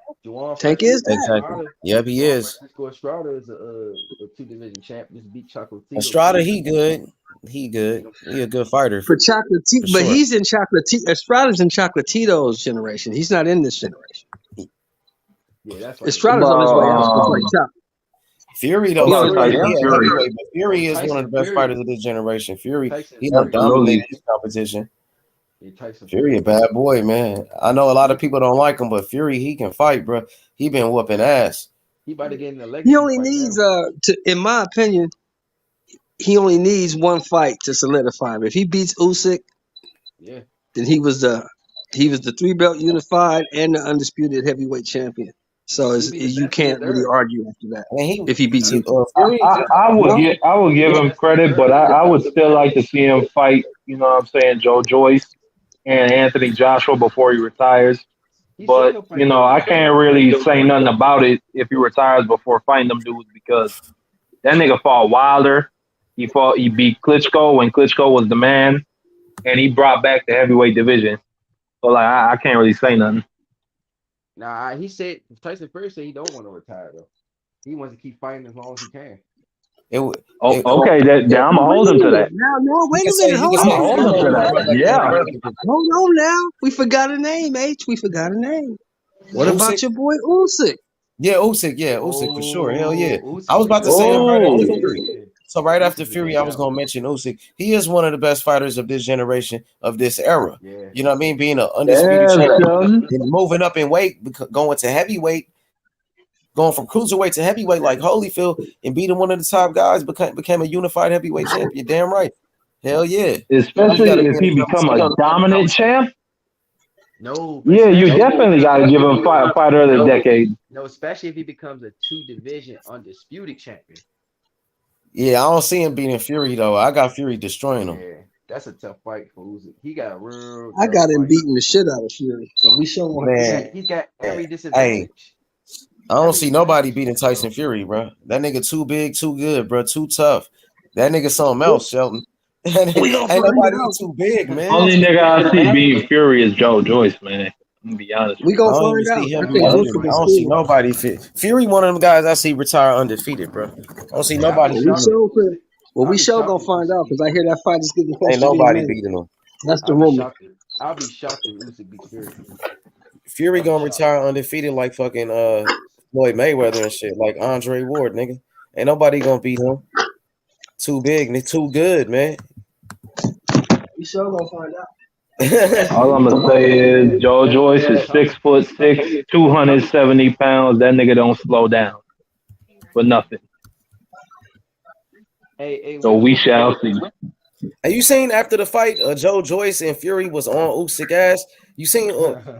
Tank is that. Exactly. Yep, he is. Francisco Estrada is a 2-division champ. Just beat Chocolatito. Estrada, he good. He a good fighter. For Chocolatito, but he's in Chocolatito. Estrada's in Chocolatito's generation. He's not in this generation. Yeah, that's right. Estrada's on his way out. Fury though, Fury is one of the best fighters of this generation. Fury, he done dominated this competition. Fury a bad boy, man. I know a lot of people don't like him, but Fury, he can fight, bro. He been whooping ass. He about to get in the legacy. He only needs in my opinion, he only needs one fight to solidify him. If he beats Usyk, then he was the 3-belt unified and the undisputed heavyweight champion. So you can't really argue after that. If he beats him, I would give him credit, but I would still like to see him fight. You know what I'm saying, Joe Joyce and Anthony Joshua before he retires. But you know, I can't really say nothing about it if he retires before fighting them dudes because that nigga fought Wilder. He beat Klitschko when Klitschko was the man, and he brought back the heavyweight division. So like, I can't really say nothing. Nah, he said Tyson Fury said he don't want to retire though. He wants to keep fighting as long as he can. Okay, I'm gonna hold him to that. Now, wait a minute. Hold on. Yeah. Hold on now. We forgot a name, H. We forgot a name. What about your boy Usyk? Yeah, Usyk for sure. Hell yeah. I was about to say him right after Fury. So right after Fury, I was gonna mention Usyk. He is one of the best fighters of this generation, of this era. Yeah. You know what I mean? Being an undisputed champion and moving up in weight, going to heavyweight, going from cruiserweight to heavyweight like Holyfield and beating one of the top guys, became a unified heavyweight champion. Damn right. Hell yeah. Especially if he become a dominant champ. No. Yeah, you definitely got to give him fighter of the decade. No, especially if he becomes a 2-division undisputed champion. Yeah, I don't see him beating Fury though. I got Fury destroying him. Yeah, that's a tough fight for Usyk. He got a real. I got him beating the shit out of Fury, but we show him. He's got every disadvantage. I don't see nobody beating Tyson Fury, bro. That nigga too big, too good, bro. Too tough. That nigga something else, Shelton. Ain't nobody too big, man. Only nigga I see beating Fury is Joe Joyce, man. I'm gonna be honest. We gonna find out. I don't see nobody fit. Fury, one of them guys I see retire undefeated, bro. I don't see nobody. We sure gonna find out because I hear that fight is getting close. Ain't nobody beating him. That's the rumor. I'll be shocked if Usyk beats Fury. Fury gonna retire undefeated like fucking Floyd Mayweather and shit, like Andre Ward, nigga. Ain't nobody gonna beat him. Too big, and too good, man. We sure gonna find out. All I'm gonna say is Joe Joyce is 6'6", 270 pounds. That nigga don't slow down for nothing. So we shall see. Have you seen after the fight, Joe Joyce and Fury was on Usyk ass? You seen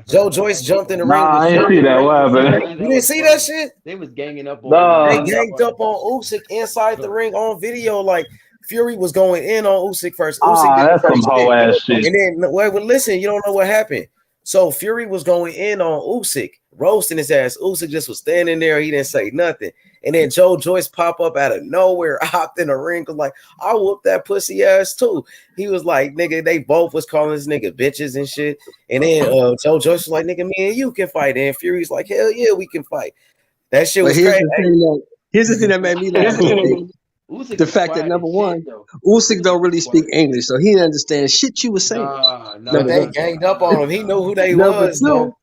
Joe Joyce jumped in the ring? I didn't see that. What happened? You didn't see that shit? They was ganging up on. They ganged up on Usyk inside the ring on video. Like Fury was going in on Usyk first. Usyk Ah, did the that's some first hoe shit. ass shit. And then, wait, well, listen, you don't know what happened. So Fury was going in on Usyk, roasting his ass. Usyk just was standing there. He didn't say nothing. And then Joe Joyce pop up out of nowhere, hopped in the ring, was like, I whooped that pussy ass too. He was like, nigga, they both was calling this nigga bitches and shit. And then Joe Joyce was like, nigga, me and you can fight. And Fury's like, hell yeah, we can fight. That shit But was crazy. here's the thing that made me laugh. The fact that number one, Usyk don't really speak English, so he didn't understand shit you were saying. But they ganged up on him. He knew who they was, though.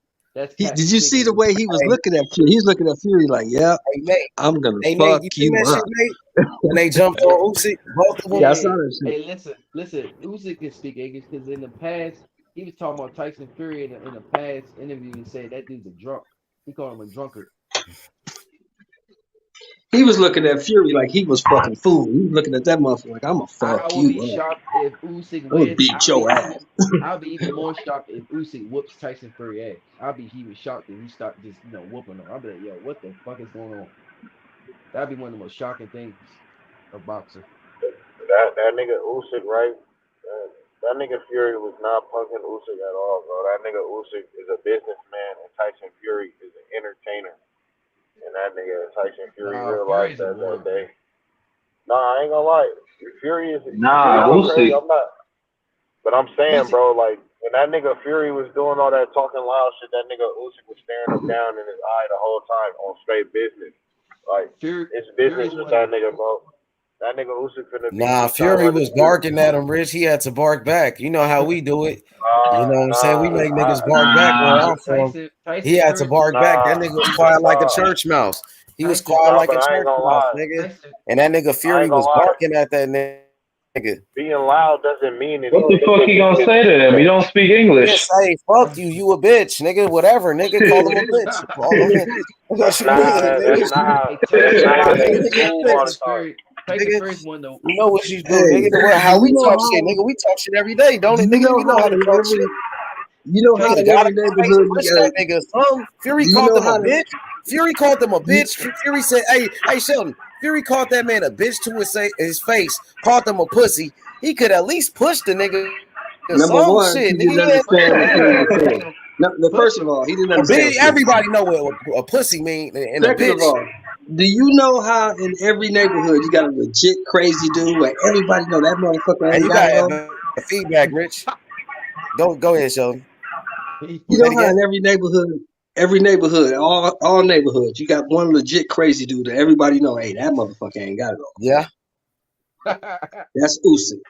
Did you see the way he was looking at Fury? He's looking at Fury like, "Yep, I'm gonna fuck you you that up." shit, Nate? When they jumped on Usyk, both of them. Yeah, I saw that shit. Hey, listen. Usyk can speak English because in the past he was talking about Tyson Fury in a past interview. He said that dude's a drunk. He called him a drunkard. He was looking at Fury like he was fucking fool. He was looking at that motherfucker like, "I'm gonna I fuck would be you up. shocked if Usyk I'm gonna wins. beat your ass." I'll be even more shocked if Usyk whoops Tyson Fury ass. He was shocked if he stopped just whooping him. I'll be like, yo, what the fuck is going on? That'd be one of the most shocking things of boxing. That nigga Usyk, right? That nigga Fury was not punking Usyk at all, bro. That nigga Usyk is a businessman, and Tyson Fury is an entertainer. And that nigga Tyson Fury realized that day. Nah, I ain't gonna lie. Fury is crazy. I'm not. But I'm saying, bro, like when that nigga Fury was doing all that talking loud shit, that nigga Usyk was staring him down in his eye the whole time on straight business. Like it's business with that nigga, bro. That nigga Usyk finna be. Nah, Fury was barking at him, Rich. He had to bark back. You know how we do it. You know what I'm saying? We make niggas bark back where I'm from. He had to bark back. That nigga was quiet like a church mouse. He was quiet like a church mouse, nigga. And that nigga Fury was barking at that nigga. Being loud doesn't mean anything. What the fuck he gonna say to him? He don't speak English. Just say, fuck you, you a bitch, nigga, whatever, nigga, call him a bitch. Call him a bitch. You know what you do, nigga. How we talk shit, nigga. We talk shit every day, don't it, nigga? You know how to talk shit. You know how in every neighborhood that nigga. Fury called him a bitch. Fury called him a bitch. Fury said, hey, Sheldon. Fury called that man a bitch to his face. Called him a pussy. He could at least push the nigga. Number one, shit, he didn't understand what he was saying. First of all, he didn't understand. Everybody know what a pussy mean. And second of all, do you know how in every neighborhood you got a legit crazy dude where everybody know that motherfucker ain't got it on? Feedback, Rich. Go ahead, Sheldon. You know how in every neighborhood, all neighborhoods, you got one legit crazy dude that everybody know, hey, that motherfucker ain't got it on. Yeah. That's Usyk.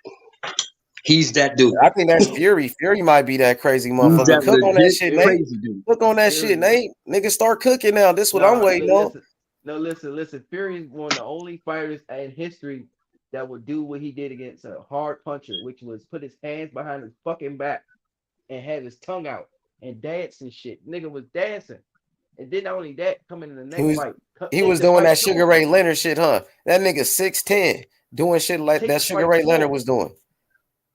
He's that dude. I think that's Fury. Fury might be that crazy motherfucker. Cook on that shit, Nate. Cook on that shit, Nate. Nigga, start cooking now. This is what I'm waiting on. No, listen. Fury is one of the only fighters in history that would do what he did against a hard puncher, which was put his hands behind his fucking back and have his tongue out and dance and shit. Nigga was dancing. And then not only that, coming in the next fight. He was doing that Sugar Ray Leonard shit, huh? That nigga 6'10", doing shit like that Sugar Ray Leonard was doing.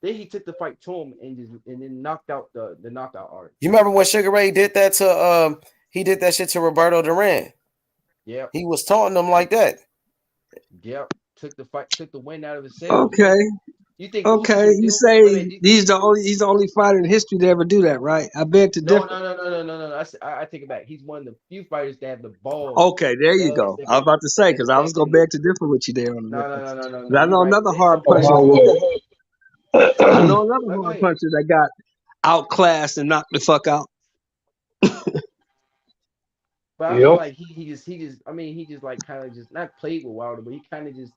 Then he took the fight to him and then knocked out the knockout art. You remember when Sugar Ray did that to he did that shit to Roberto Duran? Yeah. He was taunting him like that. Yep. Took the wind out of his sails. Okay. You think you say he's the only fighter in history to ever do that, right? I beg to differ. No. I take it back. He's one of the few fighters that have the balls. Okay, there you go. I was about to say because I was gonna beg to differ with you there on the No. I know another hard puncher. I know another hard puncher that got outclassed and knocked the fuck out. But I feel like he just like kind of just not played with Wilder, but he kind of just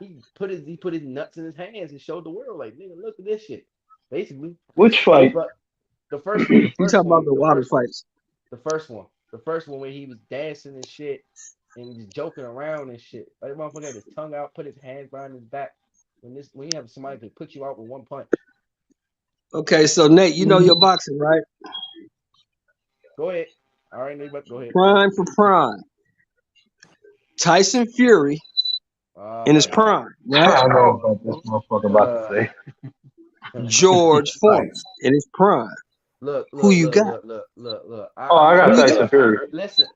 he put his nuts in his hands and showed the world like, nigga, look at this shit. Basically. Which fight? But the first one. You talking about the Wilder fights? The first one where he was dancing and shit and just joking around and shit. Like, motherfucker had his tongue out, put his hands behind his back. When you have somebody that can put you out with one punch. Okay, so Nate, you know your boxing, right? Go ahead. All right, Nate, go ahead. Prime for prime. Tyson Fury in his prime, right? I don't know what this motherfucker about to say. George Foreman in his prime. Look, Who look, you look, got? look. Oh, I'm I gonna got Who you tell Tyson got? you. Fury. Listen.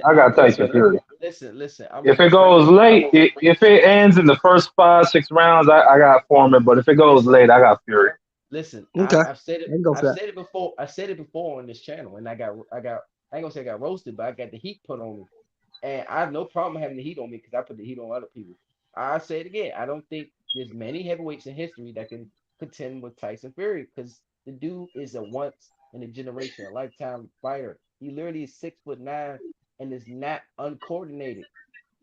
I got Tyson Fury. Listen. I'm gonna If be it goes straight. late, if it ends in the first 5, 6 rounds, I got Foreman. But if it goes Listen, late, I got Fury. listen. Okay, I've said I it. can go I've for that. said it before. I said it before on this channel, and I got. I ain't gonna say I got roasted, but I got the heat put on me, and I have no problem having the heat on me because I put the heat on other people. I say it again. I don't think there's many heavyweights in history that can contend with Tyson Fury because the dude is a once in a generation, a lifetime fighter. He literally is 6'9" and is not uncoordinated.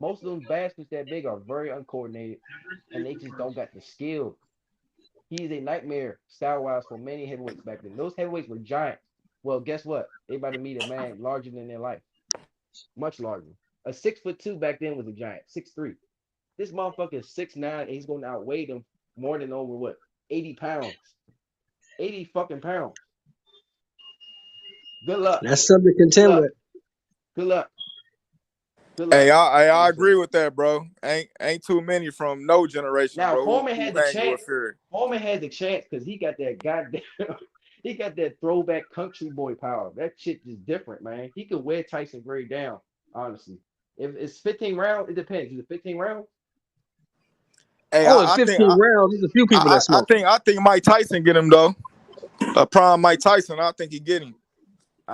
Most of them bastards that big are very uncoordinated, and they just don't got the skill. He's a nightmare style wise for many heavyweights back then. Those heavyweights were giants. Well, guess what? They about to meet a man larger than their life, much larger. A 6'2" back then was a giant, 6'3". This motherfucker is 6'9" and he's going to outweigh them more than over what 80 pounds, 80 fucking pounds. Good luck. That's something to Good contend luck. with. Good luck. Good Hey, luck. I agree with that, bro. Ain't too many from no generation, Now bro, Foreman who had the hanging with chance. Fury. Foreman had the chance because he got that goddamn. He got that throwback country boy power. That shit is different, man. He could wear Tyson Gray down. Honestly, if it's 15 rounds, it depends. Is it 15 rounds? Hey, Oh, in I think 15 rounds, there's a few people that smoke. I think Mike Tyson get him though. Prime Mike Tyson, I think he get him.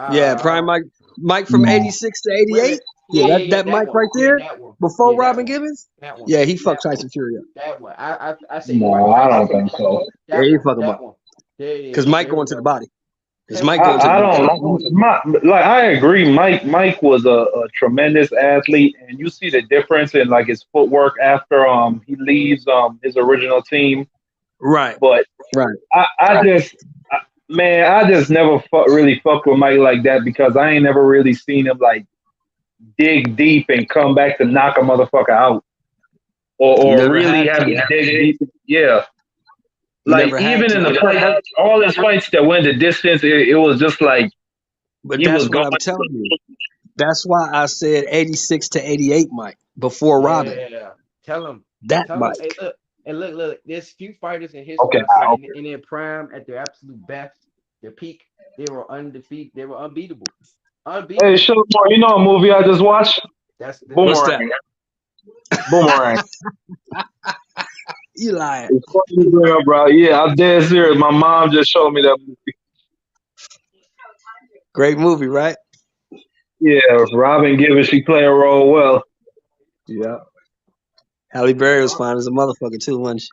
Yeah, prime Mike from 86 to 88. Yeah, that Mike one. right Yeah, there that one. before Yeah, that Robin one. Gibbons. That one. Yeah, he That fucked one. Tyson Fury up. That one. I say No, Mike I Tyson. don't think so. Yeah, That he one. fuck him That up. one. There it Because is. Mike There we going to the go. body. Because Hell Mike yeah. going to the I body. don't. I agree. Mike was a tremendous athlete, and you see the difference in like his footwork after he leaves his original team. Right. But Right. I just never really fucked with Mike like that because I ain't never really seen him like dig deep and come back to knock a motherfucker out, or Never really had have to. to dig deep. Yeah. Like Never had even to. in the fight, all his fights that went the distance, it was just like But he was that's what going. I'm telling you. That's why I said 86 to 88 Mike before Robin. Yeah. Tell him. That Tell him. Mike. Hey, look. And look. There's few fighters in Okay, history I say in their prime, at their absolute best, their peak, they were undefeated. They were unbeatable. Hey, Unbeatable. Sugar Boy, you know a movie I just watched? That's What's that? Boomerang. Boomerang. You lying. It's funny you bring up, bro. Yeah, I'm dead serious. My mom just showed me that movie. Great movie, right? Yeah, Robin Givens, she play a role well. Yeah. Halle Berry was fine as a motherfucker too, wasn't she?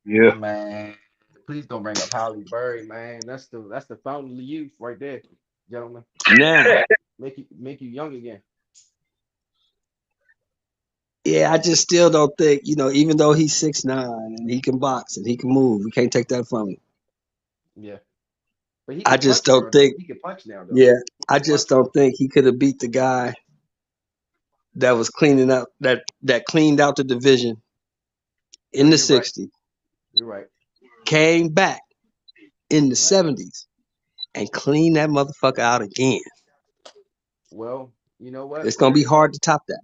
Yeah. Man, please don't bring up Halle Berry, man. That's the fountain of youth right there, gentlemen. Now, Make you young again. yeah, I just still don't think, even though he's 6'9" and he can box and he can move, we can't take that from him. Yeah, but he I can just punch don't now though. think, He can punch now though. yeah, He I can punch just now. don't think he could have beat the guy that was cleaning up, that cleaned out the division in the You're right. 60s, You're right. came back in the 70s and cleaned that motherfucker out again. Well, you know what? It's going to be hard to top that.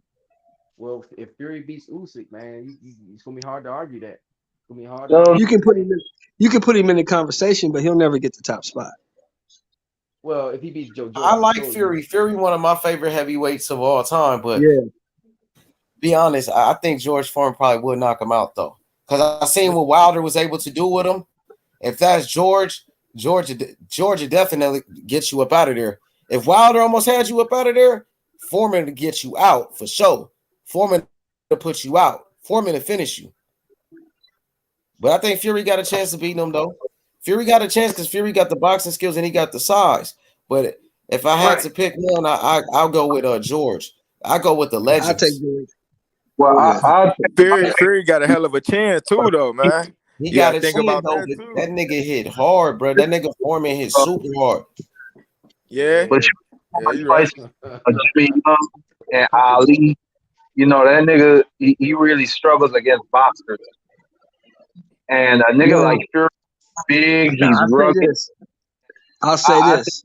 Well, if Fury beats Usyk, man, it's gonna be hard to argue that. It's gonna be hard to Um, argue. You can put him in the conversation, but he'll never get the top spot. Well, if he beats Joe I Joyce, for like sure. Fury. Fury, one of my favorite heavyweights of all time. But Yeah, be honest, I think George Foreman probably would knock him out though, because I seen what Wilder was able to do with him. If that's Georgia definitely gets you up out of there. If Wilder almost had you up out of there, Foreman to get you out for sure. Foreman to put you out. Foreman to finish you. But I think Fury got a chance of beating him though. Fury got a chance because Fury got the boxing skills and he got the size. But if I had to pick one, I'll go with George. I go with the I'll take legends. George. well, Yeah. Fury got a hell of a chin too, though, man. He You got gotta a think chin about though, that but too. that nigga hit hard, bro. That nigga Foreman hit super hard. Yeah, but you're right. Jimmy Young and Ali, that nigga, he really struggles against boxers. And a nigga Now, like Fury, big, now he's rugged. I'll say this.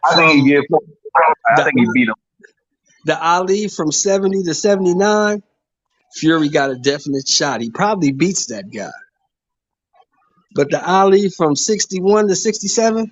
I think he get. I think he The, beat him. the Ali from 70 to 79, Fury got a definite shot. He probably beats that guy. But the Ali from 61 to 67,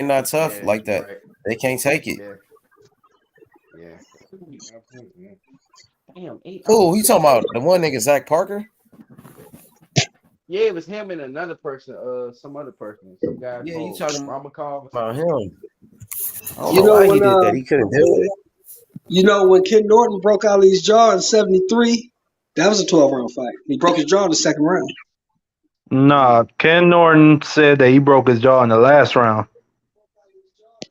not tough Yeah, like you're that. right. They can't take it. Yeah. Yeah. Damn, 8 Who you ounces. talking about? The one nigga Zach Parker? Yeah, it was him and another person, some other person, some guy Yeah, you called talking Ramakov or about something. him? I don't You know know why he when did that. He couldn't do it. when Ken Norton broke Ali's jaw in '73, that was a 12-round fight. He broke his jaw in the second round. Nah, Ken Norton said that he broke his jaw in the last round.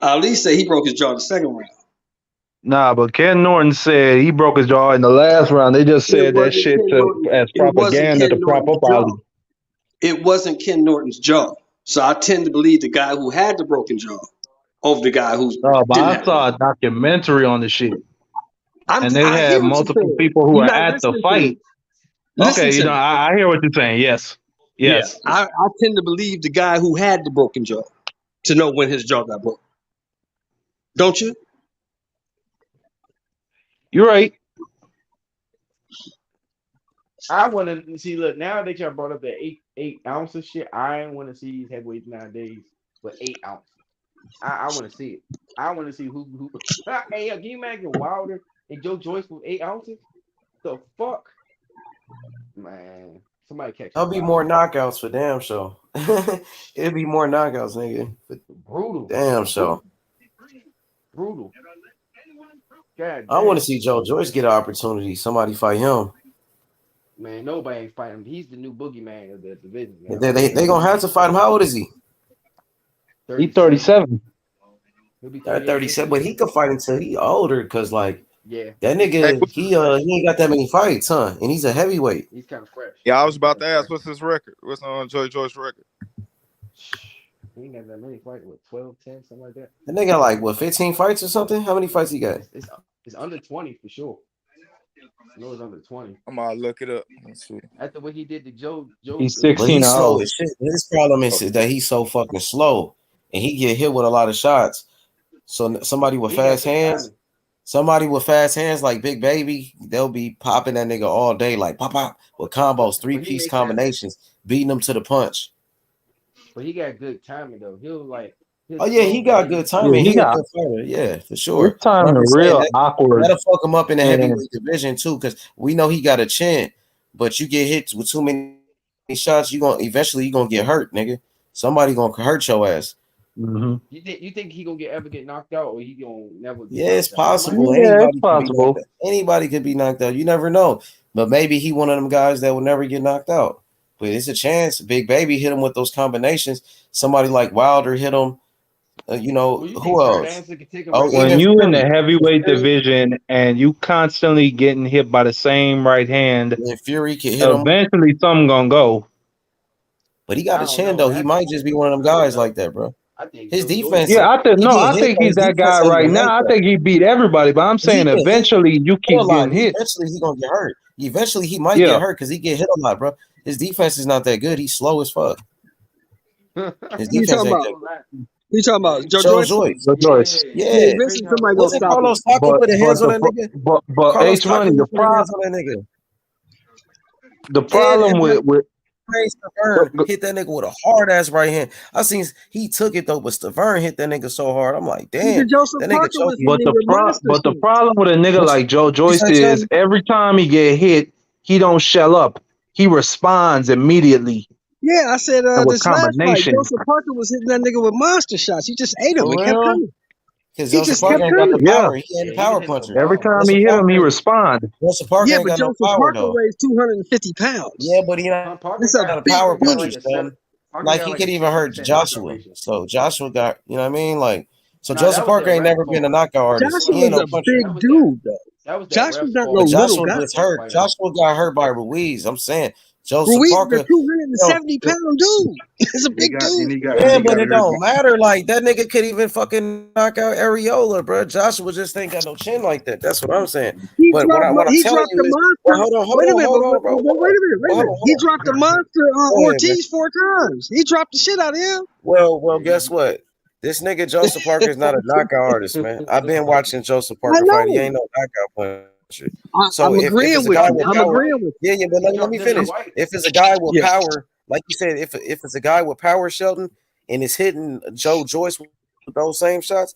Ali said he broke his jaw in the second round. Nah, but Ken Norton said he broke his jaw in the last round. They just It said that wasn't shit Ken Norton. as It wasn't propaganda Ken to prop Norton's up jaw. Ali. It wasn't Ken Norton's jaw. So I tend to believe the guy who had the broken jaw over the guy who But didn't I have it. saw a documentary on the shit, and they I hear had what you're multiple saying. people who You're were not at the listening to me. fight. Listen Okay, to me. I hear what you're saying. Yes, Yeah, yes. I tend to believe the guy who had the broken jaw to know when his jaw got broke. Don't you? You're right. I want to see. Look, now that y'all brought up the eight ounces shit, I want to see these heavyweights nowadays with 8 ounces. I want to see it. I want to see who. Hey, can you imagine Wilder and Joe Joyce with 8 ounces? The fuck, man! Somebody catch There'll be more knockouts for damn sure. It'll be more knockouts, nigga. Brutal. Damn sure. Brutal. God I want to damn. see Joe Joyce get an opportunity. Somebody fight him. Man, nobody ain't fighting him. He's the new boogeyman of the division. Man. They gonna have to fight him. How old is he? He's 37. He'll be 37, but he could fight until he older, cause like yeah, that nigga, he ain't got that many fights, huh? And he's a heavyweight. He's kind of fresh. Yeah, I was about to ask, what's his record? What's on Joy Joyce's record? He ain't got that many fights. What, 12, 10, something like that? That nigga like what, 15 fights or something? How many fights he got? It's under 20 for sure. I know it's under 20. I'm gonna look it up. Let's see. After what he did to Joe. He's But 16 he's slow hours. as shit. His problem is that he's so fucking slow, and he get hit with a lot of shots. So somebody with fast hands, like Big Baby, they'll be popping that nigga all day, like pop pop with combos, 3-piece combinations, beating him to the punch. But he got good timing though. He'll like. Oh yeah, he got good timing. He a good fighter, yeah, for sure. His timing I'm just saying real awkward. that'll fuck him up in the And- heavyweight division too, because we know he got a chin, but you get hit with too many shots, you gonna get hurt, nigga. Somebody gonna hurt your ass. Mm-hmm. You think he gonna ever get knocked out, or he gonna never? Yeah, it's possible. Yeah, it's possible. Anybody could be knocked out. You never know. But maybe he one of them guys that will never get knocked out. But it's a chance. Big Baby hit him with those combinations. Somebody like Wilder hit him. Who else? When you in the heavyweight division and you constantly getting hit by the same right hand, Fury can hit him. Eventually, something gonna go. But he got a chin though. He might just be one of them guys like that, bro. His defense. Yeah, I think he's that guy right now. I think he beat everybody, but I'm saying eventually you keep getting hit. Eventually he gonna get hurt. Eventually he might get hurt because he get hit a lot, bro. His defense is not that good. He's slow as fuck. His defense ain't that good. You talking about Joe Joyce? Joyce. Yeah. Eventually somebody gonna Wasn't stop him. Carlos Taco put his hands on that nigga? But Carlos H Money, Taco put his hands on that nigga. the problem with Stavern hit that nigga with a hard ass right hand. I seen he took it though, but Stavern hit that nigga so hard. I'm like, damn, Joseph that nigga Parker was choking. but the problem with a nigga like Joe Joyce is every time he get hit, he don't shell up. He responds immediately. Yeah, I said And with this last fight, combination. Joseph Parker was hitting that nigga with monster shots. He just ate him and kept coming. Because He Joseph just Parker kept ain't got the coming. power. He ain't a power puncher. Every time he hit him, he respond. Joseph Parker Yeah, ain't but got no Joseph power Parker though. weighs 250 pounds. Yeah, but he not That's a a big power dude. puncher, son. Like he could even hurt Joshua. So Joshua got, you know what I mean? Like, so Joseph Parker ain't never been a knockout artist. He ain't Joshua's no a puncher. big dude, though. That was Joshua's not no But little Joshua guy. gets hurt. Joshua got hurt by Ruiz. I'm saying Joseph Ruiz is Parker. a 270-pound dude. It's a big dude. Yeah, but it don't matter. Like that nigga could even fucking knock out Areola, bro. Joshua just ain't got no chin like that. That's what I'm saying. He But dropped what I'm telling the you is, monster. well, hold on, bro. Wait a minute. He dropped the monster Ortiz 4 times. He dropped the shit out of him. Well, guess what? This nigga Joseph Parker is not a knockout artist, man. I've been watching Joseph Parker fight. He ain't no knockout puncher. So I'm if agreeing it's a with guy you. with I'm power, agreeing with you. yeah, but let me finish. If it's a guy with power, like you said, if it's a guy with power, Sheldon, and it's hitting Joe Joyce with those same shots,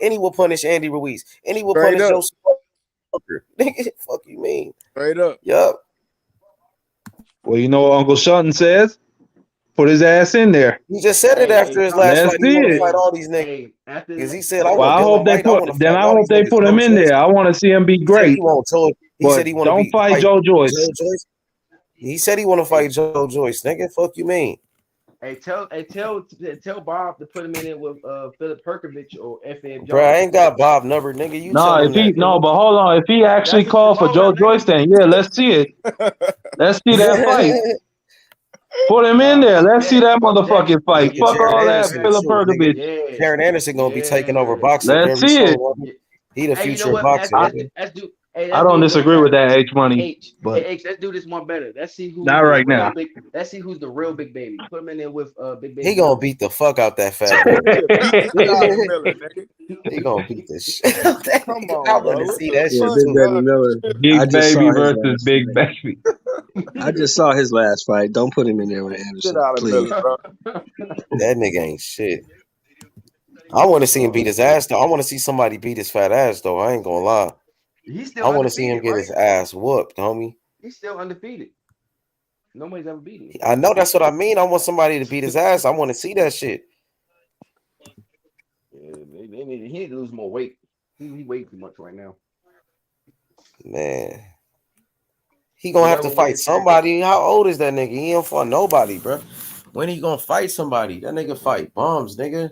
and he will punish Andy Ruiz, and he will Straight punish up. Joe Parker. Nigga, fuck you mean? Straight up. Yup. Well, you know what Uncle Shelton says? Put his ass in there. He just said it after his last Let's fight. He see want to it. fight all these niggas. Because he said, I Well, want I hope Dylan they White. I want to put. Then fight I all hope these they niggas. put him in there. I want to see him be He said great. he won't tell. He But said he want to don't be fight fight Joe Joyce. Joe Joyce. He said he want to fight Joe Joyce, nigga. Fuck you mean? Hey, tell Bob to put him in it with Philip Perkovich or F.M. Bro, I Jones. ain't got Bob number, nigga. You No, tell if him he that, nigga. but hold on. If he actually That's his called for Joe promoter, Joyce, then yeah, let's see it. Let's see that fight. Put him in there. Let's see that motherfucking fight. Nigga, Fuck Jared all that Anderson Philip too, nigga. Perkovich. Jared Anderson gonna be taking over boxing Let's very see soon. it. He the Hey, you future know of what? boxing, nigga. Let's do. Hey, I let's don't do one disagree with better. that H money, but Let's do this one better. Let's see not who's the right real now. big. Let's see who's the real big baby. Put him in there with Big Baby He gonna Miller. beat the fuck out that fat boy. Yeah, beat the shit out of Miller, nigga. He gonna beat the shit out that Come nigga. on, I bro. want to What see the that Yeah, shit fuck, Big too. Baby dog? Miller. I Big just saw baby his versus last big fight. baby. I just saw his last fight. Don't put him in there with Shit Anderson, out of please. Miller, bro. That nigga ain't shit. I want to see him beat his ass though. I want to see somebody beat his fat ass though. I ain't gonna lie. He's I still want to see him undefeated, get right? his ass whooped, homie. He's still undefeated. Nobody's ever beaten him. I know that's what I mean. I want somebody to beat his ass. I want to see that shit. Yeah, he need to lose more weight. He weighs too much right now. Man, he gonna have to Whoever fight wins, somebody. How old is that nigga? He ain't fought nobody, bro. When he gonna fight somebody? That nigga fight bums, nigga.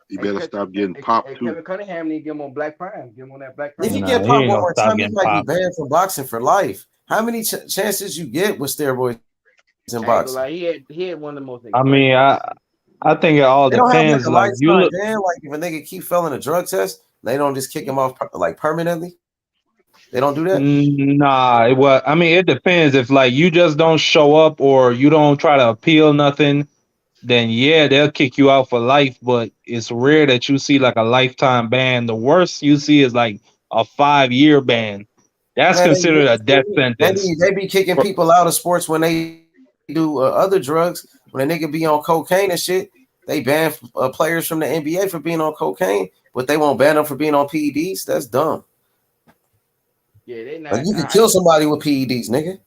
He better stop getting popped too. Kevin Cunningham need to get him on Black Prime. Get him on that Black Prime. If he Nah, get he popped ain't one gonna more stop time, he getting might be popped. banned from boxing for life. How many chances you get with steroids in I ain't gonna boxing? lie, he had one of the most I mean, aggressive. I think it all They don't have like depends. a Like you lifetime look, ban. Like if a nigga keep failing a drug test, they don't just kick him off like permanently. They don't do that. nah. Well, I mean, it depends. If like you just don't show up or you don't try to appeal nothing, then yeah, they'll kick you out for life. But it's rare that you see like a lifetime ban. The worst you see is like a 5-year ban. That's Man, considered a death sentence. they be kicking people out of sports when they do other drugs. When a nigga be on cocaine and shit, they ban players from the NBA for being on cocaine, but they won't ban them for being on PEDs. That's dumb. Yeah, they Like not. you can kill somebody with PEDs, nigga.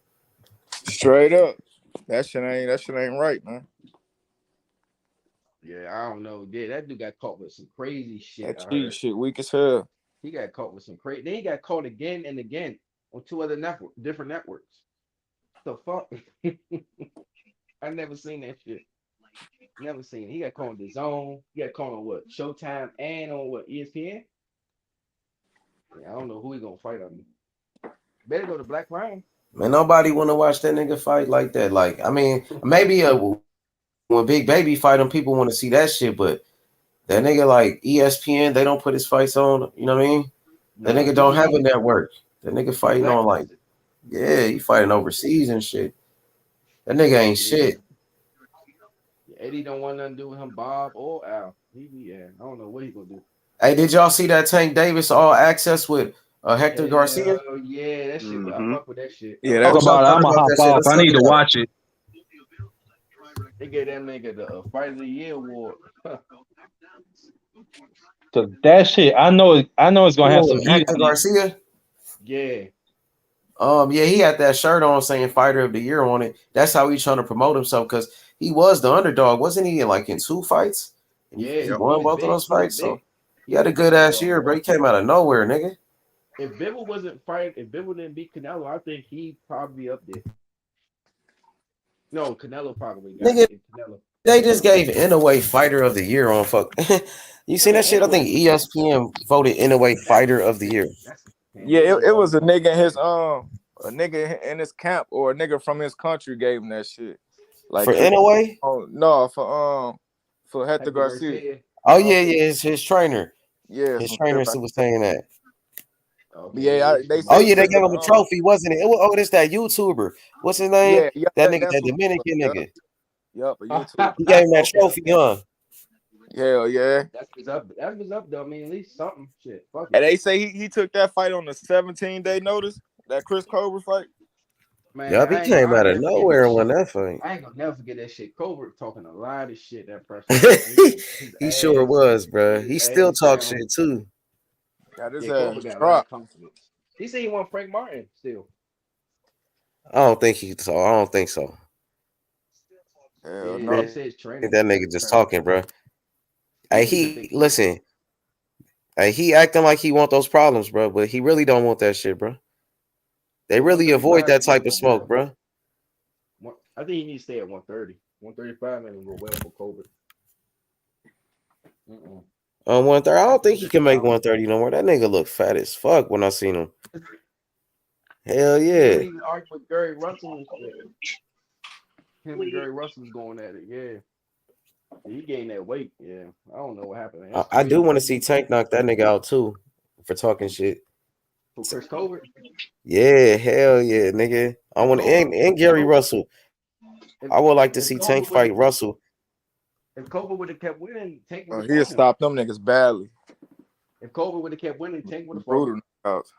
Straight up. That shit ain't right, man. Yeah, I don't know. Yeah, that dude got caught with some crazy shit. That I cheat heard shit weak as hell. he got caught with some crazy. Then he got caught again and again on 2 other different networks. The fuck? I never seen that shit. Never seen it. He got caught on the Zone. He got caught on what? Showtime and on what? ESPN. Yeah, I don't know who he gonna fight on. Better go to Black Prime. Man, nobody want to watch that nigga fight like that. Like, I mean, maybe when Big Baby fight him, people want to see that shit, but that nigga like ESPN, they don't put his fights on. You know what I mean? That Nah, nigga don't have a he network. That nigga fighting on like, blacklisted. yeah, he fighting overseas and shit. That nigga ain't Yeah. shit. Eddie don't want nothing to do with him, Bob or Al. Yeah, I don't know what he gonna do. Hey, did y'all see that Tank Davis all access with Hector Garcia? Hell yeah, that shit. I fuck with that shit. Yeah, Talk What that's y'all about it. thought I'm gonna about hop that shit? off. Let's I look need it to up. watch it. They gave that nigga the Fight of the Year award. So that shit, I know it's gonna have some heat Hector on it. Garcia? Yeah. Yeah, he had that shirt on saying Fighter of the Year on it. That's how he's trying to promote himself because he was the underdog, wasn't he? In 2 fights, and Yeah, he he won was both of big. those He was fights. So big. he had a good ass year, bro. He came out of nowhere, nigga. If Bivol wasn't fighting, if Bivol didn't beat Canelo, I think he'd probably be up there. No, Canelo probably got Nigga, it. Canelo. they just gave Inouye Fighter of the Year on fuck. You seen that shit? I think ESPN voted Inouye Fighter of the Year. Yeah, it was a nigga in his camp or a nigga from his country gave him that shit. For Inouye? Oh no, for Hector Garcia. Oh yeah, it's his trainer. Yeah, His some trainer shit like was saying that. Yeah, they Oh say he yeah, they took gave him a the trophy, wasn't it? This that YouTuber. What's his name? yeah, That nigga, that's that who. Dominican nigga. Yup, a YouTuber. He gave him that trophy, huh? Hell yeah. That's what's up. That's what's up, though. I mean, at least something. Shit, fuck it. And they say he took that fight on a 17-day notice. That Chris Cobra fight. Man, Yup, he came out of nowhere and won that fight. I ain't gonna never forget that shit. Cobra talking a lot of shit that person. He sure was, bro. He still talk down. shit too. Got his Cobra got a lot of confidence. He said he want Frank Martin still. I don't think so. I don't think so. Hell Yeah, no. they say it's I training. think that nigga just talking, bro. Hey, listen. Hey, he acting like he want those problems, bro, but he really don't want that shit, bro. They really avoid that type of smoke, bro. I think he needs to stay at 130. 135 and go well for COVID. 130. I don't think he can make 130 no more. That nigga look fat as fuck when I seen him. Hell He yeah. even argued with Gary Russell and shit. Him and Gary Russell was going at it. Yeah. He gained that weight. Yeah. I don't know what happened. I do want to see Tank knock that nigga out too for talking shit. For Chris Colbert? Yeah, hell yeah, nigga. I want and Gary Russell. I would like to see Tank fight Russell. If Colbert would have kept winning, Tank would have He'll stop them niggas badly. If Colbert would have kept winning, Tank would have fought. Brutal knockouts.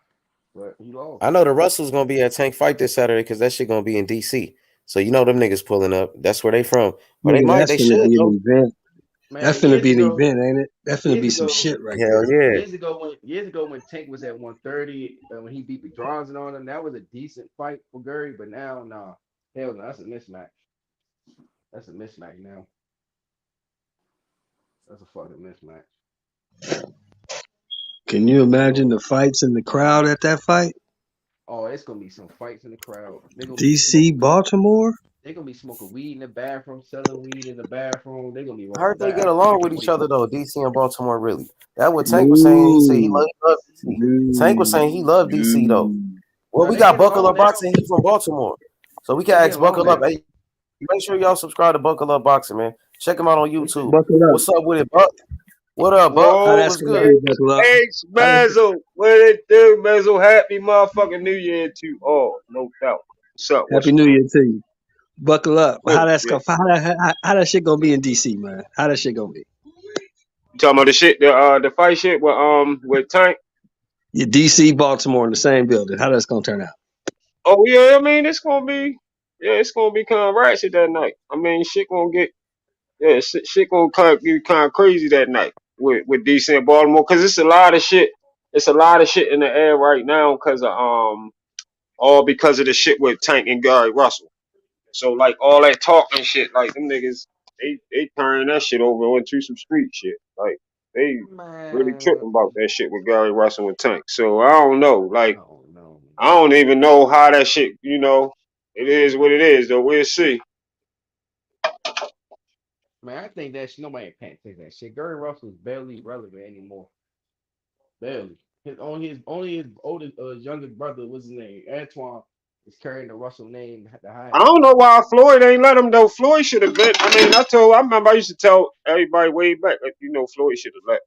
But he lost. I know the Russell's gonna be at Tank fight this Saturday because that shit gonna be in DC. So you know them niggas pulling up. That's where they from. But they might. They should. Be though. an event. Man, that's gonna be an event, ain't it? That's gonna be some ago, shit right Hell there. yeah. Years ago when Tank was at 130, when he beat Pedraza and all them, that was a decent fight for Gary. But now, nah, hell no, that's a mismatch. That's a mismatch now. That's a fucking mismatch. Can you imagine the fights in the crowd at that fight? Oh, it's gonna be some fights in the crowd. DC, Baltimore. They're gonna be smoking weed in the bathroom, selling weed in the bathroom. They're gonna be. I heard they get along with each other though. DC and Baltimore really. That what Tank was saying. He said he loved DC. Tank was saying he loved DC though. Well, we got Buckle Up Boxing. He's from Baltimore, so we can ask Buckle Up. Hey, make sure y'all subscribe to Buckle Up Boxing, man. Check him out on YouTube. What's up with it, Buck? What up, Buck? What's good? Hey, Mazzle. What it do, Mazzle? Happy motherfucking New Year to all, no doubt. What's up? Happy New Year to you. Buckle up. How that shit gonna be in DC, man? How that shit gonna be? You talking about the shit, the fight shit with Tank? Yeah, DC, Baltimore in the same building. How that's gonna turn out? Oh yeah, I mean it's gonna be kind of ratchet that night. I mean shit gonna be kind of crazy that night with DC and Baltimore because it's a lot of shit. It's a lot of shit in the air right now because of all because of the shit with Tank and Gary Russell. So like all that talk and shit, like them niggas, they turning that shit over into some street shit. Like they really tripping about that shit with Gary Russell and Tank. So I don't know. Like I don't even know how that shit. You know, it is what it is. Though we'll see. Man, I think that nobody can't take that shit. Gary Russell's barely relevant anymore. Barely. His oldest youngest brother, what's his name? Antoine is carrying the Russell name. I don't know why Floyd ain't let him though. Floyd should have been. I mean, I remember I used to tell everybody way back, like, you know, Floyd should have let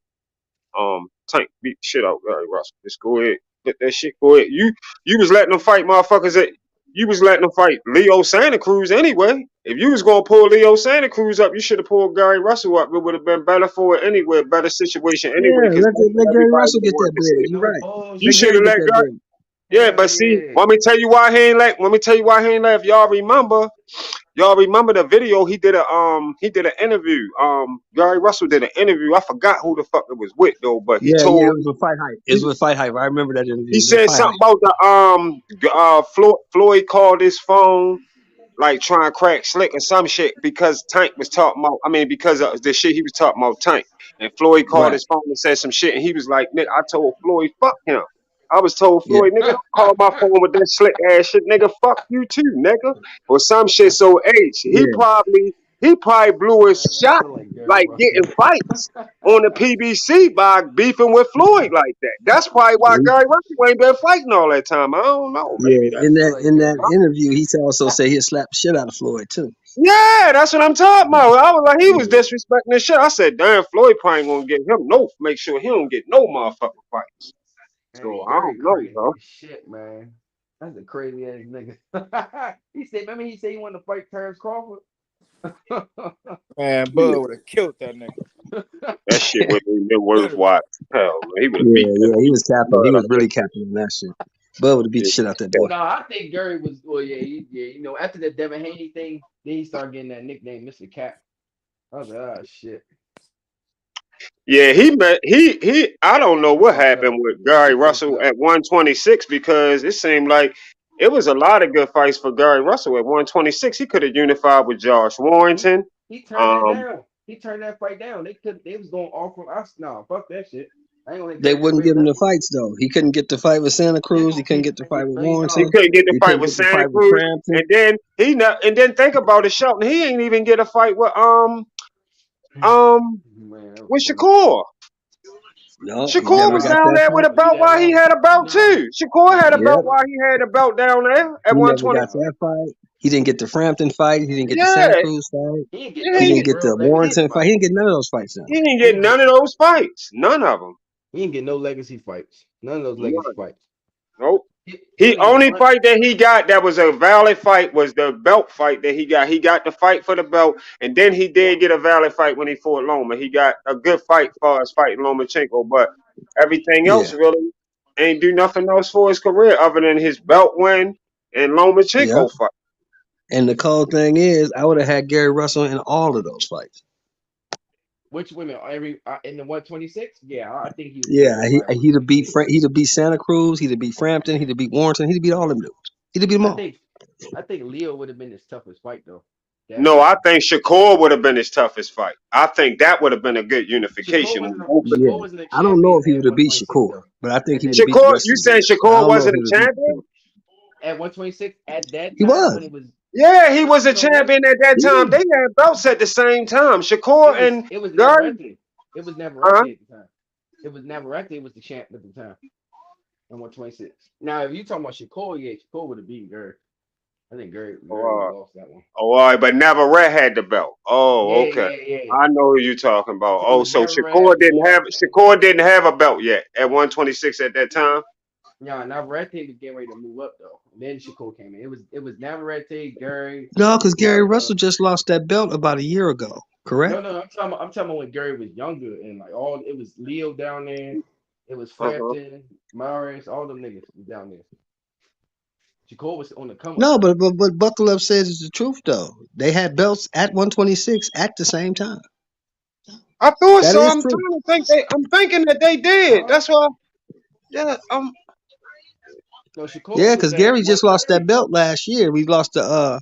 Tank beat the shit out Gary Russell. Just go ahead, let that shit go ahead. You was letting them fight motherfuckers you was letting them fight Leo Santa Cruz anyway. If you was gonna pull Leo Santa Cruz up, you should have pulled Gary Russell up. It would have been better for it anyway, better situation anyway. Yeah, let Gary Russell get that bread. You're right. You should have let Gary. Yeah, but see, let me tell you why he ain't let. Let me tell you why he ain't let. If y'all remember the video he did an interview. Gary Russell did an interview. I forgot who the fuck it was with though, but he told it was with Fight Hype. It was with Fight Hype. I remember that interview. He said something about the Floyd called his phone like trying to crack Slick or some shit because Tank was talking about. I mean, because of the shit he was talking about Tank, and Floyd called his phone and said some shit, and he was like, "Nigga, I told Floyd, fuck him." I was told Floyd, nigga, don't call my phone with that slick ass shit, nigga. Fuck you too, nigga, or some shit. So he probably blew his shot like getting fights on the PBC by beefing with Floyd like that. That's probably why Gary Russell ain't been fighting all that time. I don't know. Maybe that's in that interview, he also said he'd slap the shit out of Floyd too. Yeah, that's what I'm talking about. I was like, he was disrespecting the shit. I said, damn, Floyd probably ain't gonna get him make sure he don't get no motherfucking fights. So I don't know, bro. Shit, man. That's a crazy ass nigga. He said he wanted to fight Terrence Crawford. Man, Bud would have killed that nigga. That shit would have been worth watching. Hell, man, he would have beat that. He was capping. He was really capping on that shit. Bud would have beat the shit out that boy. No, I think Gary was. Well, you know, after the Devin Haney thing, then he started getting that nickname, Mr. Cap. I was like, oh shit. Yeah, I don't know what happened with Gary Russell at 126 because it seemed like it was a lot of good fights for Gary Russell at 126. He could have unified with Josh Warrington. He turned that down. He turned that fight down. They was going off from us. No, fuck that shit. They wouldn't give him the fights though. He couldn't get the fight with Santa Cruz. He couldn't get the fight with He Warrington. couldn't get the He fight couldn't with get the Santa fight with Cruz, Frampton. and then think about it, Shelton. He ain't even get a fight with with Shakur. No, he Shakur never was got down that there with fight. a belt while he had a belt too. Shakur had a belt Yep. while he had a belt down there at He never got 126. that fight. He didn't get the Frampton fight. He didn't get the Yeah, Santa Cruz fight. He didn't he get He ain't didn't get, get the real legacy Warrington fight. He fights. didn't get none of those fights now. he didn't get none of those fights. None of them. He didn't get no legacy fights. None of those legacy None. fights. Nope. He He only had only one. fight that he got that was a valid fight was the belt fight that he got. He got the fight for the belt, and then he did get a valid fight when he fought Loma. He got a good fight for us fighting Lomachenko, but everything Yeah. else really ain't do nothing else for his career other than his belt win and Yep. Lomachenko fight. And the cold thing is, I would have had Gary Russell in all of those fights. Which women? In the 126? Yeah, I think he would be Yeah, there by he'd have beat Santa Cruz. He'd have beat Frampton. He'd have beat Warrington. He'd have beat all them dudes. He'd have beat them all. I think Leo would have been his toughest fight though. No, I think Shakur would have been his toughest fight. I think that would have been a good unification. Yeah, wasn't a I don't know champion if he at would have beat 126 Shakur, though. but I think he At would that have beat Shakur, the rest you of said them. But I Shakur don't know if wasn't he a would have beat champion? Shakur. At 126 at that He time when was. it was Yeah, he was a champion at that time. Yeah. They had belts at the same time. Shakur and it was Garden. Navarrete. It was Navarrete Uh-huh. at the time. It was Navarrete was the champ at the time. On 126. Now if you talking about Shakur, yeah, Shakur would have beaten Gary. I think Gary would have lost that one. Oh, all right, but Navarrete had the belt. Oh, Yeah, okay. yeah. I know who you're talking about. It Oh, was so Navarrete, Shakur didn't have a belt yet at 126 at that time. Yeah, Navarrete was getting ready to move up though. And then Shakur came in. It was Navarrete, Gary. No, because Gary Russell just lost that belt about a year ago. Correct? No, I'm talking about when Gary was younger and like it was Leo down there. It was Uh-huh. Frampton, Morris, all them niggas was down there. Shakur was on the come up. No, but Buckle Up says it's the truth though. They had belts at 126 at the same time. I thought That so. is I'm true. trying to think. I'm thinking that they did. That's why. Yeah. No, Shakur Yeah, was because at Gary just lost 130. that belt last year. We lost the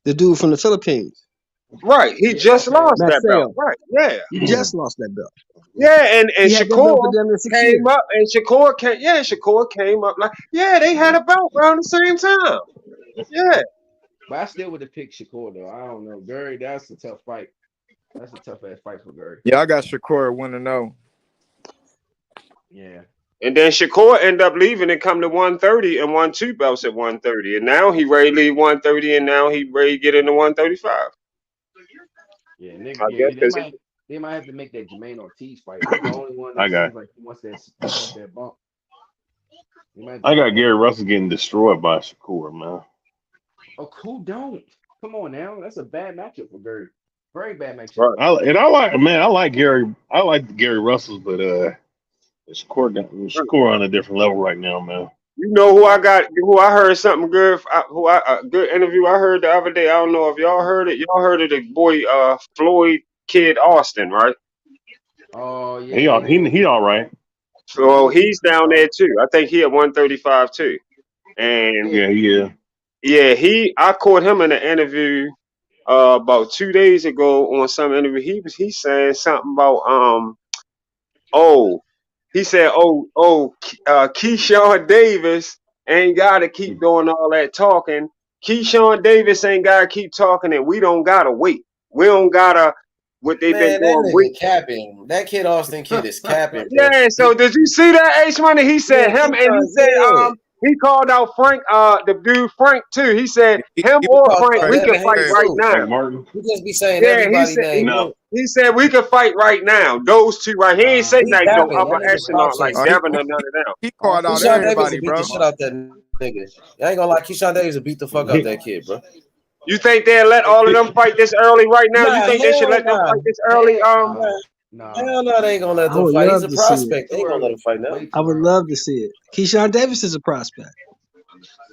dude from the Philippines. Right. He just lost that belt. Marcel. Right. Yeah. He just lost that belt. Yeah, and He had that belt for Shakur them in 6 came years. up, and Shakur came up like, yeah, they had a belt around the same time. Yeah. But I still would have picked Shakur though. I don't know. Gary, that's a tough fight. That's a tough ass fight for Gary. Yeah, I got Shakur 1-0. Yeah. And then Shakur ended up leaving and come to 130 and won 2 belts at 130. And now he ready to leave 130 and now he ready to get into 135. Yeah, nigga, I guess they might have to make that Jermaine Ortiz fight. He's the only one that I got seems like he wants that bump. I got Gary Russell getting destroyed by Shakur, man. Oh, who don't? Come on now. That's a bad matchup for Gary. Very bad matchup. I like Gary Russell, but Shakur on a different level right now, man. You know who I heard something good, a good interview I heard the other day. I don't know if y'all heard it. Y'all heard of the boy Floyd Kid Austin, right? Oh yeah. He all right. So he's down there too. I think he at 135 too. And yeah. I caught him in an interview about 2 days ago on some interview. He saying something about he said Keyshawn Davis ain't gotta keep doing all that talking. Keyshawn Davis ain't gotta keep talking, and we don't gotta wait. We don't gotta what they've been Man, that doing. nigga capping. That kid Austin kid is capping, bro. Yeah, so did you see that H Money? He said him, and he said he called out Frank, the dude Frank too. He said him or Frank, we can fight right now. Martin. You just be saying Yeah, everybody's name. he said we can fight right now. Those two right. He ain't say He like no capping. upper That nigga echelon stop like chasing. Devin or none of them. He called out Keyshawn Davis everybody, will beat bro. the shit out that nigga. I ain't gonna lie, Keyshawn Davis will beat the fuck out that kid, bro. You think they'll let all of them fight this early right now? You think they should let them fight this early? Hell no, they ain't gonna let I them would fight. love He's a to see it. prospect. They ain't gonna let him fight now. I would love to see it. Keyshawn Davis is a prospect.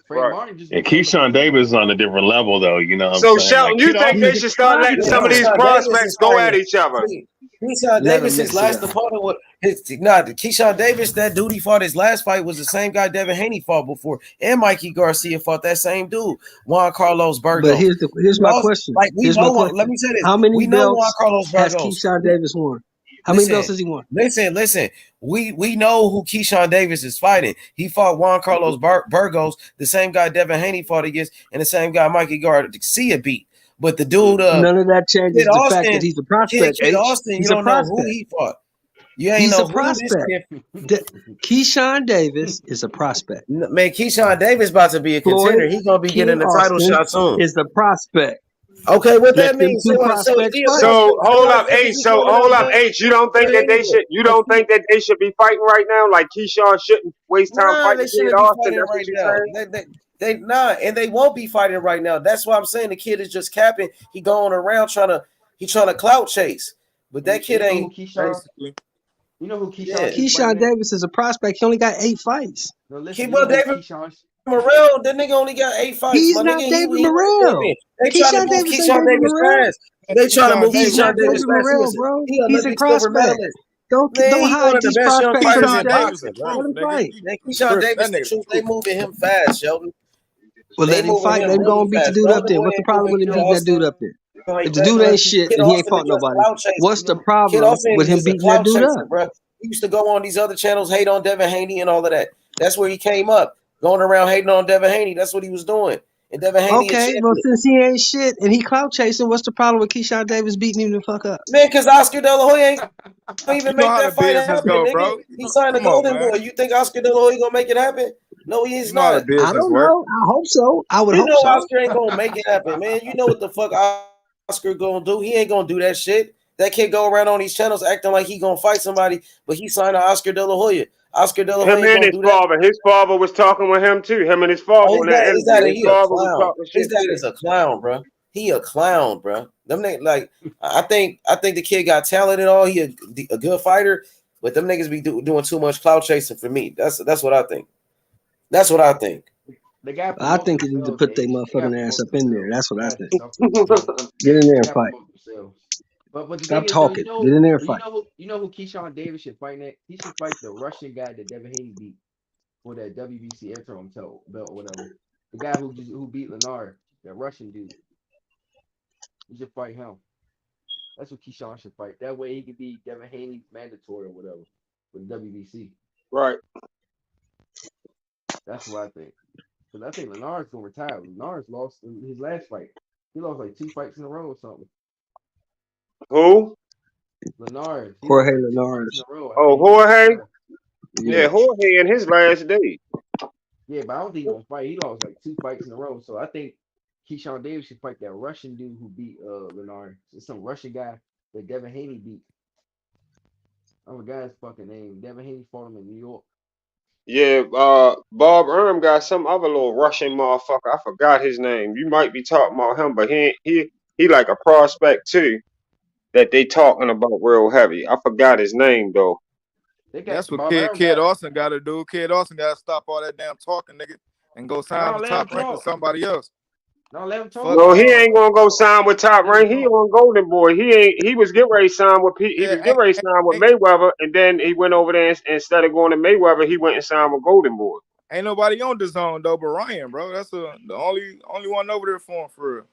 Right. And Keyshawn Davis is on a different level, though. You know what So I'm saying? Shelton, you think they should start letting some of these prospects go at each other? Keyshawn Davis, his last opponent was Keyshawn Davis. That dude he fought his last fight was the same guy Devin Haney fought before, and Mikey Garcia fought that same dude, Juan Carlos Burgos. But here's my question. Like we Here's know, my question. let me say this: How many we know Juan belts Carlos has Burgos. Keyshawn Davis won? How many belts has he won? Listen. We know who Keyshawn Davis is fighting. He fought Juan Carlos Burgos, the same guy Devin Haney fought against, and the same guy Mikey Garcia beat. But the dude, none of that changes Kid the Austin, fact that he's a prospect. Kid Austin, you don't know who he fought. You ain't He's know a who this prospect. Keyshawn Davis is a prospect. Man, Keyshawn Davis about to be a contender. He's gonna be getting the title shot soon. Is the prospect. Okay, what Let that means? them two prospects fight. So hold up, H. You don't think that they should? You don't think that they should be fighting right now? Like Keyshawn shouldn't waste time Nah, fighting they Kid shouldn't be Austin. fighting That's what right you're now. saying? They and they won't be fighting right now. That's why I'm saying the kid is just capping. He going around trying to clout chase, but that kid ain't. You know who Keyshawn? Keyshawn Davis is a prospect. He only got 8 fights. No, David Morrell, that nigga only got 8 fights. He's my not nigga, David he Morrell. They trying to move Davis ain't Keyshawn David Davis Morrell. fast. They trying to move He's not Keyshawn Davis David fast. Morrell, bro. He He's a Olympic silver prospect. medalist. Don't Man, he hide one of the these best young prospects from fighters in Jay. boxing, bro. Let him fight. Man, Keyshawn Davis, the truth, they moving him fast, Sheldon. Well, let him fight. Let him go and beat the dude up there. What's the problem with him beating that dude up there? If the dude ain't shit and he ain't fought nobody, what's the problem with him beating that dude up? Bro. He used to go on these other channels, hate on Devin Haney and all of that. That's where he came up, going around hating on Devin Haney. That's what he was doing. And Devin Haney, okay, well, since he ain't shit and he clout chasing, what's the problem with Keyshawn Davis beating him the fuck up? Man, because Oscar De La Hoya ain't even make that fight business happen, go, nigga. bro. He signed a Golden Boy. You think Oscar De La Hoya gonna make it happen? No, he is not. I don't know. I hope so. I would You hope know so. Oscar ain't gonna make it happen, man. You know what the fuck Oscar gonna do? He ain't gonna do that shit. That kid go around on these channels acting like he gonna fight somebody, but he signed a Oscar De La Hoya. Oscar De La Hoya Him ain't and gonna his do that. father. His father was talking with him too. Him and his father Oh, on that his dad, interview. His he a father was clown. talking His shit dad too. is a clown, bro. He a clown, bro. Them niggas, like, I think the kid got talent and all. He a good fighter, but them niggas be doing too much clout chasing for me. That's what I think. That's what I think. I think you need to put their motherfucking ass up in there. That's what I think. Get in there and fight. But the Stop thing is, though, talking. Get in there and fight. you know who Keyshawn Davis should fight next? He should fight the Russian guy that Devin Haney beat for that WBC interim belt or whatever. The guy who beat Leonard, that Russian dude. You should fight him. That's what Keyshawn should fight. That way he could be Devin Haney's mandatory or whatever with WBC. Right. That's what I think. Because I think Leonard's gonna retire. Leonard's lost in his last fight. He lost like 2 fights in a row or something. Who? Leonard. Jorge Leonard. Oh, Jorge. Yeah, Jorge in his last day. Yeah, but I don't think he's gonna fight. He lost like 2 fights in a row. So I think Keyshawn Davis should fight that Russian dude who beat Leonard. It's some Russian guy that Devin Haney beat. I forgot his fucking name. Devin Haney fought him in New York. Yeah, Bob Erm got some other little Russian motherfucker. I forgot his name. You might be talking about him, but he like a prospect too that they talking about real heavy. I forgot his name though. That's what Kid Austin got to do. Kid Austin got to stop all that damn talking, nigga, and go sign with Top Rank or somebody else. No, let him talk. No, he ain't gonna go sign with Top Rank. He on Golden Boy. He was getting ready to sign with he was getting ready to sign with Mayweather, and then he went over there and instead of going to Mayweather, he went and signed with Golden Boy. Ain't nobody on the zone though, but Ryan, bro. That's the only one over there for him for real.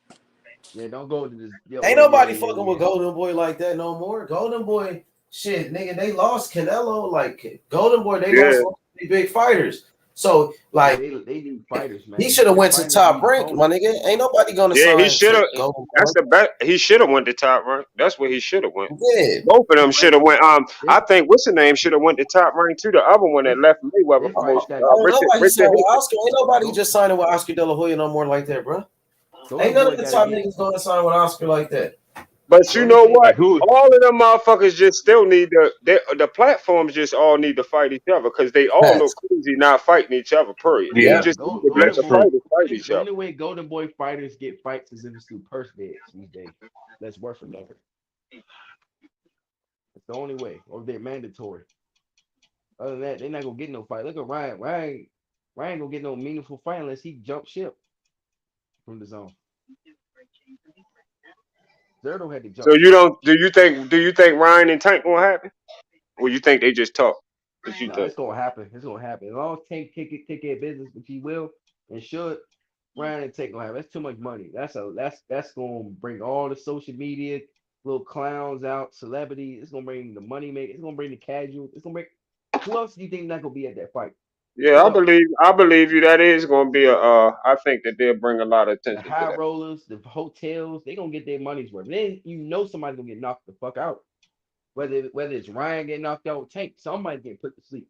Yeah, don't go to this. Ain't nobody fucking with Golden Boy like that no more. Golden Boy, shit, nigga, they lost Canelo. Like Golden Boy, they lost all the big fighters. So like they need fighters, man. He should have went to Top Rank, my nigga. Ain't nobody gonna sign. Yeah, he should have. That's the best. He should have went to Top Rank. That's where he should have went. Yeah, both of them should have went. I think what's the name should have went to Top Rank too. The other one that left Mayweather promotion. Richard. Ain't nobody just signing with Oscar De La Hoya no more like that, bro. Ain't none of the top niggas gonna sign with Oscar like that. But you know what? All of them motherfuckers just still need the platforms just all need to fight each other because they all look crazy not fighting each other. Period. Yeah, you just need to let the fighters fight each The other. only way Golden Boy fighters get fights is if it's through purse bids these days. That's worse for nothing. It's the only way, or they're mandatory. Other than that, they're not gonna get no fight. Look at Ryan. Ryan gonna get no meaningful fight unless he jump ship from the zone. Zerto had to jump. So you don't? Do you think Ryan and Tank gonna happen? Or you think they just talk? What you think? It's gonna happen. It's gonna happen. As long as Tank take care of business, which he will and should, Ryan and Tank gonna happen. That's too much money. That's gonna bring all the social media little clowns out, celebrity. It's gonna bring the money maker. It's gonna bring the casual. It's gonna bring. Who else do you think not gonna be at that fight? Yeah, Who else? I believe you. That is going to be a. I think that they'll bring a lot of The attention to high that. rollers, the hotels, they gonna get their money's worth. Then you know somebody's gonna get knocked the fuck out. Whether it's Ryan getting knocked out, Tank, somebody's getting put to sleep.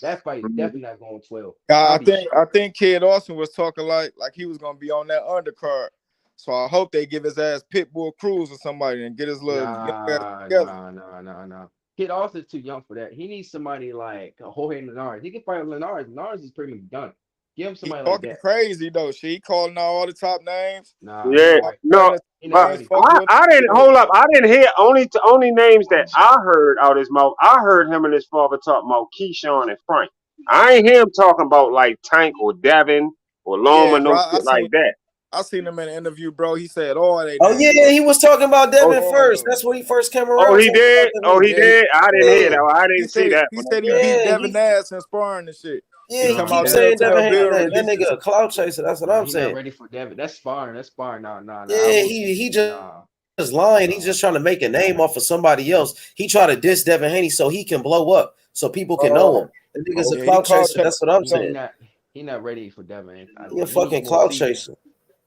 That fight is definitely not going 12. I I'll be think I shocked. think Kid Austin was talking like he was gonna be on that undercard. So I hope they give his ass Pitbull Cruz or somebody and get his little young ass Nah, together. nah, nah, nah, nah. Kid Austin's too young for that. He needs somebody like Jorge Linares. He can fight Linares. Linares is pretty much done. Give him He somebody like talking that. crazy though. Shit, he calling out all the top names. Nah, he Yeah, not All ready. the no, fighters He not but fans ready. fucking with him. I didn't Shit. hold up. I didn't hear only names that I heard out his mouth. I heard him and his father talking about Keyshawn and Frank. I ain't hear him talking about like Tank or Devin or Yeah, Loma, bro. no shit like that. I seen him in an interview, bro. He said all they Oh names, yeah, bro. he was talking about Oh, Devin All first. of them. That's when he first came oh, around he talking did. about Oh, he Devin Yeah, did. I didn't hear Haney. that. I he didn't see said that he one. said he beat Yeah, Devin Nash in sparring and shit. yeah, He he talking Nah, about keeps Devin, saying Devin Telltale Haney. Bill That releases. nigga a cloud chaser. That's what nah, I'm he not saying. ready for Devin. That's sparring. That's sparring. Nah, nah, nah. I Yeah, wouldn't. he Nah, just lying. He's nah. just trying to make a name off of somebody else. He tried to diss Devin Haney so he can blow up, so people can know Oh, him. The nigga's a okay. Yeah, he cloud called chaser. Telltale. That's what I'm He saying. not. He not ready for Devin. He a He needs fucking more cloud seasoning. chaser.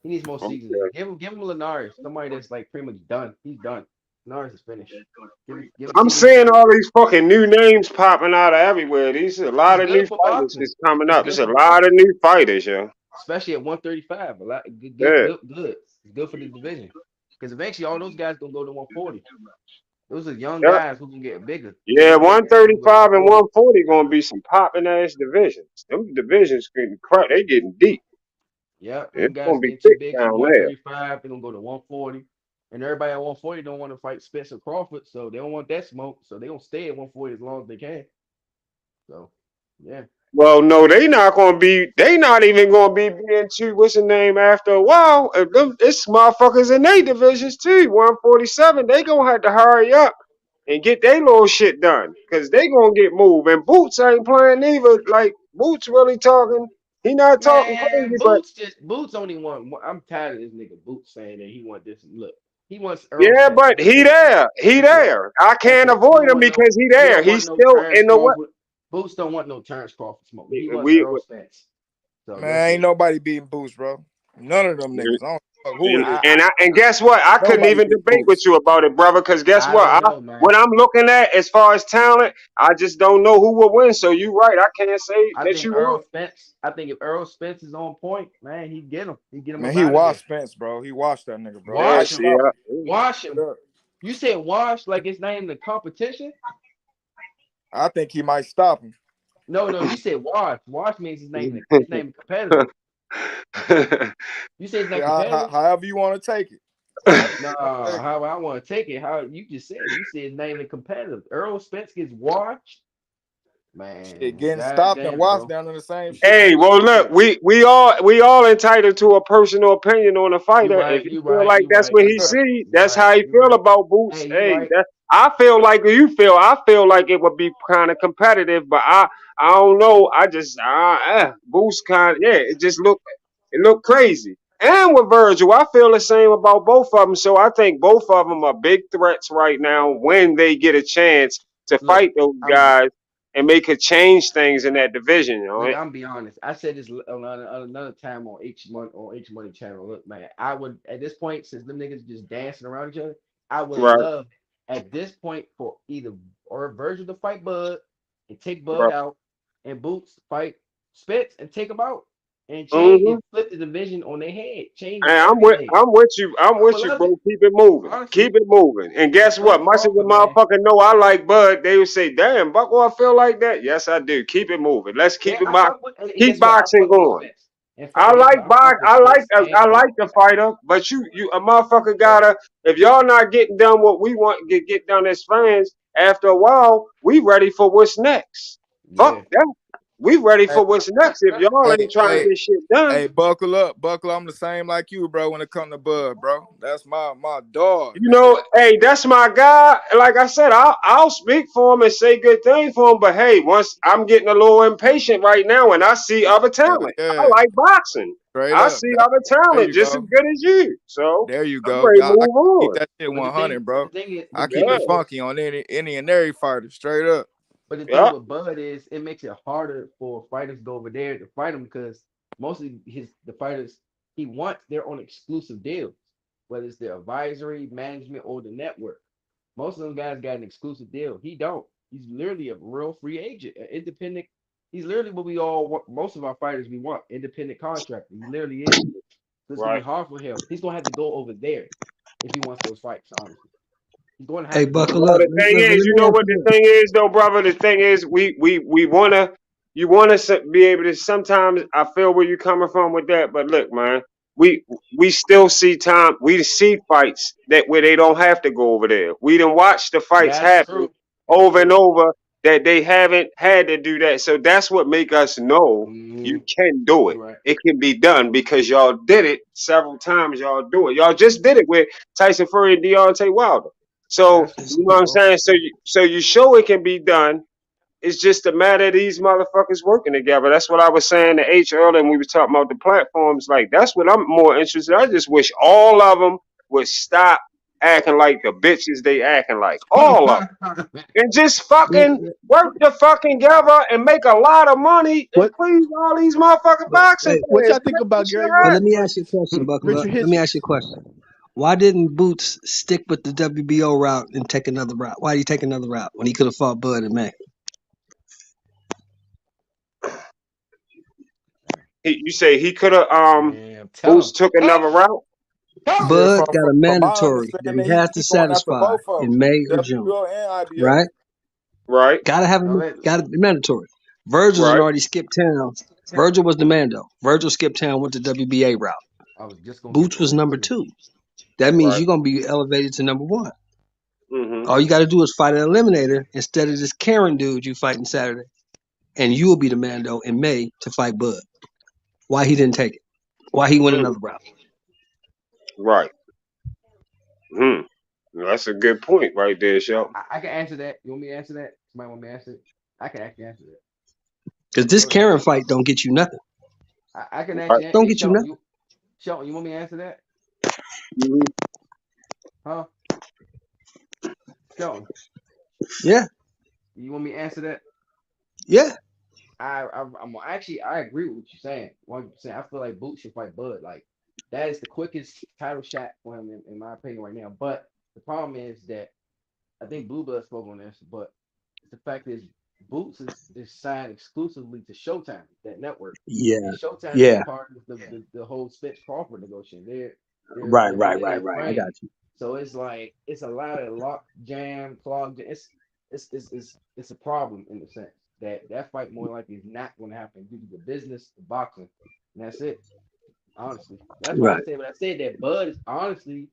He needs more seasoning. Okay. Give him Linares. Somebody that's like pretty much done. He's done. Linares is finished. Give him I'm see what he can seeing do. all these fucking new names popping out of everywhere. These are a It's lot of new good for fighters boxing. that's coming It's up. There's good a for lot of boxing, new fighters, yo. especially at 135. A lot good, good, Yeah. good, good. It's good for the division because eventually all those guys gonna go to 140. Those are young Yep. guys who can get bigger. The Yeah, young guys who can go to 135 and 140. 140 gonna be some popping ass divisions. Them divisions getting crap. They getting deep. Yeah, them It's guys gonna be getting too thick big for down there. 135. They're gonna go to 140. And everybody at 140 don't want to fight Spencer Crawford, so they don't want that smoke. So they gonna stay at 140 as long as they can. So yeah. Well, no, they not gonna be. They not even gonna be being too. What's the name? After a while, it's motherfuckers in their divisions too. 147. They gonna have to hurry up and get their little shit done because they gonna get moved. And Boots ain't playing either. Like Boots really talking. He not talking Man, crazy, but Boots only want. I'm tired of this nigga Boots saying that he want this. Look, he wants Earl yeah, Spence. but he there. He That's it. there. I That's can't it. He avoid don't him want no. because he He there. don't He's want no still Terrence in the what? Crawford. Boots don't want no Terrence Crawford smoke. He wants We, Earl Spence. So that's Man, ain't it. nobody beating Boots, bro. None of them niggas. I don't fuck who it is. and guess what? I couldn't Nobody even beat debate with Boots. you about it, brother. Because guess I what? don't know, man. What I'm looking at as far as talent, I just don't know who will win. So you right. I can't say I that think you Earl wrong. Spence. I think if Earl Spence is on point, man, he get him. He get him Man, up he out of there. washed Spence, bro. He washed that nigga, bro. Yeah, Like Wash see, him. stop. Wash him. Straight up. You said wash like it's not even the competition? I think he might stop him. No, you said wash. Wash means his name competitive. You said it's not competitive? However you want to take it. Nah, how I want to take it. How you just said you said his name is competitive. Earl Spence gets washed. Shit, Man, getting stopped and goddamn, washed bro. down in the same shit. Hey, well, look, we all entitled to a personal opinion on a You fighter. If right, he you feel right, like you that's right, what you he right, see, you that's right, how he you feel right. about Boots. Hey, you Hey, right. that I feel like you feel. I feel like it would be kind of competitive, but I don't know. I just Boots kind. Yeah, it looked crazy. And with Virgil, I feel the same about both of them. So I think both of them are big threats right now when they get a chance to Look, fight those I'm guys and they could change things in that division. You look, know? I'm be honest. I said this another time on H Money channel. Look, man, I would at this point, since them niggas just dancing around each other, I would Right, love at this point for either or Virgil to fight Bud and take Bud right. out, and Boots to fight Spence and take him out, and change Mm-hmm. and flip the division on their head, change Hey, everything. I'm with you. I'm I would with you, love bro. it, Keep it moving. honestly. Keep it moving. And And guess what? Spence Much as a Crawford, man. motherfucker know I like Bud, they would say, "Damn, Bucko, I feel like that." Yes, I do. Keep it moving. Let's Yeah, keep it I box. fuck with, and Keep guess what? I boxing fuck with going. Spence. I And guess like what? I box. fuck with Spence and I like Crawford. the fighter, but you a motherfucker Yeah, gotta. If y'all not getting done what we want to get done as fans, after a while, we ready for what's next. yeah. Fuck that. We ready for what's next. If y'all ain't trying to Hey, get shit done, hey, buckle up. I'm the same like you, bro. When it come to Bud, bro, that's my dog. you know, hey, that's my guy. Like I said, I'll speak for him and say good things for him. But hey, once I'm getting a little impatient right now, and I see other Hell talent. I yeah, like boxing. straight I up. see other There talent you just as go. good as you. So There you I'm go. ready to I move keep on. that shit But 100, bro. the thing is, I the keep thing Yeah, it is, funky on any and every fighter, straight up. but the thing yeah, with Bud is it makes it harder for fighters to go over there to fight him because mostly the fighters he wants they're on exclusive deals, whether it's the advisory, management, or the network. Most of those guys got an exclusive deal. He don't. He's literally a real free agent, an independent. He's literally what we all want. Most of our fighters we want independent contractor. He literally is. So it's gonna be right. hard for him. He's gonna have to go over there if he wants those fights. Honestly, he's going to have Hey, to go over buckle Well, up. there. the thing Let is, you me know ask what you the this. thing is, though, brother. The thing is, we wanna, you wanna be able to. Sometimes I feel where you're coming from with that, but look, man, we still see time. We see fights that where they don't have to go over there. We done watch the fights That's happen true. That's over and true. over that they haven't had to do that. So that's what make us know you Mm, can do it. you're right. It can be done because y'all did it several times. Y'all do it. Y'all just did it with Tyson Fury and Deontay Wilder. So That's you true. know what I'm Both saying? are true. So you show it can be done. It's just a matter of these motherfuckers working together. That's what I was saying to H earlier when we were talking about the platforms. Like that's what I'm more interested. I just wish all of them would stop acting like the bitches they acting like. All of them. And just fucking work the fucking together and make a lot of money and What please all these motherfucking boxing Hey, what y'all fans. think Make about this shit Gary but Russell let me happen. ask you a question, versus buckle up. Richard Let me Hitchens? ask you a question. Why didn't Boots stick with the WBO route and take another route? Why did he take another route when he could have fought Bud and Mac? You say he could have Man, tell Boots him. took Tell another him. route? Tell him. Shit, Bud got a from my mandatory that understanding, he has to he going after satisfy both of in them, May or June, WBO and IBO. right? Right, Don't let. Got to be mandatory. Virgil's right. already skipped town. Virgil was the Mando. Virgil skipped town, went to WBA route. I was just gonna get Boots to was that number too. 2. That means Right. you're gonna be elevated to number 1. Mm-hmm. All you got to do is fight an eliminator instead of this Karen dude you fighting Saturday, and you will be the Mando in May to fight Bud. Why he didn't take it? Why he went Mm, another route? right. Hmm. That's a good point right there, Shelton. I can answer that. You want me to answer that? Somebody want me to answer it? I can actually answer that. Because this Go ahead. Karen fight don't get you nothing. I can Right. actually. Don't Hey, get you Shelton, nothing. Shelton, you want me to answer that? Mm-hmm. Huh? Shelton, Yeah, you want me to answer that? yeah, I'm actually I agree with what you're saying. 100%. I feel like Boots should fight Bud. Like that is the quickest title shot for him in my opinion right now. But the problem is that I think Blue Blood spoke on this, but the fact is Boots is signed exclusively to Showtime, that network. yeah, And Showtime yeah. ain't part of the whole Spence Crawford negotiation. They're Right, right, right, WBA right. I got friends. you. So it's like it's a lot of lock jam, clog jam. It's a problem in the sense that that fight more likely is not going to happen due to the business of boxing, and that's it. Honestly, that's why I Right, say. But I said that Bud is honestly,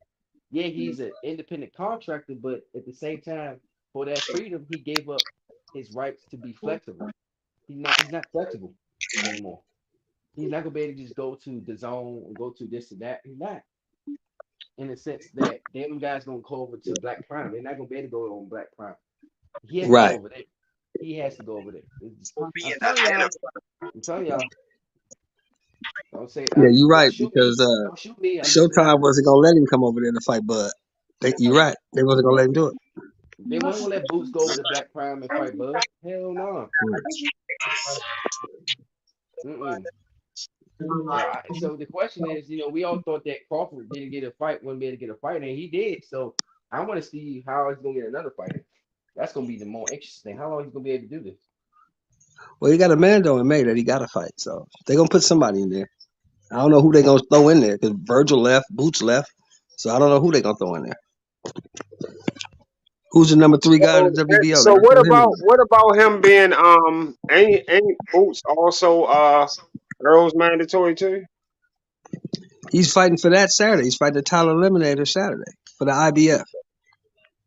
yeah, he's an independent contractor, but at the same time, for that freedom, he gave up his rights to be flexible. He's not flexible anymore. He's not gonna be able to just go to the zone and go to this and that. He's not in the sense that them guys gonna go over to Black Prime. They're not gonna be able to go on Black Prime. He has to go right. over there. He has to go over there. I'm telling y'all. I'm telling y'all. Don't say Yeah, you're don't right shoot me. because Don't shoot me. I'm just saying. Showtime wasn't gonna let him come over there to fight Bud. You're right. They wasn't gonna let him do it. They weren't gonna let Boots go over to Black Prime and fight Bud. Hell no. Mm-mm. So the question is, we all thought that Crawford didn't get a fight, wouldn't be able to get a fight, and he did. So I want to see how he's gonna get another fight. That's gonna be the more interesting thing. How long he's gonna be able to do this? Well, he got a Mando in May that he got to fight, so they're gonna put somebody in there. I don't know who they're gonna throw in there because Virgil left, Boots left, so I don't know who they're gonna throw in there. Who's the number 3 guy in the WBO? They So gonna throw him in there. what about him being ain't Boots also Earl's mandatory too? He's fighting for that Saturday. He's fighting the Tyler Eliminator Saturday for the IBF.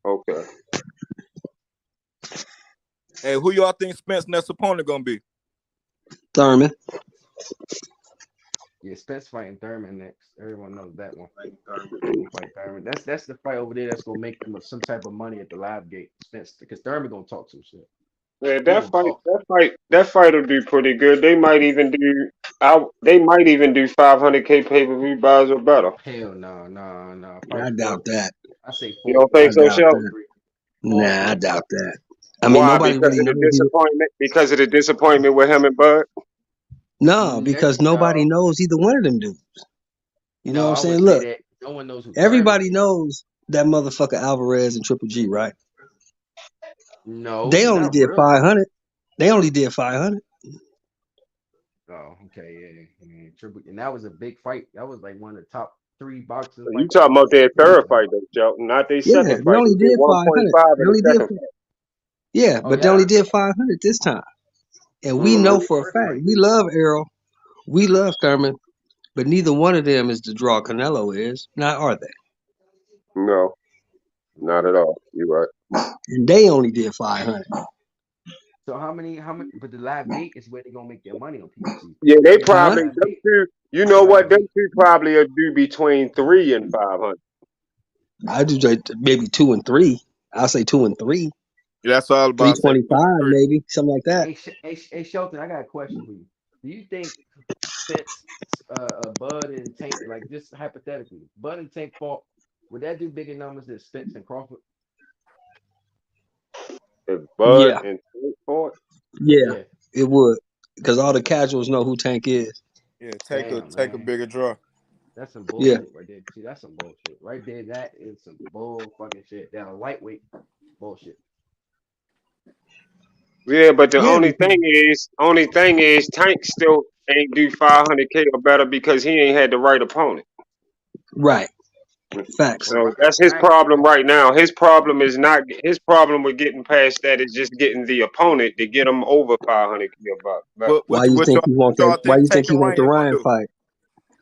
Okay. Hey, who y'all think Spence next opponent gonna be? Thurman. Yeah, Spence fighting Thurman next. Everyone knows that one. He's gonna fight Thurman. That's the fight over there that's gonna make them some type of money at the live gate. Spence, because Thurman gonna talk some shit. Yeah, He gonna talk. that fight will do pretty good. They might even do 500K pay-per-view buys or better. Hell no. I doubt that. I say You don't 4 think I so, doubt Shelton? that. Nah, I doubt that. I mean, Why? nobody Because really of the knows. disappointment. Because of the disappointment with him and Bud. No, because nobody knows either one of them dudes. You know No, what I'm I saying? would say Look, that no one knows who everybody Thurman is. knows that motherfucker Alvarez and Triple G, right? No, They only not did really. 500. They only did 500. Oh, okay, yeah. Triple, and that was a big fight. That was like one of the top 3 boxing You fights of talking all about their time. third fight, though, Shelton, not their Yeah, second they fight. They only did did 500. 1.5 They in the only did. second fight. Yeah, Oh but they yeah. only did 500 this time. And we know for a fact, we love Errol, we love Thurman, but neither one of them is the draw Canelo is. Not are they? No, not at all. You're right. And they only did 500. So how many? But the live gate is where they're gonna make their money on PBC. Yeah, they They got probably live them gate. two. You The know live what? Them gate. two probably will do between 3 and 500. I do like maybe 2 and 3. I'll say 2 and 3. That's all about say 325 maybe, something like that. Hey, Shelton, I got a question for you. Do you think Spence, Bud and Tank, like just hypothetically, Bud and Tank fought, would that do bigger numbers than Spence and Crawford? If Bud Yeah, and Tank fought, yeah, Yeah. it would. Because all the casuals know who Tank is. Yeah, take Damn, a man. bigger draw. That's some Yeah. bullshit right there. See, that's some bullshit. Right there, that is some bull fucking shit. That lightweight bullshit. yeah. But the Yeah, only thing is, Tank still ain't do 500K or better because he ain't had the right opponent. right. Facts. So that's his problem right now. His problem is not his problem with getting past that is just getting the opponent to get him over 500K or better. Why you think he want that? Why you think he want the gonna Ryan do? fight?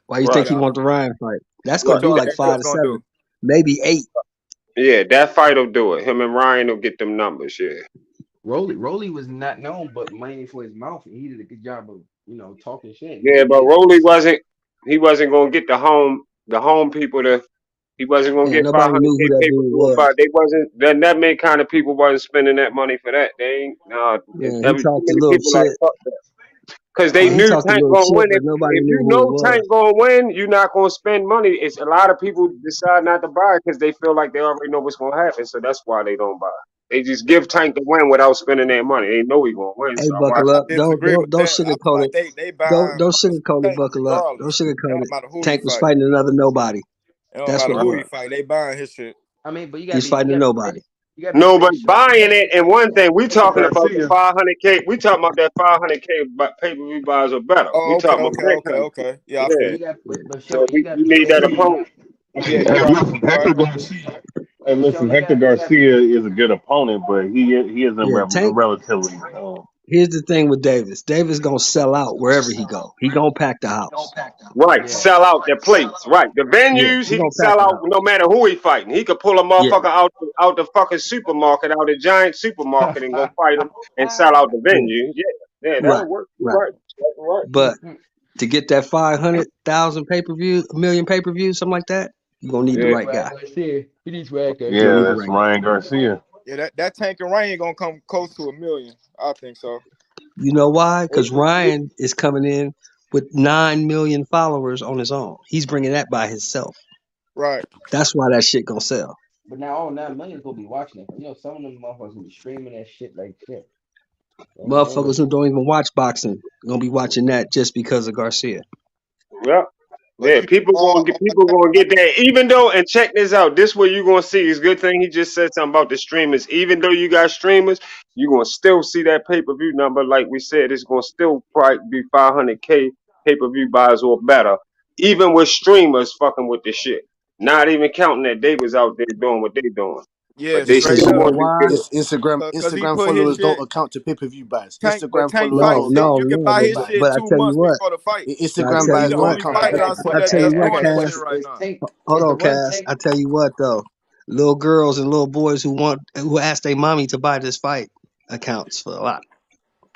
Why you think Right. he want the Ryan fight? That's What gonna do Y'all like think that, 5 that's to gonna 7, do? maybe 8. yeah, that fight will do it. Him and Ryan will get them numbers. Yeah. Rolly was not known, but mainly for his mouth. And he did a good job of, talking shit. And Yeah, he but did. Rolly wasn't. He wasn't gonna get the home people to. He wasn't gonna Yeah, get nobody knew 500K who that pay per dude view. was. But they wasn't. That many kind of people wasn't spending that money for that. They ain't. Yeah, he Too talked a many little people like shit. fuck that. Because they Yeah, he knew talked a Tank little gonna shit, win. but nobody If knew you who he know was. Tank gonna win, you're not gonna spend money. It's a lot of people decide not to buy because they feel like they already know what's gonna happen. So that's why they don't buy. They just give Tank the win without spending their money. They know he gonna win. Hey, So why? buckle I up. disagree with Don't that. I feel sugarcoat like it. they buying Don't motherfucking sugarcoat it. Tank Buckle up. Don't regardless. It sugarcoat don't it. matter who he Tank was fight. fighting another nobody. It don't That's matter what it who he was. fight. They buying his shit. I mean, but He's fighting a nobody. you gotta be No, fair, but Shelton. buying it and one thing we Hector talking about the Garcia. 500K. We talking about that 500K pay per view buys or better. Oh, We talking about that kind of shit. okay. Yeah, I But feel Yeah. you. you got, but So Shelton, you we gotta be need fair that too. opponent. Yeah, you're right. Listen, You're right. Hector Garcia. Hey, But listen, Shelton, Hector you got. Garcia is a good opponent, but he isn't Yeah, Tank. relatively. Here's the thing with Davis. Davis gonna sell out wherever he go. He gonna pack the house. Right, Yeah. sell out the plates. Right, the Yeah, venues he he gonna can pack sell the out house. no matter who he fighting. He could pull a Yeah, motherfucker out the fucking supermarket, out the giant supermarket, and go fight him and sell out the yeah, venue. Yeah, that'll right, work. You're right. right. That's right. But to get that 500,000 pay-per-view, a million pay-per-views, something like that, you're gonna need the Yeah, right guy. He needs Ryan You're gonna Yeah, need the Garcia. that's right guy. Ryan Garcia. Yeah, that Tank and Rain gonna come close to 1 million. I think so. You know why? Because Ryan is coming in with 9 million followers on his own. He's bringing that by himself. Right. That's why that shit gonna sell. But now all 9 million gonna be watching it. Some of them motherfuckers gonna be streaming that shit like shit. Motherfuckers who don't even watch boxing gonna be watching that just because of Garcia. yeah. But Yeah, even people gonna get that. Even though, and check this out, this what you gonna see. It's a good thing he just said something about the streamers. Even though you got streamers, you gonna still see that pay per view number. Like we said, it's gonna still probably be 500K pay per view buys or better. Even with streamers fucking with the shit. Not even counting that they was out there doing what they doing, yeah, but they Because straight still you know up. gonna do why? good. It's Instagram. Cause he Instagram put his followers don't shit. account to pay-per-view buys. But Instagram Tank followers No, fights. don't They, account no, you to can no. buy pay-per-view his But shit buys. I tell you 2 months what. before the fight. I Instagram tell He buys you the don't what. only account to fighter I see pay-per-view I that tell buys. you that's what, doing that Cass. shit right now. Hold Is the on, run Cass. tank? I tell you what though. Little girls and little boys who ask their mommy to buy this fight accounts for a lot.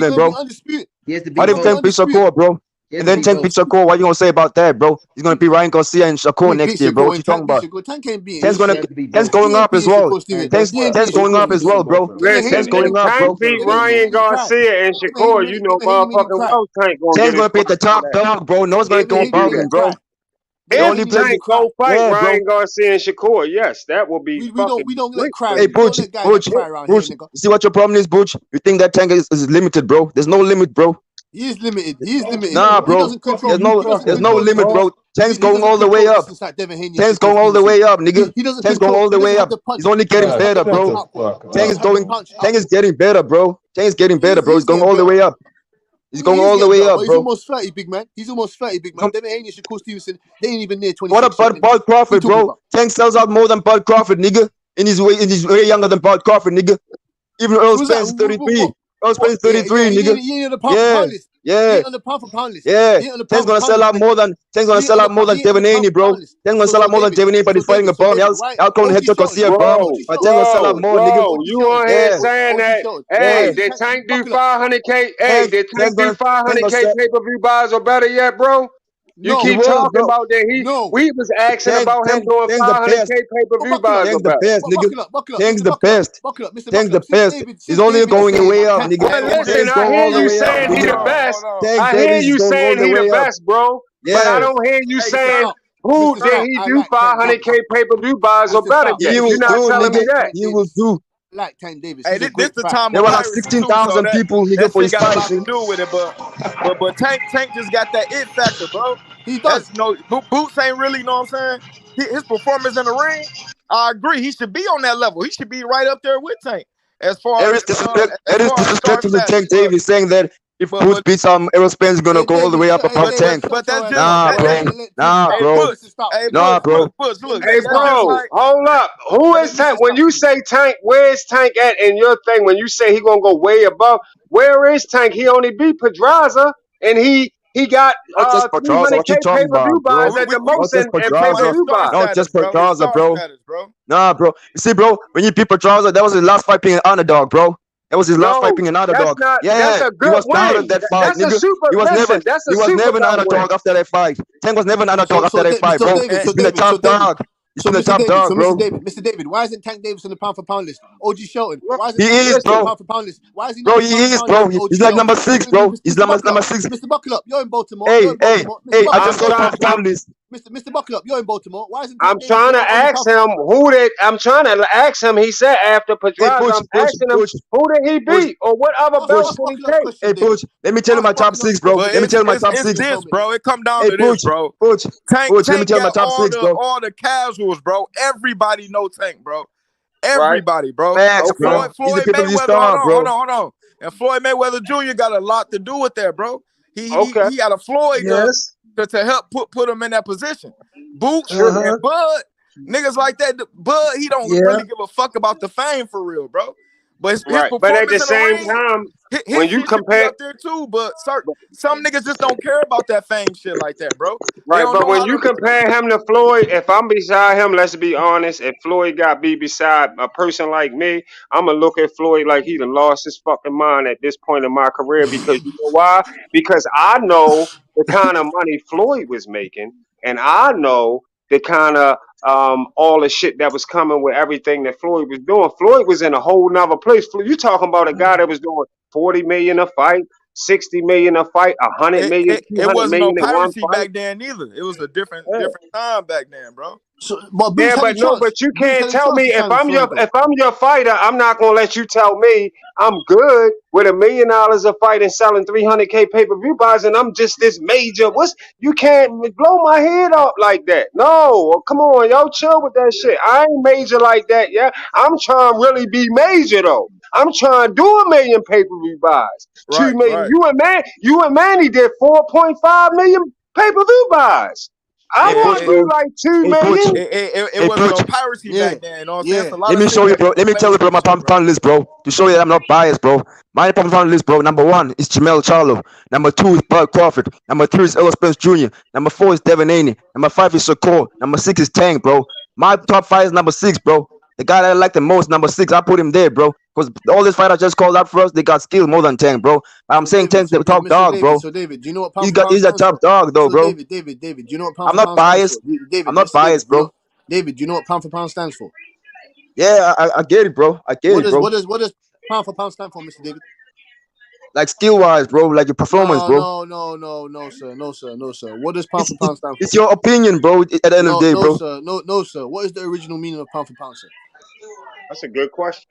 Shakur then, gonna be bro? undisputed. What He's if gonna be Tank beat undisputed. Shakur, bro? And then Tank beat Shakur. What you gonna say about that, bro? He's gonna beat Ryan Garcia and I Shakur mean, next beat year, bro. Shakur What you and talking Tank beat about? Shakur. Tank can't beat Tank's him. going He ain't up as beating well. Shakur Stevenson. Tank's He ain't beating going Shakur up as Stevenson. well, bro. Give him Tank's Hater going minute. up, Tank bro. beat Give him Hater Ryan minute crack. Garcia and Give him Hater Shakur. You minute. know, Give him Hater minute motherfucking crack. well, Tank gonna Tank's get his gonna beat spot the for top that. dog, bro. No one's gonna Give him go Hater above minute him, bro. crack. Give The him If only Hater place, minute Tank go crack. fight yeah, bro. Ryan Garcia and Shakur, yes, that will be fucking We don't let great cry. for Hey, We him. don't Butch, let guys that Butch, cry around here, Butch. nigga. You see what your problem is, Butch? You think that Tank is limited, bro? There's no limit, bro. He is limited. He is limited. Nah, He bro. doesn't control. There's no limit, bro. Tank's He going doesn't all the way control up. distance like Devin Haney. Tank's going all the way up, nigga. He doesn't Tank's going control. all the He doesn't way have up. the punch. He's only getting better, bro. Tank is going. Tank is getting better, bro. Tank is getting better, bro. He's going all the way up. He's going all the way up, He's bro. almost 30, big man. He's almost 30, big man. Devin Haney and Shakur Stevenson, they ain't even near 26. What about Bud Crawford, bro? Tank sells out more than Bud Crawford, nigga. And he's way younger than Bud Crawford, nigga. Even Earl Spence is 33. Earl Spence is 33, nigga. He ain't on the pound for pound list. He ain't on the pound for pound list. Tank's gonna sell out more than Devin Haney, bro. Tank's gonna sell out more than Devin Haney, but he's fighting a bum. Y'all calling Hector Garcia a bum, but Tank's gonna sell out more, nigga. You on here saying that? Hey, did Tank do 500K? Hey, did Tank do 500K pay-per-view buys or better yet, bro? You keep talking about that. We was asking about him doing 500K pay-per-view buys or Tank's the better. best, nigga. Tank's the best. Buckle up, Mr. Tank's the best. He's only going way up, nigga. But listen, I hear you saying he the best. I hear you saying he the best, bro. But I don't hear you saying who did he do 500K pay-per-view buys or better yet. You're not telling me that. He will do. Like Tank Davis. Hey, this the time. There were like 16,000 people, nigga, for his got a lot fight. to do with it, but Tank just got that it factor, bro. He does. Boots ain't really, you know what I'm saying? His performance in the ring, I agree. He should be on that level. He should be right up there with Tank. As far There as is disrespect to Tank Davis saying that if Boots beats Errol Spence, gonna go all the way up above Tank. But that's just nah, bro. Nah, bro. Hey, bro, hold up. Who is Tank? When you say Tank, where's Tank at in your thing? When you say he gonna go way above, where is Tank? He only beat Pedraza, and he got 300K pay-per-view buys at the most and pay-per-view buys. Not just Pedraza, bro. Nah, bro. You see, bro, when you beat Pedraza, that was his last fight being an underdog, bro. That was his last fight being an underdog. That's a good he was down win. at that fight, That's a nigga. super. He was never an underdog win. after that fight. Tank was never an underdog after that fight, bro. He's been a top dog. He's been a top dog, bro. Mr. David, why isn't Tank Davis on the pound for pound list? OG Shelton, why isn't He is, bro. pound for pound list? Why is he Bro, he is, bro. He's like number 6, bro. He's number 6. Mr. Buckle up, you're in Baltimore. Hey, I just saw pound for pound list. Mr. Buckle up, you're in Baltimore. Why isn't I'm trying to ask him I'm trying to ask him. He said after Pedraza, I'm asking him who did he beat or what other belts did he take? Hey, Butch, let me tell you my top 6, bro. Let me tell you my top 6. This, bro. It come down to this, bro. Butch, Tank let me tell you my top 6, bro. All the casuals, bro. Everybody know Tank, bro. Everybody, bro. Facts, bro. Floyd Mayweather, hold on. And Floyd Mayweather Jr. got a lot to do with that, bro. He got a Floyd to help put him in that position. Boots and Bud, niggas like that. Bud, he don't really give a fuck about the fame for real, bro. But his performance but at the in same ring, time, his when you shit compare up there too, but some niggas just don't care about that fame shit like that, bro. Right, but when you compare him to Floyd, if I'm beside him, let's be honest, if Floyd got be beside a person like me, I'm going to look at Floyd like he done lost his fucking mind at this point in my career because you know why? Because I know the kind of money Floyd was making, and I know the kind of all the shit that was coming with everything that Floyd was doing. Floyd was in a whole nother place. You talking about a guy that was doing 40 million a fight, 60 million a fight, 100 million, It 200 wasn't no million in one piracy fight. back then either. It was a different time back then, bro. But you can't tell me if I'm your fighter, I'm not gonna let you tell me I'm good with $1 million a fight and selling 300K pay-per-view buys, and I'm just this major. You can't blow my head up like that. No, come on, y'all chill with that shit. I ain't major like that. Yeah, I'm trying to really be major though. I'm trying to do $1 million pay-per-view buys. 2 million. Right. You and Manny did 4.5 million pay-per-view buys. I want to do like 2 million. It wasn't no piracy back then. You know what I'm saying? Let me show you, bro. Let me tell you, bro, my pound list, bro. To show you that I'm not biased, bro. My pound list, bro. Number 1 is Jamel Charlo. Number 2 is Bud Crawford. Number 3 is Earl Spence Jr. Number 4 is Devin Haney. Number 5 is Shakur. Number 6 is Tank, bro. My top 5 is number 6, bro. The guy that I like the most, number 6, I put him there, bro. Because all these fighters just called out for us, they got skill more than Tank, bro. I'm saying Tank's the top dog, bro. So David, do you know what he's a top dog, though, bro. David, do you know what pound I'm not biased. I'm not biased, bro. David, do you know what pound for pound stands for? Yeah, I get it, bro. I get it, bro. What does pound for pound stand for, Mr. David? Like skill-wise, bro. Like your performance, bro. No, sir. What does pound for pound stand for? It's your opinion, bro. At the end of the day, bro. No, sir. What is the original meaning of pound for pound, sir? That's a good question.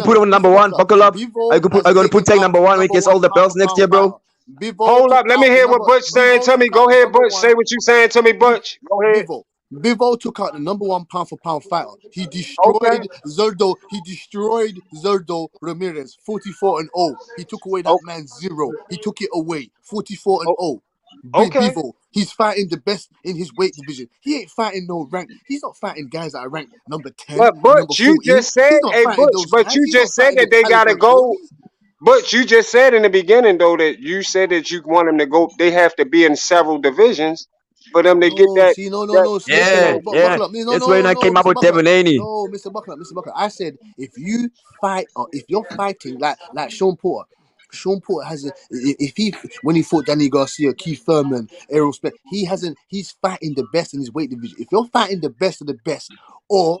gonna put him on number one. Buckle up. I'm gonna put Tank number one when he gets all the belts next year, bro. Hold up, let me hear what Butch saying to me. Go ahead, Butch. Say what you saying to me, Butch. Go ahead. Bivol took out the number one pound for pound fighter. He Okay. destroyed Zerdo. He destroyed Zerdo Ramirez 44-0. He took away that man's 0. He took it away 44-0. Okay. Bivol, he's fighting the best in his weight division. He ain't fighting no rank. He's not fighting guys that are ranked number 10 But and number Butch, you 14. just said, He's not hey fighting Butch, those but guys. you He's just not said fighting that the they gotta caliber go. Tonys. Butch, you just said in the beginning though that you said that you want them to go. They have to be in several divisions for them to get No, that. see, no. Yeah, Listen, yeah. Buckle up. That's when I came up Mr. with Buckle up. Devin Haney. No, Mr. Buckle up. I said if you fight or if you're fighting like Sean Porter. Sean Porter hasn't. If he when he fought Danny Garcia, Keith Thurman, Errol Spence, he hasn't. He's fighting the best in his weight division. If you're fighting the best of the best, or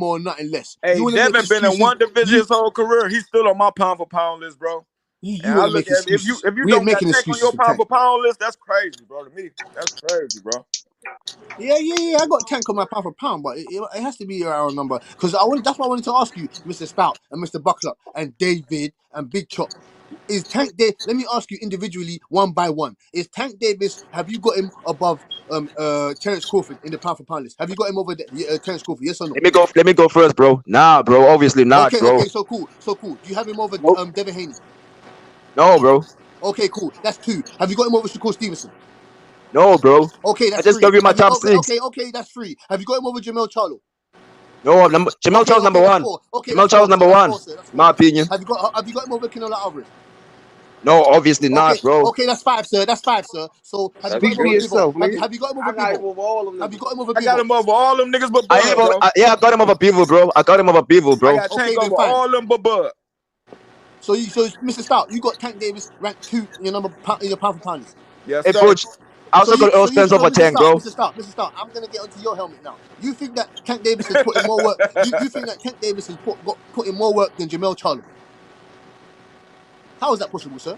more, nothing less. Hey, You want to make Devin been in excuses. one division his whole career. He's still on my pound for pound list, bro. You want to make excuses. If you We ain't don't got making Tank on excuses your for pound Tank. for pound list, that's crazy, bro. To me, that's crazy, bro. Yeah. I got Tank on my pound for pound, but it has to be around number because that's why I wanted to ask you, Mr. Stout and Mr. Buckler and David and Big Chop. Is Tank Davis? Let me ask you individually, one by one. Is Tank Davis? Have you got him above Terence Crawford in the pound for pound list? Have you got him over Terence Crawford? Yes or no? Let me go first, bro. Nah, bro. Obviously not, bro. Okay. So cool. Do you have him over Nope. Devin Haney? No, bro. Okay, cool. That's 2. Have you got him over Shakur Stevenson? No, bro. Okay, I that's just 3. gave you my Have you? top six. Okay, that's 3. Have you got him over Jamel Charlo? No, Jamel Charles number That's one. 4. Okay, Jamel that's Charles 4, number sir. That's one. 4, sir. That's In 4. my opinion. Have you got him over Canelo Alvarez? No, obviously not, bro. Okay, that's 5, sir. That's 5, sir. So have you got That's him six. over Bivol? Have you got him over I got him Bivol? over all them Have you niggas. got him over I got Bivol? him over all them niggas but Bud, bro. I got him over Beaver, bro. I got him over Beaver, I bro. got Tank Okay, then over fine. all them but Bud. So Mr. Stout, you got Tank Davis ranked 2 in your in your pound for pound list. Yes, Hey, sir. Butch. I also got Earl Spence over Mr. Tank, Stout, bro. Mr. Stout, I'm gonna get onto your helmet now. You think that Tank Davis has put in more work? You think that Tank Davis has put in more work than Jamel Charlo? How is that possible, sir?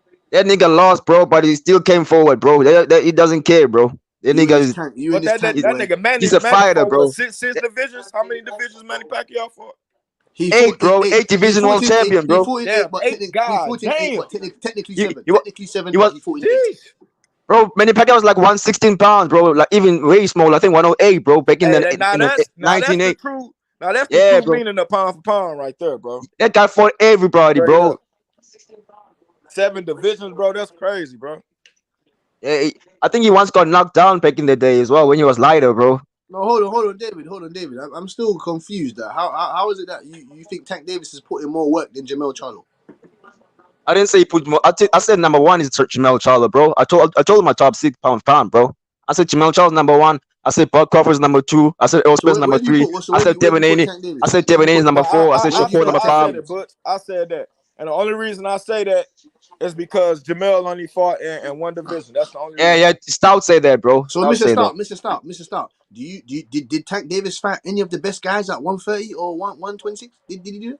That nigga lost, bro, but he still came forward, bro. He doesn't care, bro. That You in nigga this is tank. You in But this that tank, that, that boy. nigga he's Manny a Manny fighter, fought what bro. six divisions? How many divisions Manny Pacquiao fought? He fought 8, bro. 8 He division fought world in eight. champion, He bro. fought in eight, Damn, but 8. he God fought in eight, damn. but technically He, seven. he, wa- Technically seven, he but was, he fought in eight. Jeez. bro. Manny Pacquiao was like 116 pounds, bro. Like even way small. I think 108, bro. Back in Hey, the that, now in the that's now that's the 1980. true. Now that's the Yeah, true bro. meaning of pound for pound right there, bro. That guy fought everybody, Straight bro. up. 7 divisions, bro. That's crazy, bro. Yeah, I think he once got knocked down back in the day as well when he was lighter, bro. No, hold on, David. I'm still confused. That how is it that you think Tank Davis is putting more work than Jamel Charlo? I didn't say he put more. I said number 1 is Jamel Charlo, bro. I told him my top 6 pound, bro. I said Jamel Charlo's number 1. I said Bud Crawford's number 2. I said Errol So Spence number where do you 3. put? So I said where do Devin you put Haney. Tank I Davis? said Where do Devin you Haney's put? number 4. I said Where do you Shakur put number Tank I 5. said Davis? it, Butch. I said that. And the only reason I say that is because Jamel only fought in 1 division. That's the only Yeah, reason. yeah. Stout say that, bro. So Stout say that. Mr. Stark, did Tank Davis fight any of the best guys at 130 or 126? Did he do that?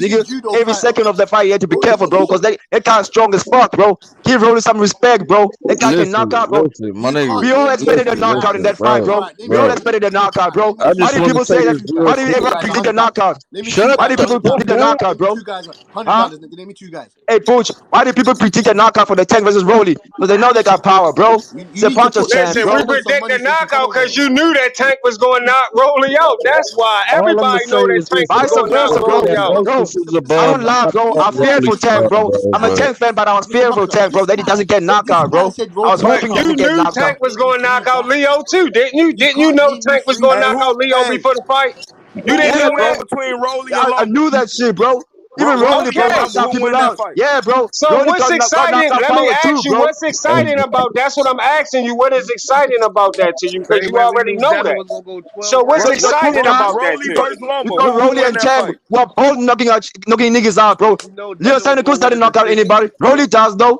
nigga. judo Every fighter. second of the fight, you have to be careful, bro, because they kind of strong as fuck, bro. Give Rolly some respect, bro. That guy can knock out, bro. You can't We all name me expected a two knockout in guys. that fight, bro. All right, name We me all two. expected a knockout, bro. Name me Why two do guys. people say that? Why do Two everyone guys, predict a $100. knockout? Name me two Why guys. do people predict a knockout, Name me bro? two guys. Huh? $100, nigga. Name me two guys. Hey, Pooch, why do people predict a knockout for the Tank versus Rolly? Because they know they got power, bro. You It's a need to puncher's put. chance, You need Listen, to we bro. put some predict money the so you can come knockout over because here. you knew that Tank was going to knock Rolly out. That's why All I'm gonna everybody know say that is Tank this: was Vice going to knock versa, bro. Rolly that out. Bro, Business is I above don't lie, bro. I'm What fearing makes for you Tank, think? bro. I'm a but Tank fan, but I was Mr. fearing for Marketer, Tank, bro. That he doesn't get knocked this out, guy bro. said I was Rolly But hoping he knockout. would you get knew knocked Tank out. was going to knock out Name me Leo too, didn't you? You Didn't you can't know name me Tank was three going to guys. knock out Leo Hey, before the fight? You who didn't Yeah, know win bro. that? that between Rolly and I knew Logan? that shit, bro. Even Rolly, bro, Okay. knocked out Who people win that out. fight? Yeah, bro. So Rolly what's got knocked exciting? out Let me power too, ask you, bro. what's exciting about? That's what I'm asking you. What is exciting about that to you? Because Same you way we already knew know Devin that. was gonna go 12 So what's rounds. exciting about that Rolly to you? versus Loma. Because Who Rolly win and that Chang fight? were both knocking niggas out, bro. We know Leo Devin was Santa gonna Cruz win didn't a knock out decision. anybody. Rolly does, though.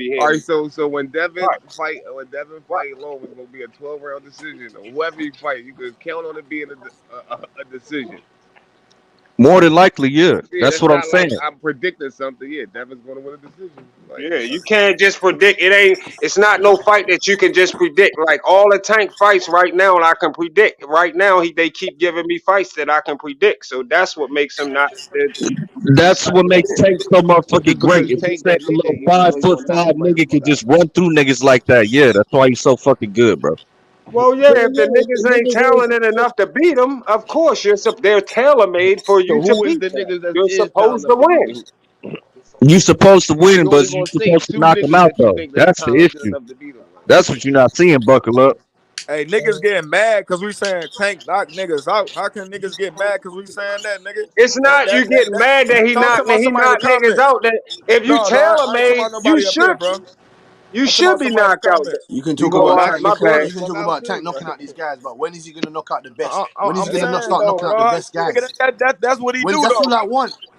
be All heavy. right, so when Devin Right. fight alone, it's gonna be a 12-round decision. Or whoever you fight, you could count on it being a decision. More than likely, yeah. Yeah, That's that's what I'm not like saying. I'm predicting something. Yeah, Devin's gonna win a decision. Like, Yeah, you can't just predict. It's not no fight that you can just predict. Like all the Tank fights right now, I can predict. Right now, they keep giving me fights that I can predict. So that's what makes him not. He's That's not what makes good. Tank so motherfucking great. because If you Tank say that a nigga, little you five know he foot gonna five never fight nigga can nobody. just run through niggas like that, yeah, that's why he's so fucking good, bro. Well, yeah, if the niggas ain't talented enough to beat them, of course they're tailor made for So you to who is beat the them. niggas that You're is supposed talented to enough to beat win. him? You supposed to You win, only but you gonna say supposed to two knock him niggas out that you though. think that's That's the talented issue. enough to beat him. That's what you're not seeing, buckle up. Hey, niggas getting mad because we saying Tank knock niggas out. How can niggas get mad because we saying that, nigga? It's That not that you that getting that. mad that No, I'm talking about he somebody in the knocked niggas comments. out. That if you No, tailor I ain't talking made, about nobody up here, bro. you I'm talking should about be somebody in the knocked out. comments. You can You talk can Oh, all about right, Tank my knocking Sure bad. out. the You can fuck talk out about Tank too, bro. knocking out these guys, but when is he gonna knock out the best? I, When is I'm he gonna saying start though, knocking out the bro. best Nigga, guys? that's what he When do that's though. all I want.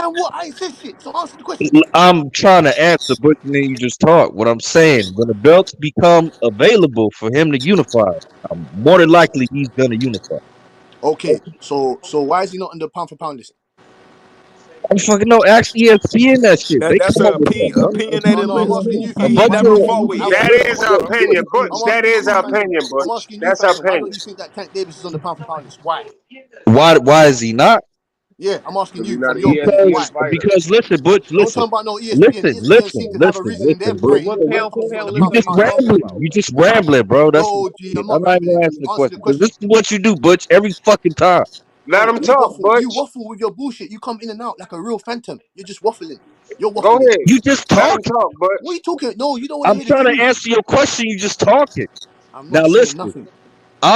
damn what? I ain't said shit. So answer the question. I'm trying to answer, but then you just talk. What I'm saying, when the belts become available for him to unify, more than likely he's gonna unify. Okay, so why is he not on the pound for pound list? I fucking know. Actually, ESPN that shit. They That's come a up with that, bro. No, opinionated no, I'm list. asking you, A He Femi. bunch I'm never asking of fought you, with out of That respect. is I'm an asking ESPN. you. opinion, I'm Butch. That asking is you, an Femi. opinion, I'm Butch. asking you, That's an Femi. Why don't opinion. you think that Tank Davis is on the pound for pound list? Why? why is he not? Yeah, I'm asking Because he's you not from an your opinion. ESPN Why? fighter. Because listen, Butch, Don't listen, tell me about no ESPN. listen, ESPN listen, seem to have a listen, reason in their listen, So Butch. brain what why pound for he's not on pound the You list pound are for just you pound list. talking rambling. about? You just rambling, bro. That's No, what G, I'm I'm not not even rambling. asking the Answer the question because this question. is what you do, Butch, every fucking time. Let No, him talk, you Butch. waffle with your bullshit. You come in and out like a real phantom. You're just waffling. You're Go waffling. ahead. You just Let him talking. talk, What are Butch. you talking? No, you don't want to I'm hear the trying to truth. answer your question. You just talking. I'm Now not saying listen. nothing.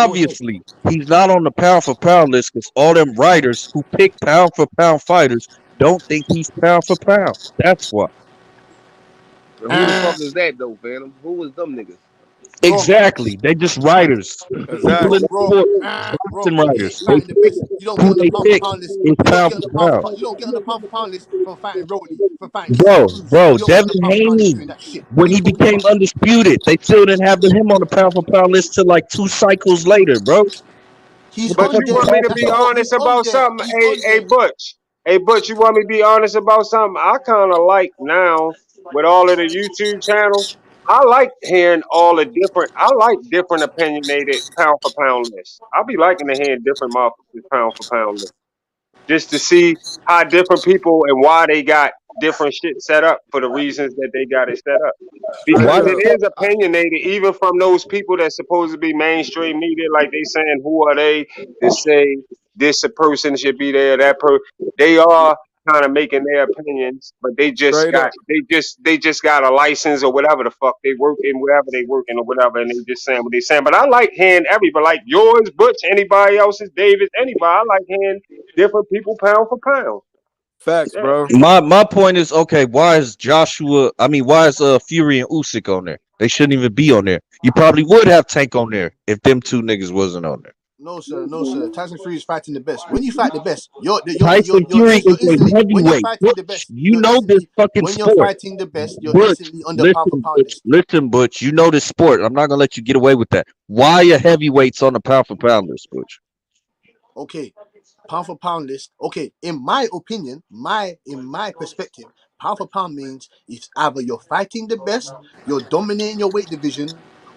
Go ahead. Obviously, he's not on the pound for pound list because all them writers who pick pound for pound fighters don't think he's pound for pound. That's why. And who the fuck is that though, Phantom? Who was them niggas? Wrong. Exactly. They just writers. People Bro, in the Exactly. bro, sport, bro. boxing You ain't writers. They fighting the pick best. You don't get who on the they pound for pick pound list. is You don't pound get on the for pound for pound. pound. You don't get on the pound for pound list from fighting Rolly, from fighting Santa Cruz. Bro, You don't get on the Devin pound for pound list Haney, doing that shit. What when are you he talking became about? undisputed, they still didn't have him on the pound for pound list till like 2 cycles later, bro. He's What the But on fuck you you want there. me to talking be He's about? on. honest He's on about there. something? He's on Hey, there. Butch. Hey, Butch, you want me to be honest about something? I kind of like now with all of the YouTube channels. I like hearing all the different. I like different opinionated pound for pound lists. I be liking to hear different motherfuckers pound for pound lists, just to see how different people and why they got different shit set up for the reasons that they got it set up. Straight Why Because the it up. fuck? is opinionated, even from those people that's supposed to be mainstream media, like they saying, who are they to say this a person should be there, that person? They are kind of making their opinions, but Straight up. they just got a license or whatever the fuck they work in, wherever they working or whatever, and they just saying what they saying. But I like hearing everybody, like yours, Butch, anybody else's, David, anybody. I like hearing different people pound for pound. Facts, Yeah. bro. My point is, okay, why is why is Fury and Usyk on there? They shouldn't even be on there. You probably would have Tank on there if them two niggas wasn't on there. No, sir. No, sir. Tyson Fury is fighting the best. When you fight the best, Tyson Fury is you're a instantly when you're heavyweight. fighting the Butch, best, you know this fucking when you're sport. fighting the best, you're Butch, instantly on the pound for listen, pound Butch, list. listen, Butch. You know this sport. I'm not gonna let you get away with that. Why are heavyweights on the pound for pound list, Butch? Okay, pound for pound list. Okay, in my opinion, in my perspective, pound for pound means it's either you're fighting the best, you're dominating your weight division,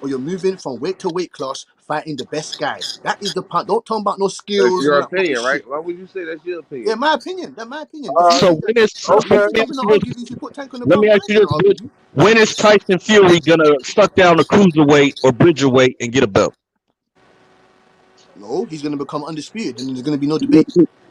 or you're moving from weight to weight class, fighting the best guy. That is the pound. Don't talk about no That's skills and your all that fucking opinion, right? shit. Why would you say that's your Yeah, opinion? my opinion. That's my opinion. If you Uh, So think that, when is I'm okay. still not gonna argue if you should put Tank on the let me belt. I ask ain't you gonna this, argue Butch. with you. When is Tyson Fury gonna suck down a cruiserweight or bridgerweight and get a belt? No, he's gonna become undisputed, and there's gonna be no debate.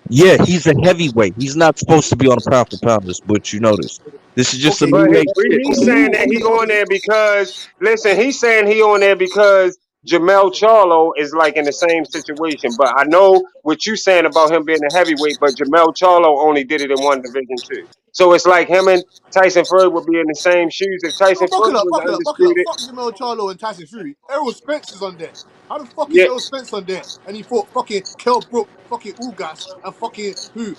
Yeah, he's a heavyweight. He's not supposed to be on a pound for pound list, but you know this. This is just some Okay, But new he, age shit. he's okay, saying that he okay, on okay. there because listen, he's saying he on there because Jamel Charlo is like in the same situation. But I know what you saying about him being a heavyweight, but Jamel Charlo only did it in one division too. So it's like him and Tyson Fury would be in the same shoes if No, Tyson fuck it Fury up, was fuck it up, fuck it up. undisputed. Fuck Jamel Charlo and Tyson Fury. Errol Spence is on there. How the fuck is Yeah, Errol Spence on there? And he fought fucking Kell Brook, fucking Ugas, and fucking who?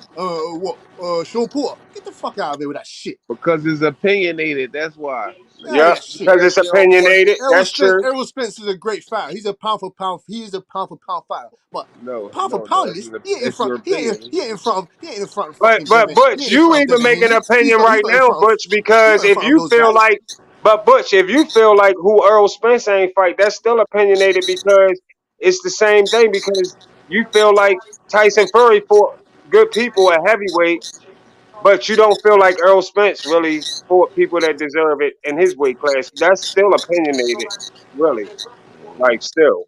Sean Porter. Get the fuck out of here with that shit. Because it's opinionated. That's why. Yeah, yeah, that shit. because it's You know, but opinionated. That's true. Errol Spence is a great fighter. He's a pound for pound. He is a pound for pound fighter. But no, pound for no, no. pound list, he ain't in That's front. your opinion. He ain't in front of But fucking but Devin. He Butch, ain't in you front of even Devin make an Haney. opinion He's right not in now, front of. Butch, He's because not in if front of you those feel guys. like, but Butch, if you feel like who Earl Spence ain't fight, that's still opinionated because it's the same thing. Because you feel like Tyson Fury fought good people at heavyweight, but you don't feel like Earl Spence really fought people that deserve it in his weight class. That's still opinionated, really. Like still,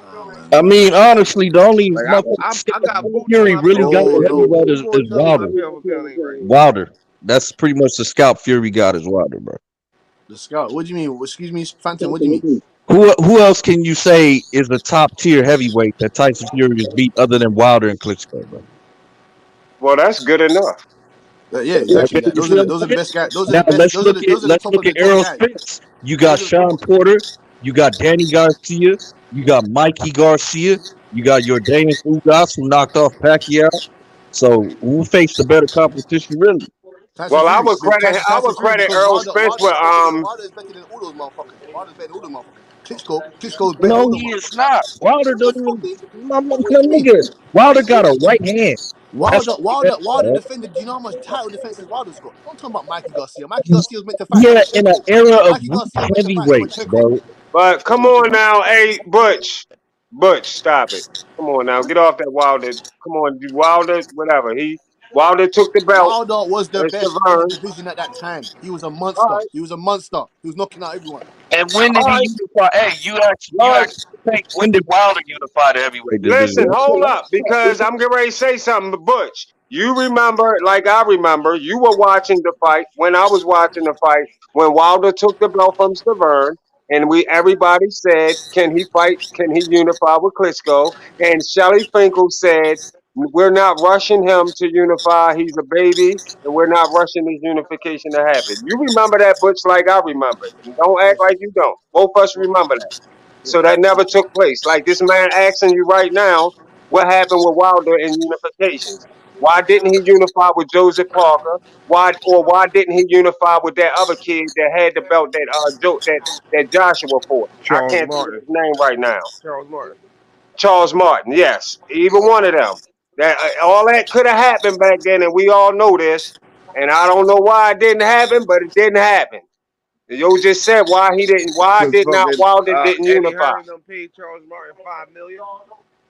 Nah, I man. mean, honestly, the only Like motherfucker I got boots on Fury my really got No, at no. heavyweight Who gonna is tell me my Wilder. pound for pound ain't right? Wilder. That's pretty much the scalp Fury got is Wilder, bro. The scout. What do you mean? Excuse me, Phantom. What do you mean? Who else can you say is a top tier heavyweight that Tyson Fury has beat other than Wilder and Klitschko, bro? well, that's good enough. Yeah, exactly Okay, that. you see what I'm Those are the saying? best guys. Those are Now the best. Those are the let's top of look the at top Errol guys. Spence. You got Those are the top Sean of. Porter, you got Danny Garcia, you got Mikey Garcia, you got your Danish Ugas who knocked off Pacquiao. So who faced the better competition, really? Tyson Well, Fury. I Tyson would Fury credit because Earl Spence with Wilder is better than all those motherfuckers. Wilder's better than all those motherfuckers. Klitschko is better than No, all those he is motherfuckers. not. Wilder What the don't fuck? even. My What do you mean? nigga, Wilder got a right hand. That's Wilder all. defended. Do you know how much title defenses Wilder's got? Don't talk about Mikey Garcia. Mikey Garcia was meant to fight Yeah, in an Lomachenko. era of Mikey weak Garcia was meant to fight heavyweights, Lomachenko. bro. But What are you come talking on about? now, hey Butch, Butch, stop it. Come on now, get off that Wilder. Come on, Wilder, whatever. Wilder took the belt Wilder was the and best in the Severn. division at that time. He was a All monster. right, He was a monster. He was knocking out everyone. And when did all he right. unify? Hey, you Well, actually think when did Wilder unify the heavyweight listen, division? hold up, because I'm getting ready to say something. But Butch, you remember, like I remember, you were watching the fight when I was watching the fight when Wilder took the belt from Severn. And everybody said, can he fight? Can he unify with Klitschko? And Shelly Finkel said, We're not rushing him to unify. He's a baby, and we're not rushing this unification to happen. You remember that, Butch, like I remember it. And don't act like you don't. Both of us remember that. So that never took place. Like this man asking you right now, what happened with Wilder and unifications? Why didn't he unify with Joseph Parker? Why didn't he unify with that other kid that had the belt that Joshua fought? I Charles can't think of Martin. his name right now. Charles Martin. Charles Martin, yes, either one of them. That all that could have happened back then, and we all know this. And I don't know why it didn't happen, but it didn't happen. You just said why he didn't. Why Because did not fucking Wilder didn't Eddie unify? Hearn done paid Charles Martin $5 million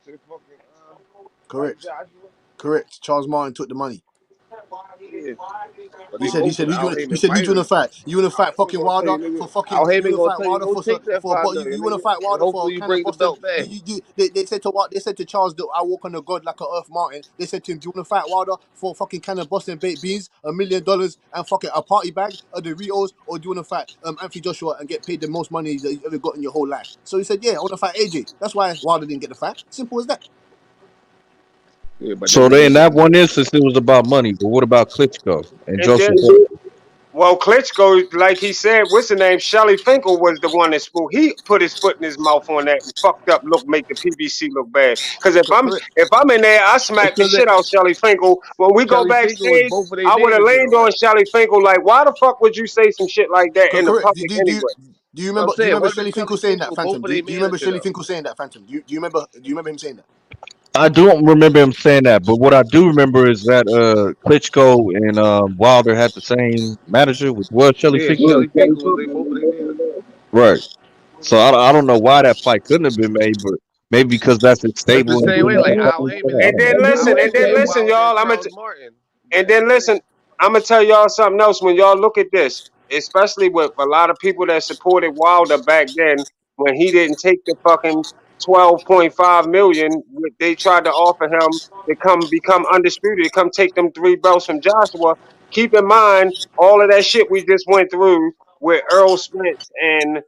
to fucking fight Correct. Joshua. Correct. Charles Martin took the money. Yeah. But He they said, he both said, was Al he Heyman said, you want to fighters. fight? You want to fight Al Heyman fucking gonna tell Wilder you, nigga. for fucking? Al You Heyman want to gonna fight tell you Wilder go take that for? 5 But million, you want to nigga, fight and Wilder for hopefully you kind of bring the Boston? belt back. They said to what? They said to Charles, I walk on the god like a Earth Martin. They said to him, do you want to fight Wilder for fucking kind of Boston baked beans, $1 million, and fucking a party bag of Doritos, or do you want to fight Anthony Joshua and get paid the most money that you ever got in your whole life? So he said, yeah, I want to fight AJ. That's why Wilder didn't get the fight. Simple as that. Yeah, but them So they, in niggas. that one instance, it was about money. But what about Klitschko and And then, Joseph Parker? well, Klitschko, like he said, what's the name? Shelly Finkel was the one that spoke. He put his foot in his mouth on that and fucked up look, make the PBC look bad. Because Correct. if I'm in there, I smack the Because shit out Shelly Finkel. When we go Shelly Finkel was backstage, both of their I would have managers leaned on on that. Shelly Finkel. Like, why the fuck would you say some shit like that in the Correct. public anyway? Do you I'm remember? Do you saying, remember wasn't Shelly Shelly Finkel saying that, Finkel both Phantom? of Do their you remember manager Shelly though? Finkel saying that, Phantom? Do you remember? Do you remember him saying that? I don't remember him saying that, but what I do remember is that Klitschko and Wilder had the same manager, which was Shelly Yeah, Finkel. Shelly Finkel was they both of their managers. Right. So I don't know why that fight couldn't have been made, but maybe because that's his Just the stable and same way, doing like that. Al Heyman And had then Al listen, and Heyman then had listen, Wilder and y'all. Charles Martin. And then listen, I'm gonna tell y'all something else. When y'all look at this, especially with a lot of people that supported Wilder back then, when he didn't take the fucking 12.5 million, they tried to offer him to come become undisputed, to come take them 3 belts from Joshua. Keep in mind all of that shit we just went through with Earl Spence and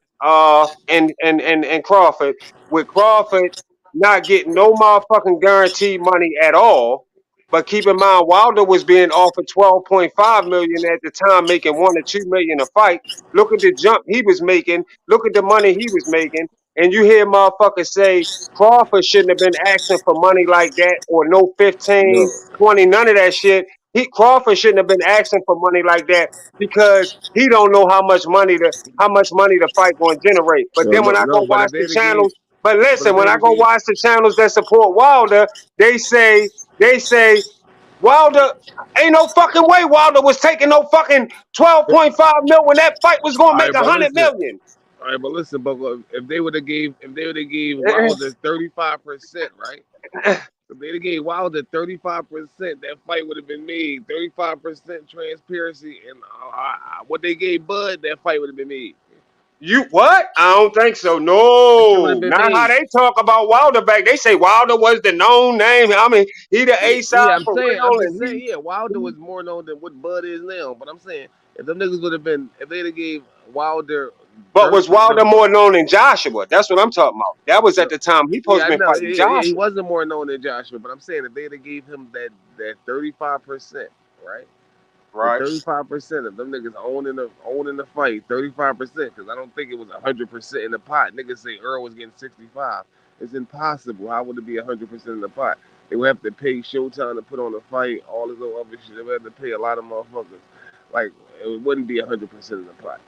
Crawford. With Crawford not getting no motherfucking guaranteed money at all, but keep in mind, Wilder was being offered 12.5 million at the time, making 1 or 2 million a fight. Look at the jump he was making. Look at the money he was making. And you hear motherfuckers say Crawford shouldn't have been asking for money like that, or no 15, No, 20, none of that shit. Crawford shouldn't have been asking for money like that because he don't know how much money the fight going to generate. But then when I go no. But watch if the they'd have gave, channels, but but if listen, when they'd I have go gave, watch the channels that support Wilder, they say they say Wilder ain't no fucking way Wilder was taking no fucking 12.5 mil when that fight was gonna all make right, but 100 listen, million. all right, but listen, Bucko. If they would have gave Wilder 35%, right? If they'd have gave Wilder 35%, that fight would have been made. 35% transparency, and what they gave Bud, that fight would have been made. You what? I don't think so. That shit would have No, been not how made. they talk about Wilder back. They say Wilder was the known name. I mean, he the A side Yeah, for I'm real, just and saying, he. yeah, Wilder was more known than what Bud is now. But I'm saying, if them niggas would have been, if they'd have gave Wilder But 30, was Wilder more known than Joshua? That's what I'm talking about. That was at no, the time he supposed yeah, to I been know, fighting yeah, he Joshua. wasn't more known than Joshua. But I'm saying, if they'd have gave him that 35%, right? The Right. 35% of them niggas owning the fight, 35%, because I don't think it was 100% in the pot. Niggas say Earl was getting 65. It's impossible. How would it be 100% in the pot? They would have to pay Showtime to put on the fight, all this other shit. They would have to pay a lot of motherfuckers. Like it wouldn't be 100% in the pot.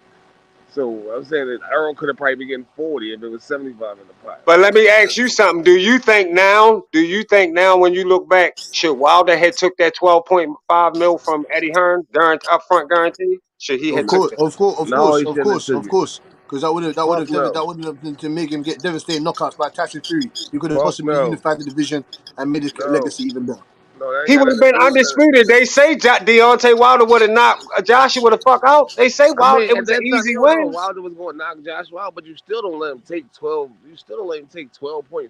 So I'm saying that Earl could have probably been getting 40 if it was 75 in the pot. But let me ask you something. Do you think now? Do you think now, when you look back, should Wilder had took that 12.5 mil from Eddie Hearn during upfront guarantee? Should he Of had took course, that? of course, of No, course, he of shouldn't have course, took of it. course. Because Fuck no. that would have to make him get devastating knockouts by Tyson Fury. You could have Fuck possibly no. unified the division and made his No. legacy even better. No, that ain't He got would have nothing to been do with that. undisputed. They say Deontay Wilder would have knocked Joshua the fuck out. They say I Wilder mean, it at was an that time, easy you don't know if win. Wilder was going to knock Joshua out, but you still don't let him take 12. You still don't let him take 12.5.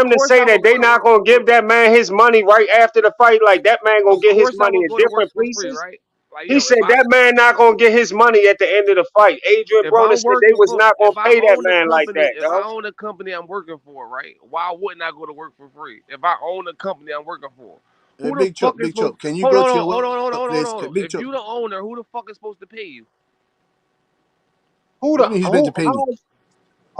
him to course say I that would they go to not work gonna give that man his money right after the fight, like that man gonna Of get his course I money would in go to work different for free, pieces? right? Like, He yo, said that man not gonna get his money at the end of the fight. Adrian if Broner I'm said they working was for, not gonna if I pay that own the man like company, that, if I dog. own the company I'm working for, right? Why wouldn't I go to work for free? If I own the company I'm working for, who the Big fuck Chop, is Big supposed? Chop. Can you Hold go on, to your hold on, hold on, hold on, hold workplace? on. Big If Chop. you the owner, who the fuck is supposed to pay you? Who What do the you mean he's meant who to pay me? how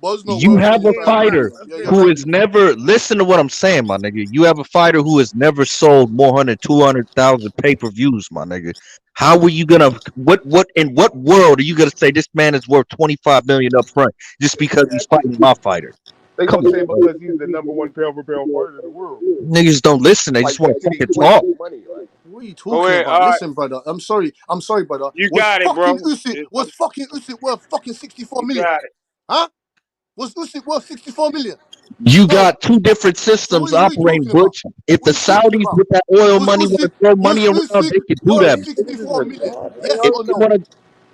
Buzz not You worth have a 25 fighter million. Yeah, who thank is you. never listen to what I'm saying, my nigga. You have a fighter who has never sold more than 200,000 pay-per-views, my nigga. How are you gonna what in what world are you gonna say this man is worth 25 million up front just because he's fighting my fighter? They Come gonna say on, bro. because he's the number one pound for pound fighter in the world. Niggas don't listen. They just Like want that to shit fucking equates talk. to money. Like What are you Go talking ahead. about? All right, Listen, brother. I'm sorry, brother. you Was got it, fucking bro. Usyk was fucking Usyk worth fucking 64 You million? got it. Huh? Was Usyk worth 64 million? You No. got two different So systems what are you operating, talking about? Butch. If What the are you talking Saudis about? with that oil Was money want Usyk to throw was money around, Usyk they can do worth that. niggas 64 is million? retarded. Yes If or they no? want to,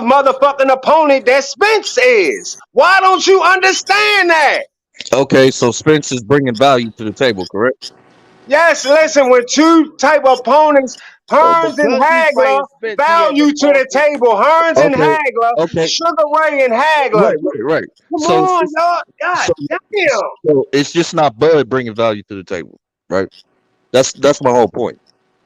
the motherfucking opponent that Spence is. Why don't you understand that? Okay, so Spence is bringing value to the table, correct? Yes, listen, with two type of opponents, So Hearns and because he's Hagler, fighting Spence, he has a value to the forfeit. table. Hearns and Okay, Hagler, okay, Sugar Ray and Hagler. right. Come So it's on, just dog. God so, damn. so it's just not Bud bringing value to the table, right? That's my whole point.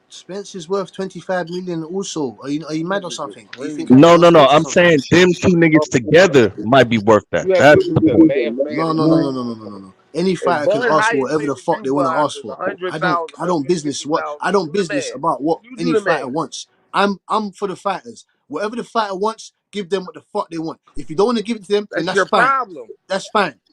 Spence is worth 25 million. Also, are you mad or Niggas is something? Do you think I'm crazy. No, playing no, no. sports or I'm something? saying them two niggas together might be worth that. You have That's to the do the point. math, man. No, It's no, no, like no, no, no, no, no, no. Any if fighter can Bud ask for highest whatever paid the fuck they want to review-wise ask is for. 100,000, I don't business what 150,000. I don't Do the business math. about what You do any the fighter math. wants. I'm for the fighters. Whatever the fighter wants, give them what the fuck they want. If you don't want to give it to them, then That's that's your fine. problem. That's fine.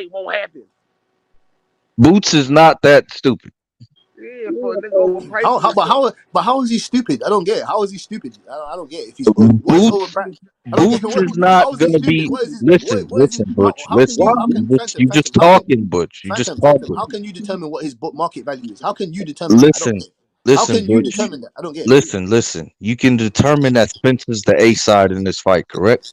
fight won't happen. Boots is not that stupid. Yeah, for a nigga overpricing himself. But how is he stupid? I don't get it. How is he stupid? I don't get it. If he's what is overpriced? I don't get it. Boots is not How is he gonna stupid? be. What is his Listen, what is his Butch. how Listen. Phantom, You just talking, Butch. You just Phantom, talking. how can you determine what his market value is? How can you determine that? I don't Listen, get it. How listen, can you Butch. determine that? I don't get it. Listen. You can determine that Spencer's the A side in this fight, correct?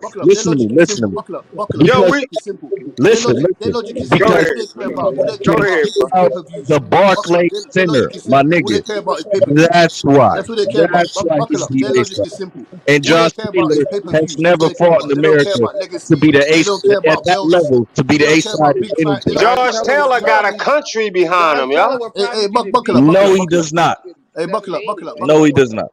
buckle up. Their Listen to me. logic is Listen to simple. me. Buckle up. Their Because logic is simple. listen, Their listen. logic is simple. Because All they care about, big is out pay-per-views. the Buckle up. Barclays Their logic Center, is my simple. All nigga. they care about is pay-per-views. That's why. That's what they care about. That's why Buckle he's up. the Their logic A-star. is simple. And All John they care about is Taylor has pay-per-views. That's never what they care fought in about. They don't care America about to be legacy. the They ace don't care at about that belts. level to be They the don't A care side about in big any fight. They division. don't care. George Taylor got a country behind him, yeah. Hey, buckle up. No, he Buckle up. does not. Hey, buckle up. No, he does not.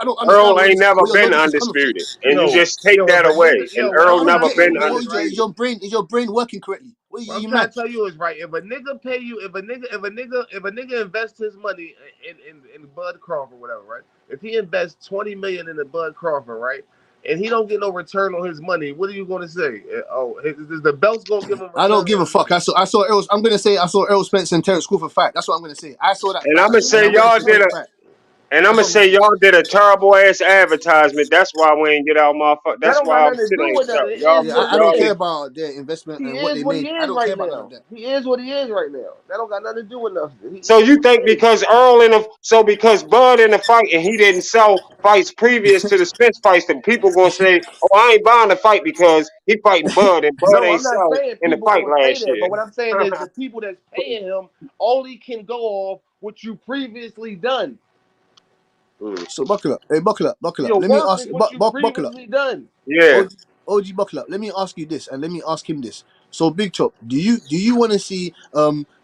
I don't understand Earl where ain't never your been logic is coming from. undisputed, and you just take Yo, if that a away. nigga, And yo, what I'm Earl I don't trying never to get tell been it. you Or is right. is undisputed. your brain working correctly? What What I'm you trying mad? to tell you is right. If a nigga pay you, if a nigga invests his money in Bud Crawford, whatever, right? If he invests 20 million in the Bud Crawford, right, and he don't get no return on his money, what are you gonna say? Oh, is the belt's gonna give him I return don't give on a his fuck. money? I saw Errol. I'm gonna say I saw Errol Spence and Terrence Crawford fight. That's what I'm gonna say. I saw that And fight, I'm gonna and say I'm gonna y'all confirm did the a, fight. and I'm That's gonna what I'm gonna say say. y'all did a terrible ass advertisement. That's why we ain't get our motherfucker. That That's don't got why our nothing to shit do ain't with that. sell. It Y'all, is Yeah, what I it don't y'all care is. about their investment He and what is they what he made. I is don't care right about none of now. that. He is what he is right now. That don't got nothing to do with nothing. So He you think is. because Earl in the so because Bud in the fight and he didn't sell fights previous to the Spence fights, then people gonna say, "Oh, I ain't buying the fight because he fighting Bud and Bud No, ain't I'm not sell saying in the people fight gonna say last that, year." but what I'm saying is the people that's paying him only can go off what you previously done. So buckle up. Hey, buckle up. Buckle up. Your Let me work ask. is what you Buckle up. previously done. Yeah. OG buckle up. Let me ask you this, and let me ask him this. So Big Chop, do you want to see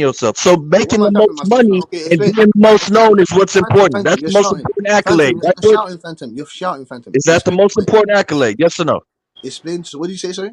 explain yourself. So What making am I the doubting most myself? money Okay, and explain. being the most known is what's Phantom, important. Phantom, That's you're the most shouting. important Phantom, accolade, right? you're shouting, Phantom. You're shouting, Phantom. Is that the Explain. most important accolade? Yes or no? Explain. So what do you say, sorry?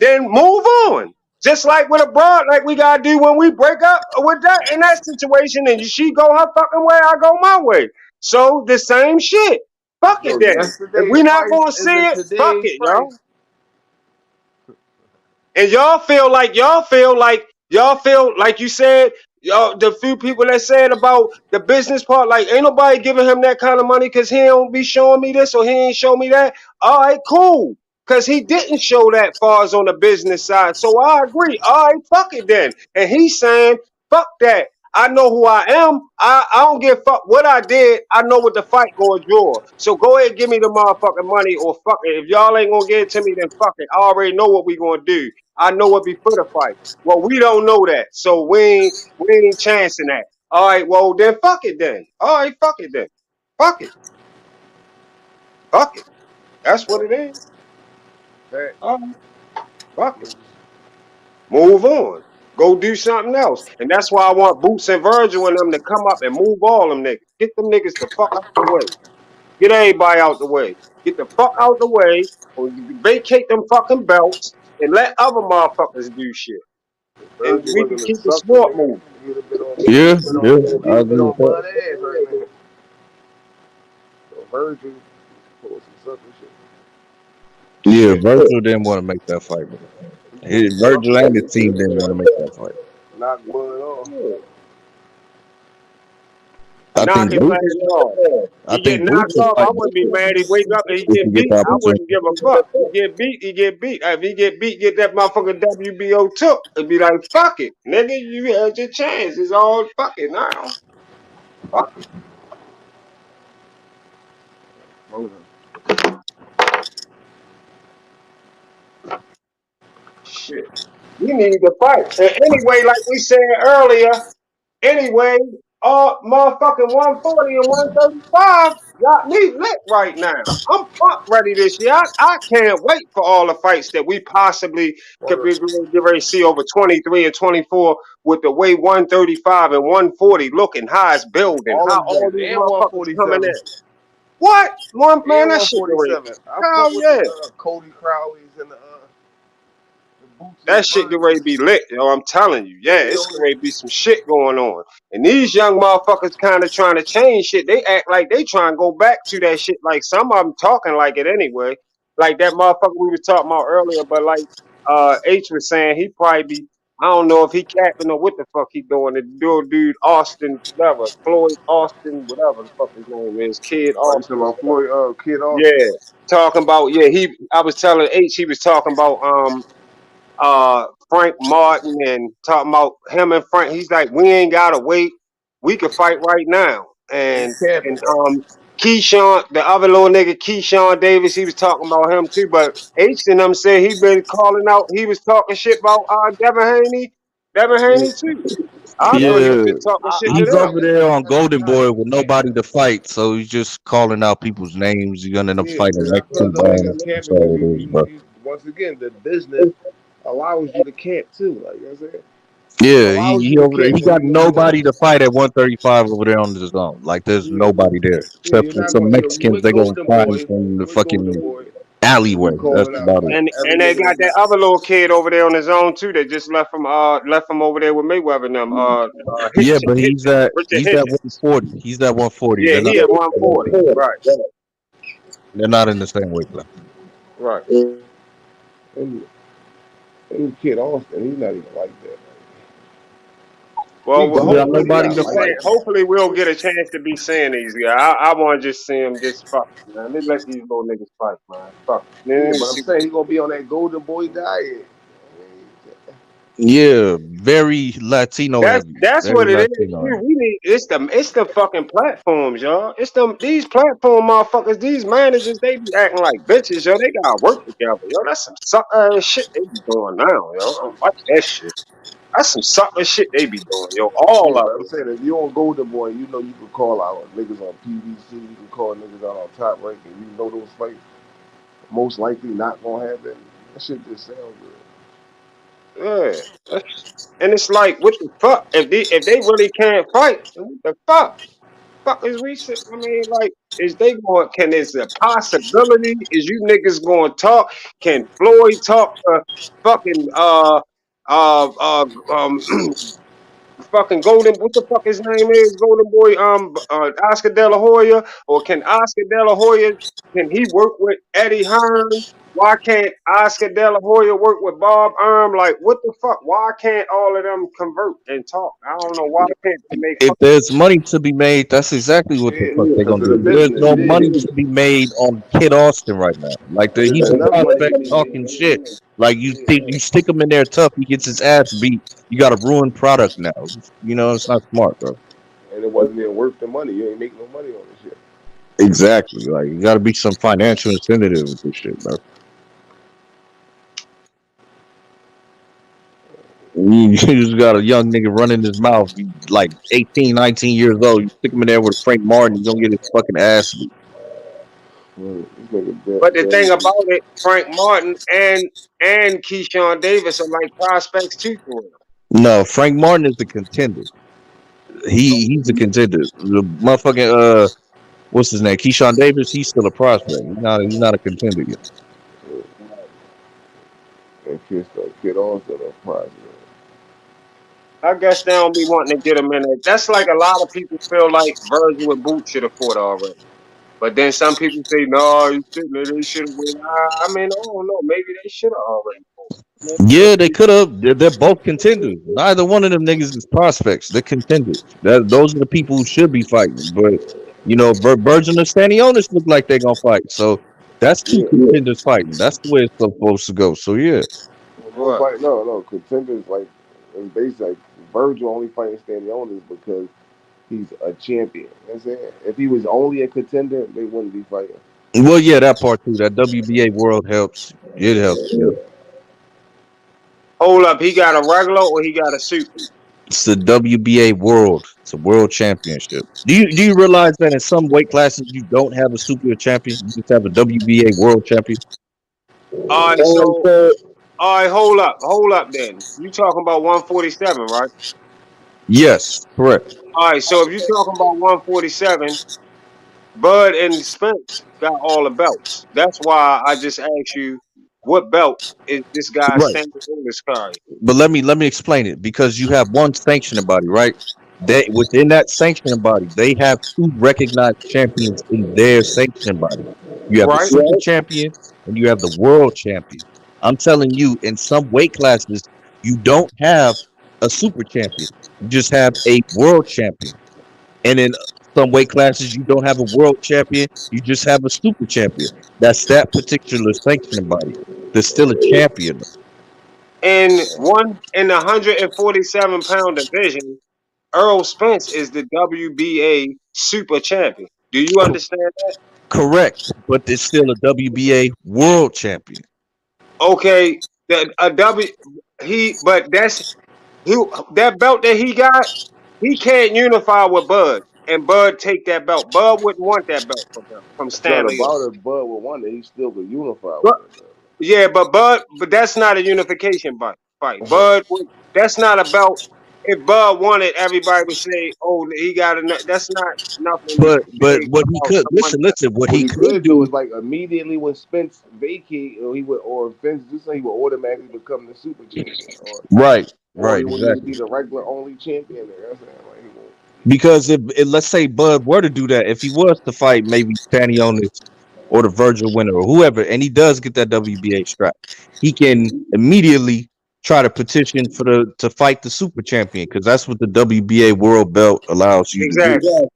then move on. Just like with a broad, like we gotta do when we break up with that in that situation, and she go her fucking way, I go my way. So the same shit. Fuck it Yo, then. If yesterday's we not price gonna see isn't it, fuck today's it, yo. price. And y'all feel like you said, y'all the few people that said about the business part, like ain't nobody giving him that kind of money because he don't be showing me this or he ain't show me that. All right, cool. Cause he didn't show that far as on the business side. So I agree. All right, fuck it then. And he's saying, fuck that. I know who I am. I don't give a fuck what I did. I know what the fight gonna draw. So go ahead, give me the motherfucking money or fuck it. If y'all ain't gonna give it to me, then fuck it. I already know what we gonna do. I know what before the fight. Well, we don't know that, so we ain't chancing that. All right, well then fuck it then. All right, fuck it then. Fuck it. Fuck it. That's what it is. Facts. All right, fuck it. Move on. Go do something else. And that's why I want Boots and Virgil and them to come up and move all them niggas. Get them niggas the fuck out the way. Get everybody out the way. Get the fuck out the way or vacate them fucking belts and let other motherfuckers do shit. And Virgil we can wasn't a keep the sucker, sport nigga. moving. He'd have been on Yeah, yeah, he'd I have been agree with on that. Bud ass right now. So Virgil pulled some sucker shit. Yeah, Virgil didn't want to make that fight, bro. He pulled some Virgil sucker and his shit. team didn't want to make that fight. Knock Bud off. I Knock think his Boots. ass off. I He get think Boots knocked will off. I fight wouldn't be mad. He wake up and he if he get get beat. the I wouldn't opportunity. give a fuck. He get beat. He get beat. If he get beat, get that motherfucker WBO took. It'd be like fuck it, nigga. You had your chance. It's all fucking now. Fuck it. Shit. We need to fight. And anyway, like we said earlier. Anyway, motherfucking 140 and 135 got me lit right now. I'm fuck ready this year. I can't wait for all the fights that we possibly could be get ready to see over 23 and 24 with the way 135 and 140 looking, how it's building, All how them all joints. these And motherfuckers coming 147. in. What? One man, And that shit great. 147. I fuck Hell with yeah. the Cody Crowleys and the Boots and the That shit get ready to Virgils. be lit, yo. I'm telling you. Yeah, They it's on getting ready to be some shit going on. And these young motherfuckers kind of trying to change shit. They act like they trying to go back to that shit. Like some of them talking like it anyway. Like that motherfucker we were talking about earlier. But like H was saying, he probably be, I don't know if he capping or what the fuck he doing. The dude Austin, whatever, Floyd Austin, whatever the fuck his name is, Kid Oh, you talking Austin. about Floyd Kid Austin? Yeah. Talking about, yeah, I was telling H, he was talking about Frank Martin and talking about him and Frank. He's like, we ain't gotta wait. We can fight right now. He And capping. Keyshawn, the other little nigga, Keyshawn Davis, he was talking about him too. But H and them said he been calling out. He was talking shit about Devin Haney too. I thought he Yeah, was just talking shit to he's them. over there on Golden Boy with nobody to fight, so he's just calling out people's names. You're gonna end up Yeah, fighting because the I next two felt like he was brands. That's capping because all it is, bro. once again, the business allows you to cap too. Like, you know what I'm saying? Yeah, Allows he you to over there. cap He where got you don't know. nobody to fight at 135 over there on his own. Like there's Yeah. nobody there Yeah, except you're for not some going, you Mexicans with they gonna Golden find Boy. from the You with Golden fucking Boy. alleyway. You That's calling out about it. every And they nigga got that that other little kid over there on his own too. They just left him over there with Mayweather and them. Yeah, but Richard he's at Hitchens. 140. He's at 140. Yeah, he at 140. Right, They're not in the same weight class. right. and, and Kid Austin, he's not even like that. Well, He He got good, hopefully but he we nobody not to can like say. fight. that. Hopefully we'll get a chance to be seeing these guys. I want to just see them just fuck, man. Let these little niggas fight, man. Fuck. Yeah, Let me but I'm see. saying he gonna be on that Golden Boy diet. Yeah, very Latino heavy. That's Very what it is Latino too. heavy. We need it's the fucking platforms, y'all. It's them these platform motherfuckers, these managers, they be acting like bitches, yo. They gotta work together, yo. That's some sucker ass shit they be doing now, yo. I don't like that shit. That's some sucker shit they be doing, yo. All Yeah, of but I'm it. saying if you on Golden Boy, you know you can call out niggas on PBC, you can call niggas out on Top Rank, and you know those fights most likely not gonna happen. That shit just sound Yeah. And it's like, what the fuck? If they really can't fight, then what the fuck? Fuck is we sit? I mean, like, is they going? Can is a possibility? Is you niggas going to talk? Can Floyd talk to fucking uh, uh, um, fucking Golden, what the fuck his name is? Golden Boy, Oscar De La Hoya, or can Oscar De La Hoya, can he work with Eddie Hearn? Why can't Oscar De La Hoya work with Bob Arm? Like, what the fuck? Why can't all of them convert and talk? I don't know. Why can't they make If there's money to be made, that's exactly what the Yeah, fuck they're because gonna of the do. There's business. no money Yeah, to be made on Kid Austin right now. Like and there's he's a enough money to prospect be made. talking shit. Like you think you stick him in there tough, he gets his ass beat. You got a ruined product now. You know it's not smart, bro. And it wasn't even worth the money. You ain't make no money on this shit. Exactly. Like you got to be some financial incentive with this shit, bro. You just got a young nigga running his mouth, like 18, 19 years old. You stick him in there with Frank Martin, he's gonna get his fucking ass beat. This nigga But the thing dead. about it, Frank Martin and Keyshawn Davis are like prospects too for him. No, Frank Martin is the contender. He's a contender. The motherfucking what's his name? Keyshawn Davis. He's still a prospect. He's not a contender yet. And kid also the prize. I guess they don't be wanting to get him in there. That's like a lot of people feel like Virgil and Boots should have fought already. But then some people say, no, you shouldn't. They should have win. I mean, I don't know. Maybe they should have already fought. Yeah, they could have. They're both contenders. Neither one of them niggas is prospects. They're contenders. Those are the people who should be fighting. But Virgin and Stanionis look like they're gonna fight. So that's two Yeah. contenders fighting. That's the way it's supposed to go. So yeah. Well, fight, no, contenders like in base like Virgil only fighting Stanionis because he's a champion. You know what I'm saying? If he was only a contender, they wouldn't be fighting. Well, yeah, that part too. That WBA world helps. It helps. Yeah. Hold up. He got a regular or he got a super? It's the WBA world. It's a world championship. Do you realize that in some weight classes you don't have a super champion? You just have a WBA world champion. All right, so all right, hold up. Then you talking about 147, right? Yes, correct. All right, so if you're talking about 147, Bud and Spence got all the belts. That's why I just asked you, what belt is this guy Right. standing in this carry? But let me explain it because you have one sanctioning body, right? They within that sanctioning body, they have two recognized champions in their sanctioning body. You have the Right. super champion and you have the world champion. I'm telling you, in some weight classes, you don't have a super champion. You just have a world champion. And in some weight classes, you don't have a world champion. You just have a super champion. That's that particular sanctioning body. There's still a champion. In the 147-pound division, Earl Spence is the WBA super champion. Do you understand that? Correct, but there's still a WBA world champion. Okay, but that belt that he got, he can't unify with Bud, and Bud take that belt. Bud wouldn't want that belt from It's not Stanley. about if Bud would want it. He still could unify But with it. yeah, but that's not a unification fight. That's not a belt. If Bud wanted, everybody would say, "Oh, he got enough." That's not nothing But big what he about could someone. listen, what What he he could could do do. is like immediately when Spence vacate, or Spence do something, he would automatically become the super champion, Right, or right, he would need to exactly. be the regular only champion. There, that's what I'm saying. Like, he won't. Because if let's say Bud were to do that, if he was to fight maybe Stanionis or the Virgil winner or whoever, and he does get that WBA strap, he can immediately try to petition for to fight the super champion because that's what the WBA world belt allows you to do. Exactly.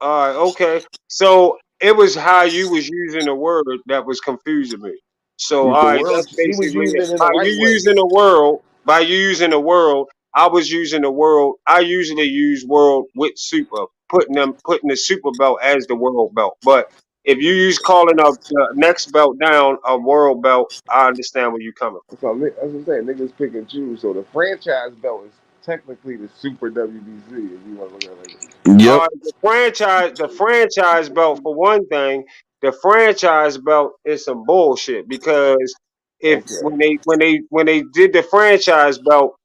All right, okay. So it was how you was using the word that was confusing me. So Use all the right, that's world. He was basically using it. it in the right way. By you using the world, I was using the world. I usually use world with super, putting the super belt as the world belt. But if you use calling up the next belt down a world belt, I understand where you coming from. So that's what I'm saying. Niggas pick and choose. So the franchise belt is technically the super WBC. If you want to look at it. All Yep. right, the franchise belt for one thing, the franchise belt is some bullshit because if Okay. when they did the franchise belt,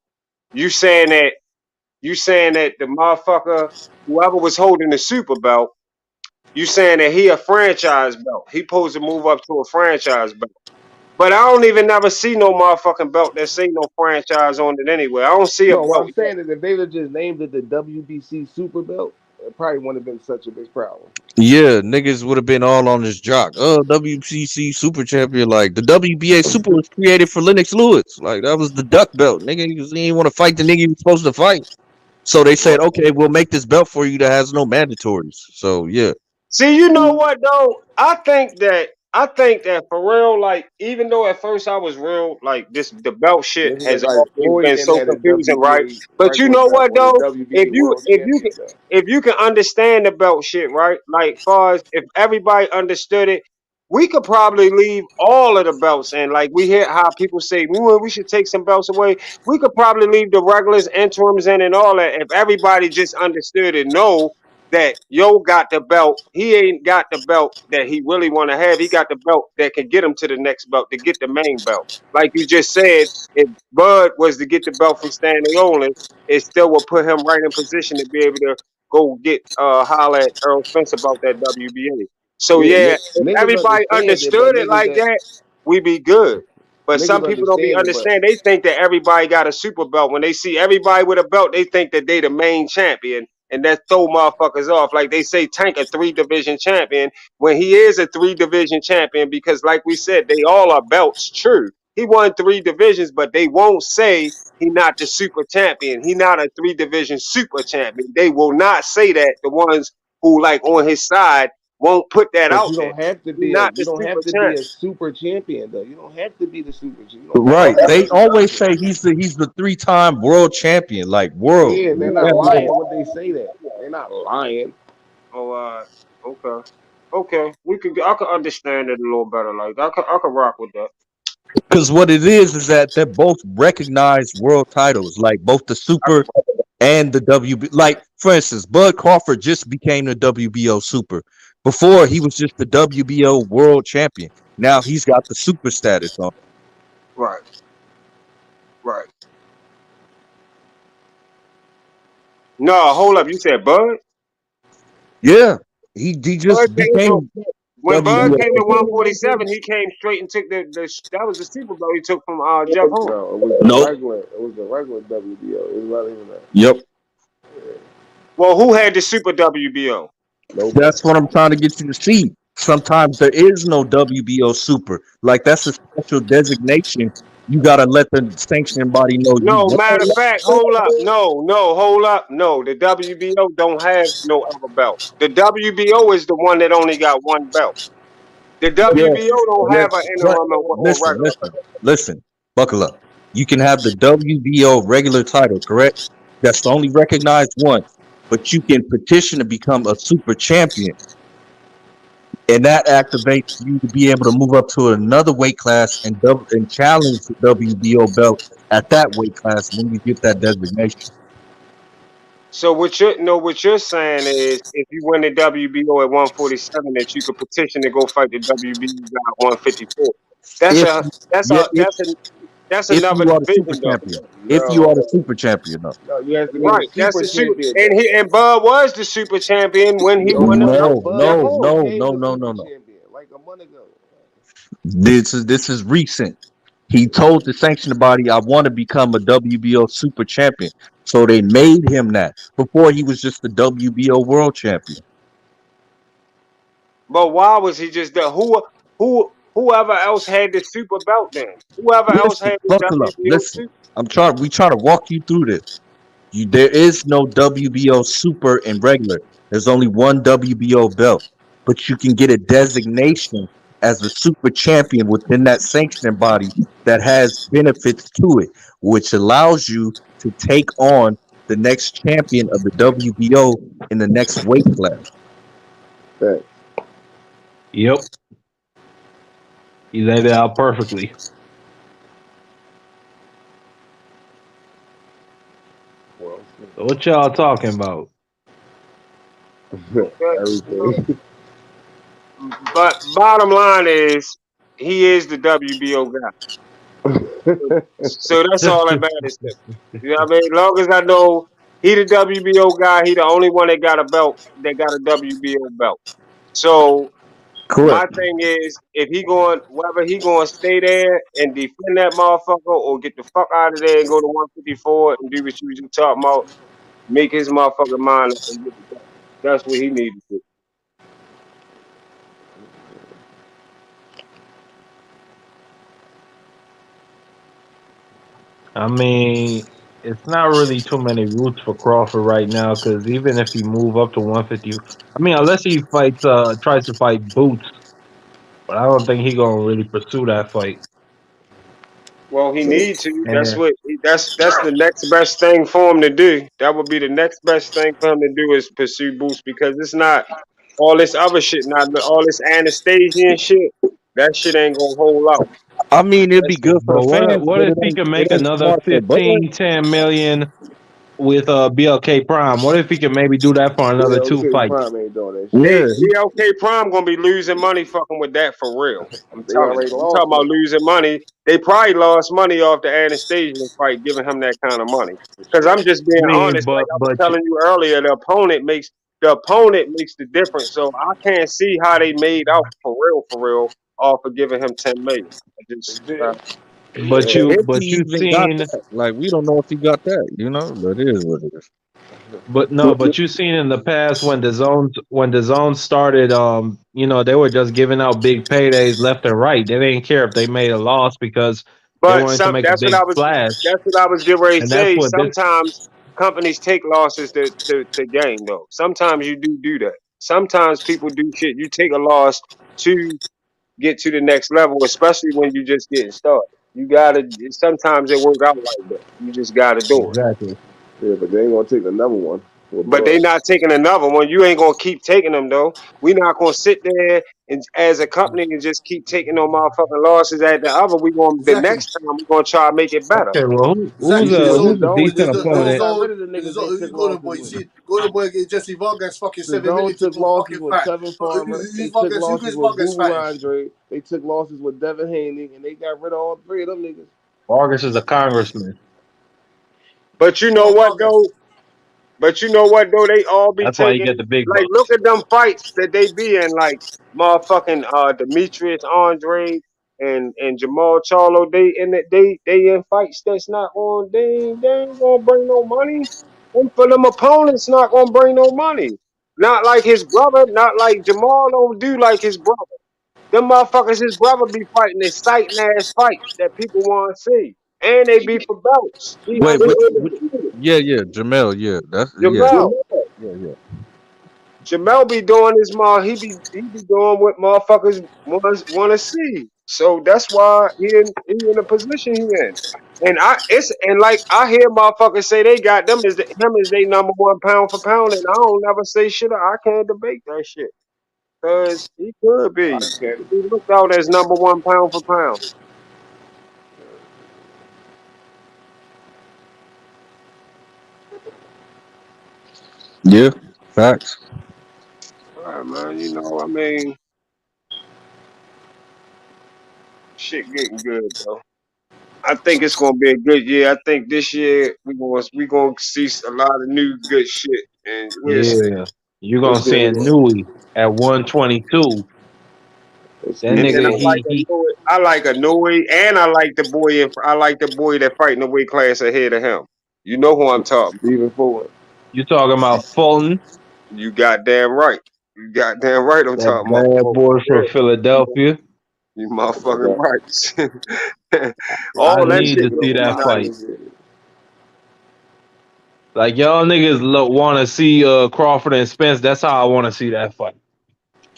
you saying that the motherfucker whoever was holding the super belt, you saying that he a franchise belt. He supposed to move up to a franchise belt. But I don't even never see no motherfucking belt that say no franchise on it anyway. I don't see a No, what belt I'm yet. saying is if they would have just named it the WBC Super Belt, it probably wouldn't have been such a big problem. Yeah, niggas would have been all on this jock. Oh, WCC Super Champion. Like the WBA Super was created for Lennox Lewis. Like that was the duck belt. Nigga, he didn't want to fight the nigga he was supposed to fight. So they said, okay, we'll make this belt for you that has no mandatories. So yeah. See, you know what though? I think that for real, like, even though at first I was real like this, the belt shit Niggas has act like always Floyd been then so had a confusing, right? WBA But you regular know belt what when the though? WBA World Champion belt. If you can understand the belt shit, right? Like, far as if everybody understood it, we could probably leave all of the belts in. Like, we hear how people say, we should take some belts away. We could probably leave the regulars, interims in, and all that if everybody just understood and know that Yo got the belt. He ain't got the belt that he really want to have. He got the belt that can get him to the next belt, to get the main belt. Like you just said, if Bud was to get the belt from Stanley Olin, it still would put him right in position to be able to go get holler at Earl Spence about that WBA. So Yeah, yeah, if niggas everybody understand it, but understood it niggas like that that, we be good. But some niggas people don't be understand it, but understand. They think that everybody got a super belt. When they see everybody with a belt, they think that they the main champion, and that throw motherfuckers off. Like they say, Tank a 3 division champion when he is a 3 division champion because, like we said, they all are belts. True, he won 3 divisions, but they won't say he not the super champion. He not a 3 division super champion. They will not say that. The ones who like on his side won't put that but out you there. don't have to He be a not you the don't super have to be champion. a super champion though. You don't have to be the super. You don't have to Right. be the They super always champion. say he's the 3-time world champion. Like world. Yeah, they're You not have lying like, when they say that. They're not lying. Oh, okay, okay. I could understand it a little better. Like I could rock with that. because what it is that they're both recognized world titles, like both the Super and the WB. Like for instance, Bud Crawford just became the WBO Super. Before he was just the WBO World Champion. Now he's got the Super status on. Right, right. No, hold up. You said Bud? Yeah, he Bud just came to became when Bud came to WBO. 147. He came straight and took the that was the Super Bowl he took from Jeff Horn. No, it was the Nope. regular. It was the regular WBO. It was not even that. Yep. Well, who had the Super WBO? Nobody. That's what I'm trying to get you to see. Sometimes there is no WBO Super. Like that's a special designation. You gotta let the sanctioning body know you No, want matter of fact, that. hold up. No, hold up. No, the WBO don't have no other belt. The WBO is the one that only got one belt. The Yes. WBO don't have an But interim or listen, regular belt. listen. Buckle up. You can have the WBO regular title, correct? That's only recognized once. But you can petition to become a super champion. And that activates you to be able to move up to another weight class and challenge the WBO belt at that weight class when you get that designation. So what you're saying is if you win the WBO at 147 that you could petition to go fight the WBO guy at 154. That's If a that's yeah, a that's a that's if another you are the super division though. champion, if you are No, the super champion, though. no, you have to be the Right. That's super the super champion and though. Bud was the super champion when he won the belt No, No, from Bud Jeff no, Horn. no, became no, the no, no, super no. champion like a month ago. This is recent. He told the sanctioning body, "I want to become a WBO super champion." So they made him that. Before he was just the WBO world champion. But why was he just the whoever else had the super belt then? Whoever else Listen, had the buckle up. WBO Listen, super we try to walk you through this. There is no WBO super and regular. There's only one WBO belt, but you can get a designation as a super champion within that sanctioning body that has benefits to it, which allows you to take on the next champion of the WBO in the next weight class. That Yep. He laid it out perfectly. well, So what y'all talking about? okay. everything. But bottom line is he is the WBO guy. So that's all that matters to me. You know what I mean? As long as I know he the WBO guy, he the only one that got a belt that got a WBO belt. So My Correct. thing is, if he going, whether he going to stay there and defend that motherfucker, or get the fuck out of there and go to 154 and do what you just talking about, make his motherfucking mind up and get it done. That's what he needs to do. I mean, it's not really too many routes for Crawford right now because even if he move up to 150, I mean, unless he fights, tries to fight Boots, but I don't think he gonna really pursue that fight. Well, he needs to. That's And what. That's the next best thing for him to do. That would be the next best thing for him to do is pursue Boost because it's not all this other shit, not all this Anastasia and shit. That shit ain't gonna hold out. I mean, it'd be That's it. good for the but fans, what but if he can it make ain't another smart for Bud. 15, 10 million with BLK Prime? What if he can maybe do that for another two BLK fights? Prime ain't doing that shit. Yeah, BLK Prime gonna be losing money fucking with that for real. I'm They telling already you. You talking lost about money. losing money? They probably lost money off the Anastasia fight, giving him that kind of money. For Because sure. I'm just I being mean, honest. Like I was telling you earlier, the opponent makes the difference. So I can't see how they made out for real, off of giving him 10 million. I They just did. but if he you even got seen. that, like we don't know if he got that. You know, but it is what it is. But no, but you seen in the past when the zones started, they were just giving out big paydays left and right. They didn't care if they made a loss because they But wanted to some make a that's what big I was splash, that's what I was getting ready to and that's say. what this Sometimes companies take losses to gain though. Sometimes you do that. Sometimes people do shit. You take a loss to get to the next level, especially when you just getting started. You gotta sometimes it work out like that. You just gotta do it. exactly. Yeah, but they ain't gonna take another one with But they Bud. not taking another one. You ain't gonna keep taking them though. We not gonna sit there and as a company and just keep taking no motherfucking losses at the other. We gonna the Exactly. next time we gonna try to make it better. Okay, well, You see what the who's a zone decent did? The The zone opponent? got zone, rid of the the niggas they zone, you took go to losses boy. You with. see, go to boy. Get Jesse Vargas fucking The 7 million zone to took go losses fucking with fight. Tevin Farmer. They Who's took Vargas? Who losses is with Vargas Guru fighting? Andre. They took losses with Devin Haney, and they got rid of all three of them niggas. Vargas is a congressman. But you know Oh, what Vargas. though? But you know what though? They all be That's why you taking get the big like bucks. look at them fights that they be in, like motherfucking Demetrius Andre and Jamal Charlo. They in fights that's not on. They ain't gonna bring no money. And for them opponents, not gonna bring no money. Not like his brother. Not like Jamal don't do like his brother. Them motherfuckers, his brother be fighting exciting ass fights that people want to see, and they be for belts. He Wait, which undefeated. yeah, Jamel, yeah, that's yeah, Jamal. yeah. Jamel be doing his he be doing what motherfuckers want to see. So that's why he in the position he in. And like I hear motherfuckers say they got him as they number one pound for pound, and I don't never say shit. I can't debate that shit because he could be. Nobody He can. could be looked out as number one pound for pound. Yeah, facts. All right, man. You know, I mean, shit getting good though. I think it's gonna be a good year. I think this year we gonna see a lot of new good shit, and we'll see. Yeah, you For gonna see a sure. Nui at 122. It's That Stephen And then nigga, I Fulton. like I like Anoi, and I like the boy that fighting the weight class ahead of him. You know who I'm talking about. Stephen Fulton. you talking about Fulton, You goddamn right. You goddamn right. I'm that talking about bad Fulton. boy from Yeah, Philadelphia. you I motherfucking got right. I All that need shit to Get see over be that Cotton fight. nice. this year. Like y'all niggas want to see Crawford and Spence. That's how I want to see that fight.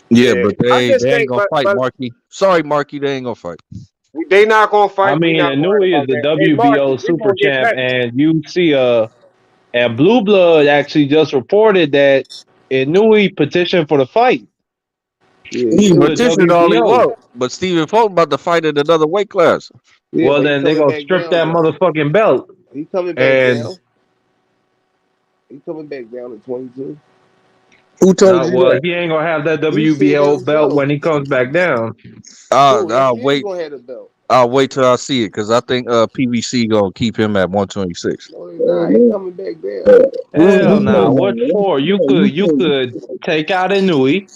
Yeah, Yeah, but I just they ain't think, gonna but fight but Marky. Sorry, Marky, they ain't gonna fight. they not gonna I fight. We mean, not worried Nui is about the that. Hey, Marky, WBO it's super gonna get champ, better. and you see and Blue Blood actually just reported that Nui petitioned for the fight Yeah, he He to do. the petitioned all he WBO. want, but Stephen Fulton about to fight in another weight class. Yeah, Well, but he then they coming gonna back strip down that though. motherfucking belt, He coming back and down. He coming back down to 22. Who told no, you well, that? he ain't gonna have that He said that WBO belt himself. when he comes back down. Who? He I'll is wait. gonna have the belt. I'll wait till I see it because I think PVC gonna keep him at 126. No, he's not. He coming back down. Hell nah. What for? You could take out Nui.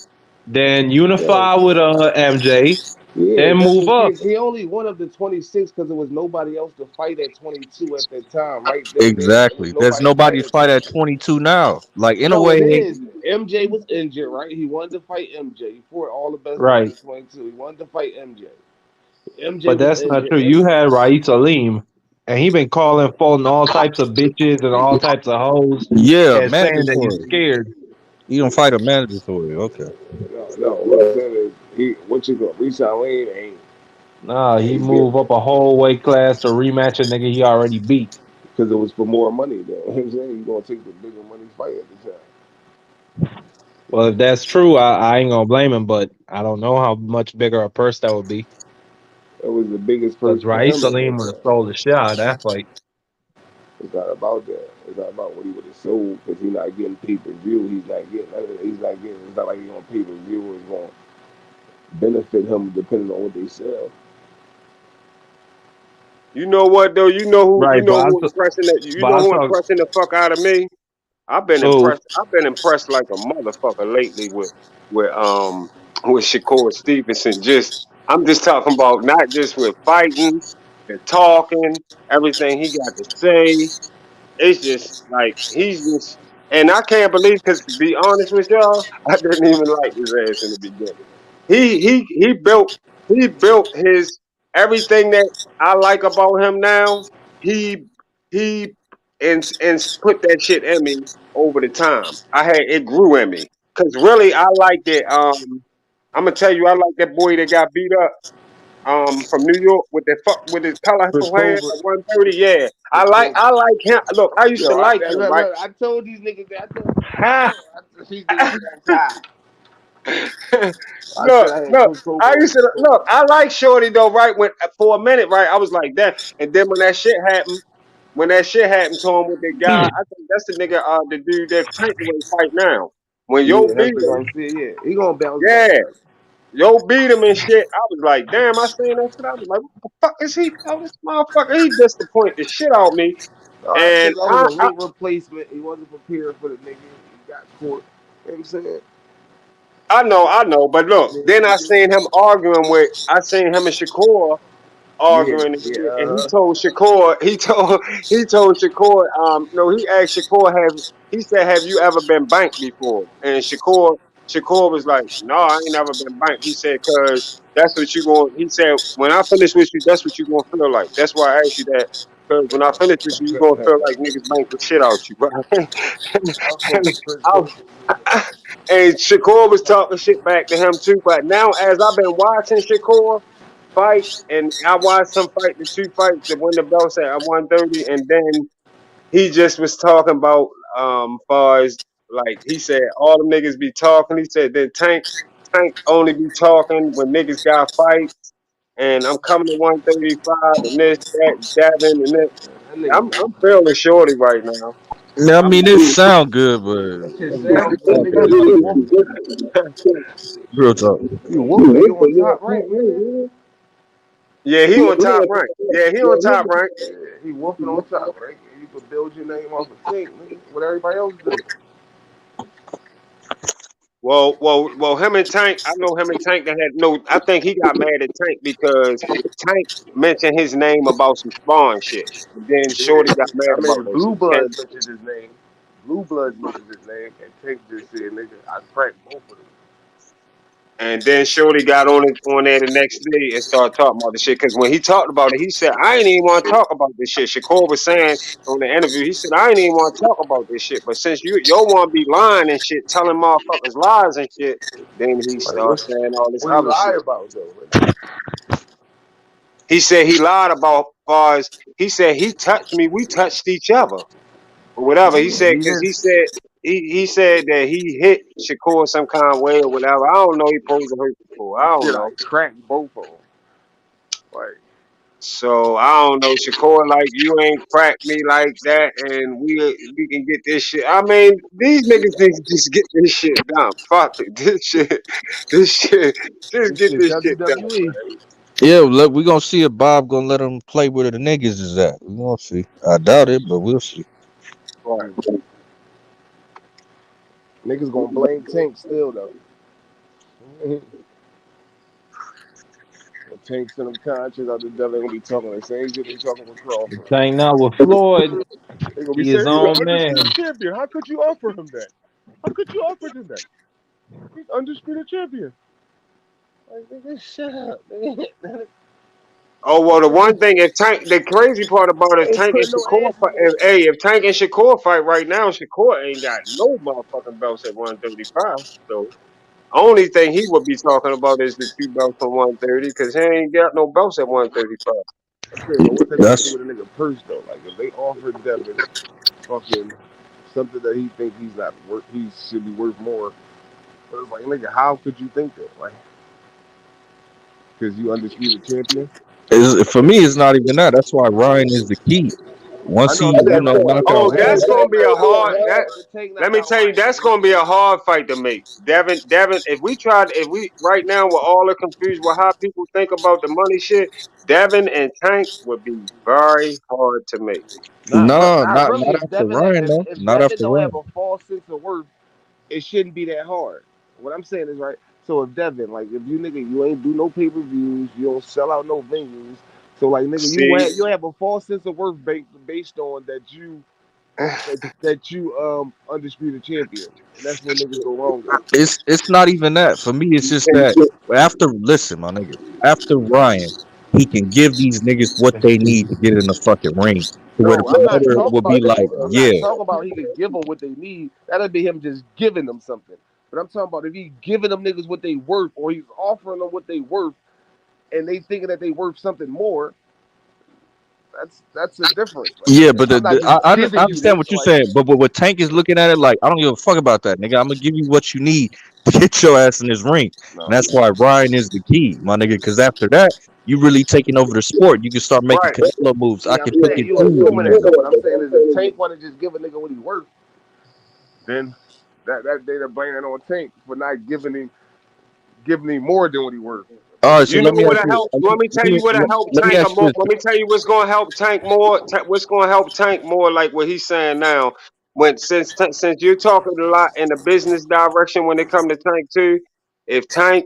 then unify with MJ, Yeah, then that's move what up. he only won up to 26 because there was nobody else to fight at 22 at that time. Right then and there, there was Exactly. There's nobody to nobody fight to at fight at 22. 22 now. Like in a No, it way, is. MJ was injured, right? He wanted to fight MJ. He fought all the best niggas Right. at 22. He wanted to fight MJ. MJ But was that's not injured. true. You had Rais Salim, and he been calling phone all types of bitches and all types of hoes yeah, and saying that he's mandatory. scared. You don't fight a mandatory. Okay. No, what I'm saying is, what you go? Rishawn Wayne He ain't getting moved up a whole weight class to rematch a nigga he already beat. because it was for more money. Though, you know what I'm saying he's gonna take the bigger money fight at the time. Well, if that's true, I ain't gonna blame him, but I don't know how much bigger a purse that would be. It was the biggest purse Because for Rais him at Salim that would have time. sold the shit out of that fight. It's not about that. It's not about what he would have sold because he's not getting pay per view. He's not getting none of that. He's not getting. It's not like he's on pay per view. It's going to benefit him depending on what they sell. You know what though? You Right, know who impressing that you but know I who talk. impressing the fuck out of me? I've been So impressed. I've been impressed like a motherfucker lately with with Shakur Stevenson. I'm just talking about not just with fighting and talking, everything he got to say. It's just like he's just, and I can't believe because to be honest with y'all, I didn't even like his ass in the beginning. He built his everything that I like about him now. He he and put that shit in me over the time. It grew in me because really I liked it. I'm gonna tell you, I like that boy that got beat up from New York with his Chris colorful hair Colbert. at 130. Yeah. Chris Colbert. I like him. Look, I used to Yo, like him, right? I told these niggas that. I told these niggas before. These niggas got tired. I said I had Look, Chris Colbert over I like Shorty though, right? When for a minute, right, I was like that. And then when that shit happened to him with the guy, I think that's the nigga the dude that Tank away fight now. When Yo Yeah, beat Hector him, Garcia. Yeah, he gonna bounce back. yeah. Yo beat him and shit. I was like, damn, I seen that shit. I was like, what the fuck is he? Oh, this motherfucker, he disappointed the shit out of me. That's And because I was a late replacement. He wasn't prepared for the nigga. He got caught. You know what I'm saying? I know, but look, then I seen him and Shakur Yeah, arguing and yeah, shit, and he told Shakur, no, he asked Shakur, he said, have you ever been banked before? And Shakur was like, no, I ain't never been banked. He said, cause that's what you going. He said, when I finish with you, that's what you gonna feel like. That's why I asked you that. Cause when I finish with you, you gonna feel like niggas bank the shit out you, bro. I fuck with Chris I, Colbert. and Shakur was talking shit back to him too. But now, as I've been watching Shakur fight, and I watched him fight the two fights that win the belts at 130, and then he just was talking about far as like he said all the niggas be talking. He said then Tank only be talking when niggas got fights, and I'm coming to 135 and this that Davin and this. That nigga I'm feeling shorty right now. Yeah, I I'm mean it sound good, That but shit I'm just sound good, nigga. He was whooping. real talk. He was whooping. He on top rank, man. yeah, he on top rank. Yeah, he on top rank. Yeah, he whooping on top rank. You could build your name off of Tank, nigga. What everybody else do. Well. Him and Tank, I know him and Tank that had no. I think he got mad at Tank because Tank mentioned his name about some spawn shit, and then Shorty got mad I mean, about the that shit. Blue Bloods mentioned his name. Blue Bloods mentioned his name, and Tank just said, nigga, I cracked both of them. And then Shorty got on there the next day and started talking about the shit. Because when he talked about it, he said, I ain't even want to talk about this shit. Shakur was saying on the interview, he said, I ain't even want to talk about this shit. But since you want to be lying and shit, telling motherfuckers lies and shit, then he Like, started saying all this what he other lie shit. about, though? He said he lied about far as he said he touched me. We touched each other or whatever. He Yeah, said he because is. he said that he hit Shakur some kind of way or whatever. I don't know. He posed to hurt Shakur. I don't Shit, know. I cracked both of them. Like, So I don't know, Shakur, like you ain't cracked me like that, and we can get this shit. I mean, these niggas need to just get this shit done. Fuck it, this shit, just this get shit this shit done, WWE. man. Yeah, look, we gonna see if Bob gonna let him play where the niggas is at. We gonna see. I doubt it, but we'll see. Right. Niggas gonna blame Tank still, though. Tank send them contracts out the devil. They gonna be talking the same shit they talking with Crawford. Tank now with Floyd. They gonna be He saying his he's an own undisputed man. champion. How could you offer him that? How could you offer him that? He's undisputed champion. Like nigga, shut up, man. Oh well, the one thing if Tank, the crazy part about it, if Ain't Tank and putting no Shakur asses fight, on. if Tank and Shakur fight right now, Shakur ain't got no motherfucking belts at 135. So only thing he would be talking about is the two belts from 130 because he ain't got no belts at 135. I'm saying, but what's that got to do That's with a nigga purse though? Like if they offered Devin fucking something that he think he's not worth, he should be worth more. But it's like, nigga, how could you think that? Like, because you undisputed champion. for me. It's not even that. That's why Ryan is the key. I Once know he, I'm saying like, knock Oh, out but that's Ham, gonna Tank be a knocked out hard that. Ryan, but Tank Let knocked me out tell you, Ryan. that's gonna be a hard fight to make. Devin, if we right now with all the confusion with how people think about the money shit, Devin and Tank would be very hard to make. no, Not really. not after Ryan though. If Not Devin after don't have Ryan. a false sense of worth, it shouldn't be that hard. What I'm saying is right. So if Devin, like, if you nigga, you ain't do no pay per views, you don't sell out no venues. So like nigga, See, you have a false sense of worth based on that you undisputed champion, and that's where niggas go wrong at. It's not even that. For me, it's just that after listen, my nigga, after Ryan, he can give these niggas what they need to get in the fucking ring. To where the No, I'm not promoter talking will be about that. like, I'm yeah. not talking about he could give them what they need. That'd be him just giving them something. But I'm talking about if he giving them niggas what they worth, or he's offering them what they worth, and they thinking that they worth something more. That's a difference. Like Yeah, but I'm not just I giving you understand what this. you're Like saying. But what Tank is looking at it like, I don't give a fuck about that, nigga. I'm gonna give you what you need to get your ass in this ring, and no, that's why Ryan is the key, my nigga. Because after that, you really taking over the sport. You can start making right. Canelo moves. I yeah, I'm can pick saying it you too. You assuming know. that though. What I'm saying is if Tank want to just give a nigga what he worth, then that they're blaming it on Tank for not giving him more than what he worth. All right, so You know let me ask what you. help? Let me tell you what help Let me Tank ask you more. this. Let me tell you what's gonna help Tank more. What's gonna help Tank more, like what he's saying now. When since you're talking a lot in the business direction when it come to Tank too, if Tank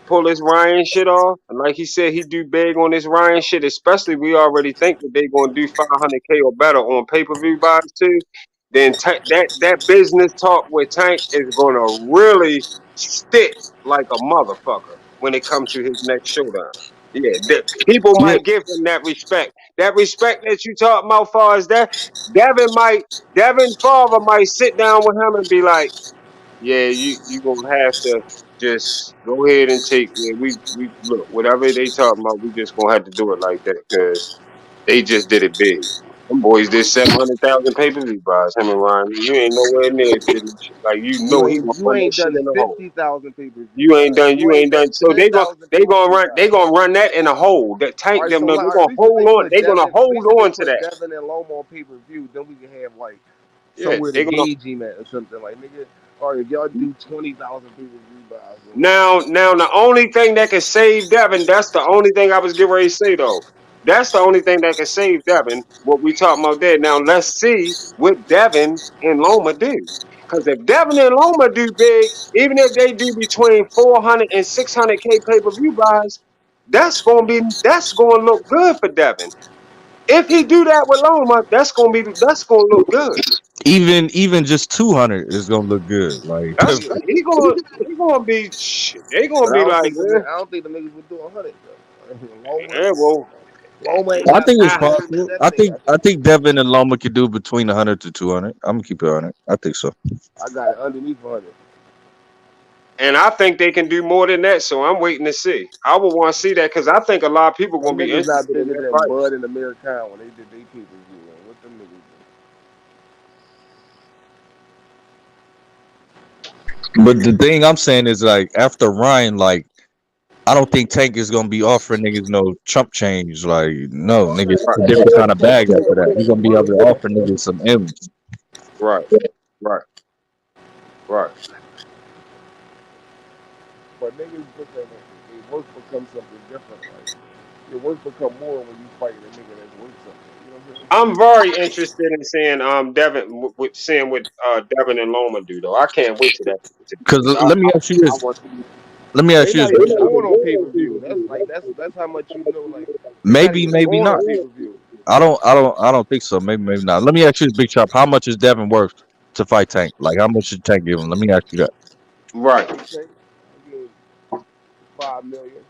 pull this Ryan shit off, and like he said, he do big on this Ryan shit. Especially we already think that they gonna do 500K or better on pay per view buys too. Then that business talk with Tank is gonna really stick like a motherfucker when it comes to his next showdown. Yeah, people Yeah, might give him that respect. That respect that you talk about, far as that, Devin father might sit down with him and be like, yeah, you gonna have to just go ahead and take. Yeah, we look whatever they talking about. We just gonna have to do it like that because they just did it big. Them boys did 700,000 pay per view buys. Him and Ryan, you ain't nowhere near fitting shit. Like you know he gonna You run that ain't shit done in the hole. 50,000 pay per view You ain't buys. done. You You ain't ain't done done. So 10,000 they pay per gonna view run. They buys. gonna run that in a hole. That All Tank right, them. so They like, gonna at least if hold they on. put They gonna hold on to that. Devin and Lomo on pay per view, then we can have like Yeah, somewhere to they gonna. gauge him at or something. Like nigga, all right, if y'all do 20,000 pay per view buys, then Now, the only thing that can save Devin, that's the only thing I was getting ready to say, though. That's the only thing that can save Devin, what we talking about there. Now, let's see what Devin and Loma do. Because if Devin and Loma do big, even if they do between 400 and 600K pay-per-view buys, that's going to look good for Devin. If he do that with Loma, that's going to look good. even just 200 is gonna look good. Like That's he going to be shit. They going but to be like, I don't think the niggas would do 100 though. yeah, well, Loma ain't I got think it's the money that possible. Devin ain't got. I think Devin and Loma could do between 100 to 200. I'm gonna keep it on it. I think so. I got it underneath 100. and I think they can do more than that. So I'm waiting to see. I would want to see that because I think a lot of people Them going to be niggas not interested in bigger that than fight. Bud and American when they did their pay per view. What them niggas do? But the thing I'm saying is like after Ryan, like I don't think Tank is gonna be offering niggas no chump change. Like no, nigga, it's a different kind of bag after that. He's gonna be able to offer niggas some M's. Right, right, right. But niggas look at it, they work become something different. Like your work become more when you fight a nigga that's worth something. You know what I'm saying? I'm very interested in seeing Devin with seeing what Devin and Loma do though. I can't wait to that. Because I let me ask you I this: want to. Let me They ask you not this: even going on pay per view. That's how much you know. Like they not maybe, even maybe going on not. pay per view. I don't think so. Maybe, maybe not. Let me ask you this, Big Chop. How much is Devin worth to fight Tank? Like, how much should Tank give him? Let me ask you that. Right. Okay, I give 5 million.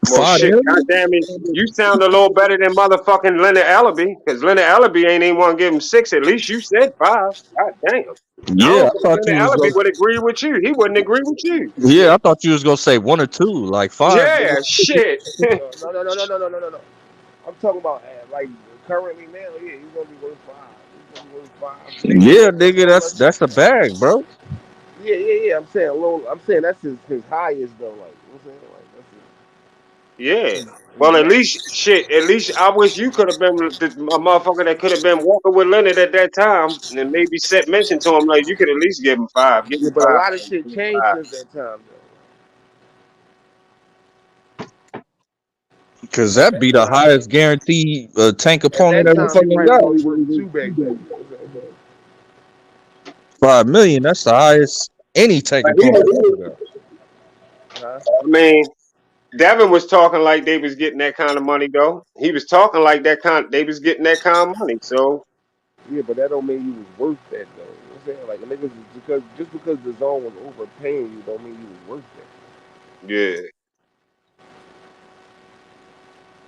Well, 5 million? goddamn it, you sound a little better than motherfucking Leonard Allaby, because Leonard Allaby ain't even want to give him 6. At least you said 5. God damn. I Yeah, don't I think thought you Leonard was Allaby gonna. would agree with you. He wouldn't agree with you. Yeah, I thought you was gonna say 1 or 2. Like 5. Yeah, shit. No. I'm talking about like currently now. Yeah, he's gonna be worth 5. He's gonna be worth 5. Maybe Yeah, a nigga, little less. that's a bag, bro. Yeah. I'm saying a little. I'm saying that's his highest though. Like you know what I'm saying, like Yeah. his Well, at max. least, shit, at least I wish you could have been a motherfucker that could have been walking with Leonard at that time and maybe set mention to him, like, you could at least give him 5. Give Yeah, him but a 5. lot of shit Give him changed 5. since that time Cause that be the highest guaranteed Tank though. At opponent that ever time, he fucking probably was got. only worth 2 back then. You know what I'm saying? 5 million. That's the highest any Tank But he opponent was, ever got. Huh? I mean, Devin was talking like they was getting that kind of money, though. He was talking like they was getting that kind of money. So, Yeah, but that don't mean you was worth that though. You know what I'm saying? Like niggas because just because the zone was overpaying you don't mean you was worth that. yeah.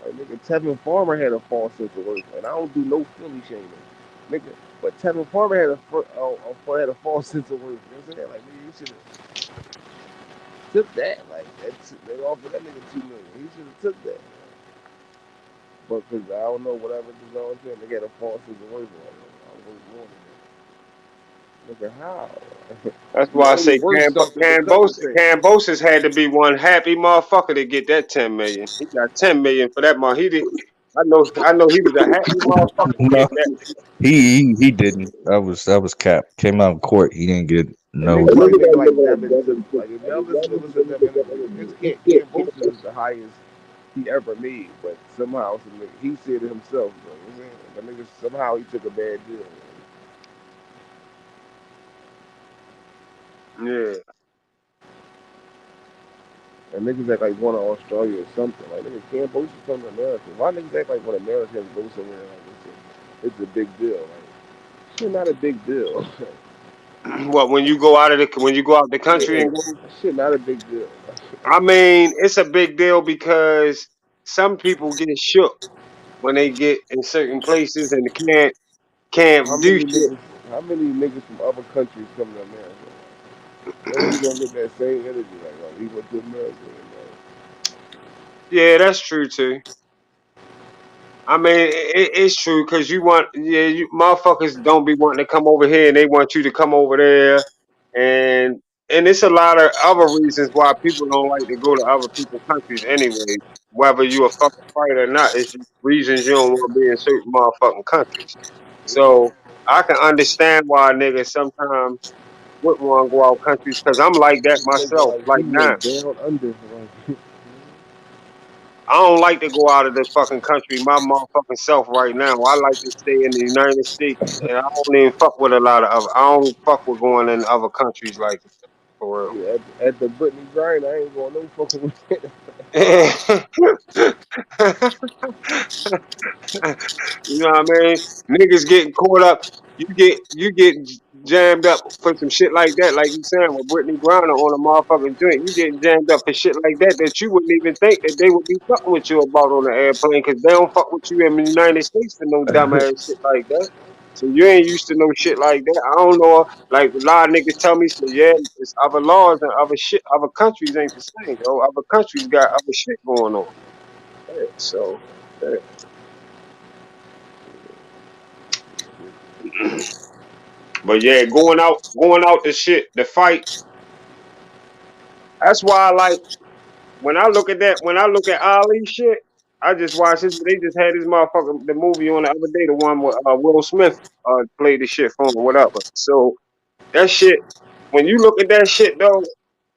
Like nigga, Tevin Farmer had a false sense of worth, and I don't do no Philly shaming, nigga. But Tevin Farmer had a false sense of worth. You know what I'm saying? Like nigga, you should have took that. Like they offered that nigga 2 million. He should have took that. But because I don't know whatever the zone said, they had a false sense of worth. I was worth more than that. Nigga, how? That's You why I only say worth something because of things. Cambosis had to be one happy motherfucker to get that 10 million. He got 10 million for that month. He did. I know he was a happy motherfucker to No, get that. he didn't. That was cap. Came out in court. He didn't get And no. niggas like nigga like Devin took like if y'all listen to Devin interview, his Cam Bosis is the highest he ever made, but somehow he said it himself, bro. You know what I'm saying? But niggas somehow he took a bad deal. Yeah. And niggas act like going to Australia or something. Like nigga Cam Bosis from America. Why niggas act like when Americans go somewhere like it's a big deal? Like shit not a big deal. What when you go out the country Yeah, and go? shit not a big deal. I mean, it's a big deal because some people get shook when they get in certain places and How can't do many shit. niggas? How many niggas from other countries come to America? They ain't gonna get that same energy like, oh, he went to America. Yeah, that's true too. I mean, it's true because you motherfuckers don't be wanting to come over here and they want you to come over there, and it's a lot of other reasons why people don't like to go to other people's countries anyway. Whether you a fucking fighter or not, it's just reasons you don't want to be in certain motherfucking countries. So I can understand why niggas sometimes wouldn't want to go out countries because I'm like that Nigga, myself. like Like he now. went down under. Like, I don't like to go out of the fucking country, my motherfucking self right now. I like to stay in the United States, and I don't even fuck with a lot of other. I don't fuck with going in other countries like that, for yeah, at the Brittany grind, I ain't going no fucking with it. real. You know what I mean? Niggas getting caught up. You get jammed up for some shit like that, like you saying with Brittany Griner on a motherfucking joint. You getting jammed up for shit like that that you wouldn't even think that they would be fucking with you about on the airplane because they don't fuck with you in the United States for no dumbass shit like that. So you ain't used to no shit like that. I don't know. Like a lot of niggas tell me, so yeah, it's other laws and other shit. Other countries ain't the same, yo. Other countries got other shit going on. Yeah, so. Yeah. But yeah, going out the shit, the fight. That's why I like when I look at that. When I look at Ali shit, I just watch this. They just had this motherfucker the movie on the other day, the one with Will Smith played the shit for him, or whatever. So that shit, when you look at that shit though,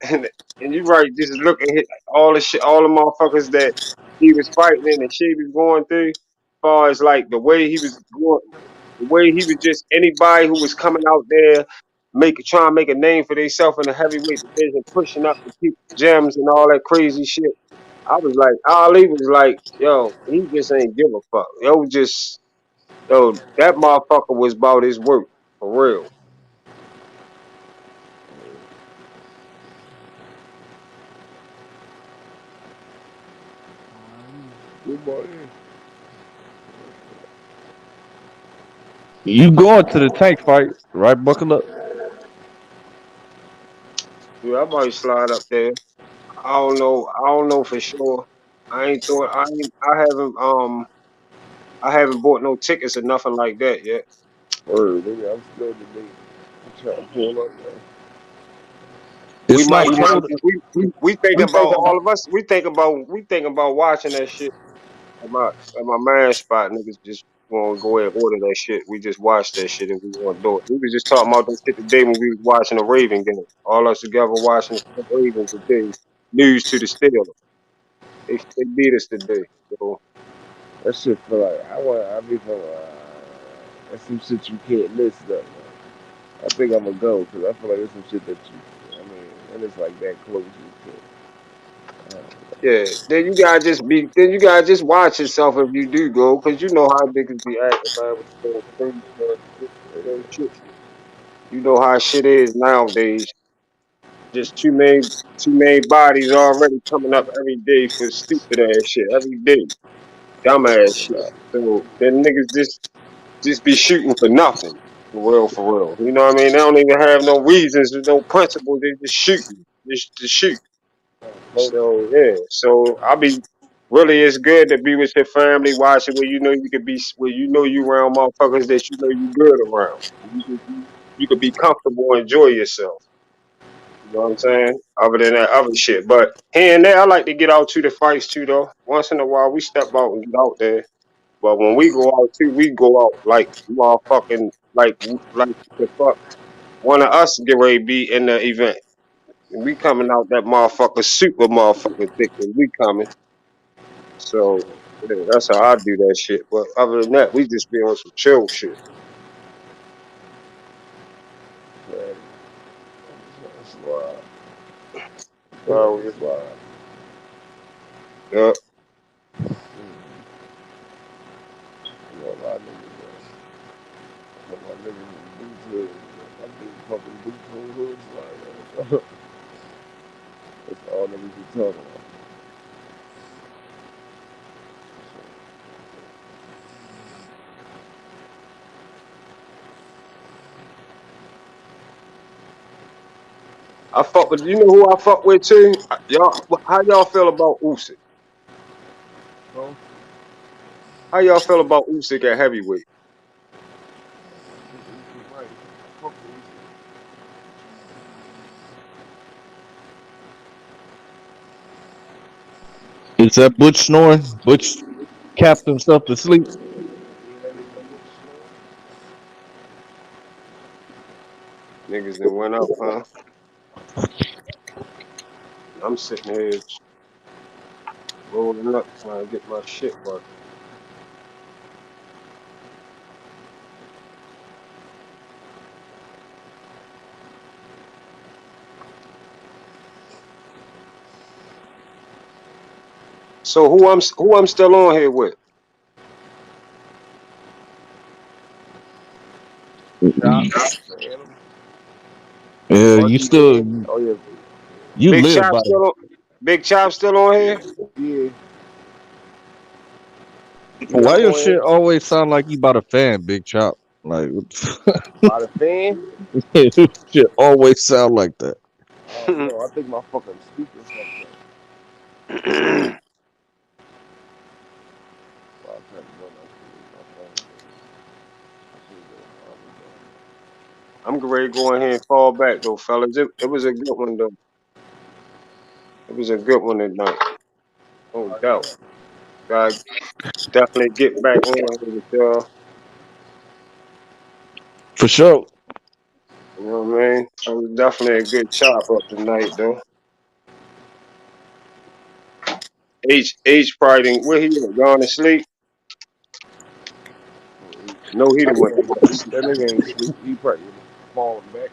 and you right, just look at it, all the shit, all the motherfuckers that he was fighting and the shit he was going through, as far as like the way he was going, the way he was just anybody who was coming out there. trying to make a name for themselves in the heavyweight division, pushing up to keep gems and all that crazy shit. I was like, Ali was like, yo, he just ain't give a fuck. Yo, that motherfucker was about his work for real. Good boy. You going to the Tank fight, right? Buckle up. Yeah, I might slide up there. I don't know. I don't know for sure. I haven't bought no tickets or nothing like that yet. Word, nigga, I'm still debating. I'm trying to pull up, man. We It's might. not cold. We think about all of us. We think about watching that shit at my man spot. Niggas just want to go ahead and order that shit. We just watch that shit and we want to do it. We was just talking about that shit today when we was watching the Raven game. All us together watching the Ravens today. Lose to the Steelers. They beat us today. So That shit feel like I be from that's some shit you can't miss though. Man. I think I'm gonna go because I feel like there's some shit that you. I mean, and it's like that close. You can't. yeah, then you gotta just watch yourself if you do go, cause you know how niggas be acting, man. With the things, shit. You know how shit is nowadays. Just too many bodies already coming up every day for stupid ass shit. Every day, dumbass shit. So then niggas just be shooting for nothing. For real. You know what I mean? They don't even have no reasons, no principles. They just shooting, just to shoot. So yeah, so I be really it's good to be with your family, watching where you know you could be, where you know you around motherfuckers that you know you good around. You could be comfortable and enjoy yourself. You know what I'm saying? Other than that other shit, but here and there, I like to get out to the fights too, though. Once in a while, we step out and get out there. But when we go out too, we go out like motherfucking like the fuck. One of us get ready to be in the event. And we coming out that motherfucker super motherfucking thick and we coming. So yeah, that's how I do that shit. But other than that, we just be on some chill shit. That's wild. Oh That's wild. yeah. You know, a lot of niggas, man. My niggas in boots hoods, man. My big fucking boots on hoods, like, man. That's all niggas be talking about. I fuck with you know who I fuck with too? Y'all how y'all feel about Usyk? Huh? How y'all feel about Usyk at heavyweight? Right. Fuck with Is that Butch snoring? Butch capped himself to sleep. Niggas that went up, huh? I'm sitting here rolling up trying to get my shit working. So who I'm still on here with? Chop, Yeah, Phantom, you RDA. still Oh yeah, you Big live Chop by still on Big Chop still on here? yeah. Yeah, why I'm your on shit here. always sound like you about a fan, Big Chop? Like By the fan. your shit always sound like that. I don't know. I think my fucking speaker fucked up. Well, I tried to run that shit. My phone. I should I'm ready to go in here and fall back though, fellas. It was a good one though. It was a good one tonight. No doubt. Gotta definitely get back on here with y'all. For sure. You know what I mean? It was definitely a good chop up tonight though. H probably didn't where he at? Gone to sleep? No, he didn't went to That nigga ain't sleep. He probably falling back.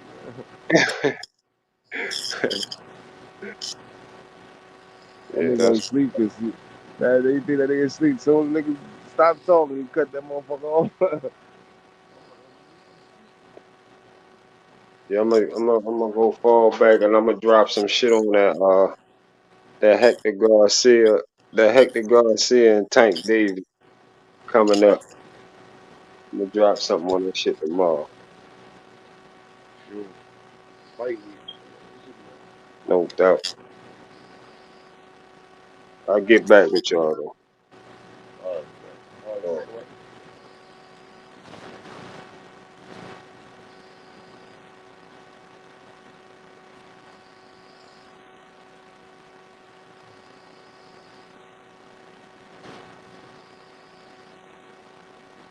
That Yeah, nigga that's don't sleep because that they think that nigga sleep. So niggas stop talking, you cut that motherfucker off. yeah. I'm gonna go fall back and I'm gonna drop some shit on that Hector Garcia and Tank Davis coming up. I'm gonna drop something on that shit tomorrow. Sure. Fight me. No doubt. I'll get back with y'all though. Alright, alright, Uh, alright.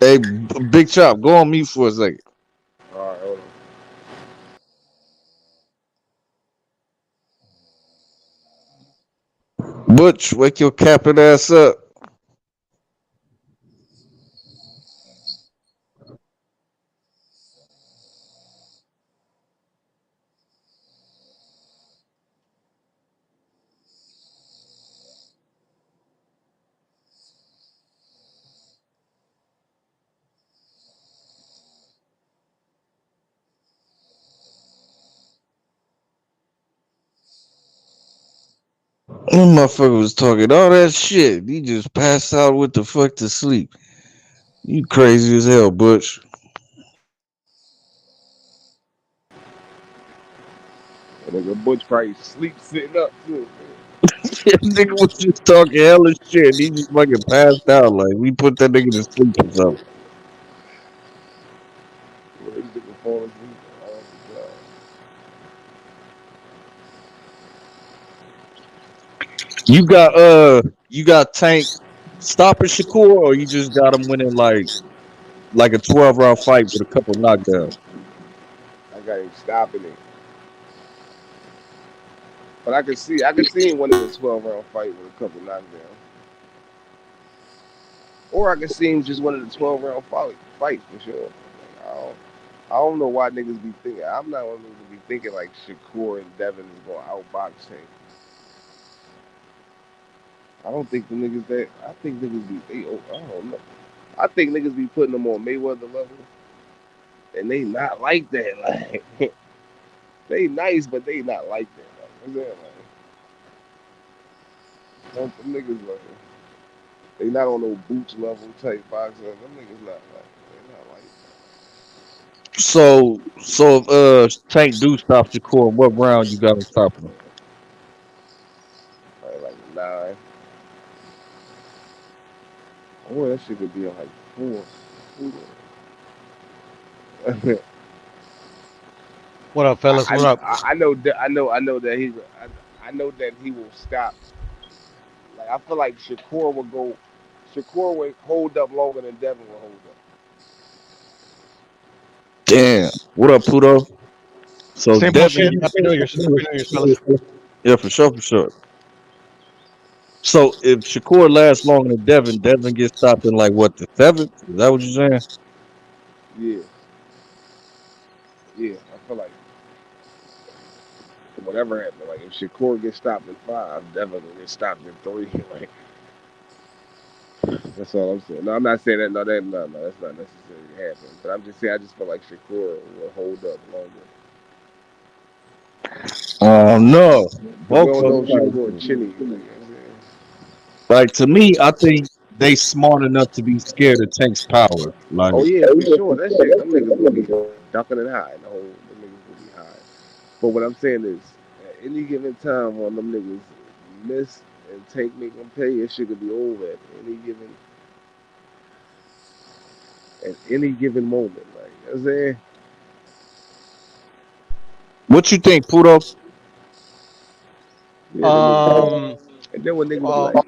Hey, Big Chop, go on mute for a second. Alright, hold on. Butch, wake your capping ass up. That motherfucker was talking all that shit. He just passed out with the fuck to sleep. You crazy as hell, Butch. That nigga Butch probably sleep sitting up too. That nigga was just talking hella shit. He just fucking passed out. Like, we put that nigga to sleep or something. This nigga falling asleep. Oh my god. You got Tank stopping Shakur, or you just got him winning like a 12 round fight with a couple knockdowns. I got him stopping it. But I can see him winning a 12 round fight with a couple knockdowns. Or I can see him just winning a 12 round fight for sure. Like, I don't know why niggas be thinking. I'm not one of them to be thinking like Shakur and Devin is gonna outbox Tank. I don't think the niggas that I think niggas be I don't know. I think niggas be putting them on Mayweather level, and they not like that. Like they nice, but they not like that. Like, what's that like? Them niggas like they not on no boots level type boxing. Them niggas not like they not like So if Tank do stop Shakur, what round you got him stopping him? like 9. Oh, that shit could be on like 4. What up, I, fellas? What up? I know that I know that he will stop. Like I feel like Shakur would hold up longer than Devin will hold up. Damn. What up, Pluto? So Same bullshit. Devin, Happy New Year's. Happy New Year's, fellas. yeah, for sure, for sure. So if Shakur lasts longer than Devin, Devin gets stopped in like what, the seventh? Is that what you're saying? Yeah, yeah. I feel like whatever happened, like if Shakur gets stopped in 5, Devin will get stopped in 3. Like that's all I'm saying. No, I'm not saying that. No, that's not necessarily happening. But I'm just saying I just feel like Shakur will hold up longer. No. Cause we Both don't of know them if kind of, Shakur chinny. Like, you know what I'm saying? like, to me, I think they smart enough to be scared of Tank's power. Like, Oh yeah, for sure. That shit, them niggas gonna be ducking and high. The whole, them niggas gonna be high. But what I'm saying is, at any given time when them niggas miss and Tank make them pay, it shit could be over at any given moment. Like you know what I'm saying? what you think, Pluto? Yeah, them niggas. Um, And then when niggas be uh, like,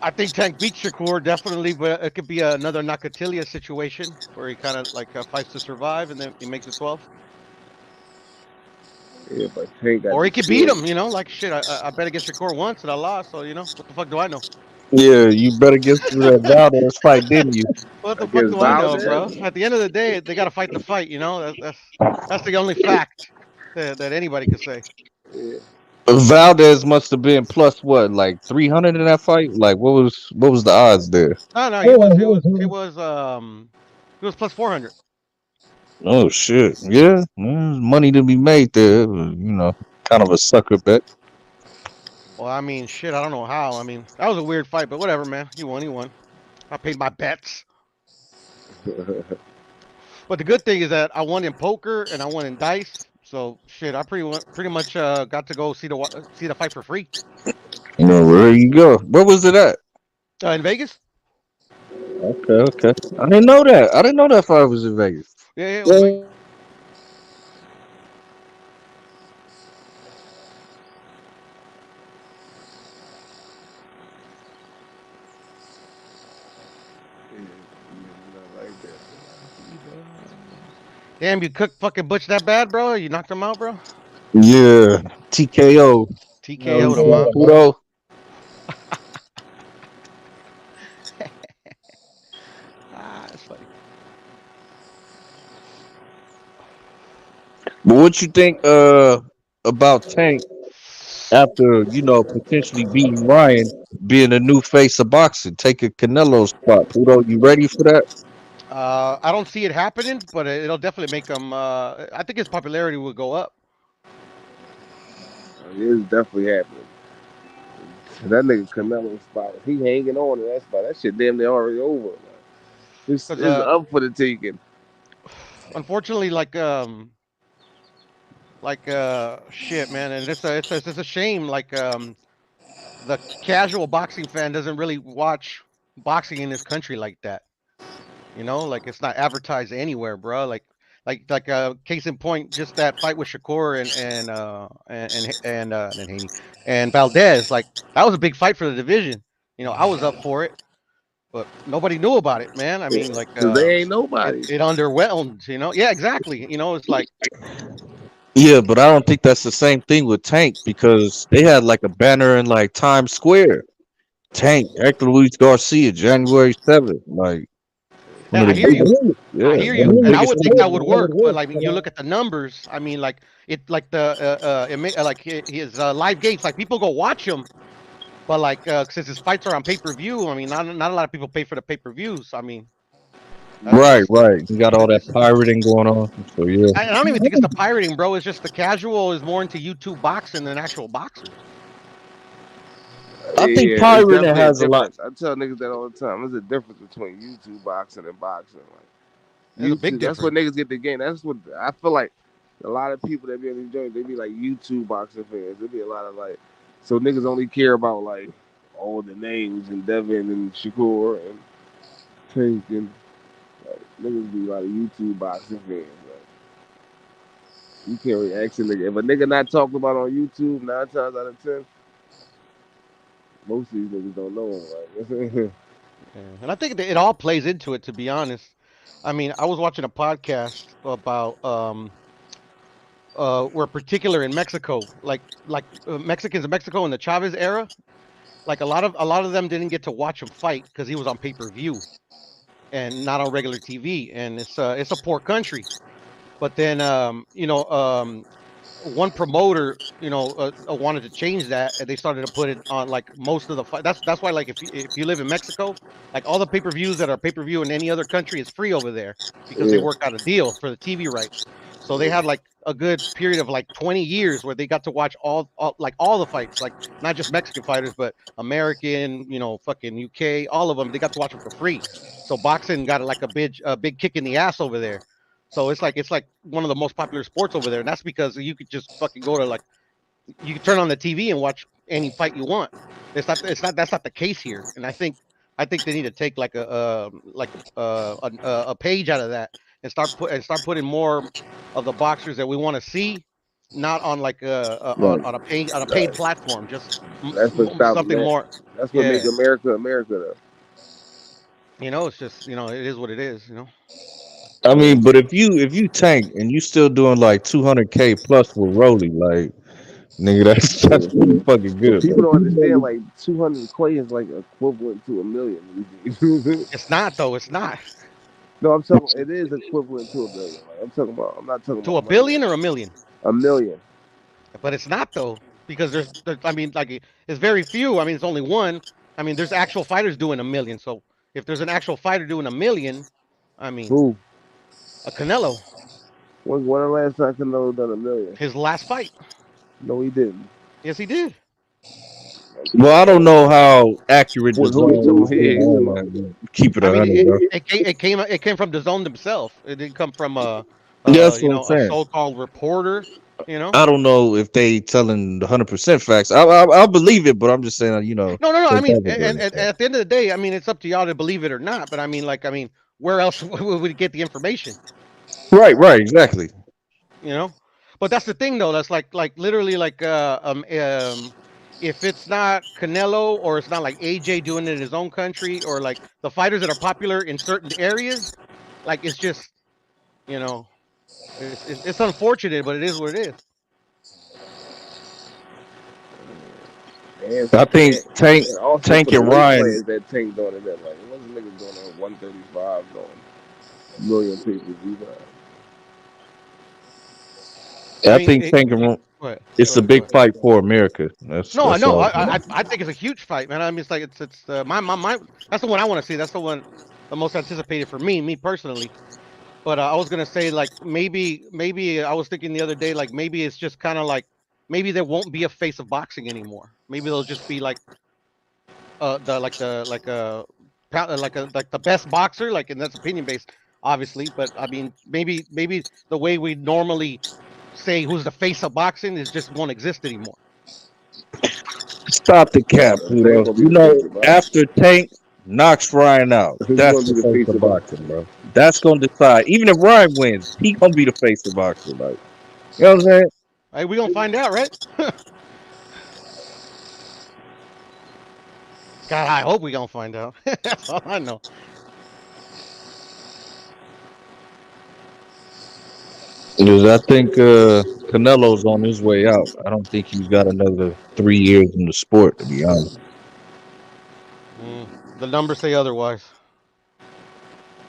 I think Tank beats Shakur definitely, but it could be another Nakatilia situation where he kind of like fights to survive and then he makes it 12. yeah, but Tank got Or the he could beat skill. him, like shit. I bet against Shakur once and I lost, so what the fuck do I know? Yeah, you better get through that Valdez fight, didn't you? What the fuck Against do I know, Valdez? bro? At the end of the day, they got to fight the fight. That's the only fact. that anybody could say. Yeah. Valdez must have been plus what, like 300 in that fight? Like what was the odds there? No, no, he was plus 400. Oh shit. Yeah. Money to be made there. Kind of a sucker bet. Well, I mean, shit, I don't know how. I mean, that was a weird fight, but whatever, man. He won. He won. I paid my bets. But the good thing is that I won in poker and I won in dice. So shit, I pretty much got to go see the fight for free. There you go. Where was it at? In Vegas. Okay. I didn't know that. I didn't know that fight was in Vegas. Yeah, it was in Vegas. Damn, you cooked fucking Butch that bad, bro? You knocked him out, bro? Yeah. TKO. TKO'd him, huh? Kudo. That's funny. But what you think about Tank after, potentially beating Ryan, being a new face of boxing, taking Canelo's spot? Kudo, you ready for that? I don't see it happening, but it'll definitely make him. I think his popularity will go up. It is definitely happening. That nigga Canelo spot, he hanging on to that spot. That shit damn near already over. It's up for the taking. Unfortunately, shit, man, and it's a shame. The casual boxing fan doesn't really watch boxing in this country like that. Like it's not advertised anywhere, bro. Case in point, just that fight with Shakur and Haney and Valdez. Like that was a big fight for the division. I was up for it, but nobody knew about it, man. I mean, Cause they ain't nobody. it underwhelmed. Yeah, exactly. It's like. Yeah, but I don't think that's the same thing with Tank because they had like a banner in like Times Square. Tank, Hector Luis Garcia, January 7th. Like, Yeah, I hear you. Yeah, I hear you, and I would think that would work. But like, you look at the numbers. I mean, like his live gates. Like people go watch him, but since his fights are on pay-per-view, I mean, not a lot of people pay for the pay-per-views. I mean, right. You got all that pirating going on. So yeah. I don't even think it's the pirating, bro. It's just the casual is more into YouTube boxing than actual boxers. I think pirating has a lot. I tell niggas that all the time. There's a difference between YouTube boxing and boxing. Like, there's a big difference. That's what niggas get the game. That's what I feel like. A lot of people that be in the joint, they be like YouTube boxing fans. There be a lot of so niggas only care about all the names and Devin and Shakur and Tank and niggas be like YouTube boxing fans. You can't really ask a nigga. If a nigga not talked about on YouTube 9 times out of 10, most of these niggas don't know him, right? Yeah. And I think it all plays into it, to be honest. I mean, I was watching a podcast about were particular in Mexico, Mexicans in Mexico in the Chavez era. Like a lot of them didn't get to watch him fight because he was on pay-per-view and not on regular TV, and it's a poor country. But then one promoter wanted to change that, and they started to put it on most of the fight. That's why if you live in Mexico, all the pay-per-views that are pay-per-view in any other country is free over there because they work out a deal for the TV rights. So they had a good period of 20 years where they got to watch all the fights, not just Mexican fighters but American, fucking UK, all of them. They got to watch them for free. So boxing got a big kick in the ass over there. So it's like one of the most popular sports over there, and that's because you could just fucking go to you can turn on the TV and watch any fight you want. That's not the case here, and I think they need to take a page out of that and start putting more of the boxers that we want to see, not on on a paid platform. Just something more. That's what makes America though. It's just it is what it is. I mean, but if you Tank and you still doing 200K plus with Rolly, nigga, that's pretty fucking good. People don't understand 200K is equivalent to $1 million. It's not though. It's not. No, I'm talking. It is equivalent to $1 billion. I'm not talking to $1 billion or $1 million. $1 million. But it's not though, because I mean, like it's very few. I mean, it's only one. I mean, there's actual fighters doing 1 million. So if there's an actual fighter doing 1 million, I mean, Who? a Canelo, When the last time Canelo done 1 million? his last fight. No, he didn't. Yes, he did. Well, I don't know how accurate the Who he zone talking is about? Who he talking on about? that. Keep it I mean, 100, bro. it came from the zone themselves. It didn't come from That's you what I'm know, a saying. so-called reporter. You know. I don't know if they telling the 100% facts. I'll believe it, but I'm just saying, No, no, no. they I mean, probably and at the end of the day, I mean, it's up to y'all to believe it or not. But I mean, like, I mean, where else would we get the information? right, exactly. You know. But that's the thing, though. That's like literally like if it's not Canelo or it's not like AJ doing it in his own country or like the fighters that are popular in certain areas, like it's just you know, it's unfortunate, but it is what it is. And, I think and, Tank, and also Tank for the and weight Ryan. class that Tank doing it at, like, what's niggas doing at 135 doing 1 million pay-per-view buys? I I mean, think Tank and go ahead, it's a go big ahead. fight for America. No, I That's know. all. I think it's a huge fight, man. I mean, it's like it's my that's the one I want to see. That's the one the most anticipated for me personally. But I was gonna say like maybe I was thinking the other day like maybe it's just kind of like maybe there won't be a face of boxing anymore. Maybe there'll just be like the like the best boxer like and that's opinion based obviously. But I mean maybe the way we normally say who's the face of boxing is just won't exist anymore. Stop the cap, Tank Pluto. gonna be the face of boxing. After Tank knocks Ryan out, Who's that's gonna the be the face face of of boxing? boxing, bro. That's gonna decide. Even if Ryan wins, he gonna be the face of boxing. Like, you know what I'm saying? Hey, we gonna find out, right? God, I hope we gonna find out. That's all I know. Because I think Canelo's on his way out. I don't think he's got another 3 years in the sport, to be honest. The numbers say otherwise.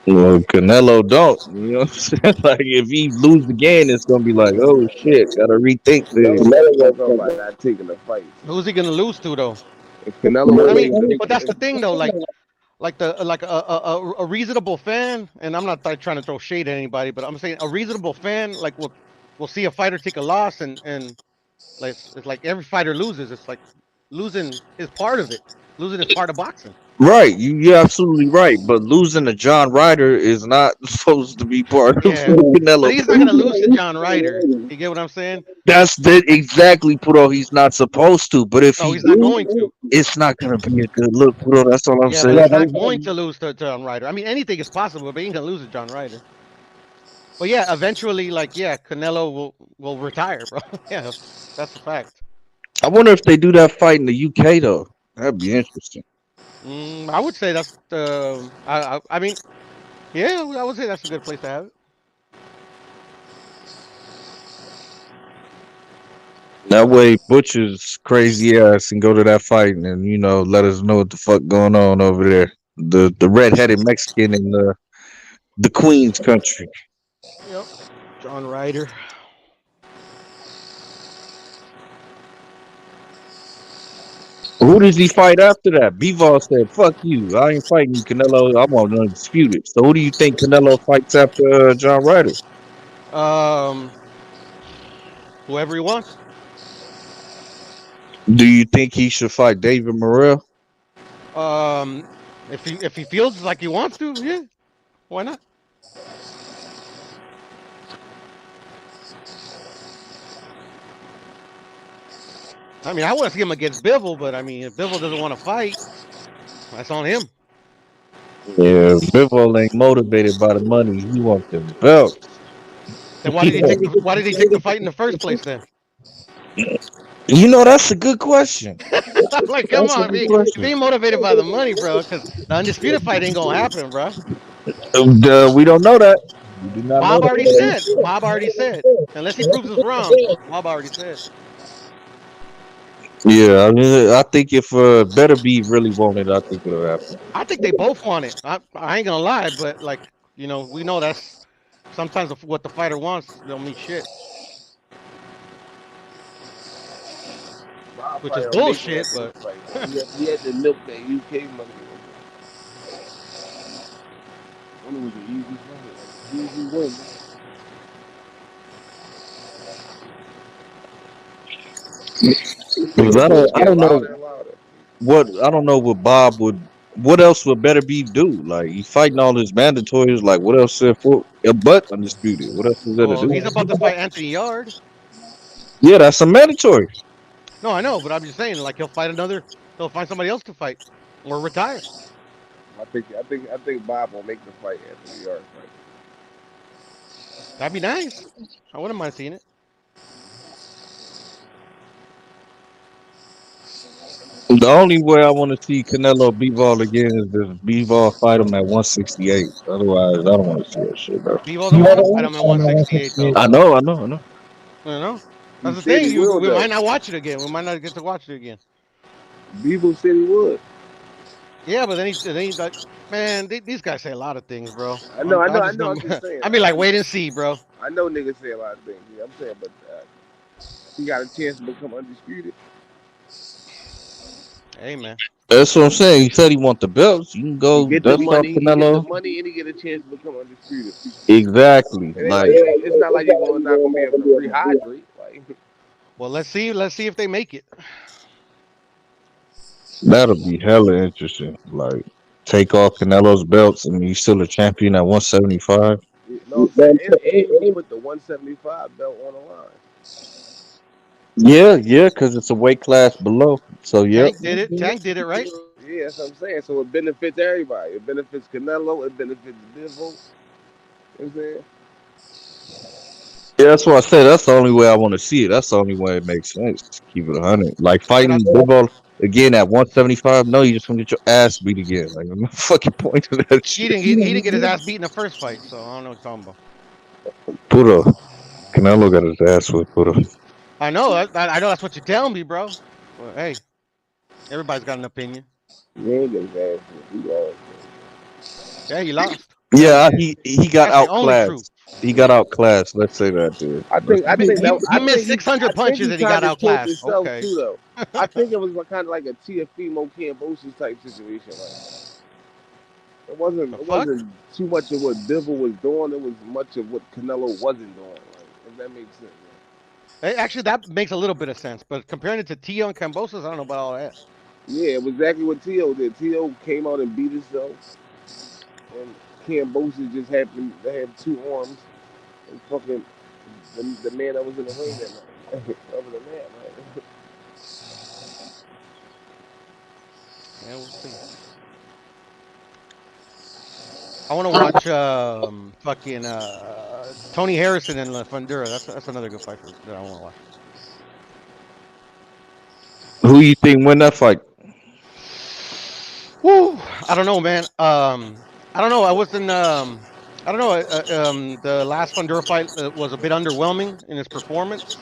Well, Canelo don't. You know what I'm saying? Like, if he lose again, it's gonna be like, oh shit, gotta rethink this. Canelo gonna fuck up by not taking the fights. Who's he gonna lose to though? If Canelo I wins, mean, but that's the thing though. Like a reasonable fan, and I'm not trying to throw shade at anybody, but I'm saying a reasonable fan like will see a fighter take a loss and like it's like every fighter loses. It's like losing is part of it. Losing is part of boxing. Right, you're absolutely right. But losing to John Ryder is not supposed to be part of Yeah, but Canelo. he's not gonna lose to John Ryder. You get what I'm saying? That's the exactly Puro. He's not supposed to. But if No, he he's not do, going to. it's not gonna be a good look, Puro. That's all I'm Yeah, but saying. he's not going to lose to John Ryder. I mean, anything is possible, but he ain't gonna lose to John Ryder. But yeah, eventually, like yeah, Canelo will retire, bro. Yeah, that's a fact. I wonder if they do that fight in the UK though. That'd be interesting. I would say that's the. I mean, yeah, I would say that's a good place to have it. That way, Butcher's crazy ass can go to that fight and let us know what the fuck going on over there. The redheaded Mexican in the Queen's country. Yep, John Ryder. Who does he fight after that? Bivol said, "Fuck you! I ain't fighting you, Canelo. I want undisputed." So who do you think Canelo fights after John Ryder? Um, whoever he wants. Do you think he should fight David Morrell? If he feels like he wants to, yeah, why not? I mean, I want to see him against Bivol, but I mean, if Bivol doesn't want to fight, that's on him. Yeah, Bivol ain't motivated by the money. He wants the belts. Then why did he take the fight in the first place then? That's a good question. I'm like, come That's a on, good if he question. ain't motivated by the money, bro, because the undisputed fight ain't gonna happen, bro. We don't know that. We do not know Bob already that. said. Bob already said. Unless he proves us wrong, Bob already said. Yeah, I think if Better Be really wanted, I think it'll happen. I think they both want it. I ain't gonna lie, but like, we know that's sometimes what the fighter wants don't mean shit. Bob which is probably don't make it bullshit. after the But fight. He had to milk that UK money. When it was an easy fight, like easy win. Because Niggas voice I get don't know louder and louder. I don't know what Bob would. What else would better be do? Like he fighting all his mandatories. Like what else is for? But undisputed. What else is there to well, do? he's about to fight Anthony Yard. Yeah, that's a mandatory. No, I know, but I'm just saying, like he'll fight another. He'll find somebody else to fight or retire. I think Bob will make the fight after the yard fight. That'd be nice. I wouldn't mind seeing it. The only way I want to see Canelo Bivol again is if Bivol fight him at 168. Otherwise, I don't want to see that shit, bro. Bivol don't want to fight him at 168 though. I know, I know, I know. You know, He that's the said thing. he will We though. might not watch it again. We might not get to watch it again. Bevo said he would. Yeah, but then he like, man, these guys say a lot of things, bro. I know. I just I'm been, just saying. I mean, like, wait and see, bro. I know niggas say a lot of things. Yeah, I'm saying, but he got a chance to become undisputed. Hey, man. That's what I'm saying. He said he want the belts. You can He go get the dust off money. He get the Canelo. money, and he get a chance to become undisputed. Exactly. It ain't Like like it's not like you're not gonna be able to rehydrate. Like Well, let's see if they make it. that'll be hella interesting. Like take off Canelo's belts and he's still a champion at 175. you know what I'm saying, and you can put the 175 belt on the line. Yeah, yeah, because it's a weight class below. So yep. Tank did it. Tank did it right. Yeah, that's what I'm saying. So it benefits everybody. It benefits Canelo. It benefits Bivol. You know what I'm saying? Yeah, that's why I said that's the only way I want to see it. That's the only way it makes sense. Keep it 100. Like But fighting Bivol again at 175. No, you just gonna get your ass beat again. Like no fucking point to that shit. he didn't get his ass beat in the first fight, so I don't know what you're talking about. Puro. Canelo got his ass with Puro. I know. I know that's what you're telling me, bro. Well, hey, everybody's got an opinion. He ain't get his ass beat. He lost. Yeah, he lost. Yeah, he got That's the only truth. outclassed. He got outclassed. Let's say that, dude. I think He missed 600 punches he and he tried got to choke outclassed. himself Okay. too, though. I think it was kind of like a Tiafimo Cambosis type situation. Like it wasn't too much of what Bivol was doing. It was much of what Canelo wasn't doing. Like if that makes sense. Actually, that makes a little bit of sense. But comparing it to Tio and Cambosos, I don't know about all that. Yeah, it was exactly what Tio did. Tio came out and beat himself, and Cambosis just happened to have two arms and fucking the man that was in the ring that night. Other than that, man. Yeah, we'll see. I want to watch fucking Tony Harrison and La Fundura. That's another good fight that I want to watch. Who you think win that fight? Woo! I don't know, man. I don't know. I wasn't. I don't know. The last Fundura fight was a bit underwhelming in his performance.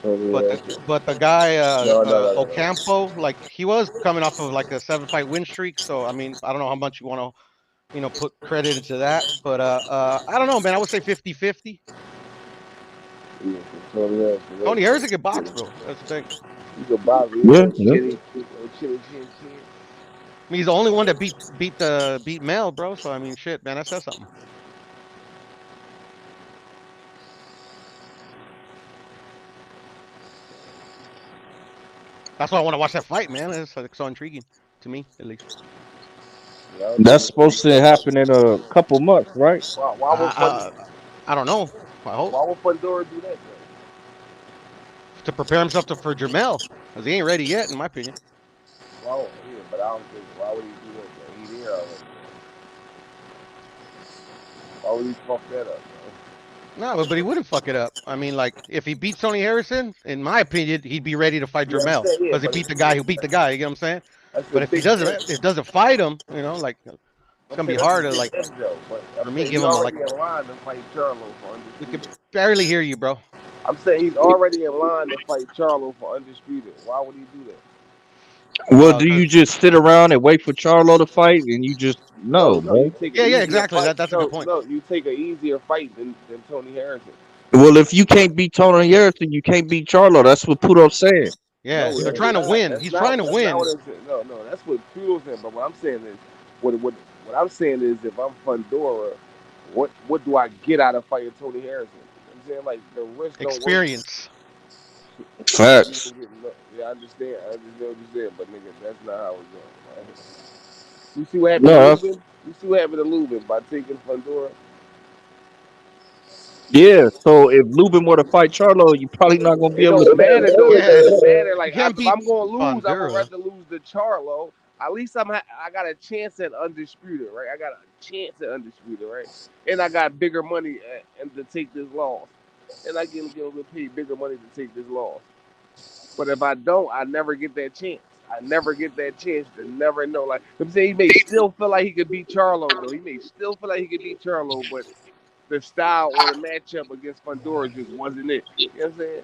But the guy Ocampo, like he was coming off of like a 7-fight win streak. So I mean, I don't know how much you want to, put credit into that. But I don't know, man. I would say 50-50. Tony Harrison can box, though. That's the thing. You can box. Yeah. I mean, he's the only one that beat Mel, bro. So I mean, shit, man, that says something. That's why I want to watch that fight, man. It's like so intriguing to me, at least. That's supposed to happen in a couple months, right? I don't know. I hope. Why would Fundora do that, though? To prepare himself for Jamel, because he ain't ready yet, in my opinion. Well, yeah, but I don't think. Why would he do that, though? He there already. Why would he fuck that up, bro? No, but he wouldn't fuck it up. I mean, like, if he beats Tony Harrison, in my opinion, he'd be ready to fight Jamel. Because he beat the guy who beat the guy, you get what I'm saying? But if he doesn't fight him, like, it's going to be hard to, like, for me, give him a, like... in line to fight Charlo for undisputed. We can barely hear you, bro. I'm saying he's already in line to fight Charlo for undisputed. Why would he do that? Well, do you just sit around and wait for Charlo to fight, and you just no, bro? Exactly. That's a good point. No, you take an easier fight than Tony Harrison. Well, if you can't beat Tony Harrison, you can't beat Charlo. That's what Pudo's saying. Yeah, No, they're that's trying to not. win. He's trying to That's not win. what I'm saying. No, that's what Pluto's saying. But what I'm saying is, what I'm saying is, if I'm Fundora, what do I get out of fighting Tony Harrison? I'm saying like the risk don't work. Experience. You Facts. don't get no, yeah, I understand. I understand what you said, but nigga, that's not how it's going. Right? You see what happened to No, Lubin? You see what happened to Lubin by taking Fundora? yeah. So if Lubin were to fight Charlo, you're probably not gonna be It able to don't beat matter him. though. It Yeah, doesn't matter. you Like can't if beat I'm gonna lose, I would Bondura. rather lose to Charlo. At least I got a chance at undisputed, right? I got a chance at undisputed, right? And I got bigger money and to take this loss, and I get paid bigger money to take this loss. But if I don't, I never get that chance. I never get that chance to never know. Like I'm saying, he may still feel like he could beat Charlo though. He may still feel like he could beat Charlo, but the style or the matchup against Fundora just wasn't it. You know what I'm saying?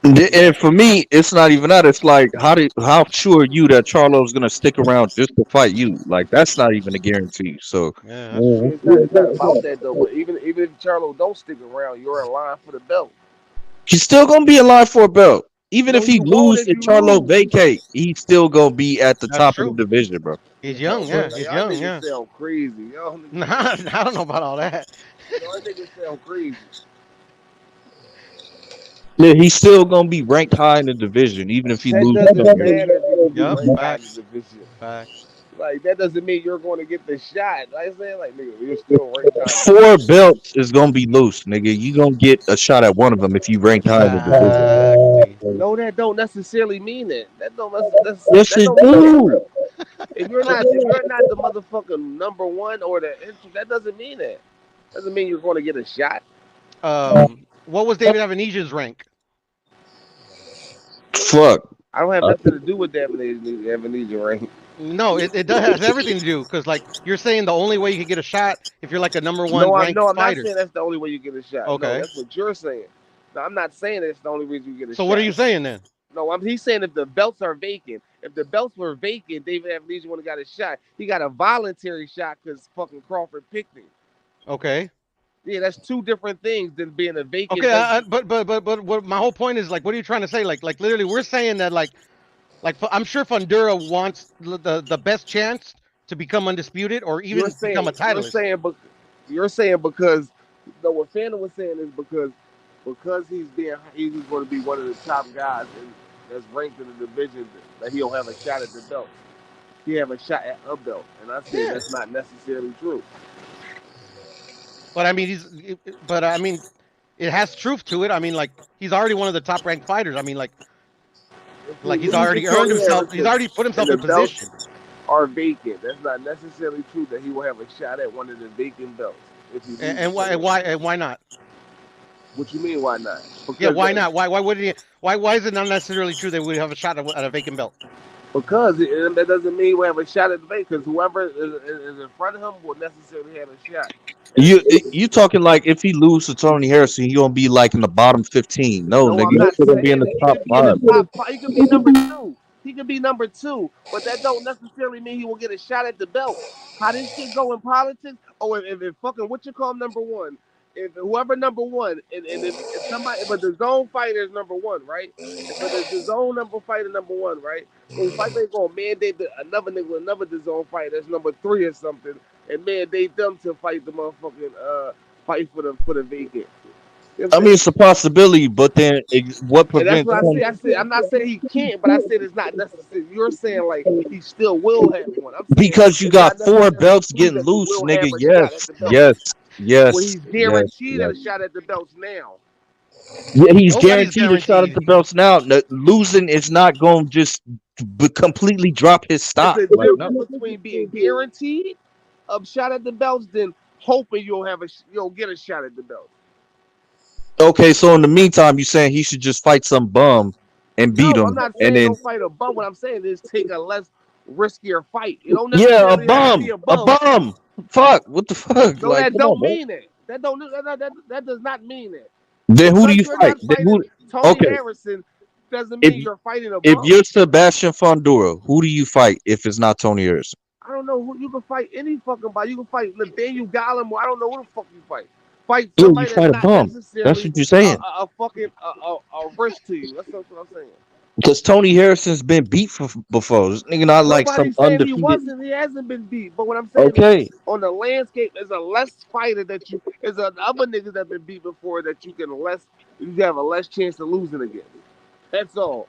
And for me, it's not even that. It's like how sure are you that Charlo's gonna stick around just to fight you? Like that's not even a guarantee. So Yeah, that's Yeah, true. it's not about that though. But even if Charlo don't stick around, you're in line for the belt. he's still gonna be in line for a belt. Even if No, he you won't lose if and you Charlo lose. vacate, he's still gonna be at the That's top of the true. division, bro. He's No, young. bro, Yeah, like, he's y'all young. niggas Yeah. sound crazy. Y'all Nah, niggas sound I don't know about all that. y'all niggas sound crazy. Yeah, he's still gonna be ranked high in the division, even if he That loses doesn't something. matter if you can be Yup. ranked high in the Facts. division. Facts. Like that doesn't mean you're going to get the shot. Like I said, like nigga, you're still ranked high in the Four division. belts is gonna be loose, nigga. You gonna get a shot at one of them if you ranked high in the Exactly. division. No, that don't necessarily mean that. Yes, That it don't mean that, do. bro. If you're not the motherfucking number one or the entry, that doesn't mean that. Doesn't mean you're going to get a shot. What was David Avenesian's rank? Fuck. I don't have nothing to do with that Amnesia, right? No, it does has everything to do because like you're saying the only way you can get a shot if you're like a number one No, ranked I'm not fighter. saying that's the only way you get a shot. No, Okay. that's what you're saying. No, I'm not saying that's the only reason you get a So what are you shot. saying then? No, he's saying if the belts are vacant, if the belts were vacant, David Amnesia would have got a shot. He got a voluntary shot because fucking Crawford picked him. Okay. Yeah, that's two different things than being a vacant Okay, belt. but what my whole point is like, what are you trying to say? Like literally, we're saying that I'm sure Fundura wants the best chance to become undisputed or You're even become saying a titleist. you're saying because no, what Fandom was saying is because he's going to be one of the top guys that's ranked in the division that he'll have a shot at the belt. He have a shot at a belt, and I say Yeah, that's not necessarily true. but I mean but I mean, it has truth to it. I mean, like he's already one of the top ranked fighters. I mean, If he like he's loses to already earned Tony himself. He's Harrison already put and himself the in belts position. are vacant, that's not necessarily true that he will have a shot at one of the vacant belts if he loses And to why him. why not? What you mean? Why not? Yeah, Because why not? Why wouldn't he? Why is it not necessarily true that we have a shot at a vacant belt? that doesn't mean we have a shot at the bait. Because whoever is in front of him will necessarily have a shot. You talking like if he loses to Tony Harrison, he gonna be like in the bottom 15. No, No, nigga, I'm he's not still gonna be in saying the that. He top could be in the five. top five. He could be number two. He could be number two, but that don't necessarily mean he will get a shot at the belt. How this shit go in politics? Oh, if fucking what you call number one, if whoever number one, and if somebody, but the zone fighter is number one, right? But the zone fighter number one, right? So if I think gonna mandate another nigga, another the zone fighter that's number three or something, and mandate them to fight the motherfucking fight for the vacant. You know what I I'm mean, saying? it's a possibility, but then what And that's prevents what I him? say. I said I'm not saying he can't, but I said it's not necessary. You're saying like he still will have one. I'm saying Because you it's got not four necessarily belts true getting that he loose, will nigga. have a shot at Yes, the belt. yes, Well, yes, he's yes, guaranteed yes. a shot at the belts now. Yeah, he's Nobody's guaranteed a shot at guaranteed. the belts now. No, losing is not going to just completely drop his It's stock. a Like, no. difference between being guaranteed a shot at the belts than hoping you'll get a shot at the belts. Okay, so in the meantime, you saying he should just fight some bum and beat No, I'm him, not and saying then don't fight a bum. What I'm saying is take a less riskier fight. You don't yeah, a necessarily have to be bum, a a bum. bum. Fuck, what the fuck? No, Like, that come on, don't bro. mean that. That don't that does not mean that. Then who do Because you you're fight? not Then who? fighting Tony Okay, Harrison doesn't if mean you're fighting a if bum. you're Sebastian Fundora, who do you fight if it's not Tony Harrison? I don't know who you can fight any fucking body. You can fight Nathaniel Gallimore. I don't know who the fuck you fight. Fight Yeah, you somebody that's fight a not bum. That's necessarily what you're saying. a fucking a risk to you. That's what I'm saying. Because Tony Harrison's been beat before. This nigga not like some Nobody's saying he undefeated. wasn't. He hasn't been beat. But what I'm saying is, Okay. on the landscape, there's a less fighter that you. There's other niggas that been beat before that you can less. You have a less chance of losing against. That's all.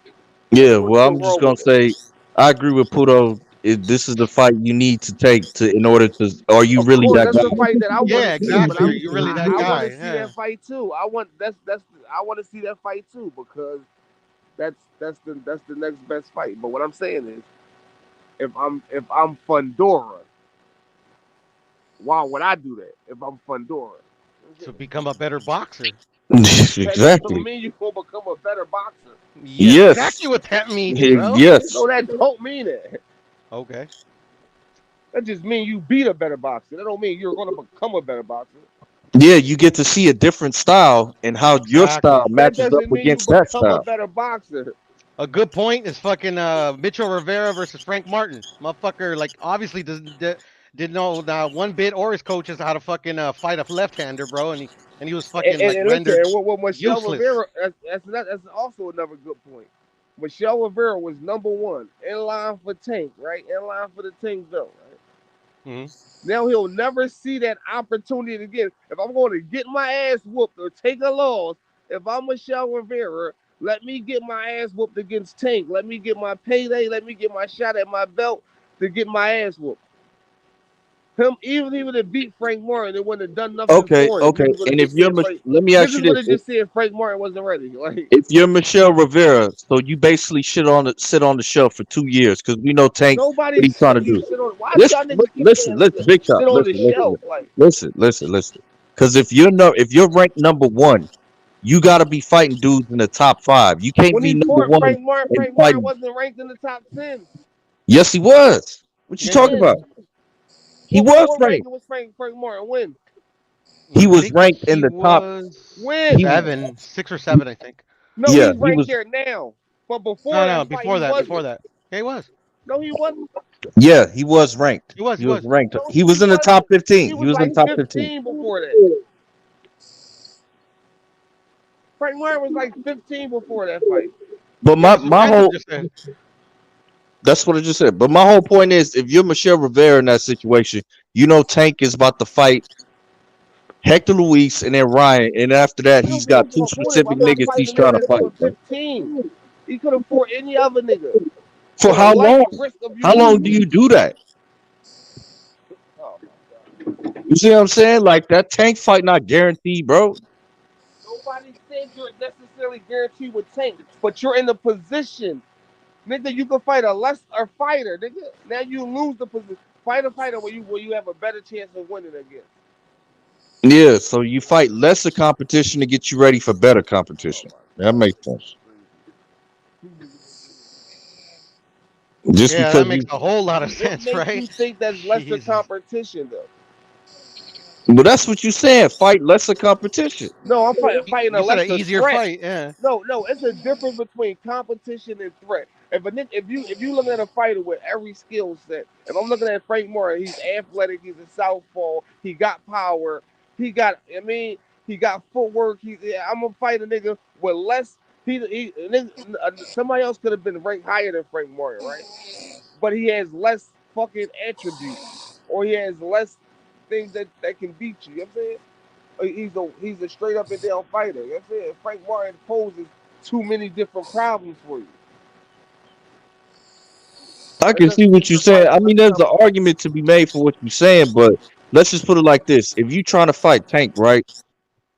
Yeah, What's well, the I'm just wrong gonna with that? say I agree with Puto. This is the fight you need to take to in order to. Are you Of really course, that that's guy? the fight that I want Yeah, to see. But exactly. You're really that I want guy. to see Yeah. that fight too. I want to see that fight too because that's the next best fight. But what I'm saying is, if I'm Fundora, why would I do that? If I'm Fundora, To become a better boxer. that don't Exactly. mean you gonna become a better boxer. Yeah, that's exactly Yes. what that means, bro. Yes. No, that don't mean that. Okay. That just means you beat a better boxer. That don't mean you're gonna become a better boxer. Yeah, you get to see a different style and how your style Exactly. That matches up doesn't mean you against that become a style. better boxer. A good point is fucking Mitchell Rivera versus Frank Martin. Motherfucker, like obviously didn't know one bit or his coaches how to fucking fight a left-hander, bro, and he was fucking like And listen, rendered what Michelle useless. Rivera, that's also another good point. Michelle Rivera was number one in line for Tank, right? In line for the Tank belt, right? Hmm. Now he'll never see that opportunity again. If I'm going to get my ass whooped or take a loss, if I'm Michelle Rivera, let me get my ass whooped against Tank. Let me get my payday. Let me get my shot at my belt to get my ass whooped. Even if he would have beat Frank Martin, it wouldn't have done nothing Okay, for him. okay. Niggas would have And if just you're said Frank. let me ask you Niggas would this: have just said Frank Martin wasn't ready. Like if you're Michelle Rivera, so you basically sit on the shelf for 2 years because we know Tank what nobody he's trying said to you do. sit on. Why Listen, y'all niggas keep listen, saying listen, Big Shot, sit on the listen, listen, shelf? Like listen. Because if you're no, if you're ranked number one, you got to be fighting dudes in the top five. You can't when be he number fought one Frank Martin, and Frank Martin fighting. wasn't ranked in the top 10. Yes, he was. What you talking When? about? He was What ranked. ranking was Frank Martin? When? He I was think ranked in he the top. was He, When? 6 or 7, I think. No, yeah, he's he ranked was. there now. But No, before no, that fight, he before that, wasn't. before that. Yeah, he was. No, he wasn't. Yeah, he was ranked. He was, He he was was. ranked. No, He he was in the top wasn't. He 15. He was was in like the top 15. 15 before that. Frank Martin was like 15 before that fight. But Yeah, that's what my Randall whole just said. that's what I just said. But my whole point is, if you're Michelle Rivera in that situation, you know Tank is about to fight Hector Luis and then Ryan, and after that, I don't he's give a got two fuck who it is. specific I'm not niggas fighting he's a nigga trying to that's fight. doing Bro. 15. He could have fought any other nigga For with a how light long? risk of you How long do losing. you do that? Oh, You see what I'm saying? Like that Tank fight not guaranteed, bro. nobody said you're necessarily guaranteed with Tank, but you're in the position. Nigga, you can fight a lesser fighter, nigga. Now you lose the position. Fight a fighter where you have a better chance of winning against. Yeah, so you fight lesser competition to get you ready for better competition. That makes sense. Just Yeah, because that makes you, a whole lot of What sense, makes right? you think that's lesser Jesus. competition though? well, that's what you saying. Fight lesser competition. No, I'm fighting a You said an lesser easier threat. fight, yeah. No, it's a difference between competition and threat. If you look at a fighter with every skill set, if I'm looking at Frank Moore, he's athletic, he's a southpaw, he got power, he got footwork. I'm gonna fight a nigga with less. Somebody else could have been ranked higher than Frank Moore, right? But he has less fucking attributes, or he has less things that can beat you. You know what I'm saying? He's a straight up and down fighter. You know what I'm saying? Frank Martin poses too many different problems for you. I That can see doesn't what mean you're you're saying. fighting I mean, less there's an competition. argument to be made for what you're saying, but let's just put it like this: if you trying to fight Tank, right,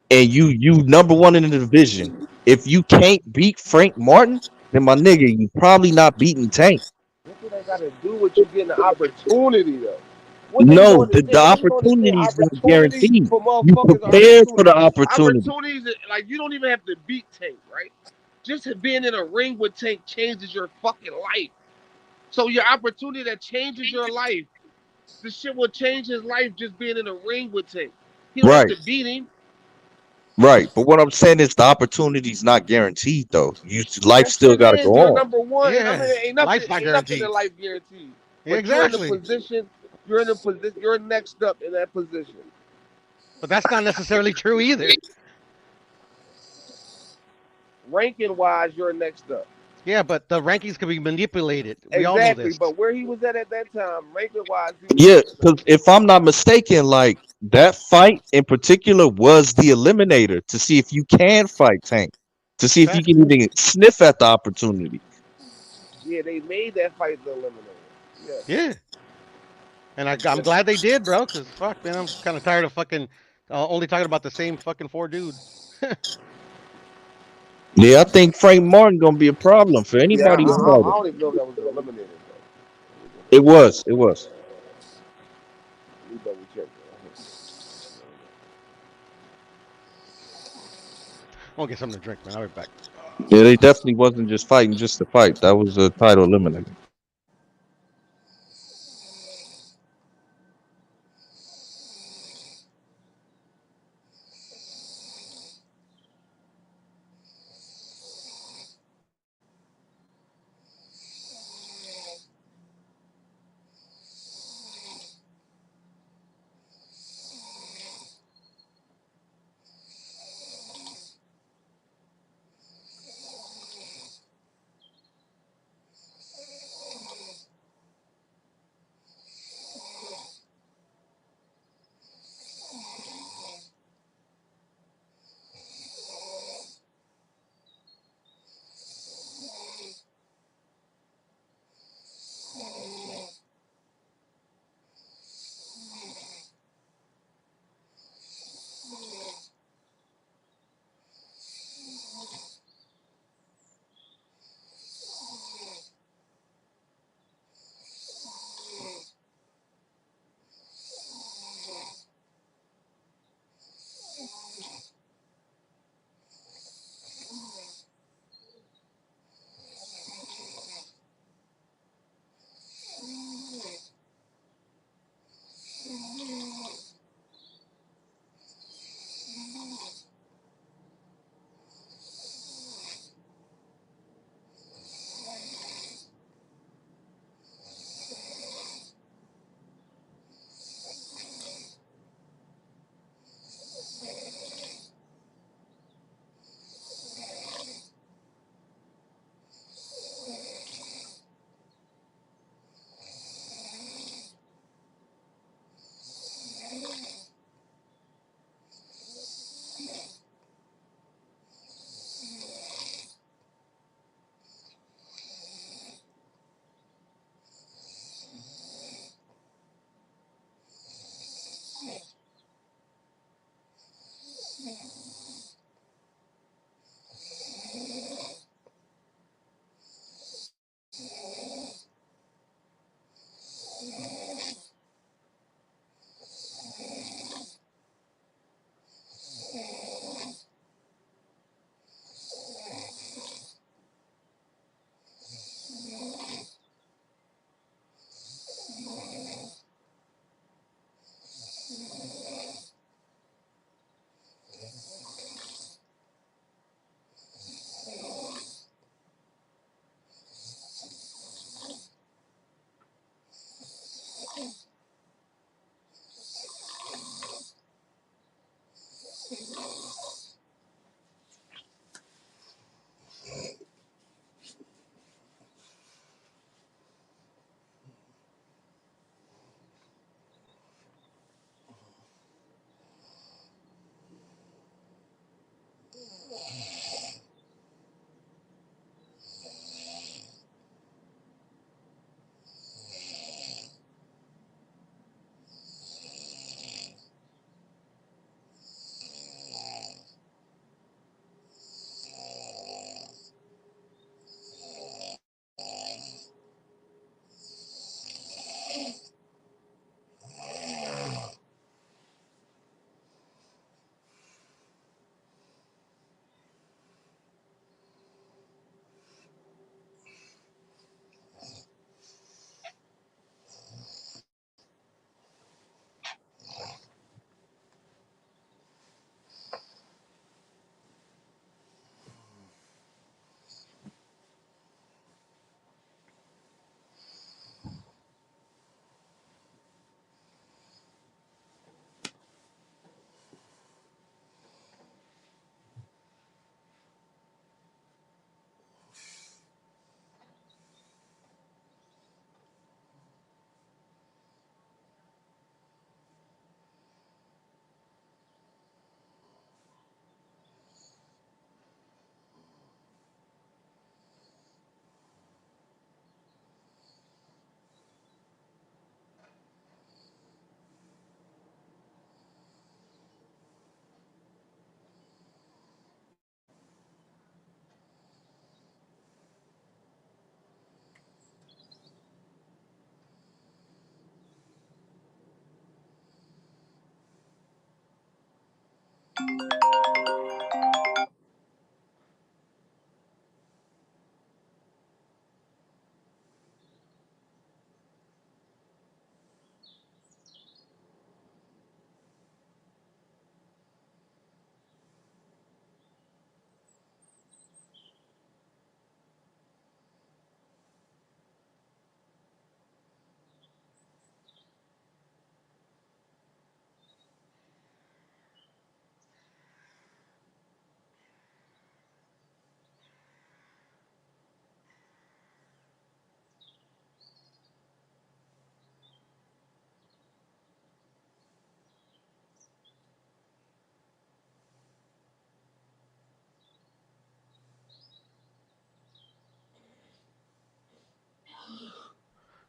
and you number one in the division, if you can't beat Frank Martin, then my nigga, you probably not beating Tank. What do they got to do with you getting an opportunity though? What niggas No, don't the understand? Niggas don't understand opportunity is not opportunities guaranteed. for You motherfuckers are prepare for the opportunities. opportunity. Opportunities like you don't even have to beat Tank, right? Just being in a ring with Tank changes your fucking life. So your opportunity that changes your life, this shit will change his life just being in a ring with Tank. He don't have Right, to beat him. right. But what I'm saying is the opportunity is not guaranteed, though. Life That still shit got to go is. You're on. number one. I mean, Yeah. ain't Life's not nothing in guaranteed. life guaranteed. Yeah, But you're in the exactly. position. You're in the position. You're next up in that position. But that's not necessarily true either. Ranking wise, you're next up. Yeah, but the rankings can be manipulated. We all know Exactly, this. but where he was at that time, ranking wise, he was Yeah, because if I'm not mistaken, like that fight in particular was the eliminator to see if you can fight Tank, to see if you Facts. can even sniff at the opportunity. yeah, they made that fight the eliminator. Yes. Yeah, and I'm glad they did, bro. Cause fuck, man, I'm kind of tired of fucking only talking about the same fucking four dudes. Yeah, I think Frank Martin gonna be a problem for Yeah, anybody to I fight him. don't even know if that was the eliminator It was, it was. though. Let me double check. I'm gonna get something to drink, man. I'll be back. Yeah, they definitely wasn't just fighting just to fight. That was a title eliminator.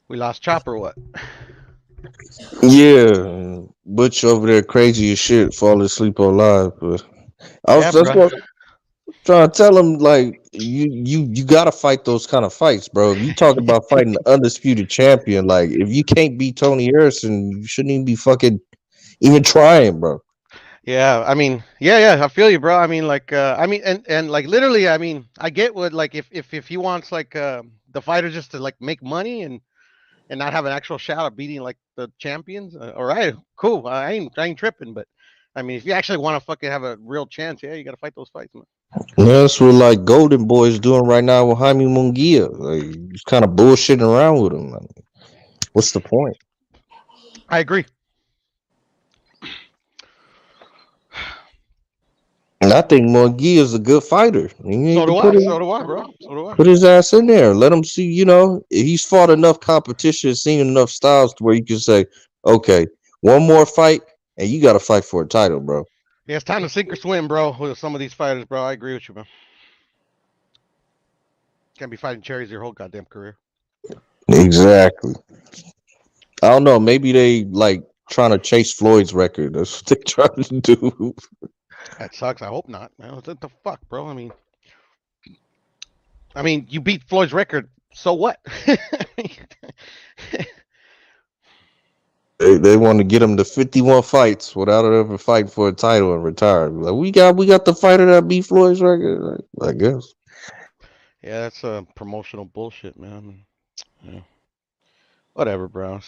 We lost Chop or what? Yeah, Butch over there crazy as shit, falling asleep on live. But I was Yeah, that's bro. what trying to tell him like you gotta fight those kind of fights, bro. If you talk about fighting the undisputed champion, like if you can't beat Tony Harrison, you shouldn't even be fucking even trying, bro. Yeah, I mean, yeah, I feel you, bro. I mean, like, I mean, and like literally, I mean, I get what like if he wants like the fighter just to like make money and not have an actual shot at beating like the champions. All right, cool. I ain't tripping, but I mean, if you actually want to fucking have a real chance, yeah, you got to fight those fights, man. That's what like Golden Boy is doing right now with Jaime Munguia. Like he's kind of bullshitting around with him. Like, what's the point? I agree. And I think Munguia is a good fighter. He need So to do I. So do I, bro. So do I. put his ass in there. Let him see. You know, he's fought enough competition, seen enough styles to where you can say, okay, one more fight, and you got to fight for a title, bro. Yeah, it's time to sink or swim, bro. With some of these fighters, bro. I agree with you, man. Can't be fighting cherries your whole goddamn career. Exactly. I don't know. Maybe they like trying to chase Floyd's record. That's what they trying to do. That sucks. I hope not, man. What the fuck, bro? I mean, you beat Floyd's record. So what? They want to get him to 51 fights without ever fighting for a title and retire. Like we got the fighter that beat Floyd's record. Like, I guess. Yeah, that's promotional bullshit, man. Yeah. Whatever, bro.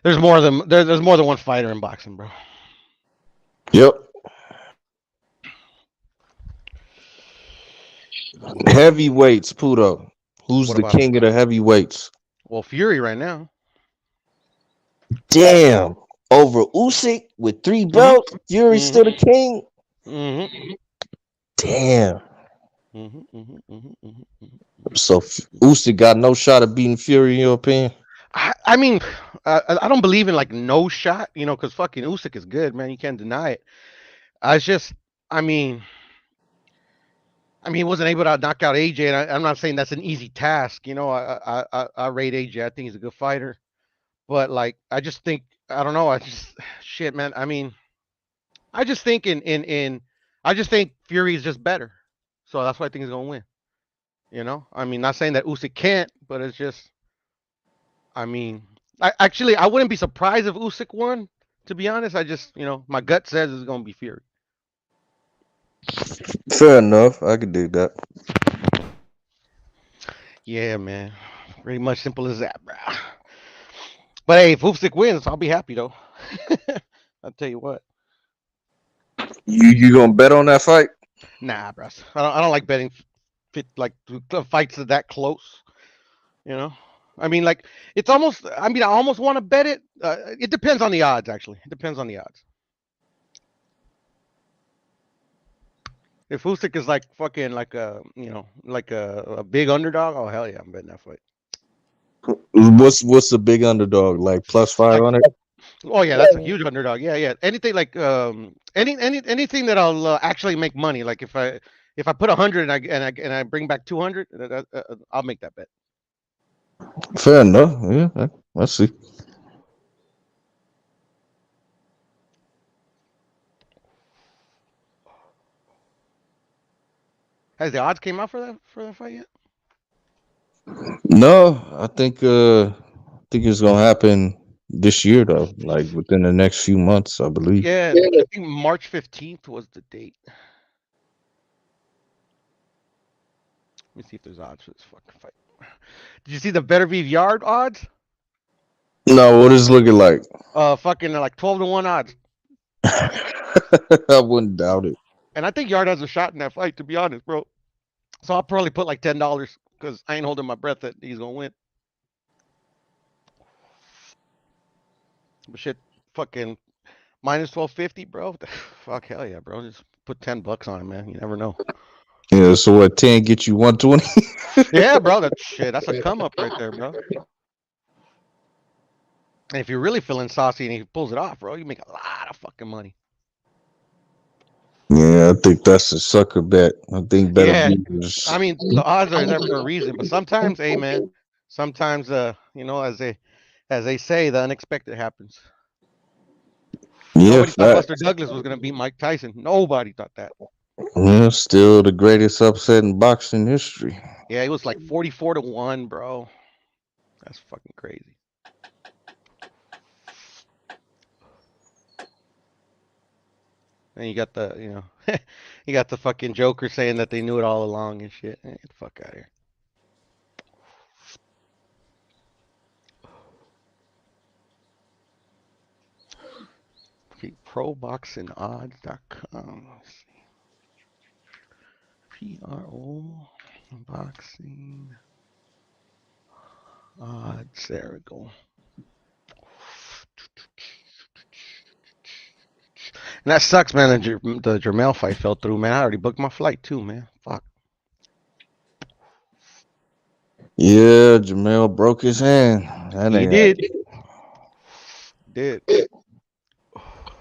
There's more than one fighter in boxing, bro. Yep. Heavyweights, Puto. Who's What the about him? king of the heavyweights? Well, Fury right now. Damn. Over Usyk with 3 belts, Fury's still the king. Mm-hmm. Damn. Mm-hmm. So Usyk got no shot of beating Fury in your opinion? I mean, I don't believe in like no shot, because fucking Usyk is good, man. You can't deny it. I just, I mean, he wasn't able to knock out AJ, and I'm not saying that's an easy task. I rate AJ. I think he's a good fighter, but like, I just think I don't know. Shit, man. I mean, I just think I just think Fury is just better, so that's why I think he's gonna win. I mean, not saying that Usyk can't, but it's just, I mean, I wouldn't be surprised if Usyk won. To be honest, I just, my gut says it's gonna be Fury. Fair enough. I could dig that. Yeah, man. Pretty much simple as that, bro. But hey, if Usyk wins, I'll be happy though. I'll tell you what. You gonna bet on that fight? Nah, bro. I don't like betting like fights that close. I mean, like it's almost. I mean, I almost want to bet it. It depends on the odds, actually. It depends on the odds. If Usyk is like fucking like a big underdog, oh hell yeah, I'm betting that fight. What's the big underdog like plus Like, 500? oh yeah, that's a huge underdog. Yeah. Anything like anything that I'll actually make money. Like if I put 100 and I bring back 200, I'll make that bet. Fair enough. Yeah, let's see. Has the odds came out for that fight yet? No, I think it's gonna happen this year though, like within the next few months, I believe. Yeah, I think March 15th was the date. Let me see if there's odds for this fucking fight. Did you see the Better Be Yard odds? No, what is it looking like? Fucking like 12-1 odds. I wouldn't doubt it. And I think Yard has a shot in that fight, to be honest, bro. So I'll probably put like $10 because I ain't holding my breath that he's gonna win. But shit, fucking minus 1250, bro. Fuck hell yeah, bro. Just put $10 on it, man. You never know. Yeah, so what 10 get you 120? Yeah, bro. That's a come up right there, bro. And if you're really feeling saucy and he pulls it off, bro, you make a lot of fucking money. Yeah, I think that's a sucker bet. I think better Yeah, be. I mean the odds are there for a reason, but sometimes, hey man, sometimes as they say, the unexpected happens. Yeah, Nobody thought fact. Buster Douglas was gonna beat Mike Tyson. Nobody thought that. Yeah, still the greatest upset in boxing history. Yeah, it was like 44-1, bro. That's fucking crazy. And you got you got the fucking Joker saying that they knew it all along and shit. Get the fuck out of here. Okay, proboxingodds.com. Let's see. PRO boxing odds. There we go. And that sucks, man. The Jermell fight fell through, man. I already booked my flight too, man. Fuck. Yeah, Jamel broke his hand. That He ain't. did.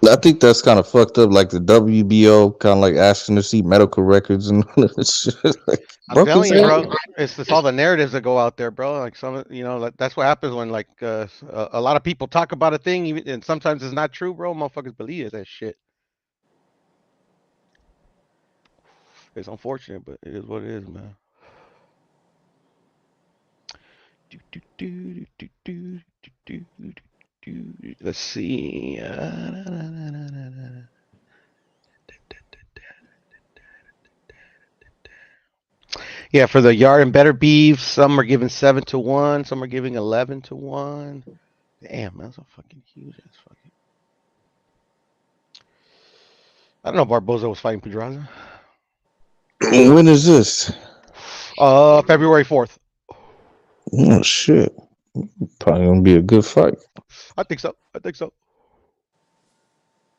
I think that's kind of fucked up. Like the WBO, kind of like asking to see medical records and all this shit. Like, I'm broke telling his you, hand. bro. It's all the narratives that go out there, bro. Like that's what happens when a lot of people talk about a thing, even and sometimes it's not true, bro. Motherfuckers believe it, that shit. It's unfortunate, but it is what it is, man. Let's see. Yeah, for the Yard and Better beef, some are giving 7-1, some are giving 11-1. Damn, that's a fucking huge ass fucking. I don't know if Barboza was fighting Pedraza. When is this? February 4th. Oh shit! Probably gonna be a good fight. I think so.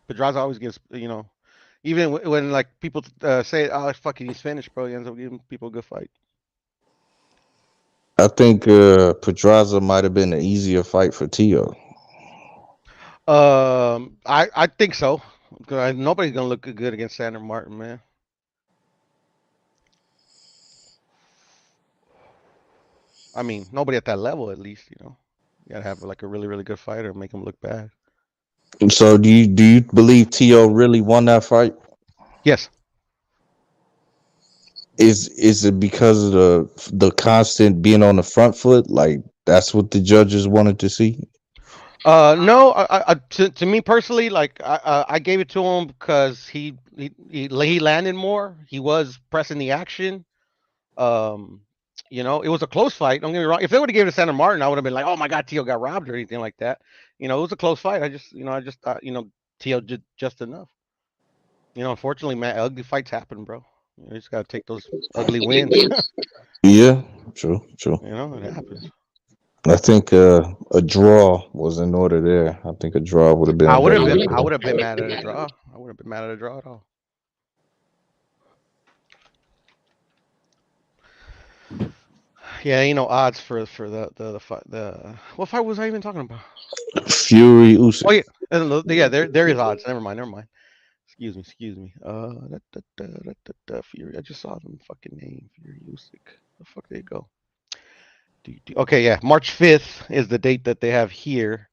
Pedraza always gets, even when like people say, "Oh, fucking, he's finished," bro. He ends up giving people a good fight. I think Pedraza might have been an easier fight for Tio. I think so. Because nobody's gonna look good against Sandra Martin, man. I mean, nobody at that level, at least, You gotta have like a really, really good fighter and make him look bad. So do you believe Tio really won that fight? Yes. Is it because of the constant being on the front foot? Like that's what the judges wanted to see? No. To me personally, like I gave it to him because he landed more. He was pressing the action. It was a close fight. Don't get me wrong. If they would have given it to Sandra Martin, I would have been like, "Oh my God, Tio got robbed" or anything like that. It was a close fight. I just thought, Tio did just enough. Unfortunately, man, ugly fights happen, bro. You just gotta take those ugly wins. Yeah, true. It happens. I think a draw was in order there. I think a draw would have been. I a would better have been. I result. would have been mad at a draw. I wouldn't have been mad at a draw at all. Yeah, odds for the fight. What fight was I even talking about? Fury Usyk. Oh yeah, there is odds. Never mind. Excuse me. Fury. I just saw them fucking name. Fury Usyk. The fuck they go? Okay, yeah. March 5th is the date that they have here,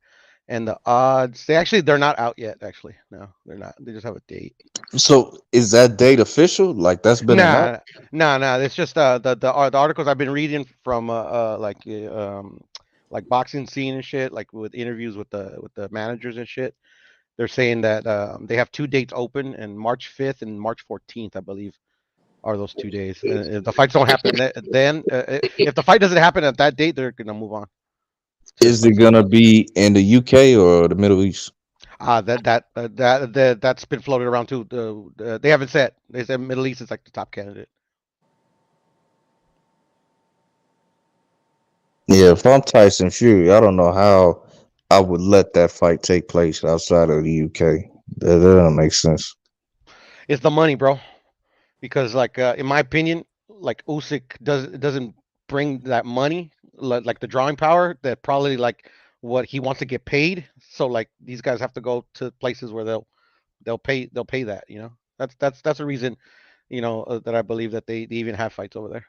and the odds. They're not out yet. Actually, no, they're not. They just have a date. So is that date official? Like that's been announced? Nah. It's just the articles I've been reading from like boxing scene and shit, like with interviews with the managers and shit. They're saying that they have 2 dates open, and March 5th and March 14th, I believe, are those 2 days. If the fights don't happen then, if the fight doesn't happen at that date, they're gonna move on to the Is it place. gonna be in the UK or the Middle East? That's been floated around too. They haven't said. They said Middle East is like the top candidate. Yeah, if I'm Tyson Fury, I don't know how I would let that fight take place outside of the UK. That don't make sense. It's the money, bro. Because like in my opinion, like Usyk doesn't bring that money like the drawing power that probably like what he wants to get paid. So like these guys have to go to places where they'll pay that. That's a reason that I believe that they even have fights over there.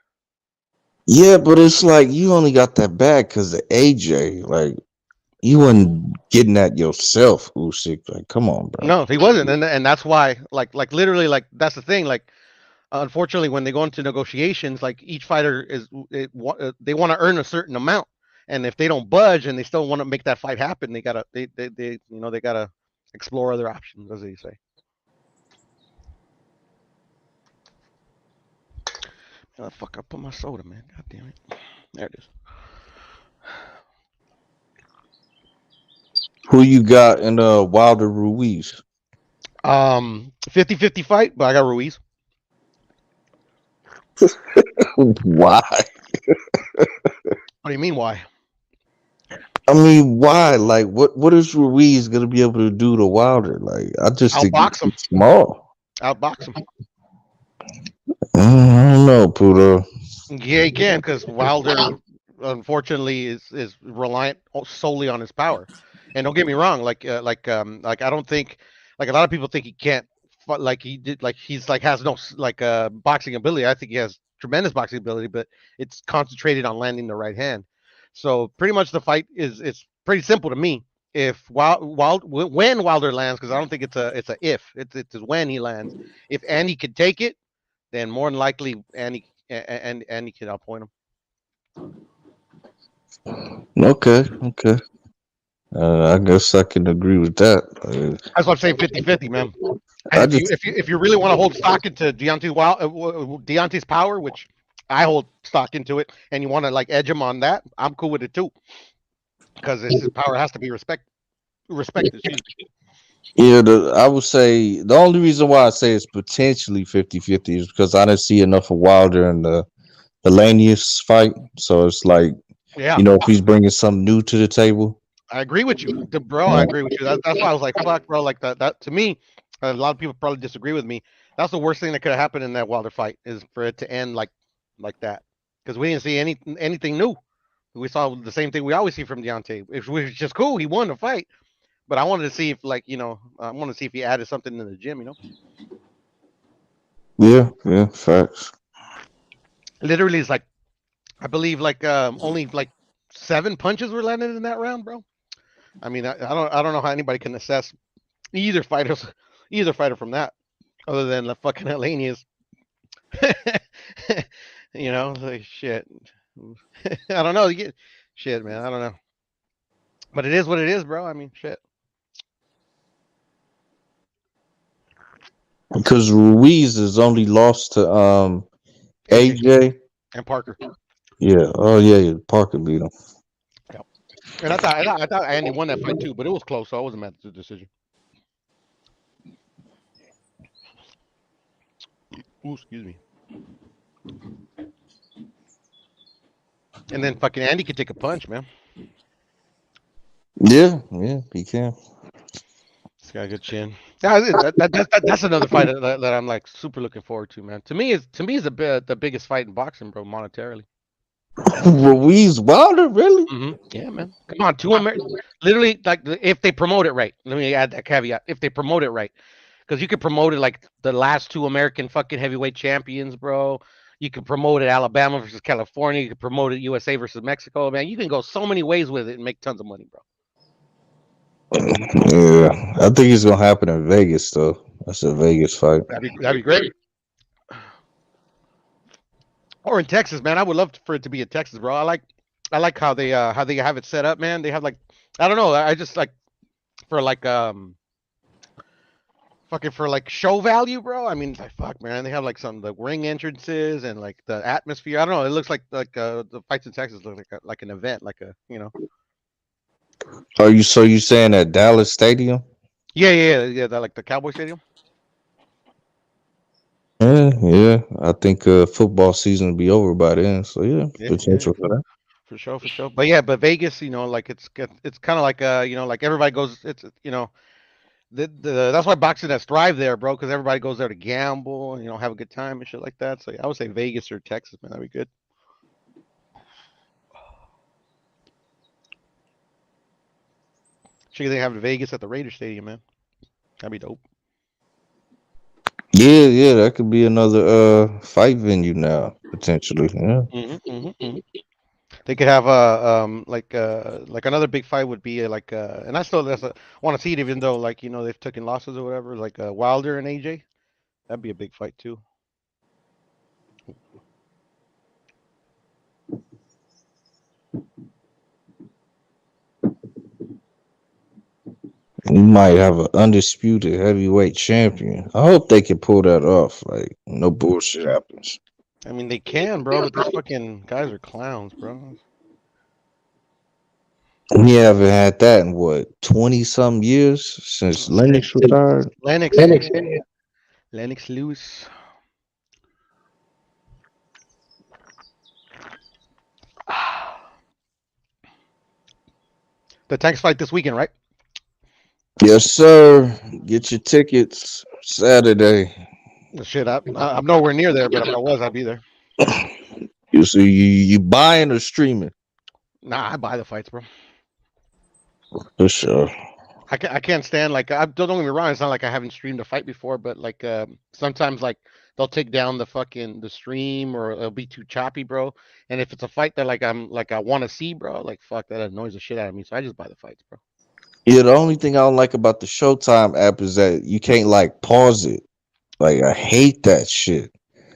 Yeah, but it's like you only got that back because of AJ. Like you wasn't getting that yourself, Usyk. Like, come on, bro. No, he wasn't, and that's why like literally like that's the thing like. Unfortunately, when they go into negotiations, like each fighter they want to earn a certain amount, and if they don't budge and they still want to make that fight happen, they gotta explore other options, as they say. Oh, fuck! I put my soda, man. God damn it! There it is. Who you got in Wilder Ruiz? 50-50 fight, but I got Ruiz. Why? What do you mean? Why? I mean, why? Like, what is Ruiz gonna be able to do to Wilder? Like, I just think Outbox him. he's small. Outbox him. I don't know, Puto. Yeah, he can because Wilder, unfortunately, is reliant solely on his power. And don't get me wrong, like I don't think like a lot of people think he can't like he did like he's like has no boxing ability. I think he has tremendous boxing ability, but it's concentrated on landing the right hand. So pretty much the fight is it's pretty simple to me. If when Wilder lands, because I don't think it's a if it's when he lands. If Andy could take it, then more than likely Andy can outpoint him. Okay, okay. I guess I can agree with that. That's what I'm saying, 50-50, man. I And just, if you really want to hold stock into Deontay's power, which I hold stock into it, and you want to like edge him on that, I'm cool with it too, because his power has to be respected. Excuse me. yeah, I would say the only reason why I say it's potentially 50-50 is because I didn't see enough of Wilder in the Lanius fight. So it's like, Yeah, if he's bringing something new to the table. I agree with you, bro. I agree with you. That's why I was like, fuck, bro. Like that to me, a lot of people probably disagree with me. That's the worst thing that could have happened in that Wilder fight is for it to end like that, because we didn't see anything new. We saw the same thing we always see from Deontay, which was just cool. He won the fight, but I wanted to see if I want to see if he added something in the gym. Yeah, yeah, facts. Literally, it's like I believe like only like 7 punches were landed in that round, bro. I mean, I don't know how anybody can assess either fighters, either fighter from that, other than the fucking Hellenius. Like shit. I don't know. Shit, man. I don't know. But it is what it is, bro. I mean, shit. Because Ruiz is only lost to AJ and Parker. Yeah. Oh yeah, Parker beat him. Yep. And I thought Andy won that fight too, but it was close, so I wasn't mad at the decision. Ooh, excuse me. And then fucking Andy could take a punch, man. Yeah, yeah, he can. He's got a good chin. That's another fight that I'm like super looking forward to, man. To me, is the biggest fight in boxing, bro, monetarily. Ruiz Wilder, really? Mm-hmm. Yeah, man. Come on, literally, like if they promote it right. Let me add that caveat: if they promote it right, because you could promote it like the last two American fucking heavyweight champions, bro. You can promote it Alabama versus California. You can promote it USA versus Mexico, man. You can go so many ways with it and make tons of money, bro. Yeah, I think it's gonna happen in Vegas though. That's a Vegas fight. That'd be great. Or in Texas, man. I would love for it to be in Texas, bro. I I like how they have it set up, man. They have like I don't know. I just like for like fucking for like show value, bro. I mean, like fuck, man. They have like some the ring entrances and like the atmosphere. I don't know. It looks like the fights in Texas look like an event, like a you know. Are you so you saying at Dallas Stadium? Yeah. That like the Cowboy Stadium. Yeah. I think football season will be over by then. So yeah, Yeah. potential for that. For sure. But yeah, but Vegas, like it's kind of like like everybody goes. It's that's why boxing has thrived there, bro. Because everybody goes there to gamble and have a good time and shit like that. So yeah, I would say Vegas or Texas, man. That'd be good. Should they have Vegas at the Raider Stadium, man? That'd be dope. Yeah, that could be another fight venue now potentially. Yeah. Hmm. They could have like another big fight would be and I still want to see it even though like they've taken losses or whatever like Wilder and AJ. That'd be a big fight too. We might have an undisputed heavyweight champion. I hope they can pull that off. Like no bullshit happens. I mean they can, bro, but these fucking guys are clowns, bro. We haven't had that in what 20 some years since Lennox retired. Lennox, man. Lennox Lewis. The Tanks fight this weekend, right? Yes, sir. Get your tickets Saturday. Shit, I'm nowhere near there, but if I was, I'd be there. You see, you buying or streaming? Nah, I buy the fights, bro. For sure. I can't stand like don't get me wrong. It's not like I haven't streamed a fight before, but like sometimes like they'll take down the stream or it'll be too choppy, bro. And if it's a fight that like I want to see, bro, like fuck that annoys the shit out of me. So I just buy the fights, bro. Yeah, the only thing I don't like about the Showtime app is that you can't like pause it. Like I hate that shit.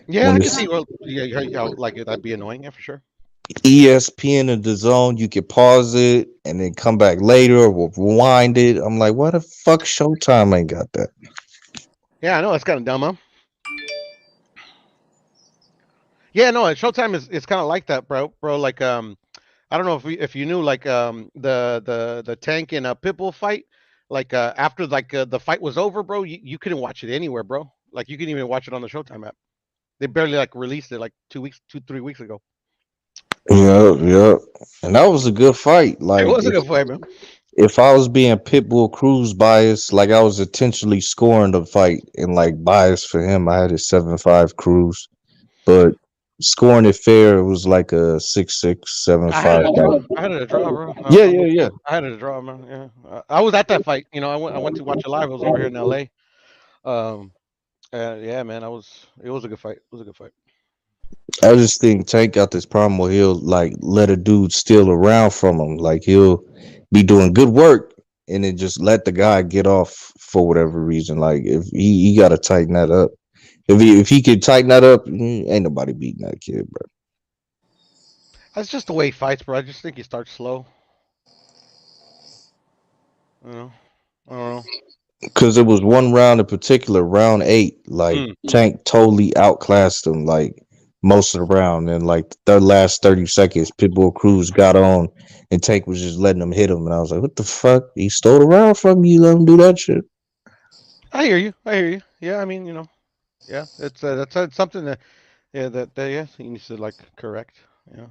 Yeah, When I can it's see. Well, yeah, like that'd be annoying. Yeah, for sure. ESPN and the zone, you can pause it and then come back later or rewind it. I'm like, why the fuck Showtime ain't got that? Yeah, I know it's kind of dumb, huh? Yeah, no, Showtime is it's kind of like that, bro. Bro, like I don't know if you knew like the Tank and Pitbull fight, like after like the fight was over, bro, you couldn't watch it anywhere, bro. Like you couldn't even watch it on the Showtime app. They barely like released it like 3 weeks ago. Yeah. And that was a good fight. It Like was a good fight, man. if I was being Pitbull Cruz biased, like I was intentionally scoring the fight and like biased for him, I had a 7-5 Cruz. But scoring it fair, it was like a 6-6, I had 7-5. it a draw. I had it a draw, bro. Yeah. I had it a draw, man. Yeah, I was at that fight. I went to watch it live. I was over here in LA. Um, yeah, man, It was a good fight. It was a good fight. I just think Tank got this problem where he'll like let a dude steal around from him. Like he'll be doing good work and then just let the guy get off for whatever reason. Like if he got to tighten that up. If he could tighten that up, ain't nobody beating that kid, bro. That's just the way he fights, bro. I just think he starts slow. You know, I don't know. Because it was one round in particular, round 8. Like Tank totally outclassed him. Like most of the round, and like the last 30 seconds, Pitbull Cruz got on, and Tank was just letting him hit him. And I was like, "What the fuck? He stole the round from you. Let him do that shit." I hear you. I hear you. Yeah, I mean, yeah, that's something that, yeah, that yeah, he needs to like correct. Yeah.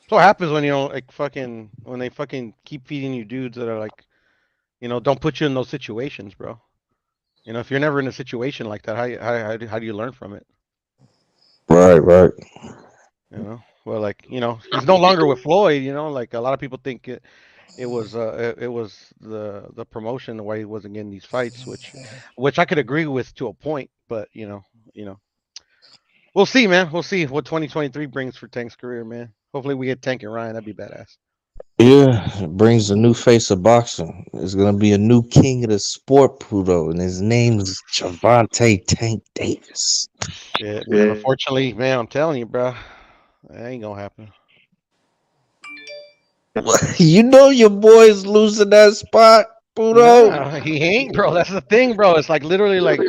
So what happens when like fucking when they fucking keep feeding you dudes that are like, don't put you in those situations, bro. If you're never in a situation like that, how do you learn from it? Right. Well, like he's no longer with Floyd. Like a lot of people think it was the promotion why he wasn't getting these fights, which I could agree with to a point, but we'll see, man. We'll see what 2023 brings for Tank's career, man. Hopefully we get Tank and Ryan. That'd be badass. Yeah, it brings a new face of boxing. There's gonna be a new king of the sport, Pluto, and his name's Gervonta Tank Davis. Shit, man. Unfortunately, man, I'm telling you, bro. That ain't gonna happen. You know your boy's losing that spot, Puto. Nah, he ain't, bro. That's the thing, bro. It's like literally like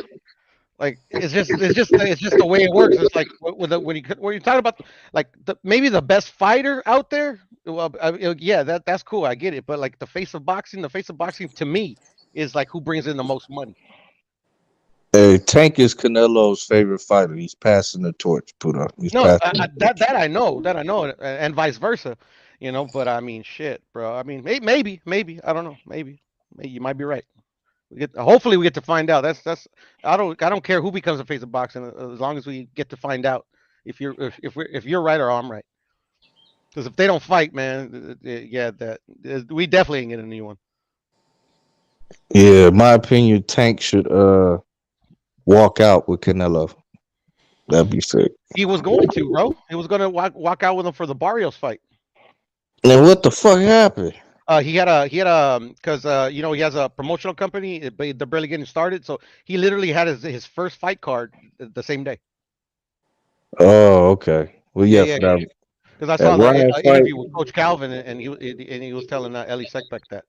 it's just the way it works. It's like when you talk about like maybe the best fighter out there. Well, yeah, that's cool. I get it. But like the face of boxing to me is like who brings in the most money. Hey, Tank is Canelo's favorite fighter. He's passing the torch, Puto. He's No, passing the torch. that I know, and vice versa. But I mean, shit, bro. I mean, maybe I don't know. Maybe you might be right. Hopefully we get to find out. That's I don't care who becomes the face of boxing as long as we get to find out if you're right or I'm right. Because if they don't fight, man, yeah, we definitely ain't getting a new one. Yeah, my opinion, Tank should walk out with Canelo. That'd be sick. He was going to, bro. He was gonna walk out with him for the Barrios fight. And what the fuck happened? Because he has a promotional company, but they're barely getting started. So he literally had his first fight card the same day. Oh, okay. Well, Yeah, yeah, yeah. for that Because I that saw the Ryan fight. interview with Coach Calvin, and he was telling Ellie Sekbeck that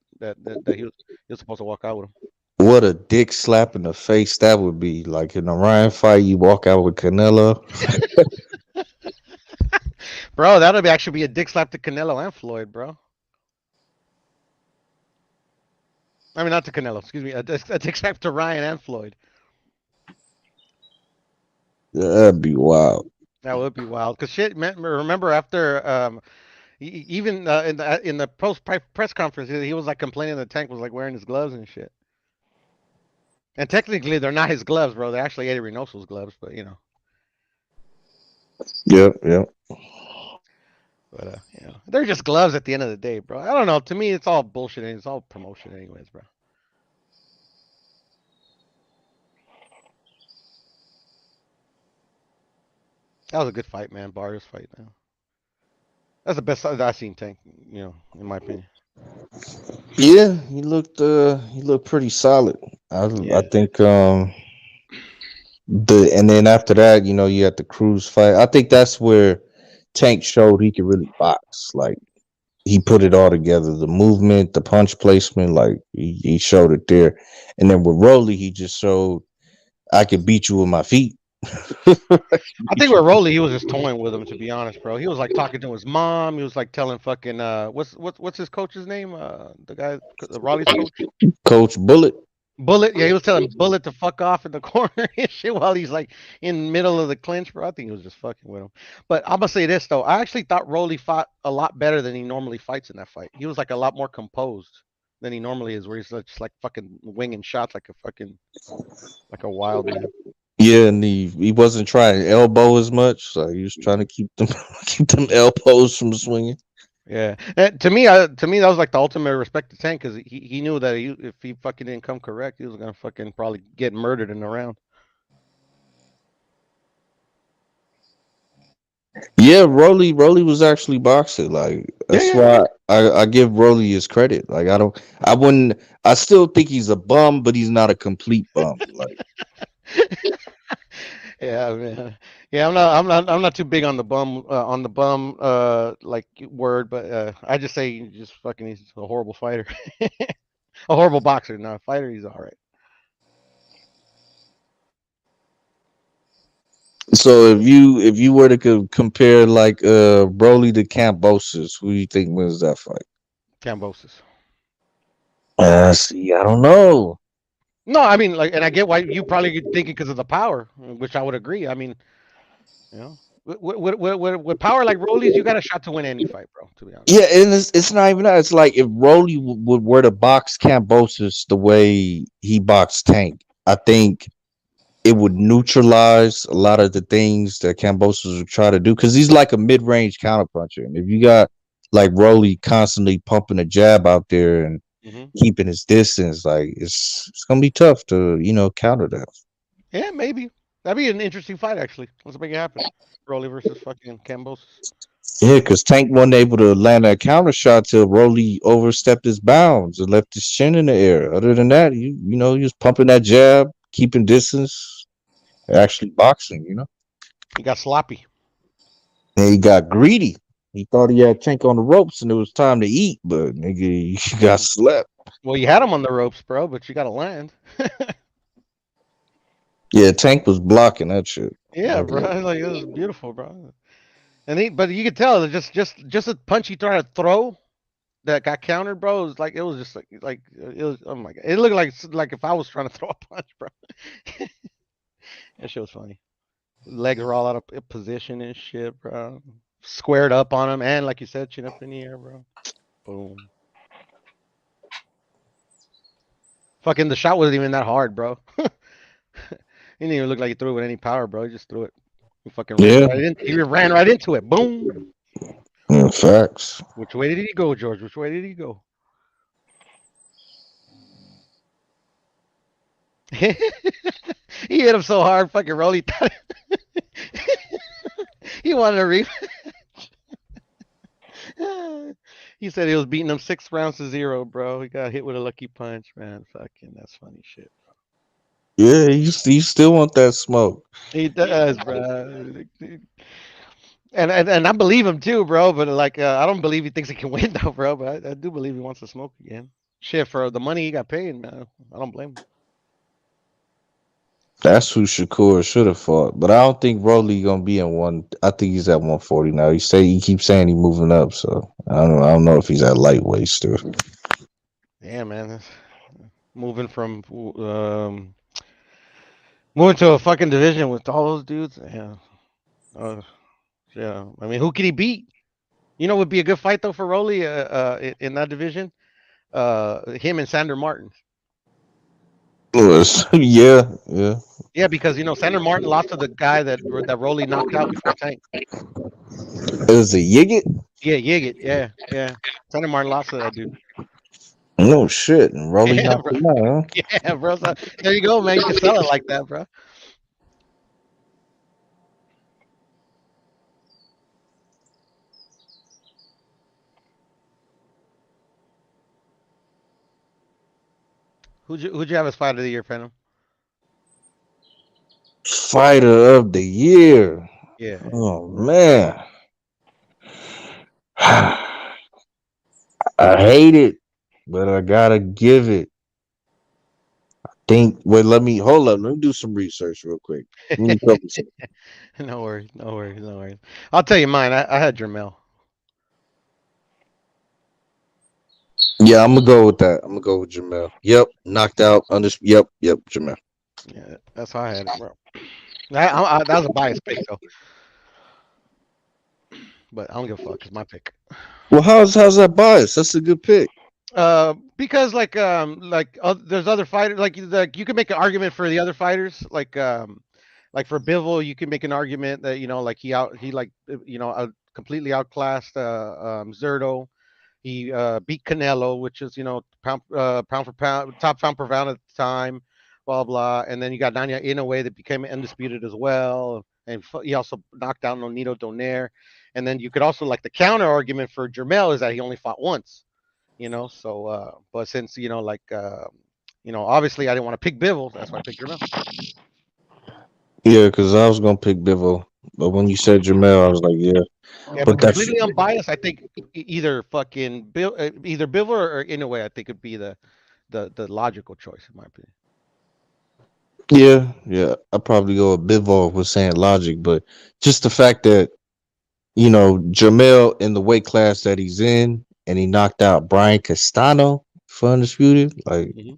he was supposed to walk out with him. What a dick slap in the face that would be. Like in a Ryan fight, you walk out with Canelo. Bro, that would actually be a dick slap to Canelo and Floyd, bro. I mean, not to Canelo. Excuse me, a dick slap to Ryan and Floyd. That'd be wild. That would be wild. Cause shit, man, remember after even in the press conference, he was like complaining the Tank was like wearing his gloves and shit. And technically, they're not his gloves, bro. They're actually Eddie Reynoso's gloves, but Yep. But they're just gloves at the end of the day, bro. I don't know. To me, it's all bullshit. And it's all promotion, anyways, bro. That was a good fight, man. Barrios fight, man. That's the best fight that I've seen Tank. In my opinion. Yeah, he looked pretty solid. I think and then after that, you had the Cruz fight. I think that's where Tank showed he could really box. Like he put it all together, the movement, the punch placement, like he showed it there. And then with Rolly, he just showed I could beat you with my feet. I think with Rolly, he was just toying with him. To be honest, bro, he was like talking to his mom. He was like telling fucking what's his coach's name? The guy, Raleigh's coach. Coach Bullet. Bullet, yeah, he was telling Bullet to fuck off in the corner and shit while he's like in the middle of the clinch, bro. I think he was just fucking with him. But I'm gonna say this though, I actually thought Rolly fought a lot better than he normally fights in that fight. He was like a lot more composed than he normally is, where he's just like fucking winging shots like a wild man. Yeah, and he wasn't trying to elbow as much, so he was trying to keep them elbows from swinging. Yeah, and to me, that was like the ultimate respect to Tank because he knew that if he fucking didn't come correct, he was gonna fucking probably get murdered in the round. Yeah, Rolly was actually boxing. Like that's why I give Rolly his credit. Like I still think he's a bum, but he's not a complete bum. Like Yeah, man. Yeah, I'm not too big on the bum like word, but I just say he's a horrible fighter. A horrible boxer, not a fighter, he's all right. so if you were to compare like Broly to Cambosis, who do you think wins that fight? Cambosis. See, I don't know. No, I mean and I get why you probably think it because of the power, which I would agree. I mean, with power like Rolly's, you got a shot to win any fight, bro. To be honest. Yeah, and it's not even that. It's like if Rolly were to box Cambosis the way he boxed Tank, I think it would neutralize a lot of the things that Cambosis would try to do because he's like a mid-range counterpuncher. And if you got like Rolly constantly pumping a jab out there and keeping his distance, like it's gonna be tough to counter that. Yeah, maybe that'd be an interesting fight. Actually, let's make it happen. Rolly versus fucking Cambosis. Yeah, because Tank wasn't able to land that counter shot till Rolly overstepped his bounds and left his chin in the air. Other than that, he was pumping that jab, keeping distance, actually boxing. He got sloppy. And he got greedy. He thought he had Tank on the ropes and it was time to eat, but nigga, he got slept. Well, you had him on the ropes, bro, but you got to land. Yeah, Tank was blocking that shit. Yeah, bro. Like it was beautiful, bro. But you could tell that just a punch he tried to throw that got countered, bro. It was just like it was. Oh my god, it looked like if I was trying to throw a punch, bro. That shit was funny. Legs were all out of position and shit, bro. Squared up on him, and like you said, chin up in the air, bro. Boom. Fucking the shot wasn't even that hard, bro. He didn't even look like he threw it with any power, bro. He just threw it. He fucking ran Yeah. right in. He ran right into it. Boom. Yeah, facts. Which way did he go, George? Which way did he go? He hit him so hard, fucking Rolly thought he wanted a rematch. He said he was beating him 6 rounds to 0, bro. He got hit with a lucky punch, man. Fucking, that's funny shit. Yeah, you still want that smoke. He does, bro. And I believe him too, bro. But like, I don't believe he thinks he can win though, bro. But I do believe he wants to smoke again. Shit, for the money he got paid, man. I don't blame him. That's who Shakur should have fought. But I don't think Rolly gonna be in one. I think he's at 140 now. He keeps saying he's moving up, so I don't know if he's at lightweight still. Yeah, man. Moving from moving to a fucking division with all those dudes. Yeah. Yeah. I mean, who could he beat? You know, would be a good fight though for Rolly in that division. Him and Sander Martin. Yeah. Yeah, because Sander Martin lost to the guy that Rolly knocked out before Tank. Is it Yigit? Yeah, Yigit. Yeah. Sander Martin lost to that dude. No shit. And Rolly Yeah, knocked bro. him out, huh? Yeah, bro. So, there you go, man. You can sell it like that, bro. Who'd you have as fighter of the year, Phantom? Fighter of the year. Yeah. Oh man. I hate it, but I gotta give it. Wait, let me hold up. Let me do some research real quick. Let me couple some- No worries, no worries, no worries. I'll tell you mine. I had Jermel. Yeah, I'm gonna go with that. I'm gonna go with Jamel. Yep, knocked out. Yep, Jamel. Yeah, that's how I had it, bro. That was a biased pick though, but I don't give a fuck. It's my pick. Well, how's that bias? That's a good pick. Because there's other fighters like you can make an argument for the other fighters like for Bivol you can make an argument that like completely outclassed Zerto. He beat Canelo, which is pound for pound top pound per pound at the time, blah blah. And then you got Nanya Inoue that became undisputed as well, and he also knocked out Nonito Donaire. And then you could also like the counter argument for Jermel is that he only fought once. So but since obviously I didn't want to pick Bivol, that's why I picked Jermel. Yeah, because I was gonna pick Bivol, but when you said Jamel, I was like, yeah. Yeah, but But that's completely unbiased, I think either fucking either Bivol or Inoue, I think would be the logical choice in my opinion. yeah. I probably go with Bivol with saying logic, but just the fact that Jamel in the weight class that he's in, and he knocked out Brian Castano for undisputed. Like, Mm-hmm.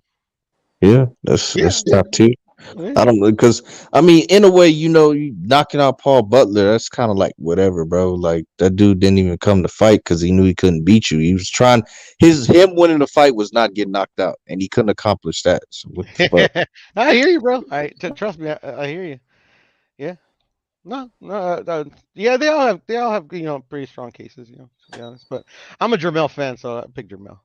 yeah, that's top tier. Yeah. I don't know because I mean, in a way, you knocking out Paul Butler, that's kind of like whatever, bro. Like that dude didn't even come to fight because he knew he couldn't beat you. He was trying him winning the fight was not getting knocked out, and he couldn't accomplish that. So what the fuck? I hear you, bro. Trust me, I hear you. Yeah. No. Yeah, they all have pretty strong cases, to be honest. But I'm a Jermel fan, so I picked Jermel.